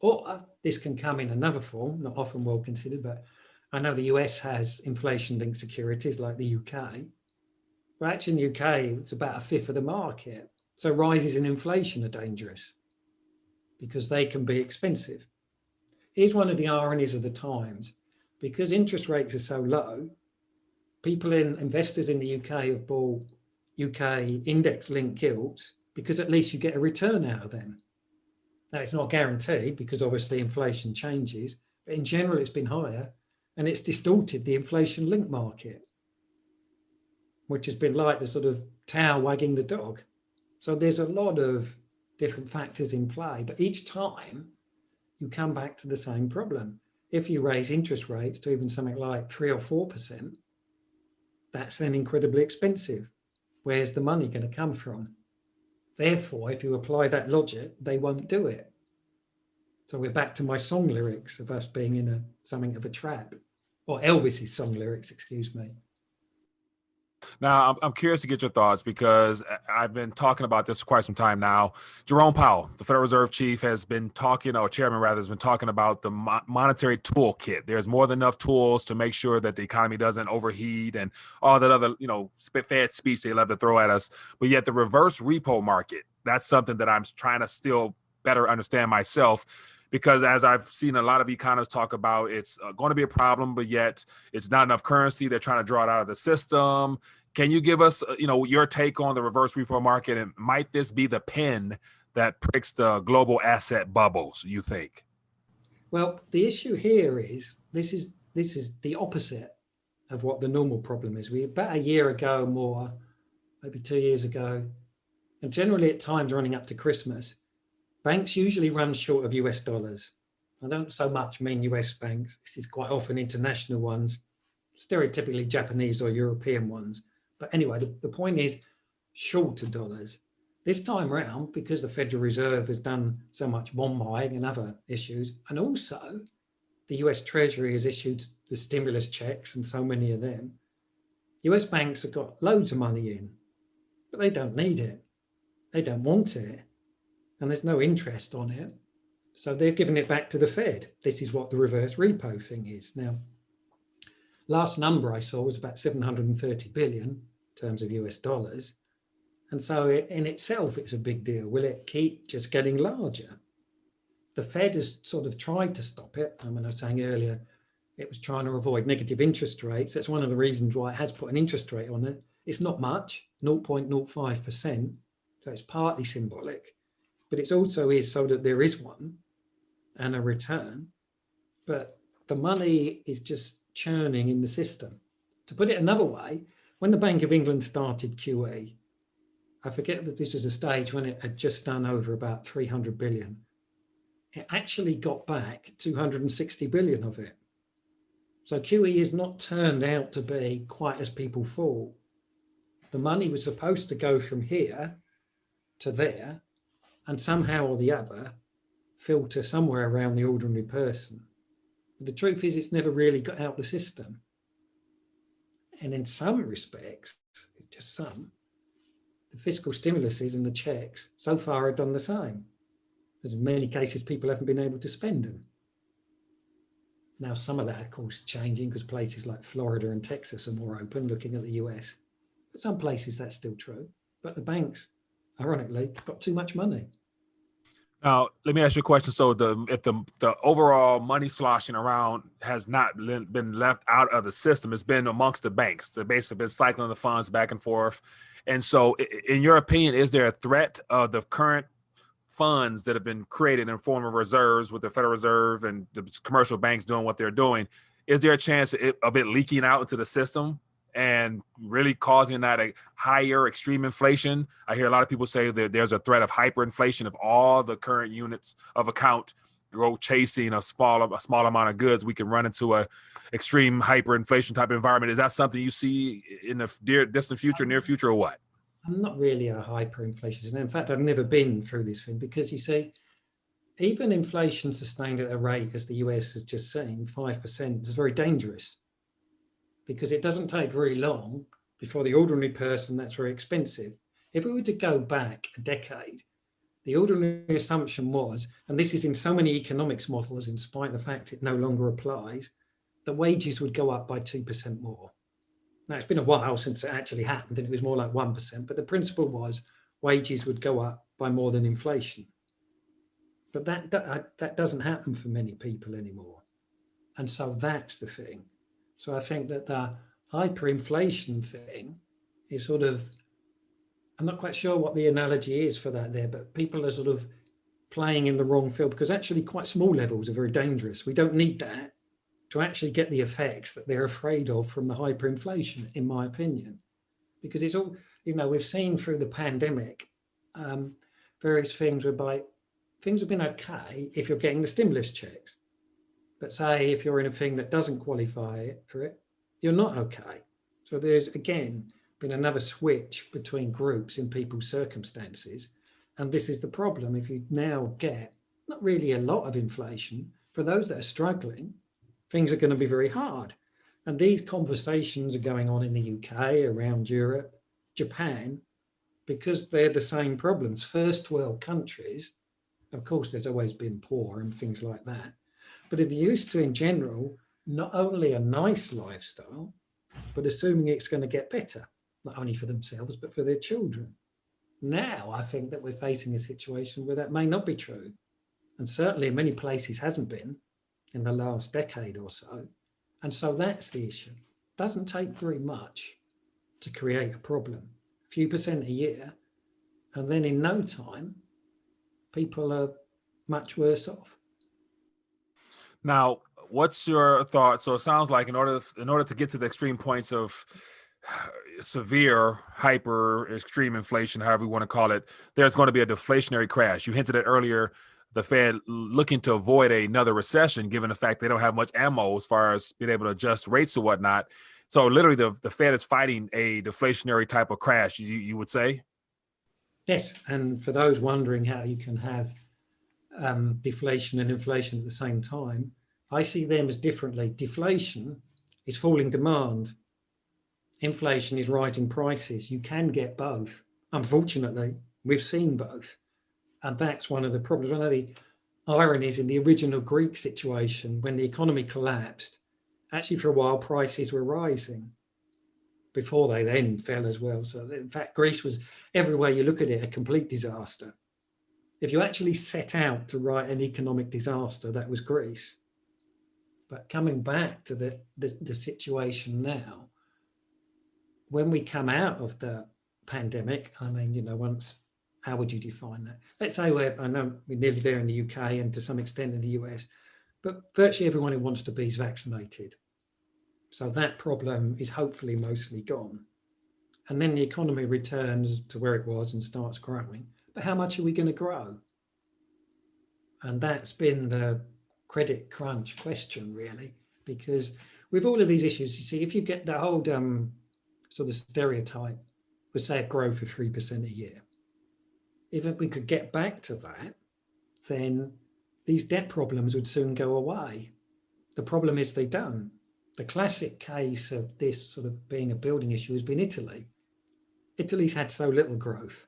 Or this can come in another form, not often well considered, but I know the US has inflation-linked securities like the UK. But actually in the UK, it's about 1/5 of the market. So rises in inflation are dangerous because they can be expensive. Here's one of the ironies of the times. Because interest rates are so low, investors in the UK have bought UK index-linked gilts because at least you get a return out of them. Now, it's not guaranteed because obviously inflation changes, but in general, it's been higher, and it's distorted the inflation-linked market, which has been like the sort of tail wagging the dog. So there's a lot of different factors in play, but each time you come back to the same problem. If you raise interest rates to even something like 3 or 4%, that's then incredibly expensive. Where's the money going to come from? Therefore, if you apply that logic, they won't do it. So we're back to my song lyrics of us being in something of a trap, or Elvis's song lyrics, excuse me. Now, I'm curious to get your thoughts because I've been talking about this for quite some time now. Jerome Powell, the Federal Reserve Chief, has been talking, or chairman rather, has been talking about the monetary toolkit. There's more than enough tools to make sure that the economy doesn't overheat and all that other, Fed speech they love to throw at us. But yet the reverse repo market, that's something that I'm trying to still better understand myself. Because as I've seen a lot of economists talk about, it's going to be a problem, but yet it's not enough currency. They're trying to draw it out of the system. Can you give us, your take on the reverse repo market, and might this be the pin that pricks the global asset bubbles, you think? Well, the issue here is this is the opposite of what the normal problem is. We about a year ago, more, maybe 2 years ago, and generally at times running up to Christmas, banks usually run short of US dollars. I don't so much mean US banks. This is quite often international ones, stereotypically Japanese or European ones. But anyway, the point is short of dollars. This time around, because the Federal Reserve has done so much bond buying and other issues, and also the US Treasury has issued the stimulus checks and so many of them. US banks have got loads of money in, but they don't need it. They don't want it. And there's no interest on it. So they're giving it back to the Fed. This is what the reverse repo thing is. Now, last number I saw was about 730 billion in terms of US dollars. And so in itself, it's a big deal. Will it keep just getting larger? The Fed has sort of tried to stop it. I mean, I was saying earlier, it was trying to avoid negative interest rates. That's one of the reasons why it has put an interest rate on it. It's not much, 0.05%. So it's partly symbolic, but it also is so that there is one and a return. But the money is just churning in the system. To put it another way, when the Bank of England started QE, I forget that this was a stage when it had just done over about 300 billion. It actually got back 260 billion of it. So QE is not turned out to be quite as people thought. The money was supposed to go from here to there and somehow or the other filter somewhere around the ordinary person. But the truth is it's never really got out the system. And in some respects, it's just some, the fiscal stimuluses and the checks so far have done the same. Because in many cases, people haven't been able to spend them. Now, some of that, of course, is changing because places like Florida and Texas are more open, looking at the US. But some places that's still true. But the banks, ironically, have got too much money. Now, let me ask you a question. So if the overall money sloshing around has not been left out of the system, it's been amongst the banks. They've basically been cycling the funds back and forth. And so in your opinion, is there a threat of the current funds that have been created in the form of reserves with the Federal Reserve and the commercial banks doing what they're doing? Is there a chance of it leaking out into the system and really causing that a higher extreme inflation? I hear a lot of people say that there's a threat of hyperinflation if all the current units of account go chasing a small amount of goods. We can run into a extreme hyperinflation type of environment. Is that something you see in the distant future, near future, or what? I'm not really a hyperinflationist. In fact, I've never been through this thing because you see, even inflation sustained at a rate, as the US has just seen, 5% is very dangerous because it doesn't take very long before the ordinary person, that's very expensive. If we were to go back a decade, the ordinary assumption was, and this is in so many economics models, in spite of the fact it no longer applies, that wages would go up by 2% more. Now, it's been a while since it actually happened, and it was more like 1%, but the principle was wages would go up by more than inflation. But that doesn't happen for many people anymore. And so that's the thing. So I think that the hyperinflation thing is sort of, I'm not quite sure what the analogy is for that there, but people are sort of playing in the wrong field because actually quite small levels are very dangerous. We don't need that to actually get the effects that they're afraid of from the hyperinflation, in my opinion. Because it's all, we've seen through the pandemic, various things whereby things have been okay if you're getting the stimulus checks. But say if you're in a thing that doesn't qualify for it, you're not okay. So there's, again, been another switch between groups in people's circumstances. And this is the problem. If you now get not really a lot of inflation, for those that are struggling, things are going to be very hard. And these conversations are going on in the UK, around Europe, Japan, because they're the same problems. First world countries, of course, there's always been poor and things like that. But if you're used to, in general, not only a nice lifestyle, but assuming it's going to get better, not only for themselves, but for their children. Now, I think that we're facing a situation where that may not be true. And certainly in many places hasn't been in the last decade or so. And so that's the issue. It doesn't take very much to create a problem. A few percent a year, and then in no time, people are much worse off. Now, what's your thought? So it sounds like in order to get to the extreme points of severe hyper extreme inflation, however you want to call it, there's going to be a deflationary crash. You hinted at earlier, the Fed looking to avoid another recession, given the fact they don't have much ammo as far as being able to adjust rates or whatnot. So literally the Fed is fighting a deflationary type of crash, you would say? Yes, and for those wondering how you can have deflation and inflation at the same time, I see them as differently. Deflation is falling demand. Inflation is rising prices. You can get both. Unfortunately, we've seen both. And that's one of the problems. One of the ironies in the original Greek situation, when the economy collapsed, actually for a while prices were rising before they then fell as well. So in fact, Greece was, everywhere you look at it, a complete disaster. If you actually set out to write an economic disaster, that was Greece. But coming back to the situation now, when we come out of the pandemic, I mean, you know, once, how would you define that? Let's say I know we're nearly there in the UK and to some extent in the US, but virtually everyone who wants to be is vaccinated. So that problem is hopefully mostly gone. And then the economy returns to where it was and starts growing. But how much are we going to grow? And that's been the credit crunch question, really, because with all of these issues, you see, if you get the whole sort of stereotype, we say a growth of 3% a year. If we could get back to that, then these debt problems would soon go away. The problem is they don't. The classic case of this sort of being a building issue has been Italy. Italy's had so little growth.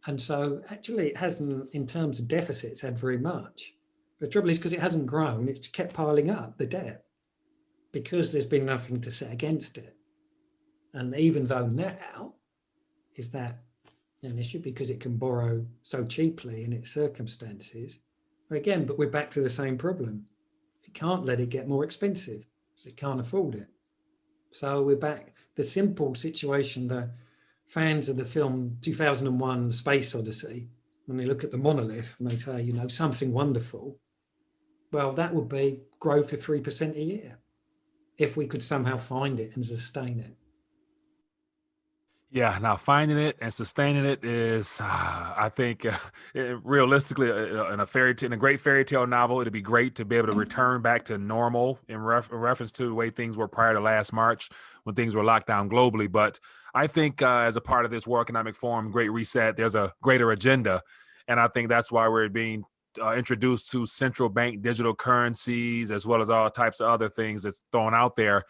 And so actually it hasn't, in terms of deficits, had very much. The trouble is because it hasn't grown, it's kept piling up, the debt, because there's been nothing to set against it. And even though now is that an issue because it can borrow so cheaply in its circumstances, again, but we're back to the same problem. It can't let it get more expensive, so it can't afford it. So we're back. The simple situation, the fans of the film 2001 Space Odyssey, when they look at the monolith and they say, you know, something wonderful, well, that would be growth of 3% a year if we could somehow find it and sustain it. Yeah, now finding it and sustaining it is, I think, realistically, in a great fairy tale novel, it'd be great to be able to return back to normal in reference to the way things were prior to last March when things were locked down globally. But I think as a part of this World Economic Forum, Great Reset, there's a greater agenda, and I think that's why we're being introduced to central bank digital currencies as well as all types of other things that's thrown out there.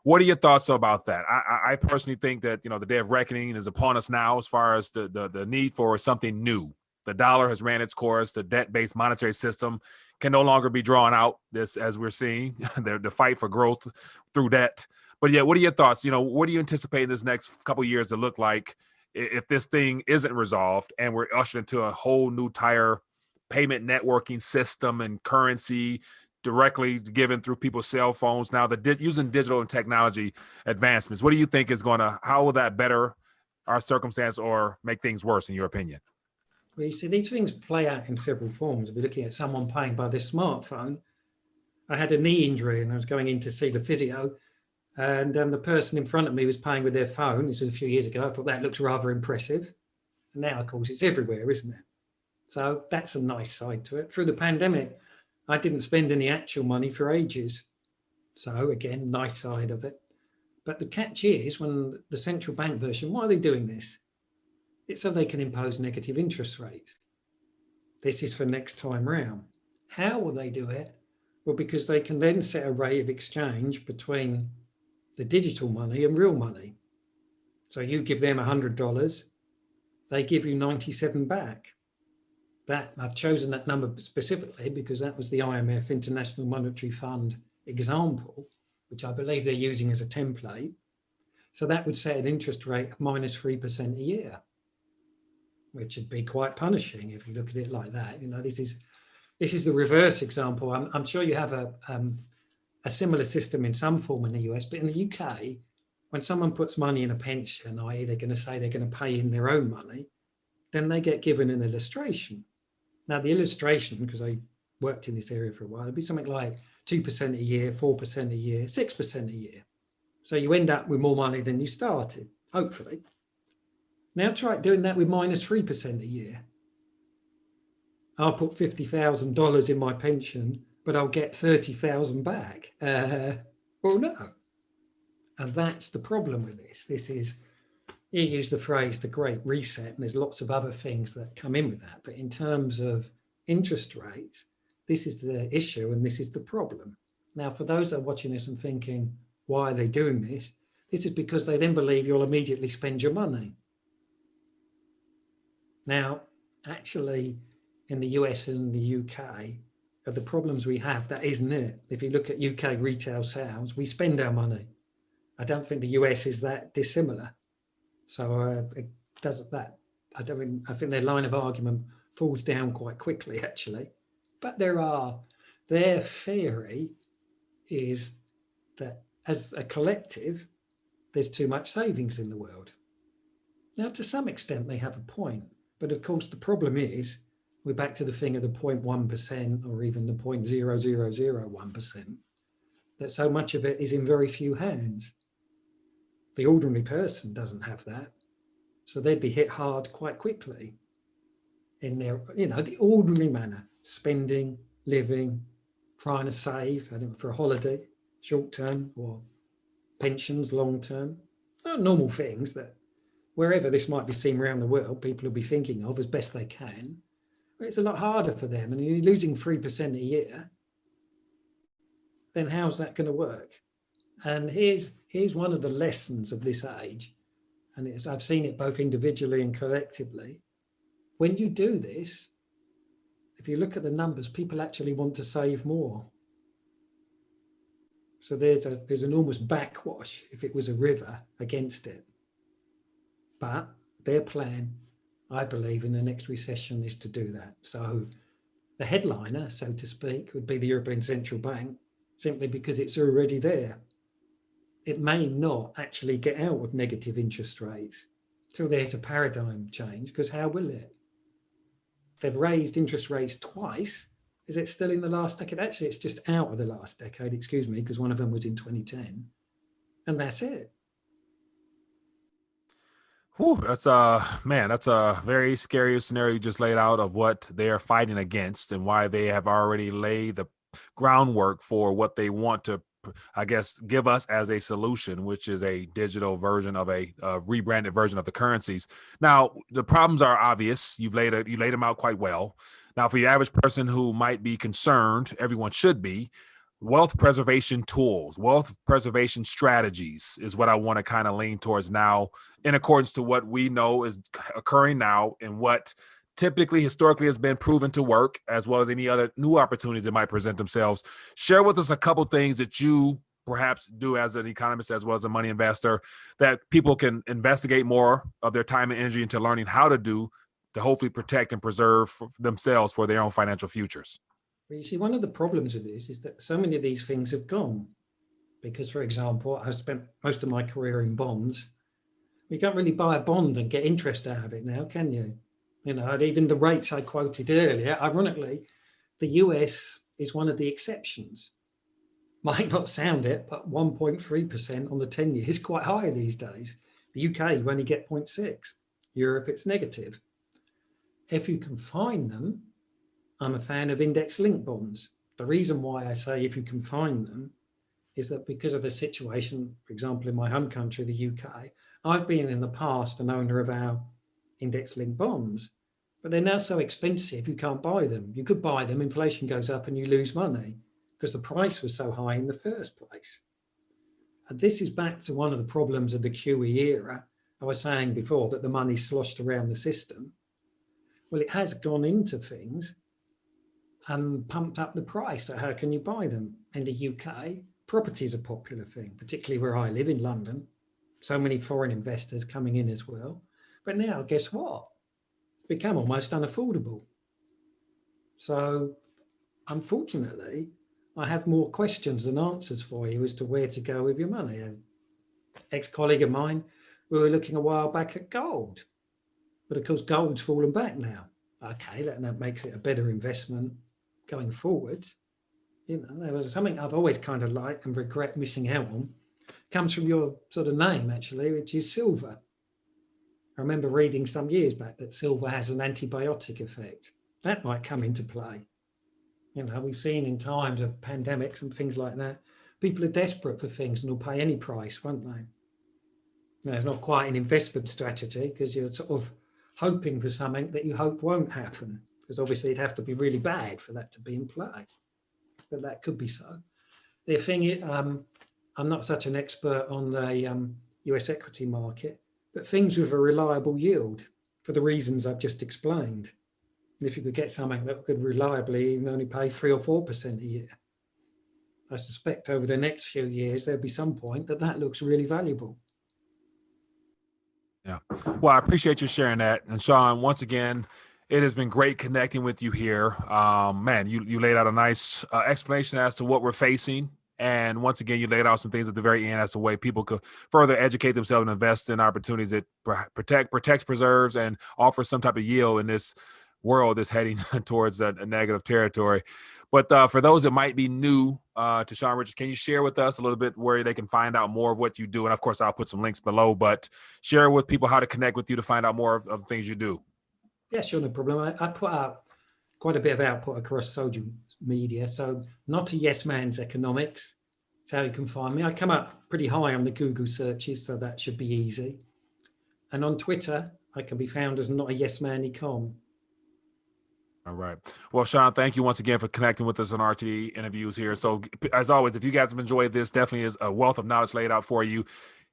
What are your thoughts about that? I personally think that, you know, the day of reckoning is upon us now as far as the need for something new. The dollar has ran its course. The debt-based monetary system can no longer be drawn out, this as we're seeing, the fight for growth through debt. But yeah, what are your thoughts? You know, what do you anticipate this next couple of years to look like if this thing isn't resolved and we're ushered into a whole new entire payment networking system and currency directly given through people's cell phones now, using digital and technology advancements? What do you think is how will that better our circumstance or make things worse in your opinion? Well, you see, these things play out in several forms. We're looking at someone paying by their smartphone. I had a knee injury and I was going in to see the physio, and the person in front of me was paying with their phone. This was a few years ago. I thought that looked rather impressive. And now, of course, it's everywhere, isn't it? So that's a nice side to it. Through the pandemic, I didn't spend any actual money for ages. So again, nice side of it. But the catch is when the central bank version, why are they doing this? It's so they can impose negative interest rates. This is for next time round. How will they do it? Well, because they can then set a rate of exchange between the digital money and real money. So you give them $100, they give you 97 back. That I've chosen that number specifically because that was the IMF International Monetary Fund example, which I believe they're using as a template. So that would set an interest rate of -3% a year, which would be quite punishing if you look at it like that. You know, this is the reverse example. I'm sure you have a similar system in some form in the US, but in the UK, when someone puts money in a pension, i.e. they're going to say they're going to pay in their own money, then they get given an illustration. Now, the illustration, because I worked in this area for a while, it'd be something like 2% a year, 4% a year, 6% a year. So you end up with more money than you started, hopefully. Now try doing that with -3% a year. I'll put $50,000 in my pension, but I'll get 30,000 back. Well, no. And that's the problem with this. This is, you use the phrase the Great Reset, and there's lots of other things that come in with that. But in terms of interest rates, this is the issue and this is the problem. Now, for those that are watching this and thinking, why are they doing this? This is because they then believe you'll immediately spend your money. Now, actually, in the US and the UK, of the problems we have, that isn't it. If you look at UK retail sales, we spend our money. I don't think the US is that dissimilar. So it doesn't that. I think their line of argument falls down quite quickly, actually. But their theory is that as a collective, there's too much savings in the world. Now, to some extent, they have a point. But of course, the problem is, we're back to the thing of the 0.1% or even the 0.0001%, that so much of it is in very few hands. The ordinary person doesn't have that. So they'd be hit hard quite quickly in their, the ordinary manner, spending, living, trying to save for a holiday, short term, or pensions, long term. Normal things that wherever this might be seen around the world, people will be thinking of as best they can. But it's a lot harder for them. And you're losing 3% a year, then how's that going to work? And here's one of the lessons of this age. And I've seen it both individually and collectively. When you do this, if you look at the numbers, people actually want to save more. So there's an almost backwash, if it was a river, against it. But their plan, I believe, in the next recession is to do that. So the headliner, so to speak, would be the European Central Bank, simply because it's already there. It may not actually get out of negative interest rates till there's a paradigm change, because how will it? They've raised interest rates twice. Is it still in the last decade? Actually, it's just out of the last decade, excuse me, because one of them was in 2010. And that's it. Whew, that's a very scary scenario you just laid out of what they're fighting against and why they have already laid the groundwork for what they want to, I guess, give us as a solution, which is a digital version of a rebranded version of the currencies. Now, the problems are obvious. You laid them out quite well. Now, for your average person who might be concerned, everyone should be, wealth preservation tools, wealth preservation strategies is what I want to kind of lean towards now, in accordance to what we know is occurring now and what typically historically has been proven to work, as well as any other new opportunities that might present themselves. Share with us a couple things that you perhaps do as an economist, as well as a money investor, that people can investigate more of their time and energy into learning how to do to hopefully protect and preserve themselves for their own financial futures. Well, you see, one of the problems with this is that so many of these things have gone. Because, for example, I spent most of my career in bonds. You can't really buy a bond and get interest out of it now, can you? And even the rates I quoted earlier, ironically, the US is one of the exceptions. Might not sound it, but 1.3% on the 10 year is quite high these days. The UK, you only get 0.6. Europe, it's negative. If you can find them, I'm a fan of index-linked bonds. The reason why I say if you can find them is that because of the situation, for example, in my home country, the UK, I've been in the past an owner of our index-linked bonds, but they're now so expensive you can't buy them. You could buy them, inflation goes up and you lose money because the price was so high in the first place. And this is back to one of the problems of the QE era. I was saying before that the money sloshed around the system. Well, it has gone into things and pumped up the price. So how can you buy them? In the UK, property is a popular thing, particularly where I live in London. So many foreign investors coming in as well. But now, guess what? It's become almost unaffordable. So, unfortunately, I have more questions than answers for you as to where to go with your money. An ex-colleague of mine, we were looking a while back at gold. But of course, gold's fallen back now. Okay, that makes it a better investment going forward. There was something I've always kind of liked and regret missing out on. Comes from your sort of name, actually, which is silver. I remember reading some years back that silver has an antibiotic effect. That might come into play. We've seen in times of pandemics and things like that, people are desperate for things and will pay any price, won't they? Now, it's not quite an investment strategy because you're sort of hoping for something that you hope won't happen. because obviously it'd have to be really bad for that to be in play. But that could be so. The thing is, I'm not such an expert on the US equity market, but things with a reliable yield for the reasons I've just explained. And if you could get something that could reliably even only pay 3 or 4% a year, I suspect over the next few years, there'll be some point that looks really valuable. Yeah. Well, I appreciate you sharing that. And Sean, once again, it has been great connecting with you here. Man, you laid out a nice explanation as to what we're facing. And once again, you laid out some things at the very end as to way people could further educate themselves and invest in opportunities that protects, preserves, and offers some type of yield in this world that's heading towards a negative territory. But for those that might be new to Sean Richards, can you share with us a little bit where they can find out more of what you do? And of course, I'll put some links below, but share with people how to connect with you to find out more of the things you do. Yeah, sure, no problem. I put out quite a bit of output across social media. So Not a Yes Man's Economics. That's how you can find me. I come up pretty high on the Google searches, so that should be easy. And on Twitter, I can be found as Not a Yes Man Econ. All right. Well, Sean, thank you once again for connecting with us on RTD interviews here. So as always, if you guys have enjoyed this, definitely is a wealth of knowledge laid out for you.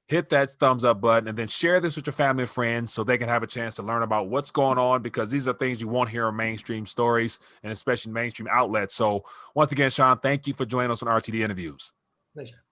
Hit that thumbs up button and then share this with your family and friends so they can have a chance to learn about what's going on, because these are things you won't hear in mainstream stories and especially mainstream outlets. So once again, Sean, thank you for joining us on RTD interviews. Pleasure.